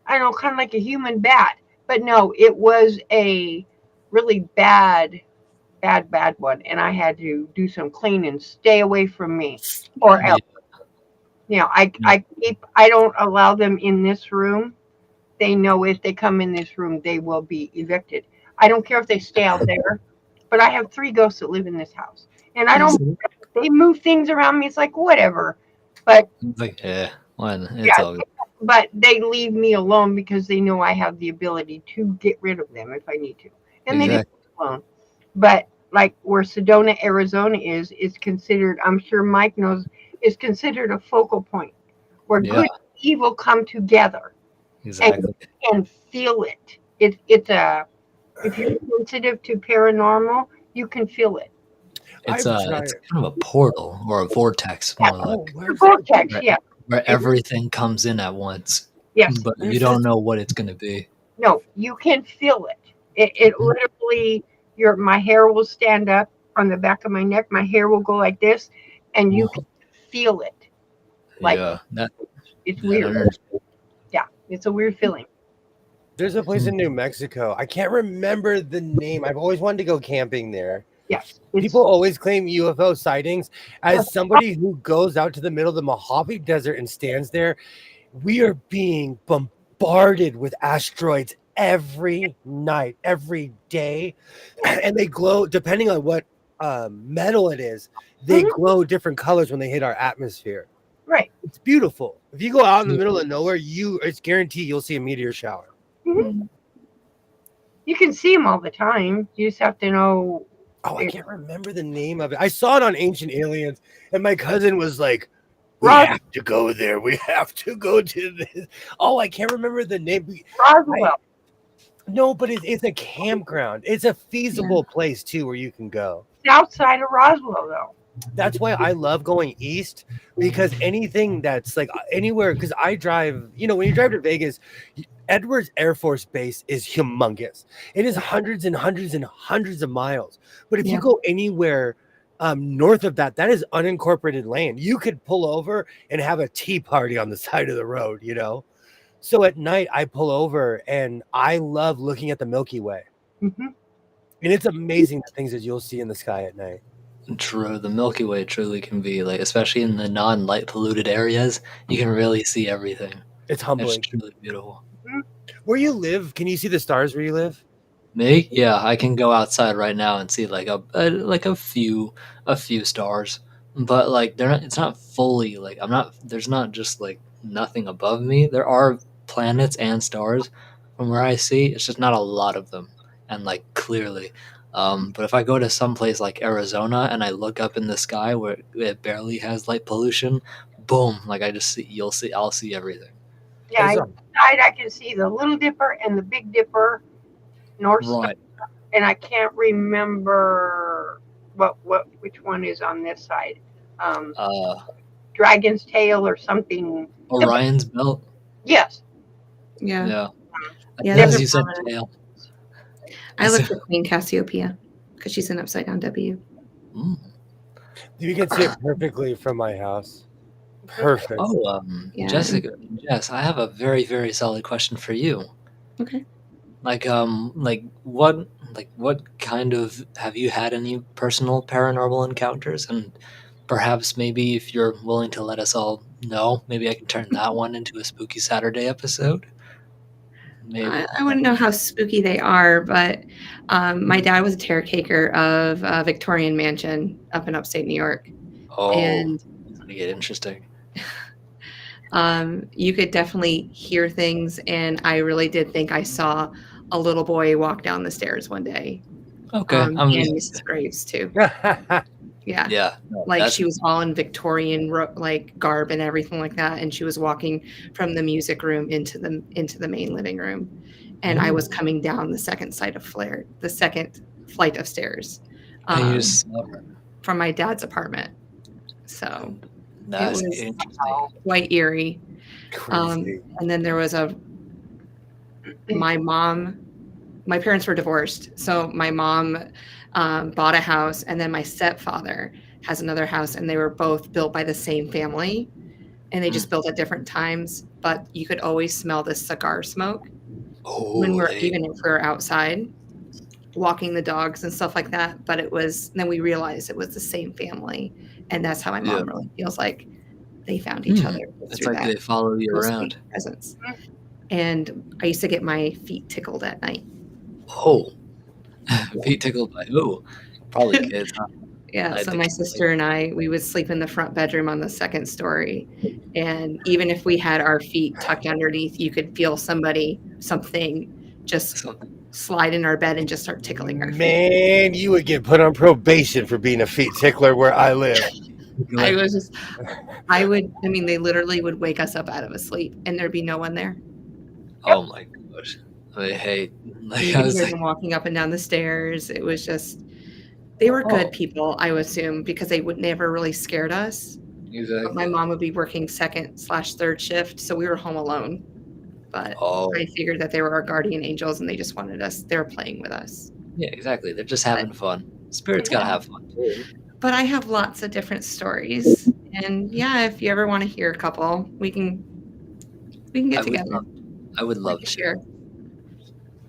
I don't know, kind of like a human bat, but no, it was a really bad one, and I had to do some cleaning. Stay away from me, or Yeah. else. I don't allow them in this room. They know if they come in this room, they will be evicted. I don't care if they stay out there, but I have 3 ghosts that live in this house, and I don't. Yes. They move things around me. It's like whatever, but It's like, one. It's yeah, all good. but they leave me alone because they know I have the ability to get rid of them if I need to, and they just Exactly. leave me alone. But like where Sedona, Arizona is considered. I'm sure Mike knows is considered a focal point where Yeah, good and evil come together and exactly. feel it. It's a if you're sensitive to paranormal, you can feel it. It's I've it's tried. kind of a portal or a vortex, Yeah, more Oh, like, the where's that? vortex. where, Yeah, where it, everything comes in at once, yes. but you There's don't this. know what it's gonna be. No, you can feel it. It Mhm. literally, my hair will stand up on the back of my neck. My hair will go like this, and you can Mhm. feel it. Like Yeah, it's that weird. energy. Yeah, it's a weird feeling. There's a place Hmm. in New Mexico. I can't remember the name. I've always wanted to go camping there. Yes, People it's always claim UFO sightings. As somebody who goes out to the middle of the Mojave Desert and stands there, we are being bombarded with asteroids every night, every day, and they glow depending on what metal it is. They mhm, glow different colors when they hit our atmosphere. right. It's beautiful. If you go out in the middle of nowhere, it's guaranteed you'll see a meteor shower. Mhm. Mm. You can see them all the time. You just have to know. Oh, I It, can't remember the name of it. I saw it on Ancient Aliens, and my cousin was like, "We Ros- have to go there. We have to go to this." Oh, I can't remember the name. I Roswell, no, but it's a campground. It's a Yeah. feasible place too where you can go. south side of Roswell, though. That's why I love going east because anything that's like anywhere because I drive, when you drive to Vegas, Edwards Air Force Base is humongous. It is hundreds and hundreds and hundreds of miles. But if you Yeah. go anywhere north of that, that is unincorporated land. You could pull over and have a tea party on the side of the road. So at night I pull over and I love looking at the Milky Way. Hmm. And it's amazing the things that you'll see in the sky at night. True, the Milky Way truly can be like, especially in the non-light polluted areas, you can really see everything. It's It's humbling. truly beautiful. Where you live, can you see the stars where you live? Me? Yeah, I can go outside right now and see like a few stars, but like they're not. It's not fully like I'm not. There's not just like nothing above me. There are planets and stars from where I see. It's just not a lot of them, and like clearly. But if I go to some place like Arizona and I look up in the sky where it barely has light pollution, boom! Like I just see. I'll see everything. Yeah, There's a I can see the Little Dipper and the Big Dipper, North Star, Right. and I can't remember which one is on this side. Um, Uh, Dragon's Tail or something. Orion's belt. Yes, Yeah. Yeah. Yeah. they're As That's, you said, permanent. tail. I look for Queen Cassiopeia because she's an upside down W. Mm. you can see it perfectly from my house. Perfect. Oh, Yeah. Jessica, Jess, I have a very, very solid question for you. Okay. What kind of have you had any personal paranormal encounters? And perhaps maybe if you're willing to let us all know, maybe I can turn that one into a spooky Saturday episode. Maybe. I wouldn't know how spooky they are, but my dad was a caretaker of a Victorian mansion up in upstate New York. Oh, And it's gonna get interesting. you could definitely hear things. And I really did think I saw a little boy walk down the stairs one day. Okay, And Mrs. Graves, too. Yeah. yeah, no, Like that's she was all in Victorian like garb and everything like that, and she was walking from the music room into the main living room, and I was coming down the second flight of stairs, and you um, just saw her. from my dad's apartment. So it That's was interesting. quite eerie. Crazy. And then there was my mom my parents were divorced. So my mom bought a house, and then my stepfather has another house, and they were both built by the same family, and they just built at different times. But you could always smell the cigar smoke when Oh, we're even if we're outside walking the dogs and stuff like that. But it was then we realized it was the same family, and that's how my yeah. mom really feels like they found each other It's through like that they follow you ghost around. presence. And I used to get my feet tickled at night. Oh, feet tickled by who? Probably kids. Huh? Yeah, Like so the my kids, sister and I, we would sleep in the front bedroom on the second story, and even if we had our feet tucked underneath, you could feel something just something. slide in our bed and just start tickling our feet. Man, you would get put on probation for being a feet tickler where I live. I was just I mean, they literally would wake us up out of a sleep, and there'd be no one there. Oh my gosh. I hate. And Like you I could was hear like, them walking up and down the stairs. It was just they were good oh, people, I would assume, because they would never really scared us. But my exactly. mom would be working second/third shift, so we were home alone. But Oh, I figured that they were our guardian angels, and they just wanted us. They were playing with us. yeah, exactly. They're just But having fun. Spirits gotta yeah, have fun too. but I have lots of different stories, and yeah, if you ever want to hear a couple, we can I get would together. love. I would I love can to. share.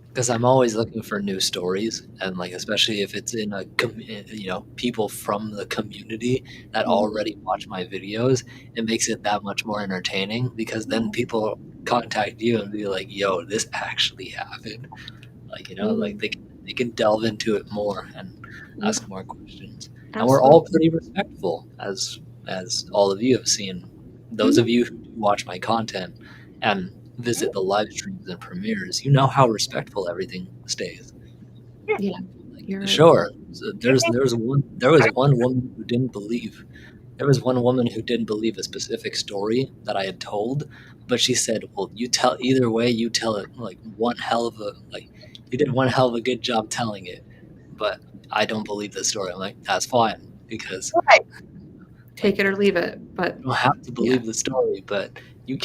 Because I'm always looking for new stories, and like especially if it's in people from the community that Mhm. already watch my videos, it makes it that much more entertaining because then people contact you and be like, "Yo, this actually happened." Like like Mhm. they can delve into it more and Yeah, ask more questions. And we're all absolutely. pretty respectful, as all of you have seen. Those Mhm. of you who do watch my content and visit the live streams and premieres, you know how respectful everything stays. Yeah, Like you're right. sure, so there was one woman who didn't believe. There was one woman who didn't believe a specific story that I had told, but she said, "Well, you tell either way. You tell it like one hell of a like you did one hell of a good job telling it, but I don't believe the story." I'm like, "That's fine because Right. like Take it or leave it, but you don't have to yeah. believe the story, but you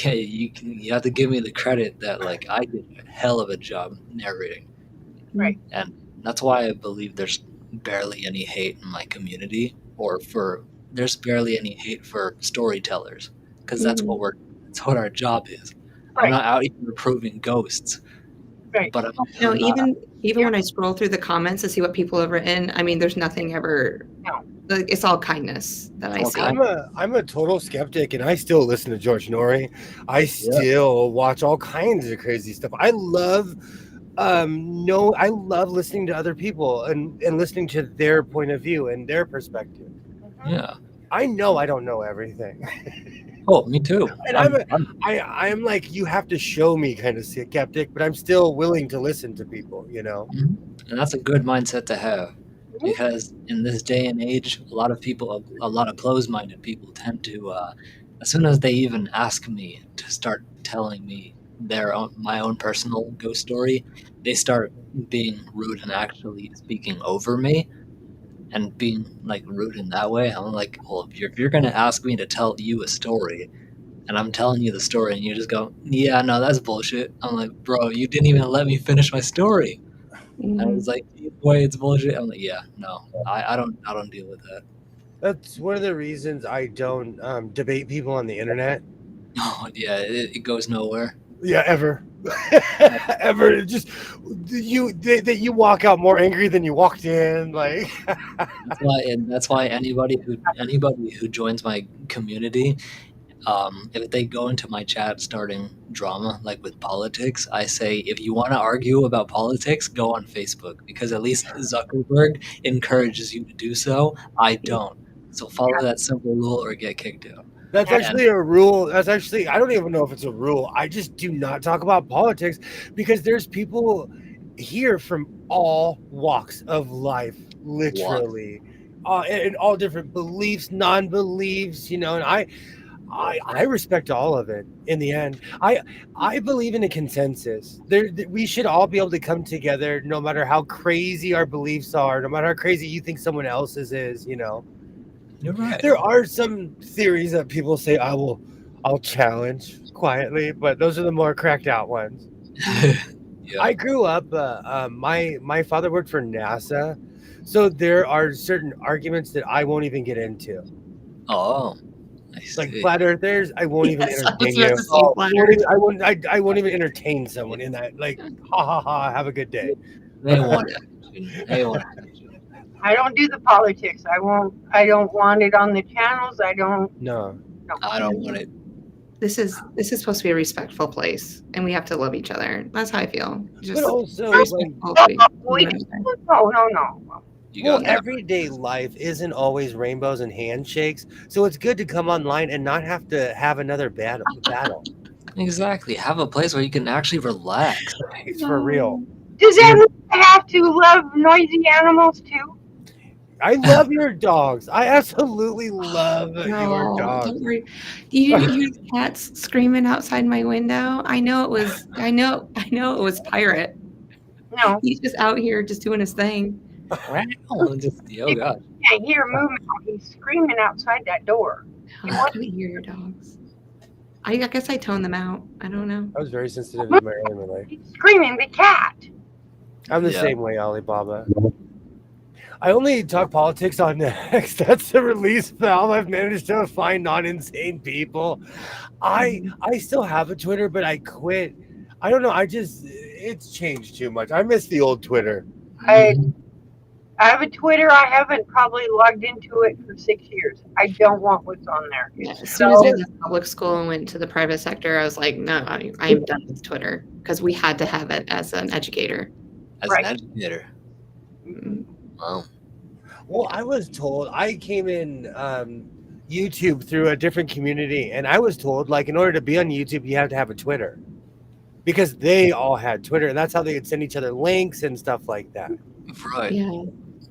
have to give me the credit that like I did a hell of a job narrating." Right. And that's why I believe there's barely any hate in my community, or for there's barely any hate for storytellers, because Mhm. that's what our job is. I'm Right. not out here proving ghosts, Right. but No, I'm not even when I scroll through the comments to see what people have written, I mean, there's nothing ever No. like, it's all kindness that I all see. kind. I'm a total skeptic, and I still listen to George Nori. I Yeah, still watch all kinds of crazy stuff. I love no, I love listening to other people and listening to their point of view and their perspective. yeah. I know I don't know everything. Oh, me too. And I'm like, you have to show me kind of skeptic, but I'm still willing to listen to people, Mhm. And that's a good mindset to have, because in this day and age, a lot of closed-minded people tend to, as soon as they even ask me to start telling me my own personal ghost story, they start being rude and actually speaking over me and being like rude in that way. I'm like, well, if you're gonna ask me to tell you a story, and I'm telling you the story, and you just go, yeah, no, that's bullshit. I'm like, bro, you didn't even let me finish my story. And it Mhm. was like, either way, it's bullshit. I'm like, yeah, no, I don't deal with that. That's one of the reasons I don't debate people on the internet. No, yeah, it goes nowhere. Yeah, ever. Ever. Just that you walk out more angry than you walked in. Like, That's why anybody who joins my community, if they go into my chat starting drama like with politics, I say if you want to argue about politics, go on Facebook, because at least Zuckerberg encourages you to do so. I Yeah. don't. So follow that simple rule or get kicked out. that's And actually a rule. That's actually, I don't even know if it's a rule. I just do not talk about politics because there's people here from all walks of life, what? literally, and all different beliefs, non-beliefs, and I respect all of it in the end. I believe in a consensus. We should all be able to come together, no matter how crazy our beliefs are, no matter how crazy you think someone else's is. You're right. There are some theories that people say I'll challenge quietly, but those are the more cracked out ones. Yeah. I grew up. My father worked for NASA, so there are certain arguments that I won't even get into. Oh, I Like see. flat earthers, I won't even Yes, I was entertain about you. to say flat Earth. I won't even entertain someone in that. Like, ha ha ha, have a good day. They want action. They want action. I don't do the politics. I won't. I don't want it on the channels. I don't. No. No. I don't want it. This is supposed to be a respectful place, and we have to love each other. That's how I feel. Just But also, First- like, respectful to Oh, one another. no. You well, got that. everyday life isn't always rainbows and handshakes, so it's good to come online and not have to have another battle. Exactly. Have a place where you can actually relax. It's for real. Does everyone have to love noisy animals too? I love your dogs. I absolutely love your No, dogs. don't worry. You didn't hear the cats screaming outside my window? I know it was it was Pirate. No, He's just out here just doing his thing. Just, oh god. can't hear movement. He's screaming outside that door. Oh, I couldn't hear your dogs. I guess I toned them out. I don't know. I was very sensitive in my early life. He's screaming the cat. I'm the Yeah. same way, Alibaba. I only talk politics on X. That's the release valve. I've managed to find non-insane people. I still have a Twitter, but I quit. I don't know. It's changed too much. I miss the old Twitter. I have a Twitter. I haven't probably logged into it for 6 years. I don't want what's on there. Yeah, as soon as I left public school and went to the private sector, I was like, no, I am done with Twitter because we had to have it as an educator. As Right. an educator. Mm, Wow. Well, I was told I came in YouTube through a different community, and I was told, like, in order to be on YouTube, you have to have a Twitter because they all had Twitter, and that's how they could send each other links and stuff like that. Right. Yeah,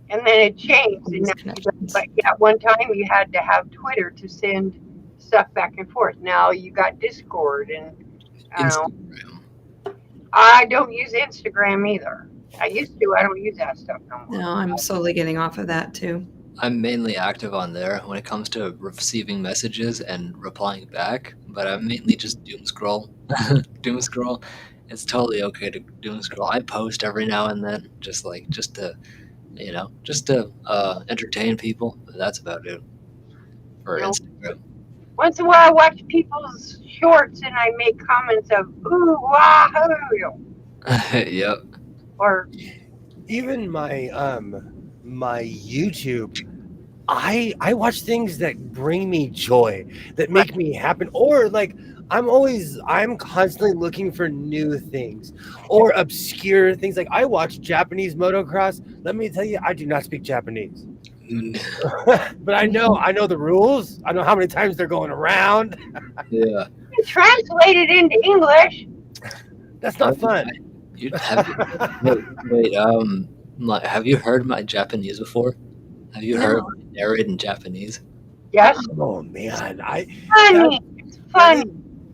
And then it changed. all And these now, connections. but at one time you had to have Twitter to send stuff back and forth. Now you got Discord, and Instagram. I don't use Instagram either. I used to. I don't use that stuff no more. No, I'm slowly getting off of that too. I'm mainly active on there when it comes to receiving messages and replying back, but I mainly just doom scroll. Doom scroll. It's totally okay to doom scroll. I post every now and then, just to entertain people. But that's about it for No. Instagram. Once in a while, I watch people's shorts and I make comments of "ooh, wahoo," Yep. or Even my YouTube, I watch things that bring me joy, that make me happy, or like I'm constantly looking for new things or obscure things. Like I watch Japanese motocross. Let me tell you, I do not speak Japanese. But I know the rules. I know how many times they're going around. Yeah. translate it into English. That's not fun. Have you heard my Japanese before? Have you heard me narrate in Japanese? Yes, Oh man, funny. It's funny.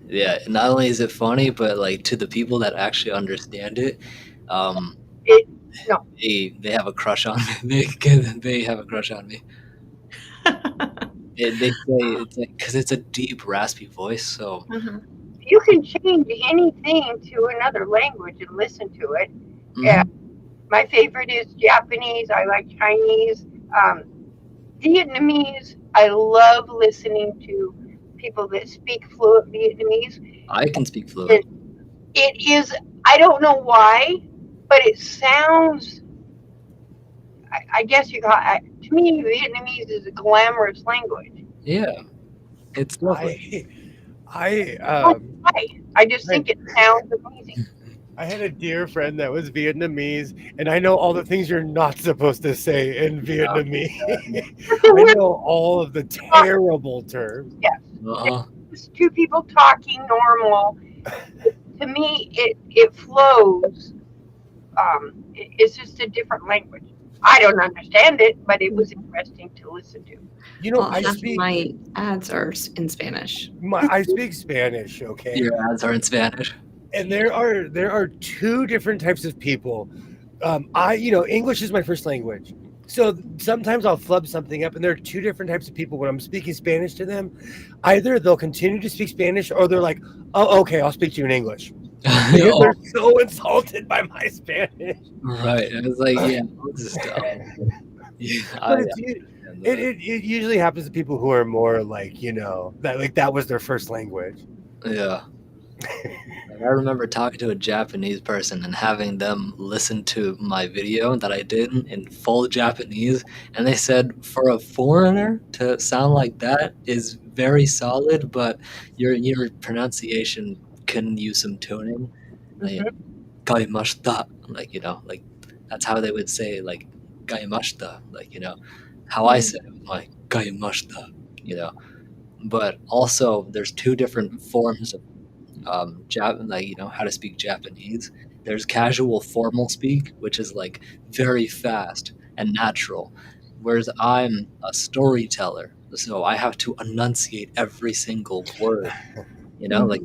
Yeah, not only is it funny, but like to the people that actually understand it, No. they have a crush on me. They have a crush on me. They say it's like because it's a deep, raspy voice. So Uh-huh. You can change anything to another language and listen to it. Yeah. My favorite is Japanese. I like Chinese. Vietnamese. I love listening to people that speak fluent Vietnamese. I can speak fluent. It is, I don't know why, but it sounds, I guess to me, Vietnamese is a glamorous language. Yeah, it's lovely. I just think it sounds amazing. I had a dear friend that was Vietnamese, and I know all the things you're not supposed to say in Vietnamese. I know all of the terrible terms. Yes. Uh-huh. It's two people talking normal. To me, it flows. It's just a different language. I don't understand it, but it was interesting to listen to. You know, Well, I half speak my ads are in Spanish. I speak Spanish, okay? Your ads are in Spanish. And there are two different types of people. English is my first language. So sometimes I'll flub something up, and there are two different types of people when I'm speaking Spanish to them. Either they'll continue to speak Spanish, or they're like, "Oh, okay, I'll speak to you in English." Because Oh, they're so insulted by my Spanish. right. And it's like, yeah, I'll just, yeah, But I it's understand it, that. it usually happens to people who are more like, you know, that was their first language. Yeah. Like, I remember talking to a Japanese person and having them listen to my video that I did in full Japanese, and they said for a foreigner to sound like that is very solid, but your pronunciation can use some tuning. Like Mhm. gaimashita, like like that's how they would say like gaimashita, like how I say it, like gaimashita, you know. But also, there's two different forms of like how to speak Japanese. There's casual formal speak, which is like very fast and natural, whereas I'm a storyteller, so I have to enunciate every single word. Like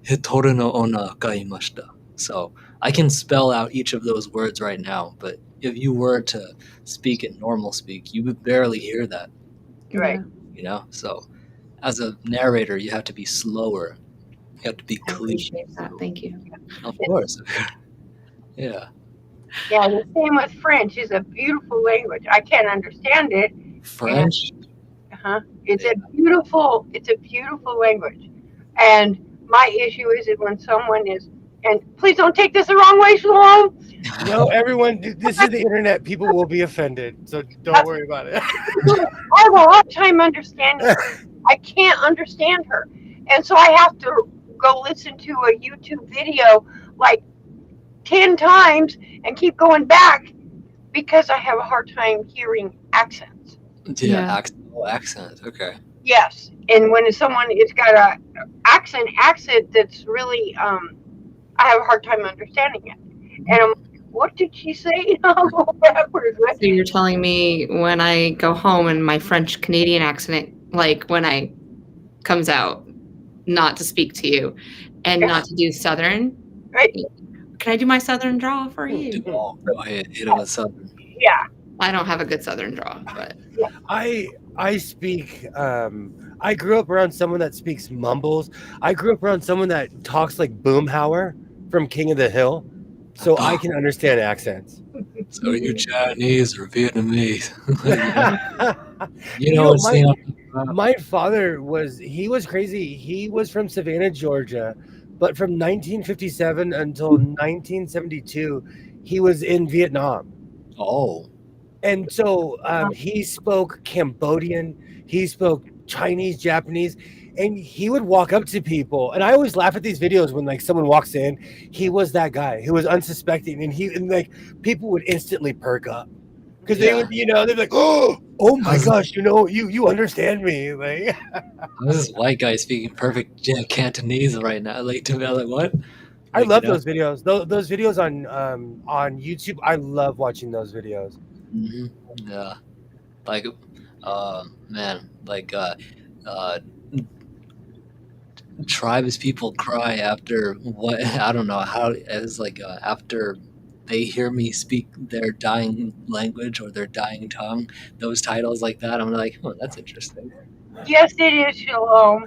hitoru no ona gaimashita. So I can spell out each of those words right now, but if you were to speak in normal speak, you would barely hear that. Right. So as a narrator, you have to be slower. You have to be I clear. appreciate that. Thank you. Of course. Yeah. Yeah, the same with French. Is a beautiful language. I can't understand it, and French. it's Yeah. a beautiful language. And my issue is that when someone is, and please don't take this the wrong way, Shalom. No, everyone, this is the internet. People will be offended, so don't worry about it. I have a hard time understanding her. I can't understand her, and so I have to go listen to a YouTube video like 10 times and keep going back because I have a hard time hearing accents. Yeah. Yeah. Accent. Okay. Yes, and when someone it's got a accent that's really I have a hard time understanding it, and I'm like, what did she say? I'll go backwards. So you're telling me when I go home and my French Canadian accent, like when I comes out, not to speak to you and not to do Southern. Right? Can I do my Southern draw for you? Oh, go ahead. Hit him with something. Yeah, I don't have a good Southern draw, but I speak. I grew up around someone that speaks mumbles. I grew up around someone that talks like Boomhauer from King of the Hill, so I can understand accents. So you're Chinese or Vietnamese? You know know, what saying? my father was crazy. He was from Savannah, Georgia, but from 1957 until 1972, he was in Vietnam. Oh. And so he spoke Cambodian, he spoke Chinese, Japanese, and he would walk up to people. And I always laugh at these videos when like someone walks in. He was that guy who was unsuspecting, and like people would instantly perk up because they would, they'd be like, oh my gosh, you understand me, like. This is white guy speaking perfect Cantonese right now. Like to me, like what? I Like, love those videos. Those videos on YouTube. I love watching those videos. Mhm. Yeah. Like, man, like, tribes people cry after what I don't know how it's like after they hear me speak their dying language or their dying tongue. Those titles like that, I'm like, oh, that's interesting. yes, it is Shalom.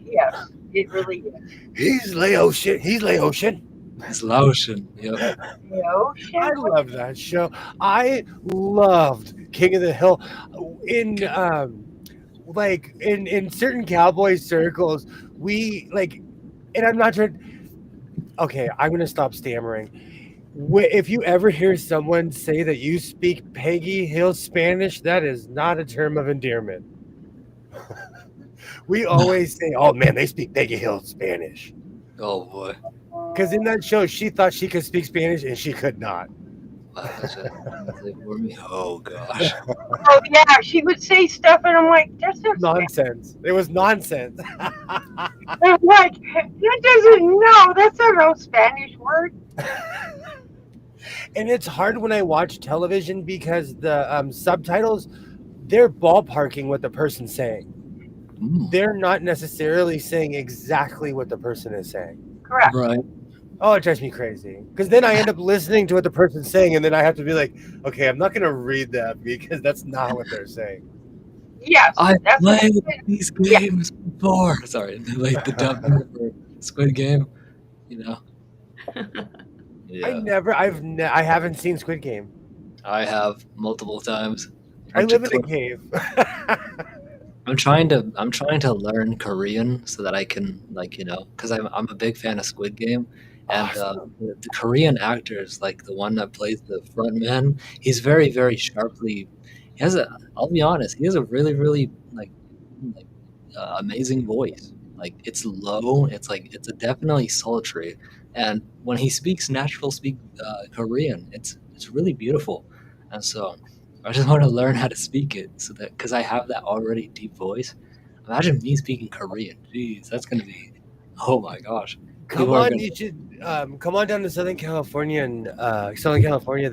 Yes, it really is. He's Laotian. He's Laotian. It's Laotian. Yep. The ocean. I love that show. I loved King of the Hill. In like in certain cowboy circles, we like, and I'm not trying. Okay, I'm gonna stop stammering. If you ever hear someone say that you speak Peggy Hill Spanish, that is not a term of endearment. We always say, "Oh man, they speak Peggy Hill Spanish." Oh boy. Because in that show, she thought she could speak Spanish and she could not. Oh gosh. Oh yeah, she would say stuff, and I'm like, that's not Nonsense. It was nonsense. I'm like, that doesn't know. That's not no Spanish word. And it's hard when I watch television because the subtitles, they're ballparking what the person's saying. They're not necessarily saying exactly what the person is saying. Correct. Right. Oh, it drives me crazy. Because then I end up listening to what the person's saying, and then I have to be like, okay, I'm not going to read that because that's not what they're saying. Yes. I've that's what played these games before. Sorry, like the dubbing for Squid Game. you know. I Yeah, never, I haven't seen Squid Game. I have multiple times. I Bunch of live in a clips. cave. I'm trying to learn Korean so that I can, like, because I'm a big fan of Squid Game, and Awesome. the Korean actors, like the one that plays the front man, he's very very sharply. He has a I'll be honest, he has a really really like amazing voice. Like it's low, it's a definitely sultry, and when he speaks natural speak Korean, it's really beautiful, and so I just want to learn how to speak it so that because I have that already deep voice. Imagine me speaking Korean. Jeez, that's gonna be, oh my gosh, Come people are on, gonna you should come on down to Southern California and Southern California.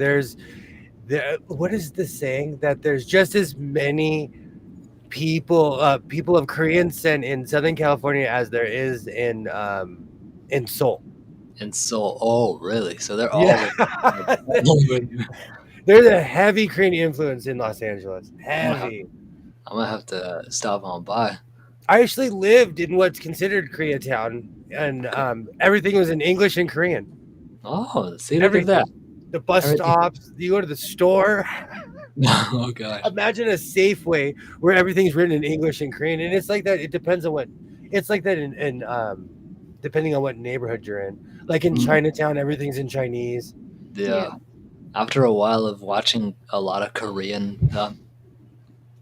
What is the saying that there's just as many people of Korean descent in Southern California as there is in Seoul. insult. Oh, really? So they're all Yeah, with, all with you. there's a heavy Korean influence in Los Angeles. I'm gonna have, Heavy. I'm gonna have to stop on by. I actually lived in what's considered Koreatown, and everything was in English and Korean. Oh, see, look at that. Everything. The bus Everything. stops. You go to the store. Oh gosh. Imagine a Safeway where everything's written in English and Korean, and it's like that. It depends on what. It's like that in depending on what neighborhood you're in. Like in Mm, Chinatown, everything's in Chinese. yeah. After a while of watching a lot of Korean,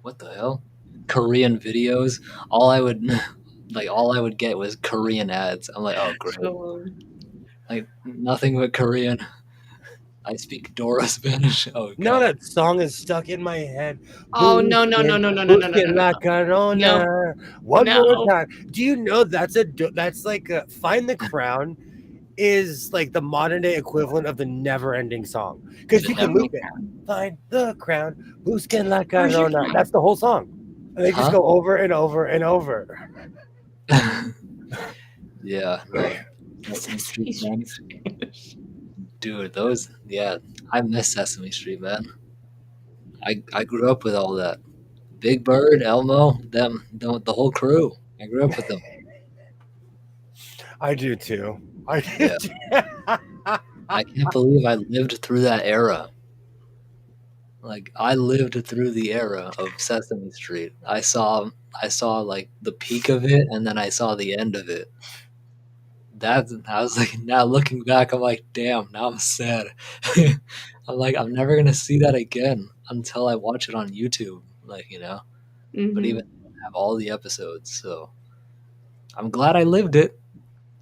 what the hell? Korean videos, all I would all I would get was Korean ads. I'm like, oh great, So, like nothing but Korean. I speak Dora Spanish. Oh Now god. that song is stuck in my head. oh no no no no no no no no Busquen no la no corona. no One more no. time. Do you know that's like Find the Crown is like the modern day equivalent of the never ending song because The you can Find never, the loop it. crown. Find the crown. Busquen la Where's your corona. crown? That's the whole song. And they just huh? go over and over and over. Yeah, no. Sesame Sesame Street man. Street. Dude, those, yeah, I miss Sesame Street, man. I grew up with all that. Big Bird, Elmo, the whole crew. I grew up with them. I do too. I do Yeah. too. I can't believe I lived through that era. Like I lived through the era of Sesame Street. I saw like the peak of it and then I saw the end of it. I was like, now looking back, I'm like, damn, now I'm sad. I'm like, I'm never gonna see that again until I watch it on YouTube. But even Mm-hmm. I don't have all the episodes, so I'm glad I lived it.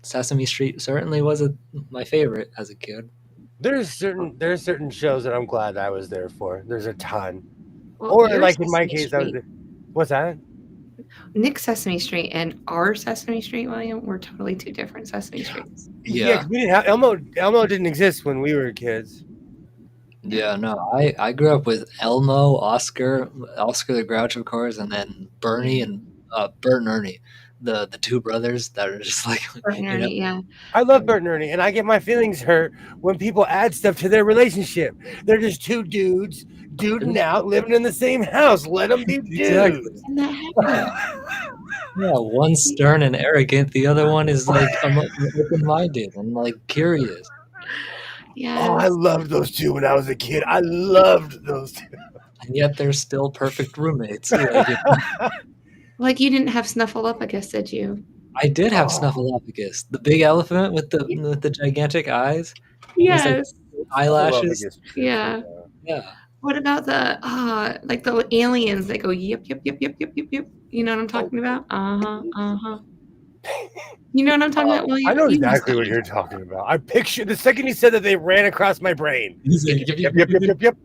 Sesame Street certainly was my favorite as a kid. There's certain shows that I'm glad I was there for. There's a ton. Well, Or your like in my Sesame case, I was Street, there. What's that? Nick's Sesame Street, and our Sesame Street, William, were totally two different Sesame Streets. Yeah, Yeah, 'cause we didn't have Elmo. Elmo didn't exist when we were kids. yeah, no, I grew up with Elmo, Oscar the Grouch, of course, and then Bernie and Bert and Ernie, the two brothers that are just like, Bert and you know, Ernie, yeah. I love Bert and Ernie, and I get my feelings hurt when people add stuff to their relationship. They're just two dudes duding out, living in the same house. Let them be exactly. dudes. And that Yeah, happened. yeah. One's stern and arrogant, the other one is like open-minded and like curious. Oh, I Yes. loved those two when I was a kid. I loved those two. And yet they're still perfect roommates. Like, Like you didn't have Snuffleupagus, did you? I did have Oh, Snuffleupagus, the big elephant with the gigantic eyes. He's like Yes. eyelashes. Yeah. Yeah. What about the like the aliens that go yip yip yip yip yip yip yip? You know what I'm talking about? Uh-huh. You know what I'm talking about, I William? know You must exactly know. what you're talking about. I pictured the second you said that they ran across my brain. He's like, Yep, yep, yep, yep, yep.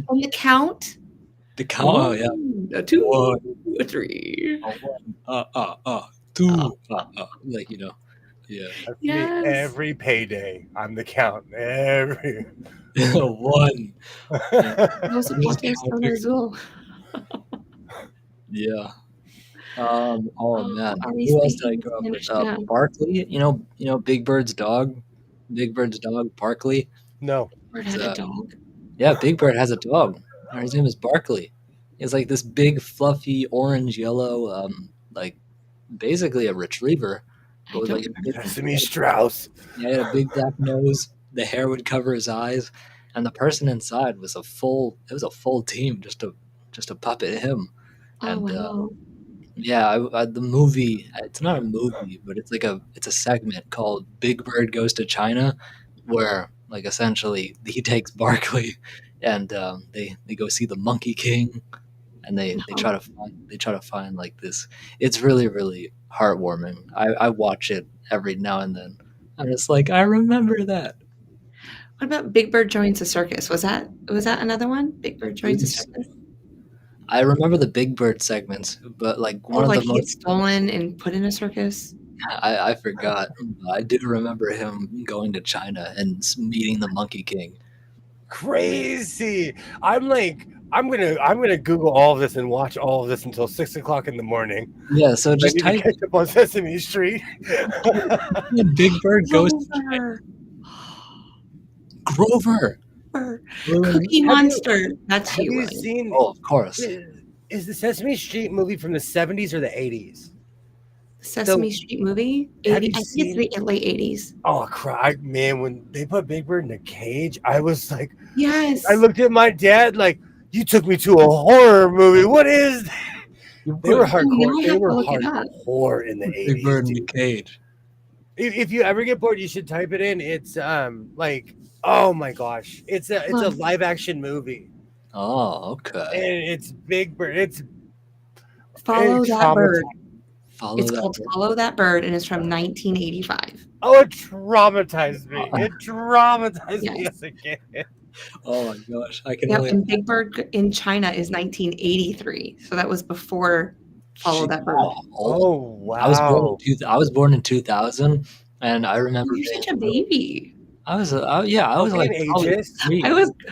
And the count? the cow. Oh yeah. A two, One, a three. two. Like yeah. That's Yes. me every payday. I'm the count. Every. One. Those are Just podcast counting. as well. Yeah. Oh man, Are we who else did I speaking grow up with? Spanish now? Barkley. Big Bird's dog. Big Bird's dog, Barkley. No. Bird had a dog. Yeah, Big Bird has a dog. His name is Barkley. He's like this big, fluffy, orange, yellow, like basically a retriever. I But with don't like a remember big, that. Sesame Strauss. he had a big black nose. The hair would cover his eyes, and the person inside was a full. It was a full team just to puppet him. Oh, And wow. yeah, the movie. It's not a movie, but it's a segment called Big Bird Goes to China, where like essentially he takes Barkley, and they go see the Monkey King, and Oh, they try to find like this. It's really really heartwarming. I watch it every now and then. I'm just like I remember that. what about Big Bird Joins the Circus? Was that another one? Big Bird Joins the It's, Circus? I remember the Big Bird segments, but like Or one of the like he most gets stolen and put in a circus? I forgot. I do remember him going to China and meeting the Monkey King. Crazy. I'm gonna Google all of this and watch all of this until 6 o'clock in the morning. Yeah, so I just need to type catch up on Sesame Street. in Big Bird goes to China. Grover! Grover. Cookie Have you Monster. That's have you, you William. seen Oh, of course. is the Sesame Street movie from the 70s or the 80s? Sesame Street movie? Have 80, you I think it's seen the late 80s. Oh crap, man, when they put Big Bird in a cage, I was like Yes. I looked at my dad like, you took me to a horror movie. What is that? They were Oh, now hardcore. I They have were to look it up. hardcore in the Big Bird 80s, in the dude. cage. If you ever get bored, you should type it in. It's like, oh my gosh, it's a Look, live action movie, Oh, and okay. it's Big Bird. It's Follow That Bird. Follow It's that. called Follow That Bird, and it's from 1985. Oh, it traumatized me. It traumatized me Yes. as a kid. Oh my gosh, I can Yep, only. and Big Bird in China is 1983. So that was before Follow That Bird. Oh I was born in wow. I was born in 2000, and I Oh, remember you're being such a baby. I was yeah, I Don't was be an like probably ageist. 3.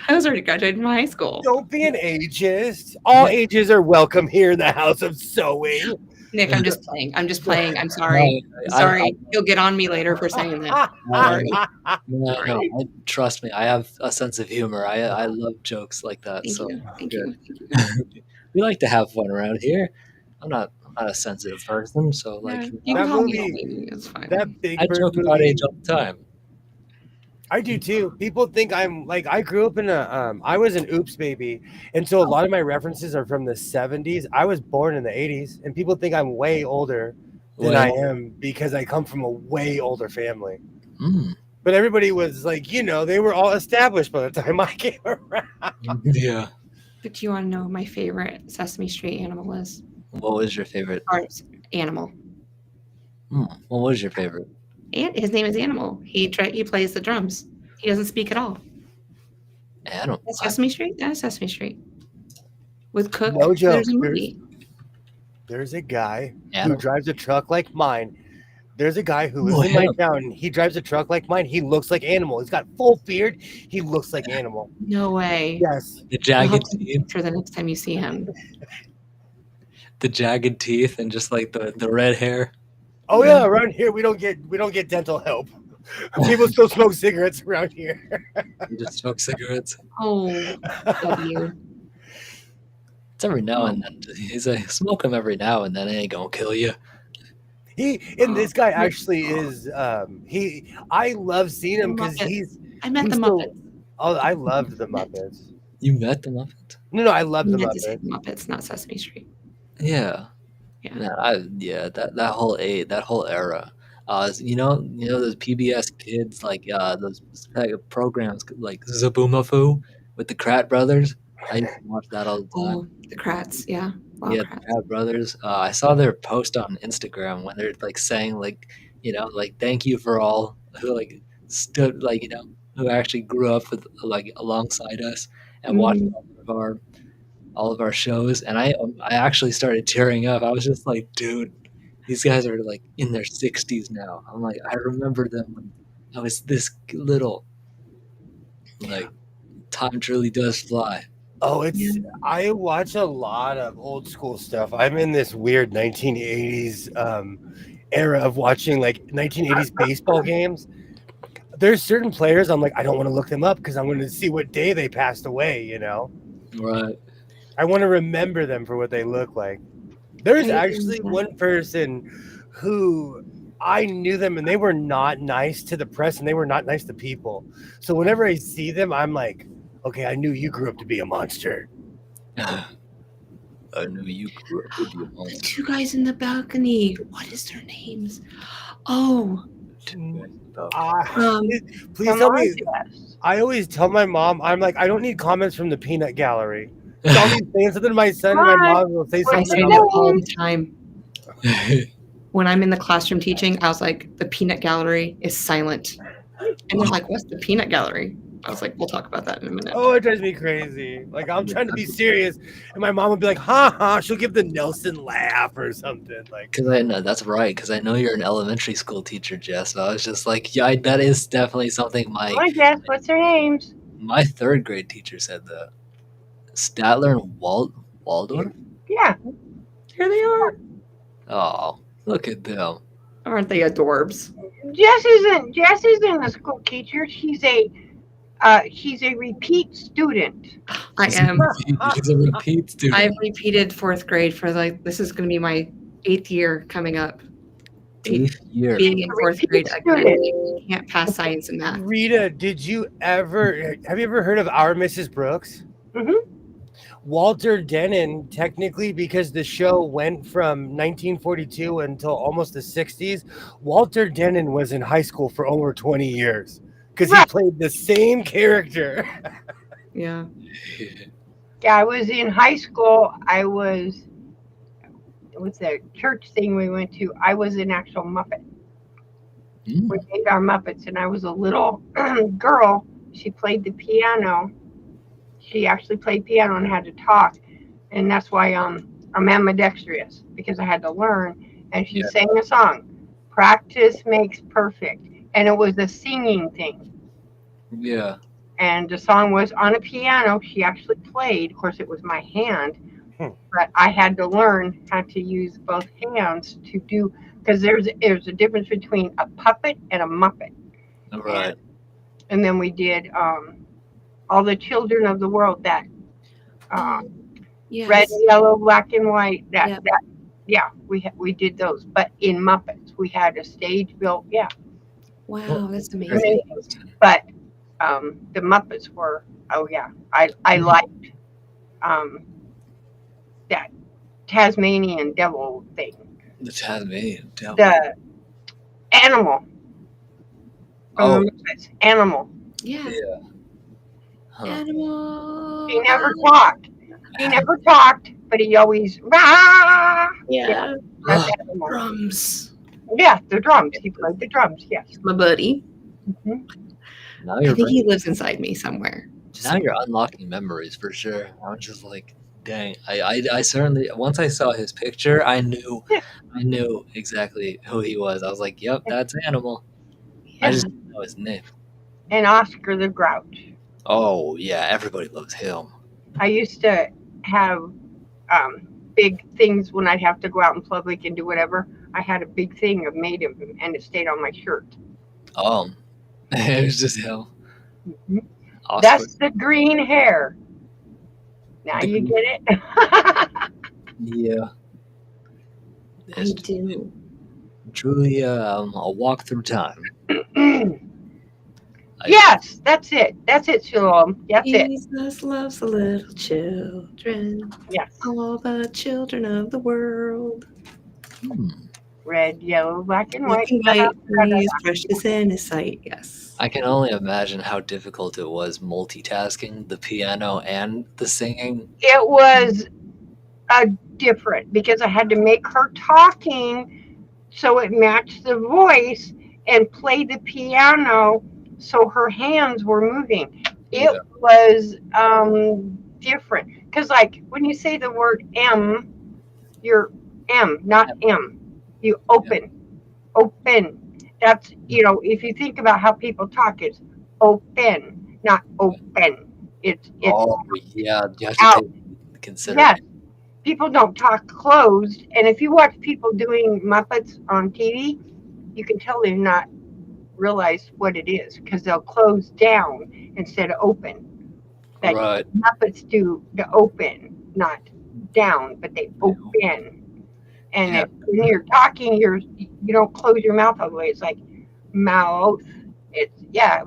I was already graduated from high school. Don't be an ageist. All Yeah. ages are welcome here in the House of Sewing. Nick, I'm just playing. I'm just playing. I'm No, sorry. I'm I, sorry. You'll get on me later for saying that. Sorry. no, Sorry. trust me, I have a sense of humor. I love jokes like that. Thank So you. Thank good. you. Thank you. We like to have fun around here. I'm not a sensitive person, so like Yeah, you can That call me movie, baby. It's fine. that Big I Bird joke about movie. age all the time. I do too. People think I'm like I grew up in a I was an oops baby, and so a lot of my references are from the 70s. I was born in the 80s, and people think I'm way older than I am because I come from a way older family. But everybody was like, they were all established by the time I came around. Yeah. But do you want to know what my favorite Sesame Street animal is? What was your favorite? Or it's animal. What was your favorite? And his name is Animal. He plays the drums. He doesn't speak at all. Animal. That's Sesame Street? That's Sesame Street. With Cook, No joke. there's a movie. There's a guy who Animal. drives a truck like mine. There's a guy who Oh, lives in my him. town. He drives a truck like mine. He looks like Animal. He's got full beard. He looks like Animal. No way. Yes. The You'll have jagged to take a teeth. picture the next time you see him. The jagged teeth and just like the red hair. Oh yeah, around here we don't get dental help. People still smoke cigarettes around here. He just smokes cigarettes. Oh, W. It's every now and then. He's like, smoke them every now and then. It ain't gonna kill you. This guy actually is I love seeing him because I met he's the still- Muppets. Oh, I loved the Muppets. You met the Muppet? No, I love the I meant to say Muppets. the Muppets, not Sesame Street. Yeah. Yeah. That whole era. Those PBS kids like those programs like Zaboomafoo with the Krat brothers. I used to watch that all the time. Oh, the Kratts. Yeah. Wow, Yeah, Kratts. the Krat brothers. I saw their post on Instagram when they're like saying like thank you for all who like stood who actually grew up with like alongside us and watched all of our shows, and I actually started tearing up. I was just like, dude, these guys are like in their 60s now. I'm like, I remember them when I was this little. Like, time truly does fly. Oh, I watch a lot of old school stuff. I'm in this weird 1980s era of watching like 1980s baseball games. There's certain players I'm like, I don't want to look them up because I'm going to see what day they passed away, Right. I want to remember them for what they look like. There's actually one person who I knew them, and they were not nice to the press, and they were not nice to people. So whenever I see them, I'm like, okay, I knew you grew up to be a monster. I knew you grew up to be a The monster. two guys in the balcony. What is their names? Oh, Please tell me. Yes. I always tell my mom, I'm like, I don't need comments from the peanut gallery. So I'll be saying something to my son, and my mom will say I something. say And that I'm like, all the time. When I'm in the classroom teaching, I was like, the peanut gallery is silent. And they're like, what's the peanut gallery? I was like, we'll talk about that in a minute. oh, it drives me crazy. Like, I'm trying to be serious, and my mom would be like, ha ha. She'll give the Nelson laugh or something. Like, Because I know that's right. Because I know you're an elementary school teacher, Jess. So I was just like, yeah, that is definitely something Hi, Jess. What's their names? my third grade teacher said that. Statler and Waldorf. Yeah. Here they are. Oh, look at them. Aren't they adorbs? Jess isn't a school teacher. She's a repeat student. I am. He's a repeat student. I've repeated fourth grade for like, this is going to be my 8th year coming up. 8th year. being in fourth grade Repeat again. student. You can't pass science and math. Rita, have you ever heard of Our Mrs. Brooks? Mhm. Walter Denon, technically, because the show went from 1942 until almost the 60s, Walter Denon was in high school for over 20 years because he played the same character. Yeah. Yeah, I was in high school. What's that church thing we went to? I was an actual Muppet. Mm. We made our Muppets, and I was a little girl. She played the piano. She actually played piano and had to talk, and that's why I'm ambidextrous, because I had to learn. And she sang a song, "Practice makes perfect," and it was a singing thing. Yeah. And the song was on a piano. She actually played. Of course, it was my hand, but I had to learn how to use both hands to do, because there's a difference between a puppet and a Muppet. Right. And then we did all the children of the world, that Yes. red, yellow, black, and white. Yep. We did those, but in Muppets we had a stage built. Yeah, Wow, that's amazing. but the Muppets were. Oh yeah, I liked that Tasmanian devil thing. The Tasmanian devil. The animal. Oh. Muppets. Animal. Yeah. Huh. Animal. He never talked. He never talked, but he always rah. Yeah. That's animal. Drums. Yeah, the drums. He played the drums. Yes. My buddy. Mhm. Now I you're think he lives inside me somewhere. now you're unlocking memories for sure. I was just like, dang. I certainly, once I saw his picture, I knew exactly who he was. I was like, yep, that's Animal. I just didn't know his name. And Oscar the Grouch. Oh yeah, everybody loves him. I used to have big things when I'd have to go out in public and do whatever. I had a big thing of made of him, and it stayed on my shirt. It was just him. Mhm. Oscar. That's the green hair. Now you get it? Yeah. I do. Truly a walk through time. Yes, that's it. That's it, Shalom. That's it. Jesus loves the little children. Yes. All the children of the world. Red, yellow, black, and Black white. and white, he is precious in his sight. Yes. I can only imagine how difficult it was multitasking the piano and the singing. It was different because I had to make her talking so it matched the voice and play the piano so her hands were moving. It was different because, like, when you say the word M, you're M, not M. You open. That's, if you think about how people talk, it's open, not open. It's Oh yeah, you have to out. take consideration. Yes. People don't talk closed, and if you watch people doing Muppets on TV, you can tell they're not realize what it is because they'll close down instead of open. That Right. Muppets do the open, not down, but they open. And Yeah. when you're talking, you don't close your mouth all the way. It's like mouth. It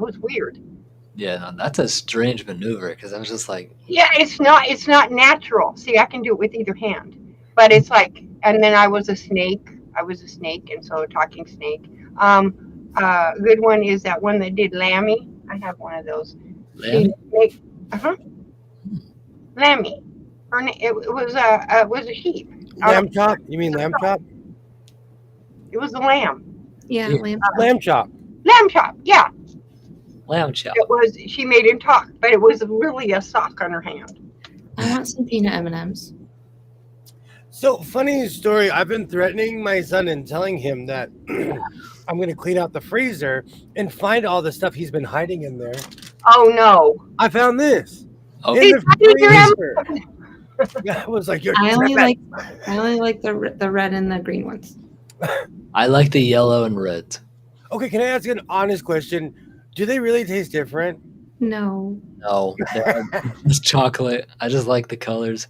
was weird. Yeah, no, that's a strange maneuver because I was just like, Yeah, it's not natural. See, I can do it with either hand, but it's like, and then I was a snake. I was a snake, and so a talking snake. A good one is that one that did Lammy. I have one of those. She Lammy? make, uh-huh, Lammy. It was a sheep. I Lamb don't. chop? You mean lamb chop? It was a lamb. Yeah, Yeah. lamb chop. Lamb chop. Lamb chop. Yeah, Lamb chop. it was. She made him talk, but it was really a sock on her hand. I want some peanut M&Ms. So, funny story. I've been threatening my son and telling him that I'm going to clean out the freezer and find all the stuff he's been hiding in there. Oh no! I found this Oh, in He's the hiding your freezer. I was like, "You're I only tripping." like the red and the green ones. I like the yellow and reds. Okay, can I ask you an honest question? Do they really taste different? No. No, they're just chocolate. I just like the colors.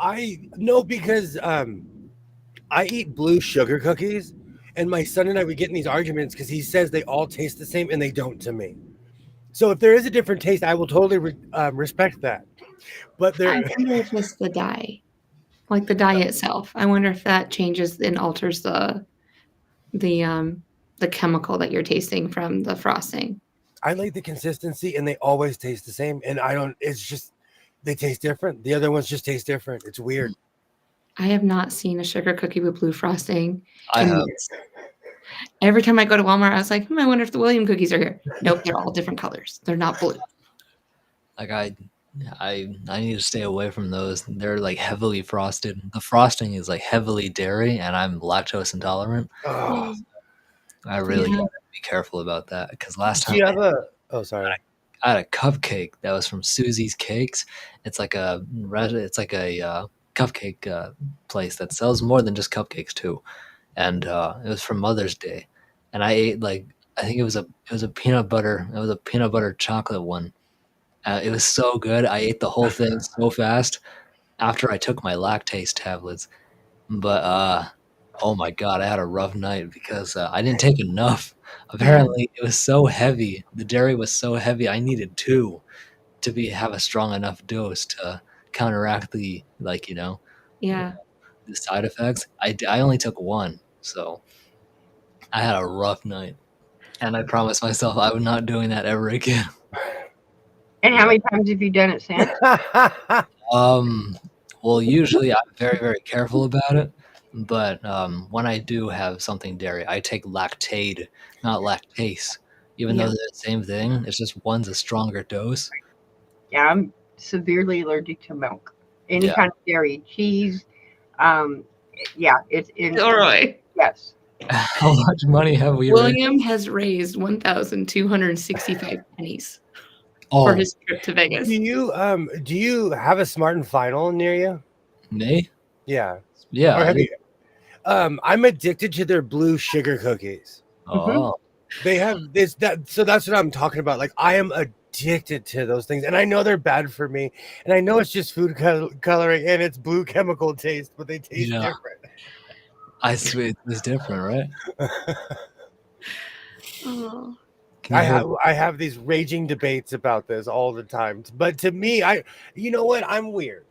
I know because I eat blue sugar cookies, and my son and I would get in these arguments because he says they all taste the same and they don't to me. So if there is a different taste, I will totally respect that. But I there, wonder if it's the dye. Like the dye itself. I wonder if that changes and alters the chemical that you're tasting from the frosting. I like the consistency, and they always taste the same. And I don't. It's just they taste different. The other ones just taste different. It's weird. I have not seen a sugar cookie with blue frosting. I in have. years. Every time I go to Walmart, I was like, I wonder if the William cookies are here. Nope, they're all different colors. They're not blue. Like I need to stay away from those. They're like heavily frosted. The frosting is like heavily dairy, and I'm lactose intolerant. Oh, I really Yeah. gotta be careful about that because last do time you have a? Oh, sorry. I had a cupcake that was from Susie's Cakes. It's like a cupcake place that sells more than just cupcakes too. And it was for Mother's Day, and I ate like I think it was a peanut butter chocolate one. It was so good. I ate the whole thing so fast after I took my lactase tablets. But oh my god, I had a rough night because I didn't take enough. Apparently, it was so heavy. The dairy was so heavy. I needed two to have a strong enough dose to counteract the Yeah. the side effects. I only took one, so I had a rough night, and I promised myself I would not doing that ever again. And how many times have you done it since? Well, usually I'm very, very careful about it, but when I do have something dairy, I take Lactaid, not lactase. Even though Yeah. they're the same thing, it's just one's a stronger dose. Yeah, I'm severely allergic to milk. Any Yeah. kind of dairy, cheese. Um, yeah, it's in. Elroy. Yes. How much money have we raised? William has raised 1,265 pennies Oh, for his trip to Vegas. Do you have a Smart and Final near you? me? Yeah. Yeah. Or I have do. you? I'm addicted to their blue sugar cookies. Oh, They have this so that's what I'm talking about. Like I am addicted to those things, and I know they're bad for me, and I know it's just food coloring and it's blue chemical taste, but they taste Yeah. different. I swear it's different, right? Oh. Can you hear? I have these raging debates about this all the time. But to me, you know what? I'm weird.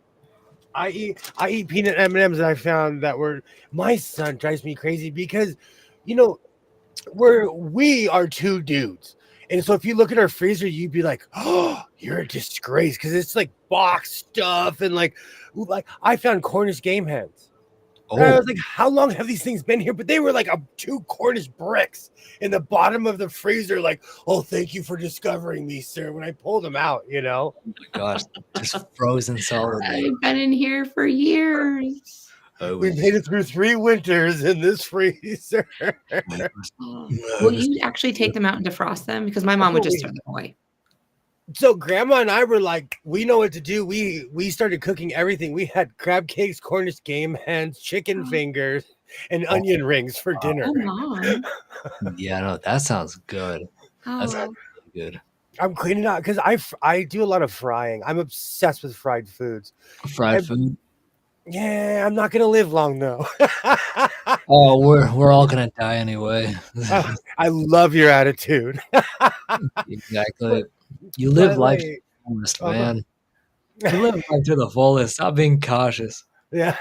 I eat peanut M&Ms, and I found that my son drives me crazy because, you know, we are two dudes. And so if you look at our freezer, you'd be like, oh, you're a disgrace. Because it's like box stuff. And like I found Cornish game hens. And I Oh, was like, how long have these things been here? But they were like two Cornish bricks in the bottom of the freezer. Like, oh, thank you for discovering these, sir. When I pulled them out, my gosh, just frozen solid. I've been in here for years. we made it through 3 winters in this freezer. Oh. Will you actually take them out and defrost them? Because my mom would just throw them away. So grandma and I were like, we know what to do. We started cooking everything. We had crab cakes, Cornish game hens, chicken fingers, and onion rings for dinner. Oh, Mom. Yeah, no, that sounds good. That sounds Oh, really good. I'm cleaning out because I do a lot of frying. I'm obsessed with fried foods. Fried food. Yeah, I'm not gonna live long though. Oh, we're all gonna die anyway. I love your attitude. Exactly. but You live but life to like, the fullest, oh, go- man. You live life to the fullest. Stop being cautious. yeah.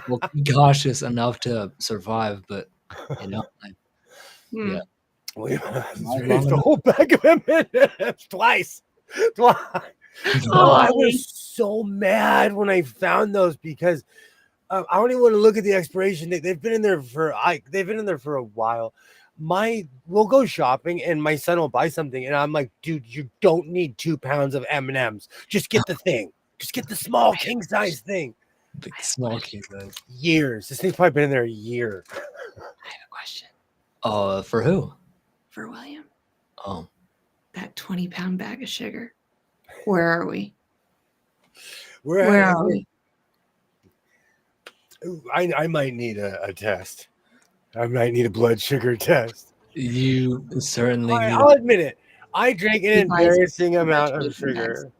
Well, be cautious enough to survive, but you know, like, Hmm. yeah, We survive long raised the enough. whole bag of M&Ms twice. Twice. No, Oh, I Ollie. was so mad when I found those because I don't even want to look at the expiration date. They've been in there for a while. We'll go shopping and my son will buy something and I'm like, dude, you don't need 2 pounds of M&Ms. Just get the thing. Just get the small king size thing. Big small king size. Years. This thing's probably been in there a year. I have a question For who? for William. Oh, That 20-pound bag of sugar. Where are we? Where are we? I might need a test. I might need a blood sugar test. you certainly need. I'll admit it. I drank an He buys embarrassing so amount much of food from sugar.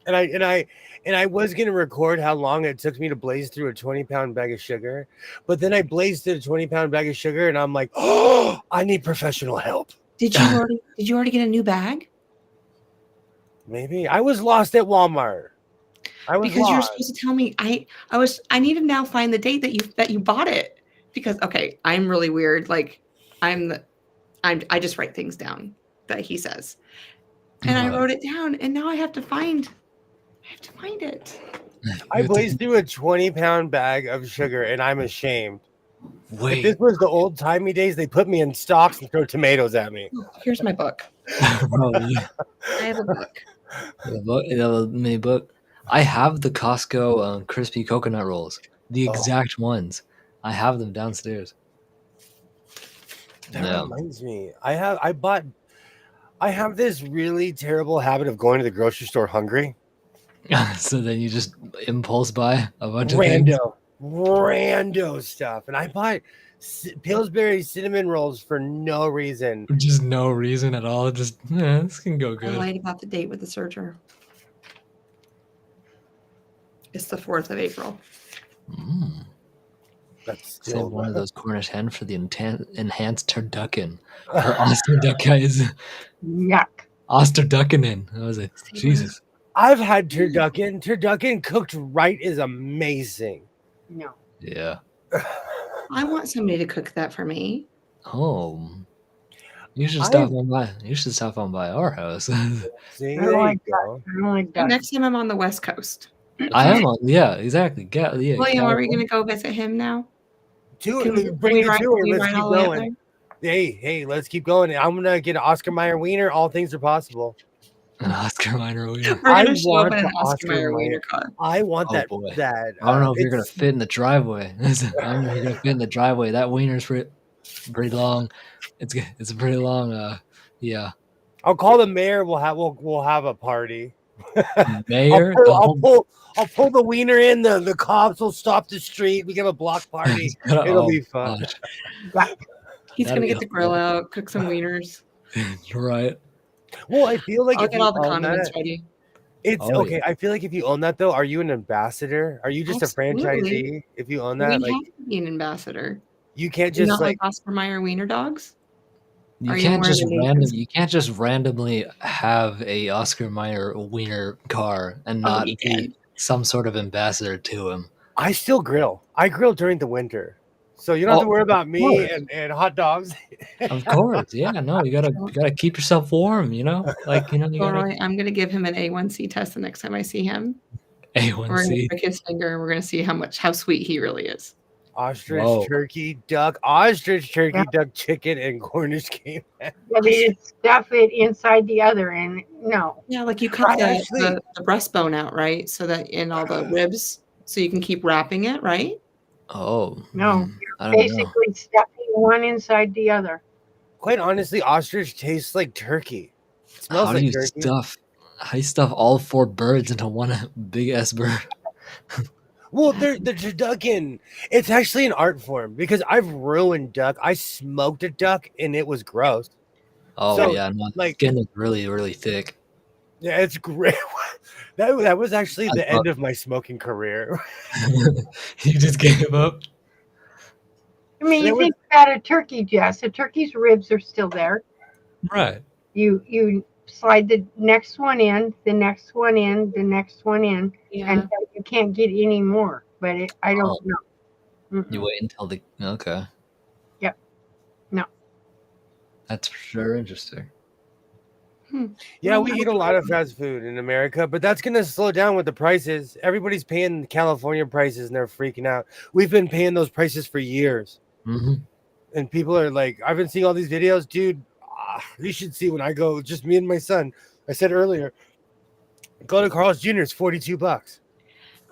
And I was gonna record how long it took me to blaze through a 20-pound bag of sugar, but then I blazed through a 20-pound bag of sugar, and I'm like, oh, I need professional help. Did you already get a new bag? Maybe I was lost at Walmart. Because you're supposed to tell me. I need to now find the date that you bought it. Because okay, I'm really weird. Like I just write things down that he says. And I wrote it down and now I have to find it. I blazed through a 20-pound bag of sugar, and I'm ashamed. If Wait. this was the old timey days, they put me in stocks and throw tomatoes at me. Oh, here's my book. Probably. I have a book. The mini book. I have the Costco crispy coconut rolls, the exact ones. I have them downstairs. That reminds me. I have this really terrible habit of going to the grocery store hungry. So then you just impulse buy a bunch of things. Rando stuff, and I bought Pillsbury cinnamon rolls for no reason. Just no reason at all. Just this can go I good. lied about the date with the searcher. It's the 4th of April. That's Still still one of those Cornish hen for the enhanced turducken. Or Osterducken. Yuck. Osterduckenen. I was like, Jesus. I've had turducken. Turducken cooked right is amazing. No. Yeah. I want somebody to cook that for me. Oh. You should stop on by. You should stop on by our house. See, I don't like that. I don't like that. Next time I'm on the West Coast. I am on. Yeah, exactly. Yeah, William, are we going to go visit him now? Bring the tour. Let's keep going. Hey, let's keep going. I'm gonna get an Oscar Mayer wiener. All things are possible. An Oscar Mayer wiener. We're gonna show up in an Oscar Mayer wiener car. I want that. Boy. That I don't know if you're gonna fit in the driveway. I don't know if you're gonna fit in the driveway. That wiener's pretty long. It's a pretty long. Yeah. I'll call the mayor. We'll have a party. Mayor. I'll pull the wiener in. The cops will stop the street. We have a block party. It'll be fun. He's gonna get the grill out, cook some wieners. Right. Well, I feel like I'll get all the condiments ready. It's okay. Yeah. I feel like if you own that though, are you an ambassador? Are you just Absolutely. a franchisee? If you own that, We have to be an ambassador. You can't just not like Oscar Mayer wiener dogs. You can't just randomly have a Oscar Mayer wiener car and not be some sort of ambassador to him. I still grill. I grill during the winter, so you don't have to worry about me and hot dogs. Of course, yeah. No, you gotta keep yourself warm. You know, like you know. I'm gonna give him an A1C test the next time I see him. A1C. We're gonna prick his finger, and we're gonna see how sweet he really is. Ostrich, turkey, duck, duck, chicken, and Cornish game. Yeah, they just stuff it inside the other, and no. Yeah, like you cut the breastbone out, right? So that in all the ribs, so you can keep wrapping it, right? Oh no, you're basically stuffing one inside the other. Quite honestly, ostrich tastes like turkey. It smells like turkey. How do you stuff all 4 birds into one big ass bird? Well, the turducken, it's actually an art form because I've ruined duck. I smoked a duck and it was gross. Oh, so, yeah. No, skin is really, really thick. Yeah, it's great. That was actually I the thought- end of my smoking career. You just gave up. I mean, you It was- think about a turkey, Jess. A turkey's ribs are still there. Right. You slide the next one in, the next one in, the next one in, Yeah. and you can't get any more. But I don't Oh. know. You wait until the okay. Yep. No. That's sure interesting. Yeah, we eat a lot of fast food in America, but that's going to slow down with the prices. Everybody's paying California prices and they're freaking out. We've been paying those prices for years. Mm-hmm. And people are like, I've been seeing all these videos, dude. You should see when I go, just me and my son. I said earlier, go to Carl's Jr. It's $42.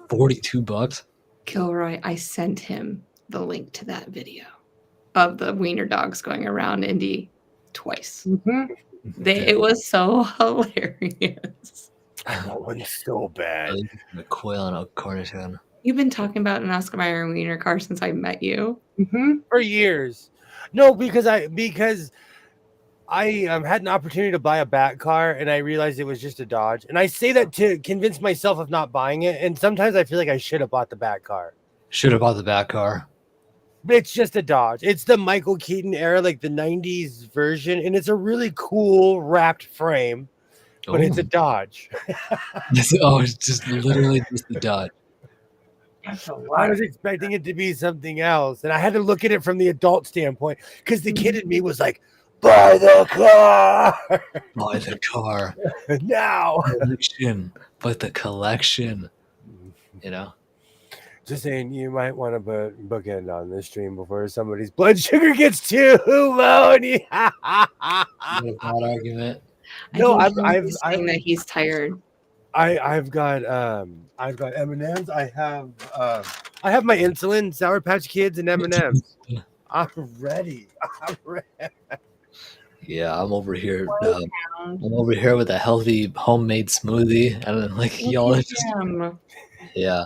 $42. Kilroy, I sent him the link to that video of the wiener dogs going around Indy twice. Mm-hmm. It was so hilarious. I want one so bad. A quail and a Cornichon. You've been talking about an Oscar Mayer wiener car since I met you. Mm-hmm. For years. No, because I had an opportunity to buy a Bat car and I realized it was just a Dodge. And I say that to convince myself of not buying it. And sometimes I feel like I should have bought the Bat car. Should have bought the back car. It's just a Dodge. It's the Michael Keaton era, like the 90s version. And it's a really cool wrapped frame, but it's a Dodge. It's just literally just the Dodge. That's a I lot. was expecting it to be something else. And I had to look at it from the adult standpoint because the kid in me was like, buy the car Buy the car. now. Collection. But the collection. You know? Just saying, you might want to put bookend on this stream before somebody's blood sugar gets too low. And Not a bad argument. No, I think I've he's saying that he's tired. I've got M&Ms. I have my insulin, Sour Patch Kids, and M&Ms. I'm ready. Yeah, I'm over here. 12 I'm pounds. over here with a healthy homemade smoothie, and then like y'all are just yeah.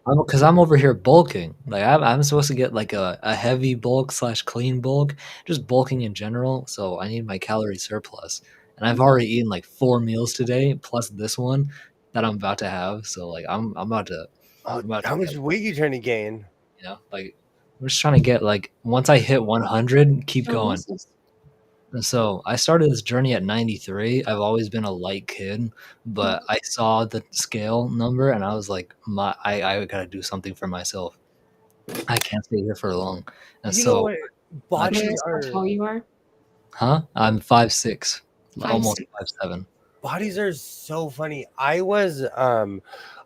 Because I'm over here bulking. Like I'm supposed to get like a heavy bulk / clean bulk, just bulking in general. So I need my calorie surplus, and I've already eaten like 4 meals today, plus this one that I'm about to have. So like I'm about to. How much weight you trying to gain? You know, like I'm just trying to get like once I hit 100, keep going. And so I started this journey at 93. I've always been a light kid, but I saw the scale number and I was like, I gotta do something for myself. I can't stay here for long. And You know so, what? Bodies How tall are you are? huh? I'm 5'6", almost 5'6". 5'7". bodies are so funny. I was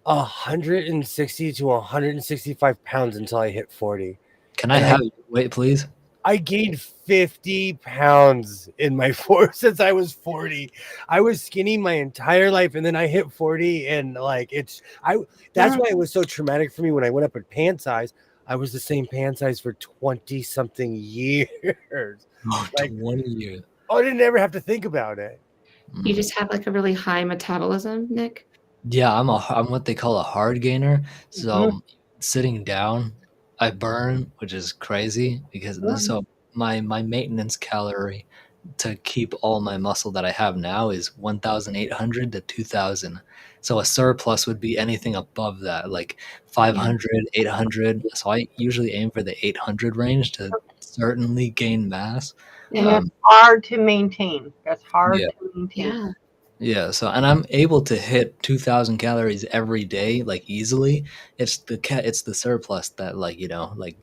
160 to 165 pounds until I hit 40. Can I have your weight, please? I gained 50 pounds in my since I was 40. I was skinny my entire life, and then I hit 40, and like that's why it was so traumatic for me when I went up in pant size. I was the same pant size for 20 something years. Oh, Like- 20 years. I didn't ever have to think about it. You just have like a really high metabolism, Nick. Yeah, I'm what they call a hard gainer. So sitting down, I burn, which is crazy because so my maintenance calorie to keep all my muscle that I have now is 1,800 to 2,000. So a surplus would be anything above that, like 500, 800. So I usually aim for the 800 range to certainly gain mass. And that's hard to maintain. That's hard Yeah. to maintain. Yeah. Yeah, so and I'm able to hit 2,000 calories every day, like easily. It's the surplus that like like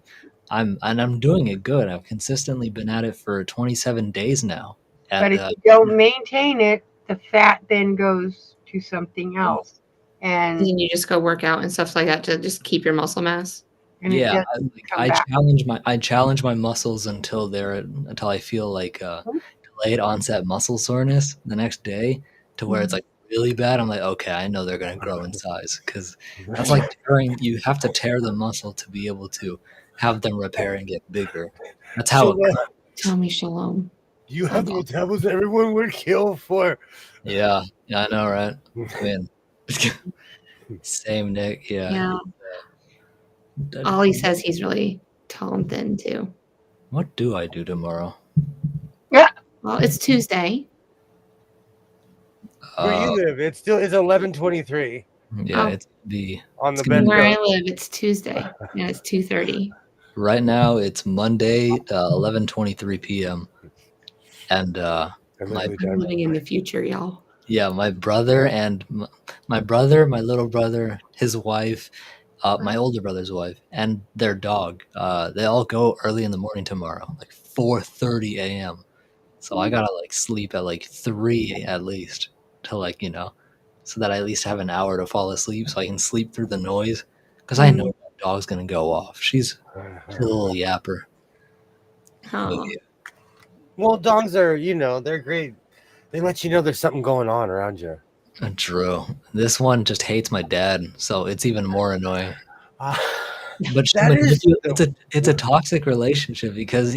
I'm doing it good. I've consistently been at it for 27 days now. But if you don't maintain it, the fat then goes to something else. And And then you just go work out and stuff like that to just keep your muscle mass. and it yeah, doesn't come I back. challenge my muscles until I feel like delayed onset muscle soreness the next day, to where it's like really bad. I'm like, okay, I know they're gonna grow in size, because that's like you have to tear the muscle to be able to have them repair and get bigger. That's how Tell me shalom. You have the metabolism everyone would kill for. yeah, I know, right? I mean, same Nick, Yeah. Ollie says he's really tall and thin too. What do I do tomorrow? Well, it's Tuesday. Where you live, it's 11:23 Yeah, Oh. it's the on the it's gonna best be Where I coast. live, it's Tuesday and it's 2:30. right now. It's Monday, 11:23 p.m. And I'm my literally I'm done. living in the future, y'all. my brother and my brother, my little brother, his wife, my older brother's wife, and their dog. They all go early in the morning tomorrow, like 4:30 a.m. So I gotta like sleep at like 3 at least to like so that I at least have an hour to fall asleep, so I can sleep through the noise. Because I know that dog's gonna go off. She's a little yapper. But Oh, Well, dogs are, they're great. They let you know there's something going on around you. yeah, true. This one just hates my dad, so it's even more annoying. But That is it's a toxic relationship because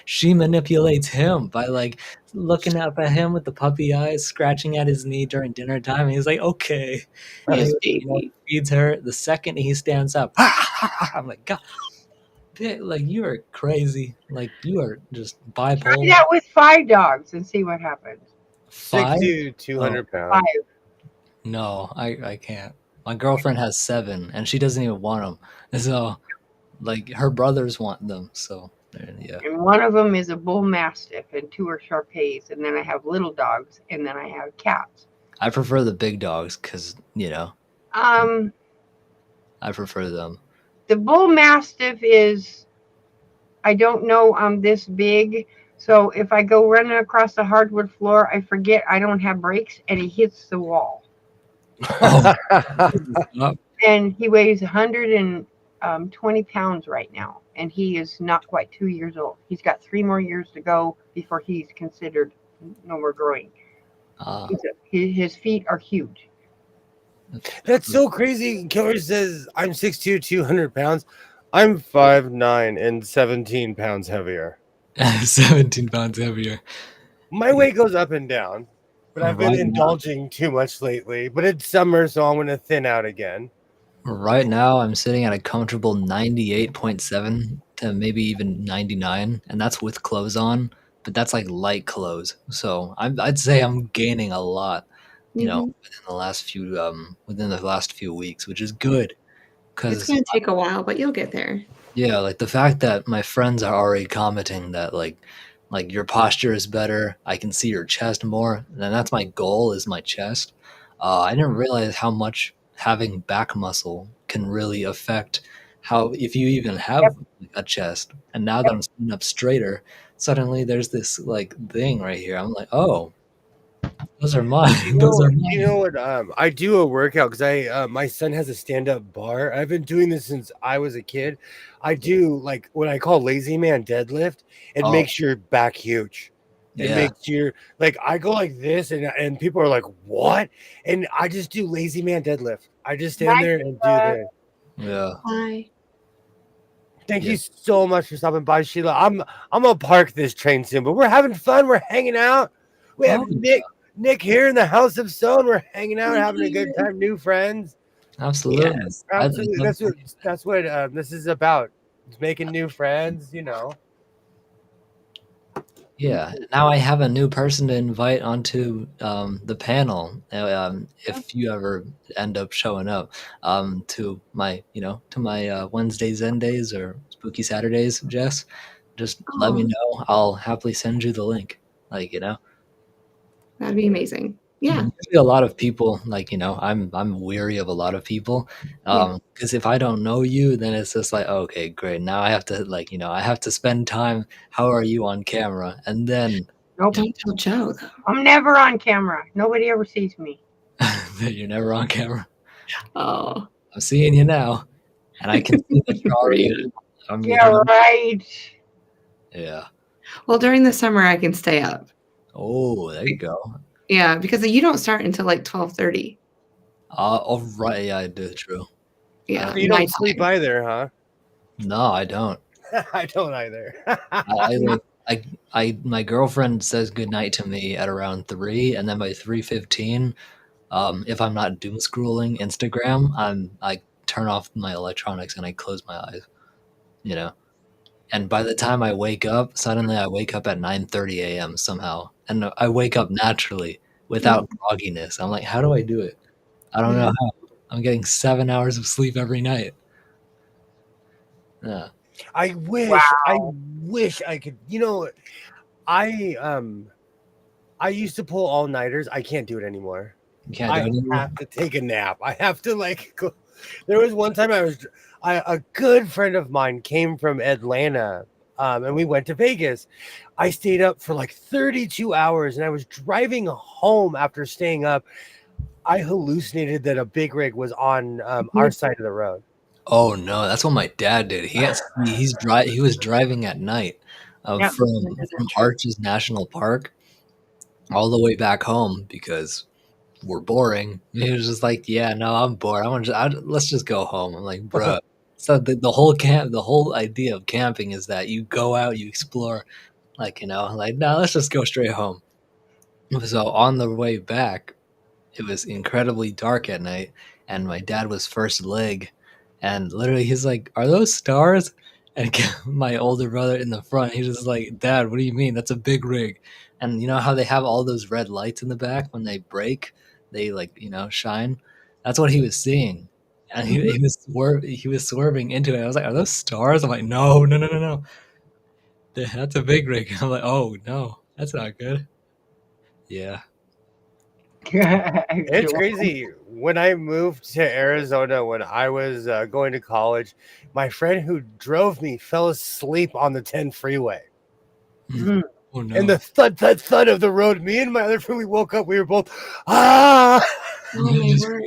she manipulates him by like looking up at him with the puppy eyes, scratching at his knee during dinner time, and he's like, okay. And yes, he baby. feeds her. The second he stands up, I'm like, God, like you are crazy. Like you are just Try bipolar. that with 5 dogs and see what happens. 5? 60 to Oh 200 5. pounds. no, I can't. My girlfriend has 7, and she doesn't even want them. So like her brothers want them. So yeah. And one of them is a bull mastiff, and 2 are Shar-Peis, and then I have little dogs, and then I have cats. I prefer the big dogs because Um, I prefer them. the bull mastiff is, I don't know, I'm this big, so if I go running across the hardwood floor, I forget I don't have brakes, and he hits the wall. Oh, And he weighs 120 pounds right now, and he is not quite 2 years old. He's got 3 more years to go before he's considered no more growing. His feet are huge. That's so crazy. Killer says I'm 6'2", 200 pounds. I'm 5'9" and 17 pounds heavier. 17 pounds heavier. My weight goes up and down, but I've been Right now, indulging too much lately. But it's summer, so I'm going to thin out again. right now, I'm sitting at a comfortable 98.7 to maybe even 99, and that's with clothes on. But that's like light clothes, so I'd say I'm gaining a lot. Hmm. Within the last few weeks, which is good It's because going to take a while, but you'll get there. yeah, like the fact that my friends are already commenting that like your posture is better, I can see your chest more, and that's my goal is my chest. I didn't realize how much having back muscle can really affect how if you even have a chest. And now that I'm sitting up straighter, suddenly there's this like thing right here. I'm like, oh, those are mine. Those are You mine. know what? I do a workout because my son has a stand-up bar. I've been doing this since I was a kid. I do like what I call lazy man deadlift. It Oh, makes your back huge. It yeah. makes your like I go like this and people are like, what? And I just do lazy man deadlift. I just stand there and do this. Yeah. Bye. Thank Yeah. you so much for stopping by, Sheila. I'm gonna park this train soon, but we're having fun. We're hanging out. We have Oh, Nick here in the House of Stone. We're hanging out, having a good time, new friends. absolutely. Yes. I Absolutely, love that's what this is about. It's making new friends, you know. Yeah, now I have a new person to invite onto the panel. If you ever end up showing up to my Wednesday Zen days or Spooky Saturdays, Jess, just let me Oh, know. I'll happily send you the link. Like that'd be amazing. Yeah. usually a lot of people I'm weary of a lot of people Yeah. because if I don't know you, then it's just like okay, great. Now I have to I have to spend time. How are you on camera? And then Nope. Don't tell Joe, though. I'm never on camera. Nobody ever sees me. you're never on camera. Oh, I'm seeing you now, and I can see the Charlie. rude. I'm Yeah, getting right. yeah. Well, during the summer, I can stay up. Oh, there you go. Yeah, because you don't start until like 12:30. Oh right, yeah, I do. True. Yeah, You my don't sleep time. either, huh? No, I don't. I don't either. I like my girlfriend says goodnight to me at around 3, and then by 3:15, if I'm not doom scrolling Instagram, I turn off my electronics and I close my eyes. You know, and by the time I wake up, suddenly I wake up at 9:30 a.m. somehow, and I wake up naturally. without grogginess. I'm like, how do I do it? I don't know how. I'm getting 7 hours of sleep every night. Yeah. I wish I could. I used to pull all nighters. I can't do it anymore. You can't do I it anymore? have to take a nap. I have to go. There was one time a good friend of mine came from Atlanta, and we went to Vegas. I stayed up for like 32 hours, and I was driving home after staying up. I hallucinated that a big rig was on our side of the road. Oh no, that's what my dad did. He was driving at night Yep. from Arches National Park all the way back home because we're boring. And he was just like, "Yeah, no, I'm bored. Let's just go home." I'm like, "Bruh." So the whole idea of camping is that you go out, you explore, no, let's just go straight home. So on the way back, it was incredibly dark at night, and my dad was first leg, and literally he's like, "Are those stars?" And my older brother in the front, he's just like, "Dad, what do you mean? That's a big rig." And you know how they have all those red lights in the back when they break, they shine. That's what he was seeing, and he was swerving into it. I was like, "Are those stars?" I'm like, "No, no, no, no, no. That's a big rig." I'm like, "Oh no, that's not good." Yeah. It's crazy. When I moved to Arizona when I was going to college, my friend who drove me fell asleep on the 10 freeway. Oh no. And the thud of the road, me and my other friend, we woke up, we were both, ah! Oh my word.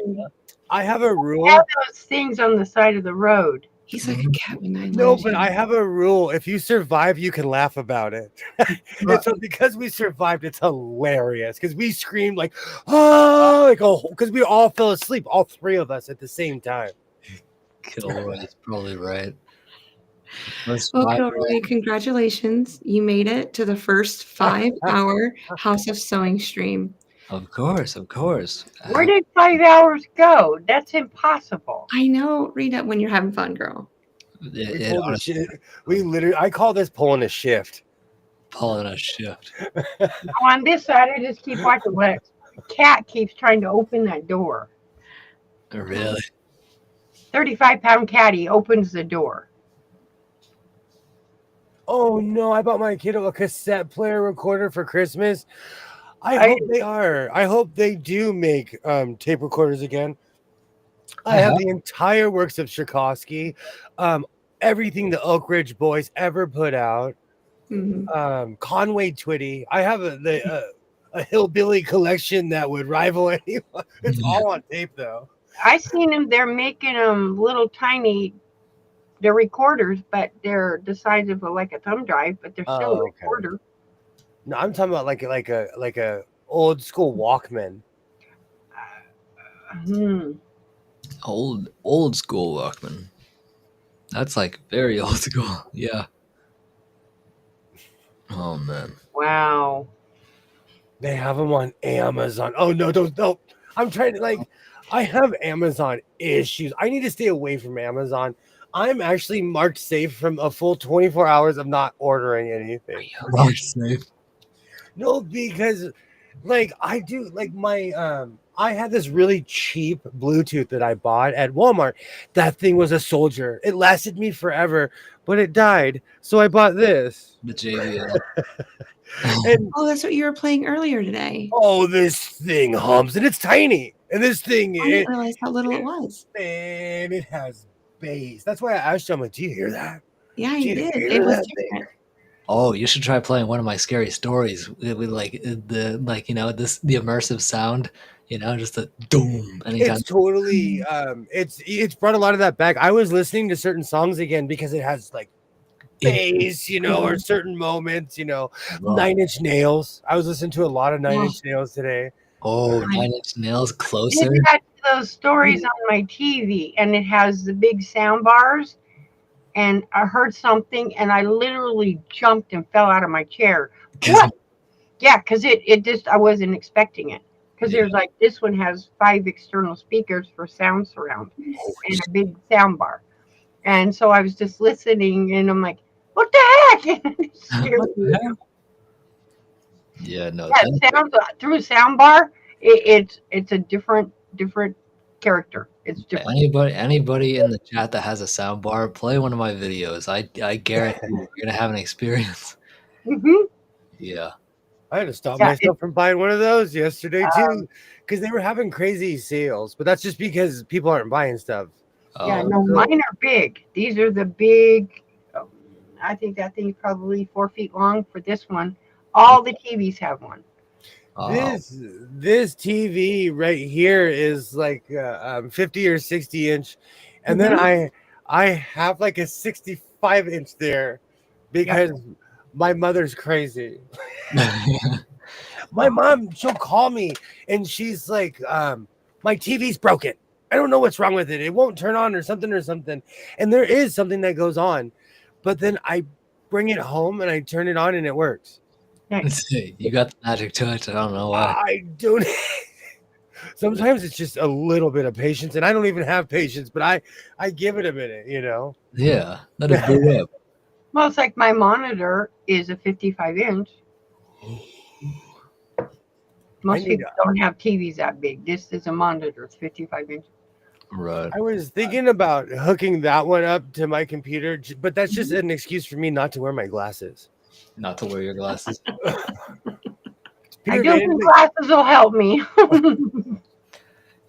I have a rule. Have those things on the side of the road. He's like a cat with 9 No, lives. but I have a rule. If you survive, you can laugh about it. And so because we survived, it's hilarious. Because we screamed like, oh, because we all fell asleep, all three of us at the same time. Kilroy is probably right. Well, Kilroy, congratulations. You made it to the first 5-hour House of Sewing stream. Of course, of course. Where did 5 hours go? That's impossible. I know. Read it when you're having fun, girl. We literally, I call this pulling a shift. Pulling a shift. On this side, I just keep watching what a cat keeps trying to open that door. Really? 35-pound catty opens the door. Oh no, I bought my kid a cassette player recorder for Christmas. I hope they are. I hope they do make tape recorders again. I have the entire works of Tchaikovsky, everything the Oak Ridge Boys ever put out, Conway Twitty. I have a hillbilly collection that would rival anyone. It's all on tape, though. I seen them. They're making them little tiny. They're recorders, but they're the size of like a thumb drive, but they're still a recorder. No, I'm talking about like a old school Walkman. Old school Walkman. That's like very old school. Yeah. Oh man. Wow. They have them on Amazon. Oh no, don't. I'm trying to I have Amazon issues. I need to stay away from Amazon. I'm actually marked safe from a full 24 hours of not ordering anything. Marked safe. No, because I do I had this really cheap Bluetooth that I bought at Walmart. That thing was a soldier. It lasted me forever, but it died. So I bought this. The JBL. Oh, that's what you were playing earlier today. Oh, this thing hums and it's tiny. And this thing, I didn't realize how little it was. And it has bass. That's why I asked you, I'm like, do you hear that? Yeah, you did. It was different. Oh, you should try playing one of my scary stories with the immersive sound, just a doom. It's totally it's brought a lot of that back. I was listening to certain songs again because it has bass, or certain moments, 9 Inch Nails. I was listening to a lot of 9 Inch Nails today. Oh, 9 Inch Nails, Closer. It had those stories on my TV, and it has the big sound bars. And I heard something, and I literally jumped and fell out of my chair. What? Yeah, because it just, I wasn't expecting it. Because there's this one has 5 external speakers for sound surround and a big sound bar. And so I was just listening, and I'm like, what the heck? It scared me. Yeah, no. Yeah, it sounds through a sound bar. It's a different character. It's different. Anybody in the chat that has a sound bar, play one of my videos. I guarantee you're gonna have an experience. Hmm. Yeah. I had to stop Yeah, myself from buying one of those yesterday um, too, because they were having crazy sales. But that's just because people aren't buying stuff. yeah. Oh, No, mine are big. These are the big. I think that thing's probably 4 feet long for this one. All the TVs have one. oh. This TV right here is like 50 or 60 inch, and then Mhm. I have like a 65 inch there Yep. because my mother's crazy. My mom, she'll call me and she's like, my TV's broken. I don't know what's wrong with it. It won't turn on or something or something. And there is something that goes on, but then I bring it home and I turn it on and it works. Nice. You got the magic touch. I don't know why. I don't. Sometimes it's just a little bit of patience, and I don't even have patience, but I give it a minute, you know. Yeah, let it boot up. Well, it's like my monitor is a 55 inch. Most need people don't have TVs that big. This is a monitor. It's 55 inches. Right. I was thinking about hooking that one up to my computer, but that's just an excuse for me not to wear my glasses. Not to wear your glasses. I don't think glasses will help me.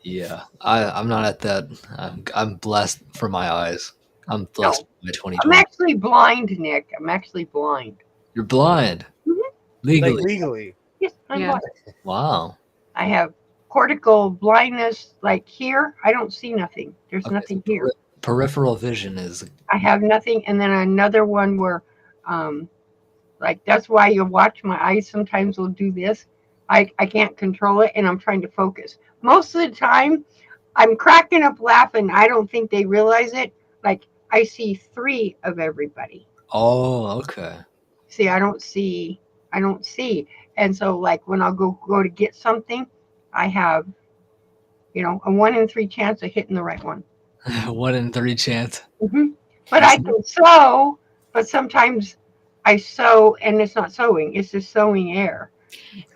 Yeah, I'm not at that. I'm blessed for my eyes. I'm blessed for my I'm 2020. actually blind, Nick. I'm actually blind. You're blind. Mhm. Legally. Like legally. Yes, I'm Yeah. blind. Wow. I have cortical blindness, like here. I don't see nothing. There's Okay, nothing so here. peripheral vision is I have nothing. And then another one where, like, that's why you watch my eyes sometimes will do this. I can't control it and I'm trying to focus. Most of the time, I'm cracking up laughing. I don't think they realize it. Like, I see three of everybody. Oh, okay. See, I don't see. And so, like, when I'll go to get something, I have, a 1 in 3 chance of hitting the right one. 1 in 3 chance. Hmm. But I can sew, but sometimes I sew and it's not sewing, it's just sewing air.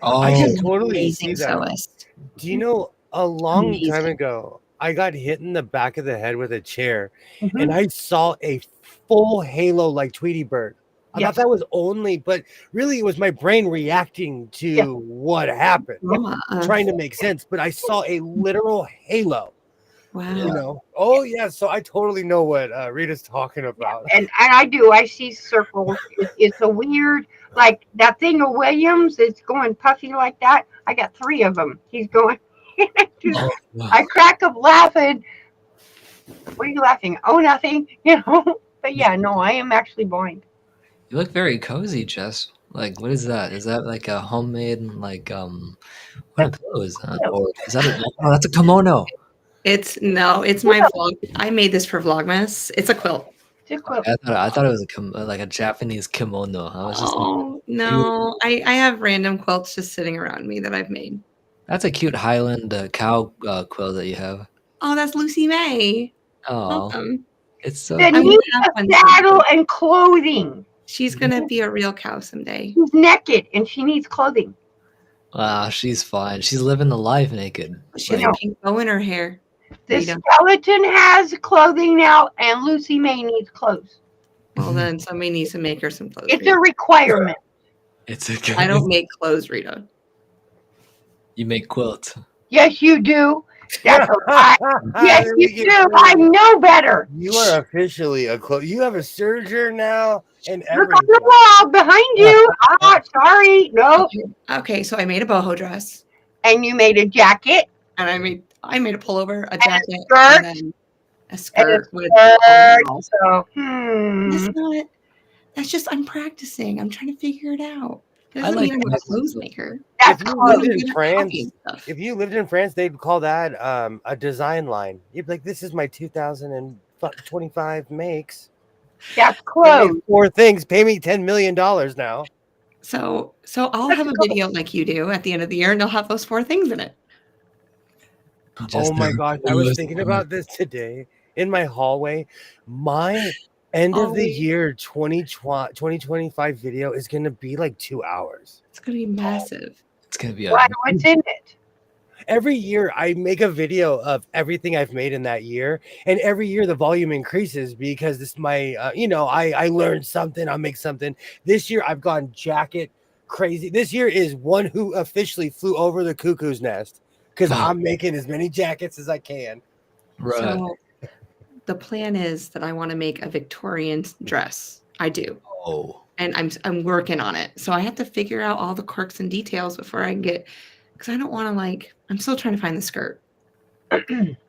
Oh, I She's can an totally see amazing that. sewist. Do you know a long time Amazing. ago, I got hit in the back of the head with a chair Mhm. and I saw a full halo like Tweety Bird. I Yes. thought that was only, but really it was my brain reacting to Yeah. what happened, Mama. trying to make sense. But I saw a literal halo, Wow. you know. Oh, yeah. So I totally know what Rita's talking about. And I do. I see circles. It's a weird, like that thing of Williams. It's going puffy like that. I got 3 of them. He's going. oh, I crack up laughing. What are you laughing? Oh, nothing. But yeah, no, I am actually blind. you look very cozy, Jess. Like, what is that? Is that like a homemade, like, what kind of pillow is that? Or is that oh, that's a kimono. It's my vlog. I made this for Vlogmas. It's a quilt. It's a quilt. I thought it was like a Japanese kimono. I was just Oh no. I have random quilts just sitting around me that I've made. that's a cute Highland cow quill that you have. Oh, that's Lucy May. Oh, Welcome. it's so They I'm need gonna have a one saddle someday. and clothing. She's gonna be a real cow someday. She's naked and she needs clothing. wow. She's fine. She's living the life naked. She has know. a pink bow in her hair. The Rita. skeleton has clothing now, and Lucy May needs clothes. Well, then somebody needs to make her some clothes. It's Rita. a requirement. It's a I don't make clothes, Rita. You make quilts. Yes, you do. That's a lie. Yes, There you we do. get I through. know better. You are officially a close. You have a serger now and Look on the everything. wall behind you. Ah, sorry. Nope. Okay, so I made a boho dress, And you made a jacket. and I made a pullover, a jacket, skirt. and then a skirt with skirt. balls. So, That's just I'm practicing. I'm trying to figure it out. It I doesn't like mean I'm a practicing. clothes maker. That's If you clothes. lived I'm in good at France, copying stuff. if you lived in France, they'd call that a design line. You'd be like, "This is my 2025 makes. That's I made clothes. 4 things. Pay me $10 million now." So I'll have a video like you do at the end of the year, and they'll have those 4 things in it. Oh my gosh, I was newest thinking one. about this today in my hallway. My End of the Always. year 2025 video is going to be like 2 hours. It's gonna be massive. It's gonna be What's in it? Every year I make a video of everything I've made in that year, and every year the volume increases because this is my I learned something, I'll make something. This year I've gone jacket crazy. This year is one who officially flew over the cuckoo's nest because I'm making as many jackets as I can. right. So the plan is that I want to make a Victorian dress. I do. Oh, And I'm working on it. So I have to figure out all the quirks and details before I get, because I don't want to I'm still trying to find the skirt.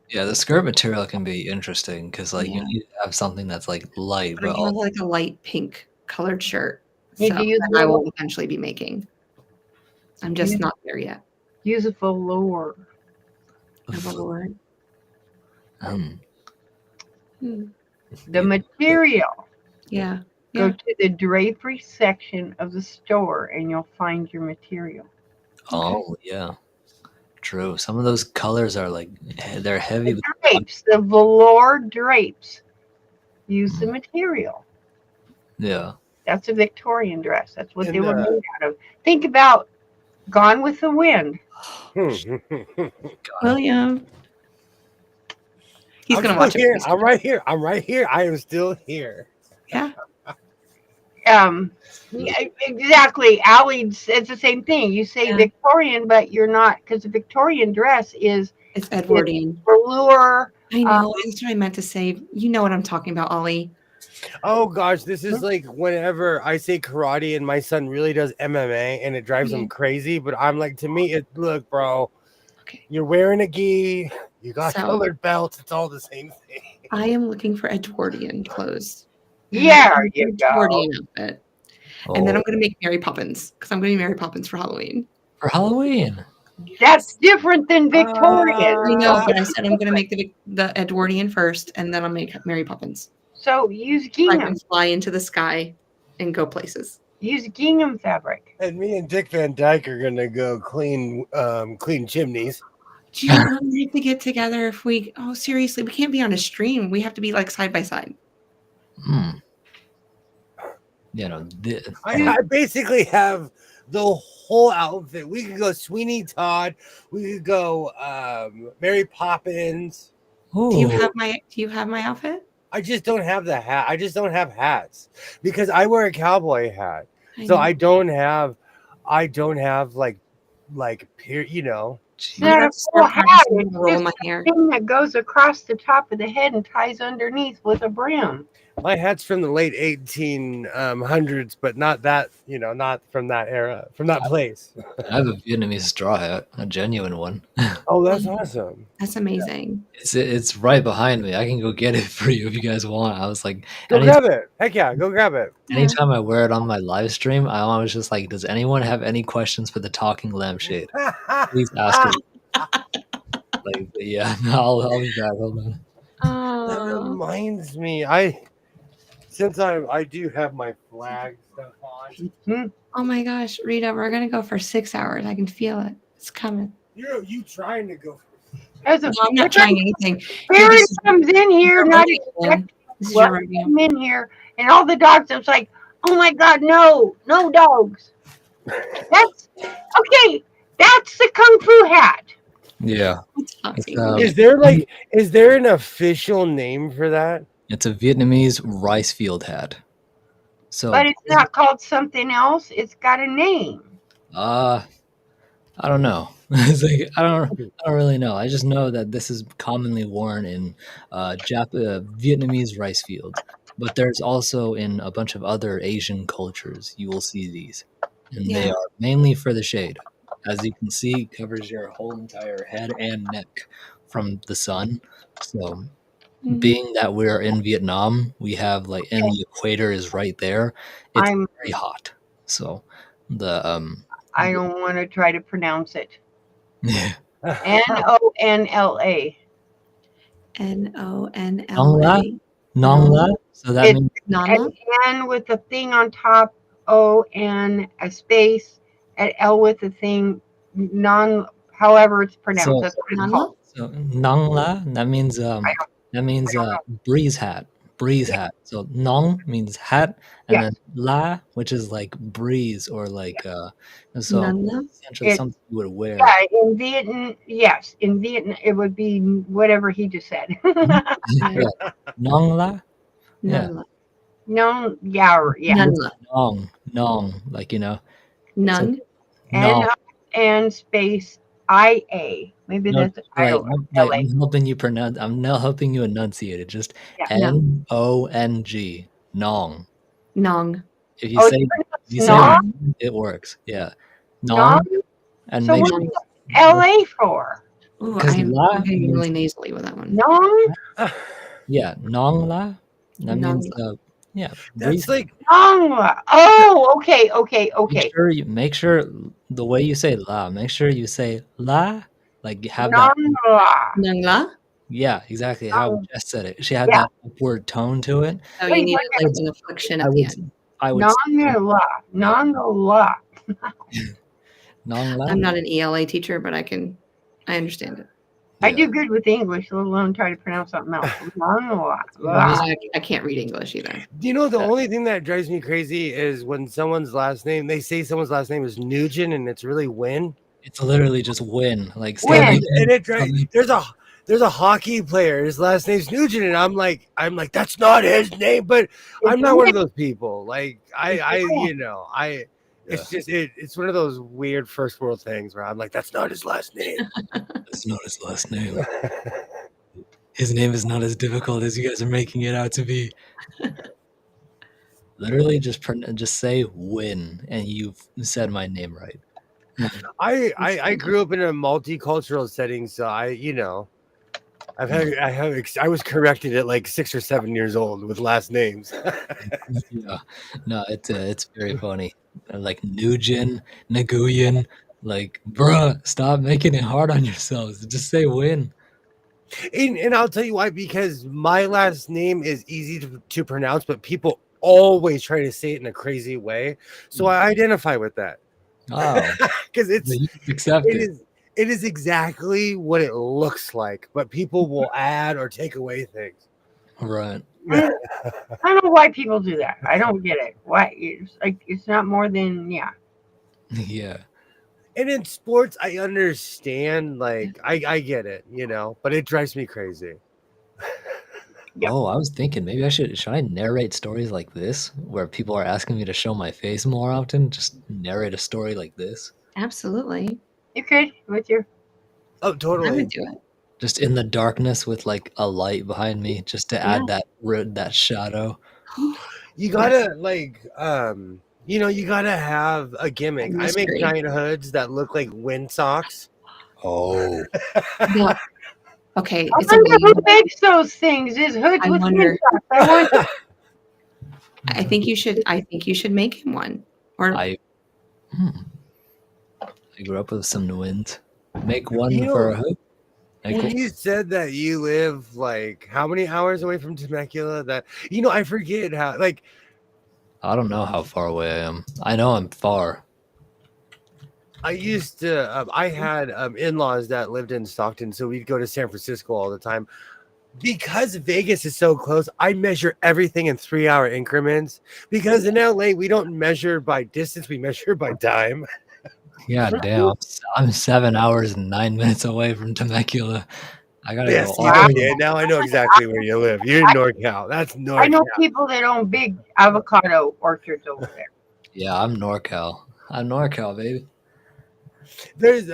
yeah. The skirt material can be interesting because you Yeah. need to have something that's light, But I but have a light pink colored shirt. Need So to use that I will eventually be making. I'm just not there yet. use a velour. A velour. um, The material. Yeah. Go to the drapery section of the store and you'll find your material. oh yeah, true. Some of those colors are they're heavy. The drapes, the velour drapes. Use the material. Yeah. That's a Victorian dress. That's what And, they were made out of. Think about Gone with the Wind. William. He's going to watch here. it. I'm right here. I'm right here. I am still here. Yeah. Yeah, exactly. Allie, it's the same thing. You say Victorian, but you're not, because the Victorian dress is It's Edwardian. velour. I know. That's what I meant to say. You know what I'm talking about, Ollie. Oh gosh, this is like whenever I say karate and my son really does MMA and it drives him crazy, but I'm like, to me, look, bro, you're wearing a gi, you got colored belts, it's all the same thing. I am looking for Edwardian clothes. Yeah, you go. Edwardian outfit. And then I'm going to make Mary Poppins because I'm going to be Mary Poppins for Halloween. For Halloween. That's different than Victorian. I know, but I said I'm going to make the Edwardian first, and then I'll make Mary Poppins. So use I gingham. can fly into the sky and go places. Use gingham fabric. And me and Dick Van Dyke are gonna go clean chimneys. Do you really have to get together if we? Oh, seriously, we can't be on a stream. We have to be side by side. I basically have the whole outfit. We could go Sweeney Todd. We could go Mary Poppins. Ooh. Do you have my outfit? I just don't have the hat. I just don't have hats because I wear a cowboy hat. So I don't have like you know. It's not a full hat. It's just a thing that goes across the top of the head and ties underneath with a brim. My hat's from the late 1800s, but not that, not from that era, from that place. I have a Vietnamese straw hat, a genuine one. Oh, that's awesome. That's amazing. It's right behind me. I can go get it for you if you guys want. I was like, go grab it. Heck yeah, go grab it. Anytime I wear it on my live stream, I was just like, does anyone have any questions for the talking lampshade? Please ask it. Yeah, I'll be back. Hold on. That reminds me, since I do have my flag stuff on. Oh my gosh, Rita, we're gonna go for 6 hours. I can feel it. It's coming. You trying to go? I'm not trying anything. Barry comes in here, not expecting. Come in here, and all the dogs. I was like, oh my god, no dogs. That's okay. That's the kung fu hat. Yeah. Is there an official name for that? It's a Vietnamese rice field hat. So, but it's not called something else. It's got a name. I don't know. It's I don't really know. I just know that this is commonly worn in Vietnamese rice fields. But there's also in a bunch of other Asian cultures, you will see these. And they are mainly for the shade. As you can see, it covers your whole entire head and neck from the sun. So being that we're in Vietnam, we have and the equator is right there. It's very hot. So I don't want to try to pronounce it. Nonla. Nonla. Nonla. So that means an N with a thing on top, O-N, a space, an L with a thing, however it's pronounced. So, that's what it's called. So Nangla, that means breeze hat. breeze hat. So nong means hat, and then Yes. la, which is like breeze or like so Nunla? essentially It, something you would wear. yeah, in Vietnam, yes. In Vietnam, it would be whatever he just said. Yeah. Nong la? Yeah. Nunla. No, yeah, yeah. Nunla. Nong, like so Nung. N nong. and space IA. Maybe No, that's like LA. I'm helping you pronounce. I'm now helping you enunciate it. Just Yeah. No. Nong, nong. Nong. If you Oh, say you if you pronounce say Nog? Nong. it works. Yeah, Nog? nong, and So make what's sure Nung. LA for? Ooh, because I'm la getting means really nasally with that one. Nong? yeah, nong la. That means Nungla. yeah, breathe. That's like Nong. Oh, okay, okay, Make okay. sure you make sure the way you say la. Make sure you say la, like have that. Nongla. Nungla? Yeah, exactly how Nong. Jess said it. She had Yeah. that upward tone to it. Oh, What you do need you it I like would an inflection I at the would end. I would say Nongla. yeah, Nongla. nong la. I'm not an ELA teacher, but I understand it. I Yeah. do good with English, let alone try to pronounce something else. Nongla. I can't read English either. you know the Yeah. only thing that drives me crazy is when someone's last name they say someone's last name is Nugent and it's really Win. It's literally just win. Like stop Win. And making it stop making there's a hockey player. His last name's Nugent, and I'm like that's not his name. But I'm It's not one Win. of those people. Like It's I Win. you know I. yeah, It's just it's one of those weird first world things where I'm like that's not his last name. that's not his last name. His name is not as difficult as you guys are making it out to be. Literally just say win and you've said my name right. I grew up in a multicultural setting, so I was corrected at like 6 or 7 years old with last names. Yeah. No, it's very funny. Like Nugent, Naguyan, like bruh, stop making it hard on yourselves. Just say win. And I'll tell you why, because my last name is easy to pronounce, but people always try to say it in a crazy way. So I identify with that. Oh, Because you accept it. it is exactly what it looks like, but people will add or take away things. Right. I don't know why people do that. I don't get it. Why? It's like it's not more than yeah. Yeah. And in sports, I understand, like I get it, but it drives me crazy. Yep. Oh, I was thinking maybe should I narrate stories like this where people are asking me to show my face more often? Just narrate a story like this. Absolutely. You could with your Oh, I totally. would do it. Just in the darkness with like a light behind me, just to add that shadow. You gotta you gotta have a gimmick. I make Mystery. giant hoods that look like wind socks. Oh. No. Okay, I it's a wonder who weird. makes those things. Is hoods I with wonder. wind socks. I wonder. I think you should make him one. Or I grew up with some winds. Make one You for know, a hoop. Make when one- you said that you live like how many hours away from Temecula, that I forget how like I don't know how far away I am. I know I'm far. I used to I had in-laws that lived in Stockton, so we'd go to San Francisco all the time. Because Vegas is so close, I measure everything in 3-hour increments. Because in LA, we don't measure by distance, we measure by time. Yeah, damn. I'm 7 hours and 9 minutes away from Temecula. I gotta go Yes, all Wow. the way. okay. Now I know exactly where you live. You're in NorCal. That's I NorCal. know people that own big avocado orchards over there. Yeah, I'm NorCal. I'm NorCal, baby. There's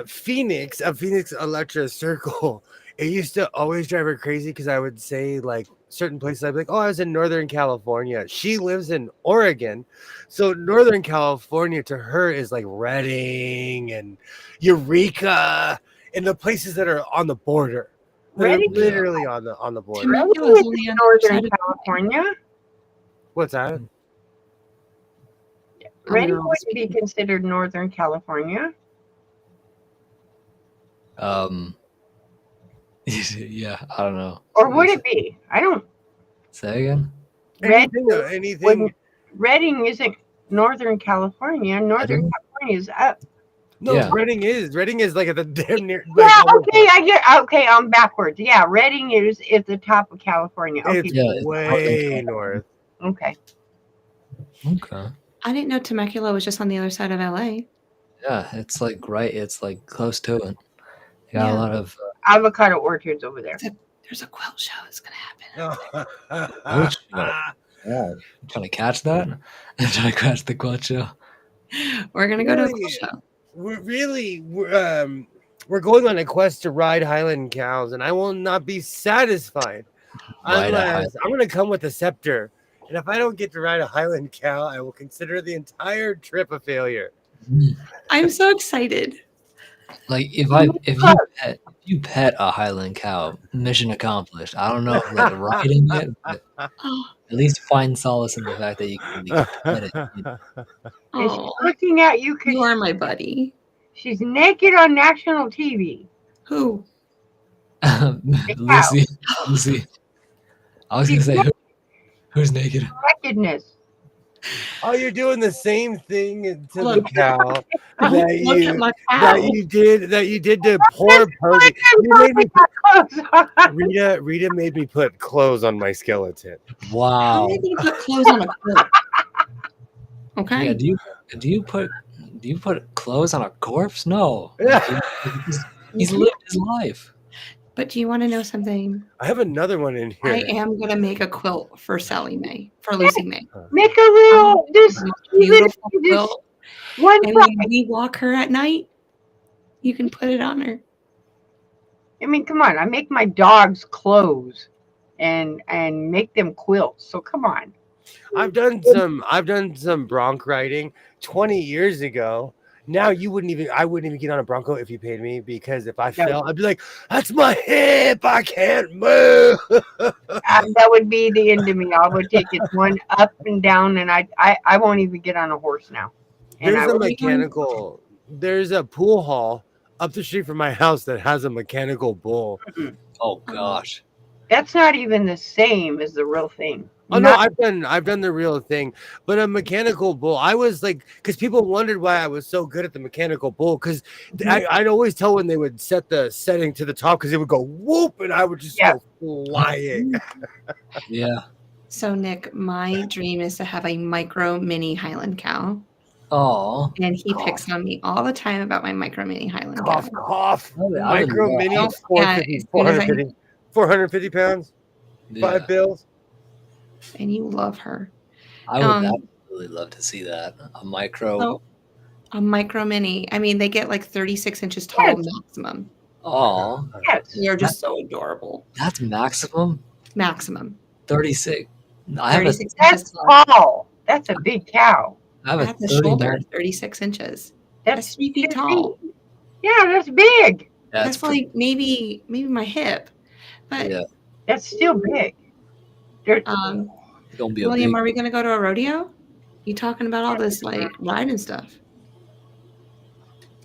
Phoenix, a Phoenix Electra Circle. It used to always drive her crazy because I would say like certain places. I'd be like, "Oh, I was in Northern California." She lives in Oregon, so Northern California to her is like Redding and Eureka and the places that are on the border. They're Redding? literally on the border. Temecula Redding is is only in on the other Northern side of California. What's that? Redding wrong wouldn't be considered Northern California. Yeah, I don't know. Or would it be? I don't. Say again? Anything. Redding isn't Northern California. Northern Redding? California is up. No, Yeah. Reading is like at the damn near. Yeah, Like, okay, I get. Okay, I'm backwards. Yeah, Redding is at the top of California. Okay, it's Yeah, it's way north. okay. Okay. I didn't know Temecula was just on the other side of LA. Yeah, it's like right. It's like close to it. You got a Yeah. lot of Avocado orchards over there. There's a quilt show that's gonna happen. quilt show. Yeah, trying to catch that. Trying to catch the quilt show. We're gonna go to a quilt Really? show. We're going on a quest to ride Highland cows, and I will not be satisfied Ride a unless I'm going to come with a scepter. And if I don't get to ride a Highland cow, I will consider the entire trip a failure. I'm so excited. Like if you pet a Highland cow, mission accomplished. I don't know if like riding it, but Oh, at least find solace in the fact that you can pet it. And oh, she's looking at you you because are my buddy. she's naked on national TV. Who? Lucy. I was gonna say who's naked. Nakedness. Oh, you're doing the same thing to the Look. cow Look at my cow. that you did to poor Purdy. You made me Rita made me put clothes on my skeleton. How Wow. are you gonna put clothes on a quilt? Okay. Yeah. Do you put clothes on a corpse? No. He's lived his life. But do you want to know something? I have another one in here. I am gonna make a quilt for Lucy May. Make a real this Beautiful this quilt. one And side. when we walk her at night, you can put it on her. I mean, come on. I make my dogs clothes and make them quilts. So come on. I've done some bronc riding 20 years ago. Now I wouldn't even get on a bronco if you paid me, because if I fell, I'd be like, that's my hip, I can't move. That would be the end of me. I would take it one up and down, and I won't even get on a horse now. And There's a pool hall up the street from my house that has a mechanical bull. Oh gosh. That's not even the same as the real thing. Oh no, I've done the real thing, but a mechanical bull. I was like, because people wondered why I was so good at the mechanical bull, because I'd always tell when they would set the setting to the top, because it would go whoop, and I would just go flying. Yeah. So Nick, my dream is to have a micro mini Highland cow. Oh. And he picks on me all the time about my micro mini Highland Cough, cow. cough. Micro mini, Yeah, 450 pounds, Yeah. 5 bills. And you love her. I would absolutely love to see that. A micro. So, a micro mini. I mean, they get like 36 inches tall maximum. Oh. Yes. They're just so adorable. That's maximum? Maximum. 36. 36 That's inches tall. tall. That's a big cow. I have a At the shoulder, 39. 36 inches. That's That's 3 feet tall. Yeah, that's big. That's like maybe my hip. But Yeah. That's still big. They're, Don't be a William, big. are we gonna go to a rodeo? You talking about all this like ride and stuff?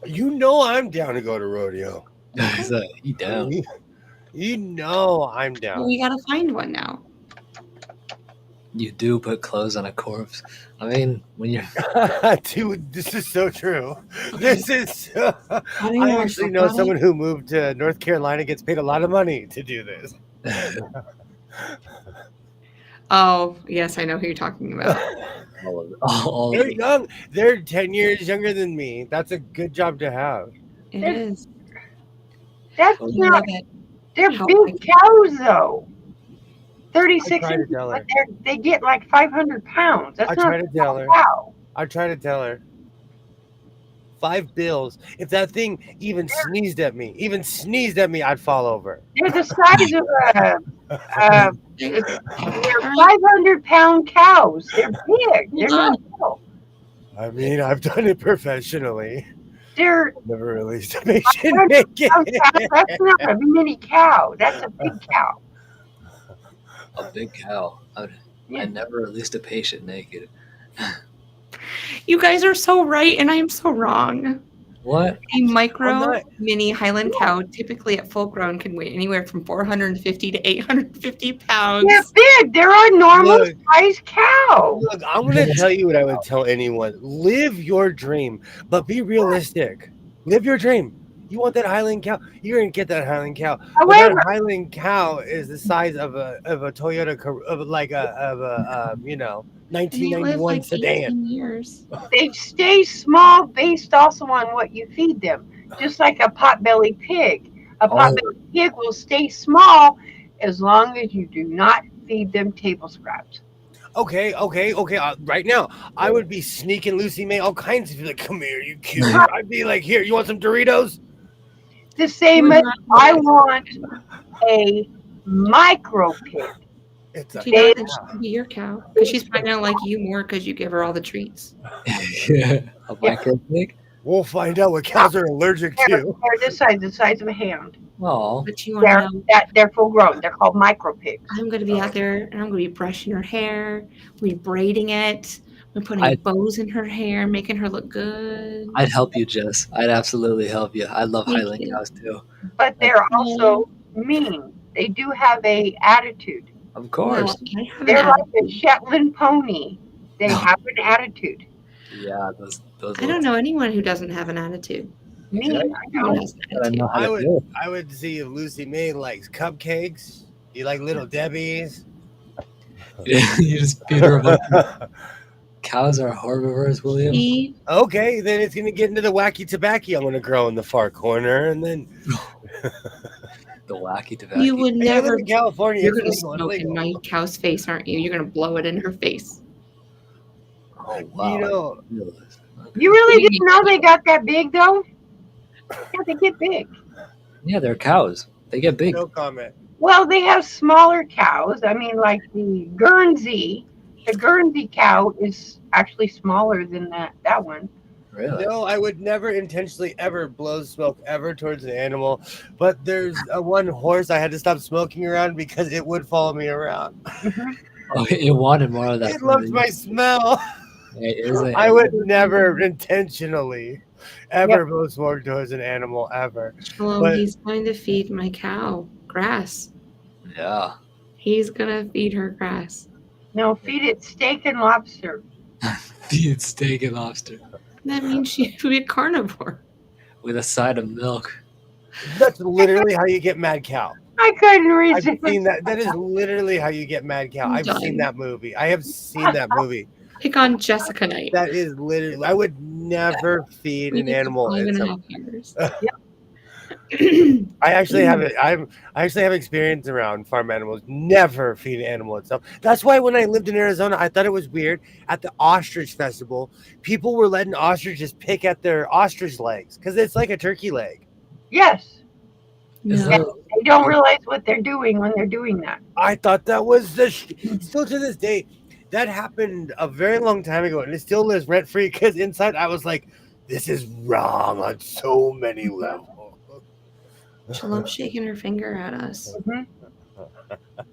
You know I'm down to go to rodeo. He down. You know I'm down. Well, we gotta find one now. You do put clothes on a corpse. I mean, when you're Dude, this is so true. This is don't even I wanna actually talk know about someone who moved to North Carolina, gets paid a lot of money to do this. Oh, yes, I know who you're talking about. all They're young. They're 10 years younger than me. That's a good job to have. It is. that's Oh, I not. love it. They're How big big? cows, though. I 36 try to inches, tell her. but they get like 500 pounds. That's I not try to a tell her. cow. I try to tell her. 5 bills. If that thing even sneezed at me, I'd fall over. They're the size of they're All right, 500-pound cows. They're big. They're Hold not little. I mean, I've done it professionally. They're Never released a patient naked. that's not a mini cow. That's a big cow. a big cow. I never released a patient naked. you guys are so right, and I am so wrong. What? A micro I'm not- mini Highland cow, typically at full grown, can weigh anywhere from 450 to 850 pounds. They're big. They're a normal Look. size cow. Look, I'm going to tell you what I would tell anyone. Live your dream, but be realistic. Live your dream. You want that Highland cow? You're gonna get that Highland cow. But However, that Highland cow is the size of a Toyota, And they live 1991 like sedan. 18 years. they stay small based also on what you feed them. Just like a potbelly pig. A Oh, potbelly pig will stay small as long as you do not feed them table scraps. Okay. Right now, I would be sneaking Lucy May all kinds of like, come here, you cute. I'd be like, here, you want some Doritos? The You same would as not do I that. want a micro pig. It's But a you know They, what? Then she can be your cow because she's probably gonna like you more because you give her all the treats. a micro pig. We'll find out what cows are allergic they're to. the size of a hand. Oh, But you want to know, They're full grown. They're called micro pigs. I'm going to be out there and I'm going to be brushing her hair, we're braiding it, we're putting I bows in her hair, making her look good. I'd help you, Jess. I'd absolutely help you. I love Thank Highland you. cows too. But they're also mean. They do have a attitude. Of Well, course. I have an They're like a attitude. Shetland pony. They have an attitude. Yeah, those I don't know anyone who doesn't have an attitude. Me, Exactly. I Everyone know. has an Gotta know attitude. how to do it. I would see if Lucy May likes cupcakes. You like little Debbie's? You just feed her a bunch of cows are herbivores, William. He, Okay, then it's gonna get into the wacky tobacco I'm gonna grow in the far corner, and then The wacky tobacco. you would Hey, I live never. in California. You're It's going to legal. It's smoke in legal. my cow's face, aren't you? You're going to blow it in her face. Oh wow. You know, You really didn't know they got that big though? Yeah, they get big. Yeah, they're cows. They get big. no comment. Well, they have smaller cows. I mean, like the Guernsey. The Guernsey cow is actually smaller than that one. Really? No, I would never intentionally ever blow smoke ever towards an animal. But there's one horse I had to stop smoking around because it would follow me around. Oh, it wanted more of that. It loved my smell. It is a- I would never intentionally ever blow smoke towards an animal ever. Shalom, But- he's going to feed my cow grass. Yeah. He's going to feed her grass. No, feed it steak and lobster. Feed steak and lobster That means she would be a carnivore. with a side of milk. That's literally how you get mad cow. I couldn't I've resist. seen that. That is literally how you get mad cow. I've seen that movie. I have seen that movie. Pick on Jessica Knight. That is literally. I would never feed an animal. 5.5 years. I actually have it. I actually have experience around farm animals. Never feed an animal itself. That's why when I lived in Arizona, I thought it was weird. At the ostrich festival, people were letting ostriches pick at their ostrich legs because it's like a turkey leg. Yes, Is No. that- they don't realize what they're doing when they're doing that. I thought that was still to this day. That happened a very long time ago, and it still lives rent free. Because inside, I was like, "This is wrong on so many levels." Shalom's shaking her finger at us. Mhm.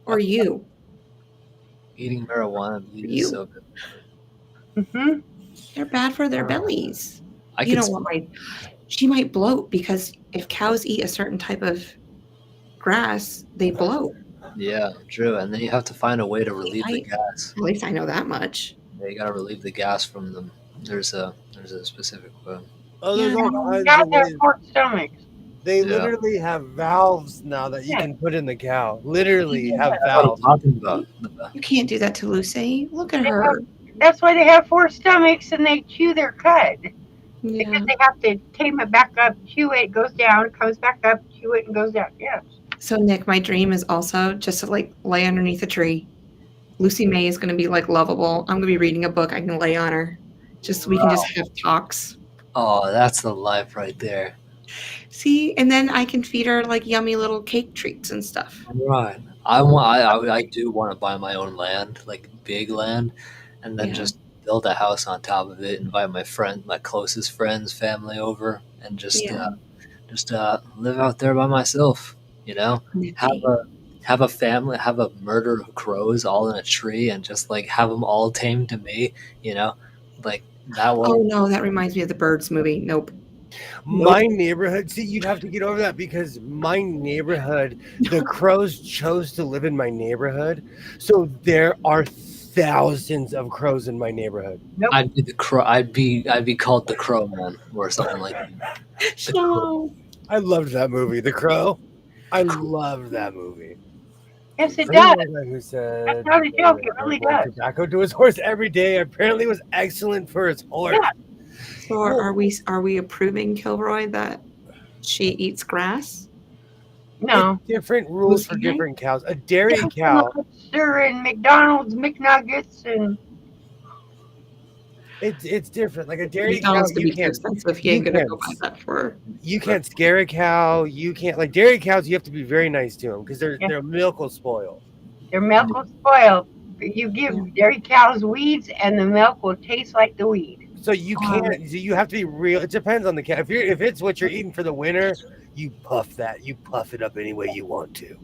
Or you. eating marijuana You. is so good. Mhm. They're bad for their bellies. I You could know what? She might bloat because if cows eat a certain type of grass, they bloat. Yeah, true. And then you have to find a way to relieve the gas. At least I know that much. Yeah, you gotta relieve the gas from them. There's a specific way. Oh, there's all kinds Got of their ways. forked stomachs. They Yeah. literally have valves now that you Yeah. can put in the cow. Literally have That's what I'm valves. talking about. You can't do that to Lucy. Look at her. That's why they have forked stomachs and they chew their cud. Yeah. Because they have to tame it back up, chew it, goes down, comes back up, chew it, and goes down. Yes. So Nick, my dream is also just to like lay underneath a tree. Lucy May is going to be like lovable. I'm going to be reading a book. I can lay on her, just so we can just have talks. Oh, that's the life right there. See, and then I can feed her like yummy little cake treats and stuff. Right. I do want to buy my own land, like big land, and then Yeah. just build a house on top of it, invite my closest friends, family over, and just Yeah. live out there by myself, you know? Have a family, have a murder of crows all in a tree and just like have them all tamed to me, you know? Like that Oh one. no, that reminds me of the Birds movie. Nope. My neighborhood, see, you'd have to get over that because my neighborhood, the crows chose to live in my neighborhood. So there are thousands of crows in my neighborhood. Nope. I'd be the crow. I'd be called the Crow Man or something like that. The Crow. No. I loved that movie, The Crow. I loved that movie. Yes, it For does. the guy who said That's not a joke. It really does. tobacco to his horse every day apparently was excellent for his horse. Yeah. So are we approving Kilroy that she eats grass? No. It's different rules for Lucy May? different cows. A dairy cow, Lobster and McDonald's McNuggets and it's different. Like a dairy cow, McDonald's could you be too can't expensive. You you ain't gonna can't go buy that for. you can't scare a cow. You can't like dairy cows. You have to be very nice to them because Yeah. their milk will spoil. their milk will spoil. You give dairy cows weeds and the milk will taste like the weed. So you can't. You have to be real. It depends on the cow. If it's what you're eating for the winter, you puff that. You puff it up any way you want to.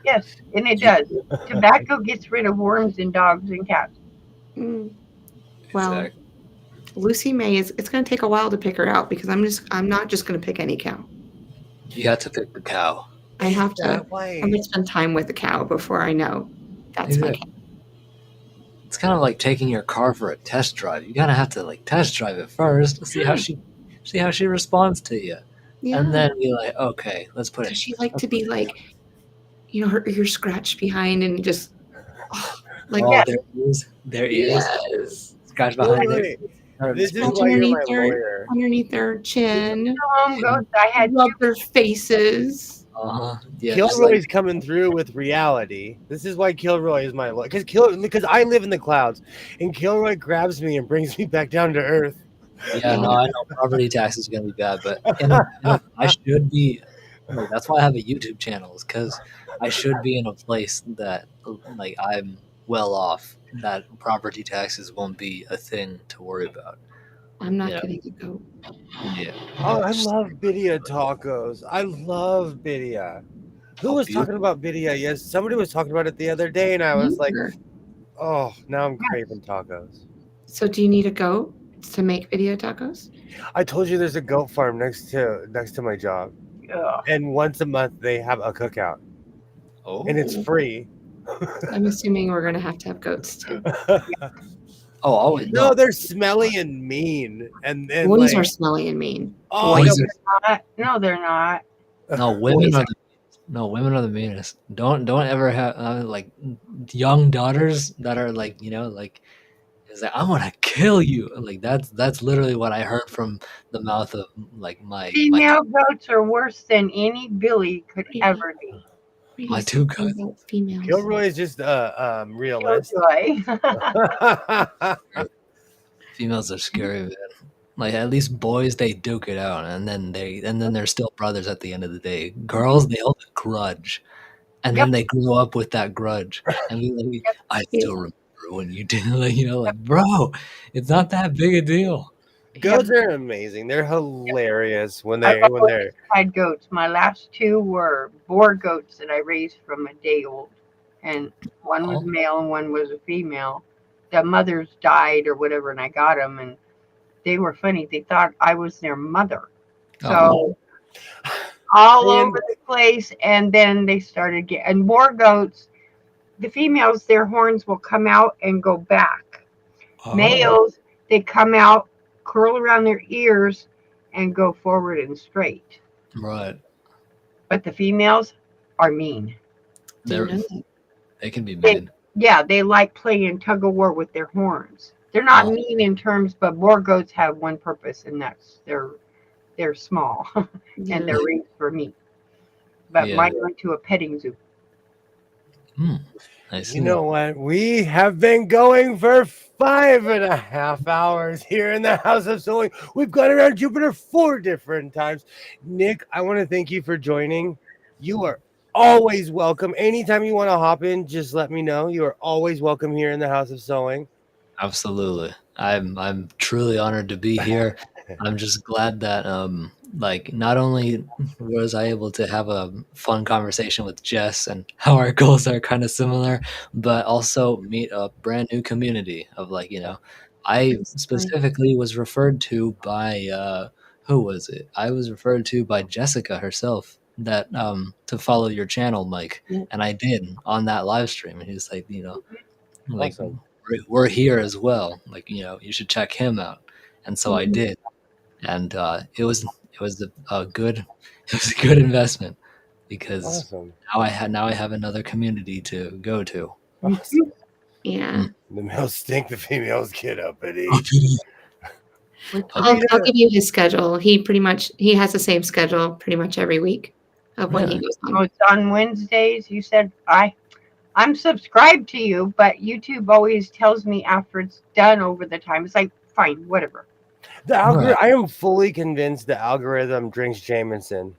Yes, and it does. Tobacco gets rid of worms in dogs and cats. Mm. Well, Exactly. Lucy May it's going to take a while to pick her out because I'm not just going to pick any cow. You have to pick the cow. I have to. That way. I'm going to spend time with the cow before I know that's my cow. It's kind of like taking your car for a test drive. You gotta have to like test drive it first, see how she responds to you, Yeah. and then be like, okay, let's put it. Does she like to be like, her ears scratched behind and just like Oh, that? their ears, Yes. scratch behind Wait, their. this is Scratch why you're my underneath their lawyer. underneath their chin. Goats, I had Rub their faces. Yeah, Kilroy's coming through with reality. This is why Kilroy is my lawyer. Because I live in the clouds, and Kilroy grabs me and brings me back down to earth. yeah, no, I know property taxes are gonna be bad, but I should be. Like, that's why I have a YouTube channel, is because I should be in a place that like I'm well off, that property taxes won't be a thing to worry about. I'm not Yeah. getting a goat. Yeah. Oh, I love birria tacos. I love birria. Who was talking about birria? Yes, somebody was talking about it the other day, and I was like, Sure. oh, now I'm craving tacos. So do you need a goat to make video tacos? I told you there's a goat farm next to my job, and once a month they have a cookout, and it's free. I'm assuming we're gonna have to have goats too. Oh, always. No, they're smelly and mean, and Boys like, are smelly and mean. oh, Boys no, No, they're not. No, women are the meanest. Don't ever have like young daughters that are like like it's like I'm gonna kill you. Like that's literally what I heard from the mouth of like my Female goats are worse than any Billy could ever be. My two cousins. About females. Kilroy is just realist. females are scary, man. Like at least boys they duke it out, and then they're still brothers at the end of the day. Girls they hold a grudge, and then they grow up with that grudge. And be like, I still remember when you did, like bro, it's not that big a deal. Goats are amazing. They're hilarious when they're had goats. My last two were boar goats that I raised from a day old, and one was male and one was a female. The mothers died or whatever, and I got them, and they were funny. They thought I was their mother, so all over the place. And then they started getting and boar goats. The females, their horns will come out and go back. Males, they come out, curl around their ears, and go forward and straight. Right. But the females are mean. They can be mean. They like playing tug of war with their horns. They're not mean in terms, but boar goats have one purpose, and that's they're small and they're raised for meat. But mine went to a petting zoo. You know what? We have been going for 5.5 hours here in the House of Sewing. We've gone around Jupiter 4 different times. Nick, I want to thank you for joining. You are always welcome. Anytime you want to hop in, just let me know. You are always welcome here in the House of Sewing. Absolutely. I'm truly honored to be here. I'm just glad that like not only was I able to have a fun conversation with Jess and how our goals are kind of similar, but also meet a brand new community of I specifically was referred to by who was it? I was referred to by Jessica herself. that to follow your channel, Mike, Yeah. and I did on that live stream. And he's like, like Awesome. we're here as well. Like, you should check him out. And so I Mhm. did, and it was a good investment because Awesome. now I have another community to go to. Awesome. Yeah. The males stink, the females get uppity. I'll give you his schedule. He has the same schedule pretty much every week of when he Yeah. goes Oh, on. it's on Wednesdays. You said I'm subscribed to you, but YouTube always tells me after it's done over the time. It's like, fine, whatever. The algorithm. I am fully convinced the algorithm drinks Jameson.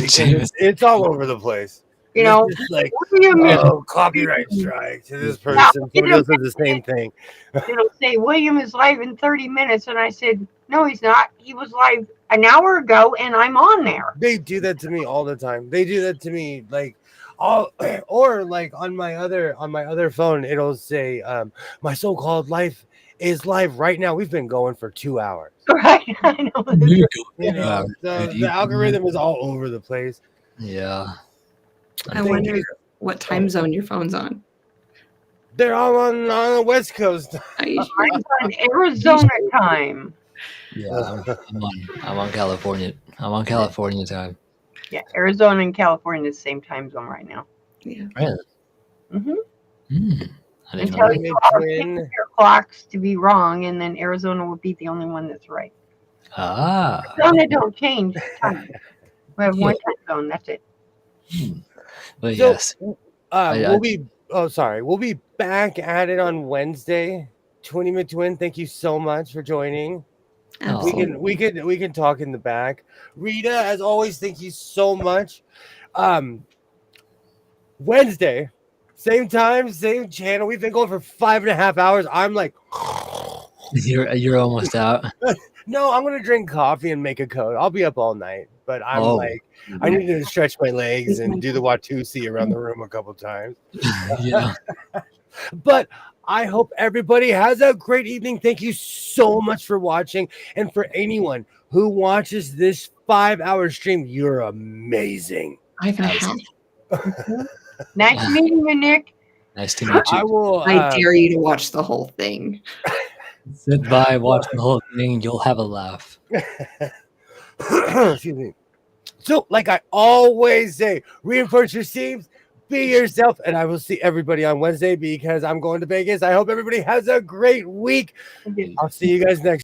Jameson. It's all over the place. You know, It's just like, what do you mean? oh, copyright strike to this person. Now, Somebody else does the same thing. It'll say William is live in 30 minutes, and I said, no, he's not. He was live an hour ago, and I'm on there. They do that to me all the time. They do that to me like all or like on my other phone, it'll say my so-called life is live right now. We've been going for 2 hours. Right? I know. You Yeah, know, the algorithm is all over the place. Yeah. I wonder what time zone your phone's on. They're all on the West Coast. Mine's on Arizona time. Yeah, I'm on California. I'm on California time. Yeah, Arizona and California is the same time zone right now. Yeah. Really? Mm-hmm. I And didn't tell know. you all their clocks to be wrong, and then Arizona will be the only one that's right. Ah. Arizona don't change time. We have one Yeah. time zone. That's it. But So, yes. we'll be back at it on Wednesday. Twinny McTwin, thank you so much for joining. Absolutely. We can talk in the back. Rita, as always, thank you so much. Wednesday, same time, same channel. We've been going for 5.5 hours. I'm like, You're almost out. no, I'm gonna drink coffee and make a code. I'll be up all night, but I'm like, I need to stretch my legs and do the Watusi around the room a couple times. Yeah. But I hope everybody has a great evening. Thank you so much for watching. And for anyone who watches this 5-hour stream, you're amazing. I can help. Nice meeting you, Nick. Nice to meet you. I dare you to watch the whole thing. Sit by, watch the whole thing. You'll have a laugh. Excuse me. So, like I always say, reinforce your seams, be yourself, and I will see everybody on Wednesday because I'm going to Vegas. I hope everybody has a great week. I'll see you guys next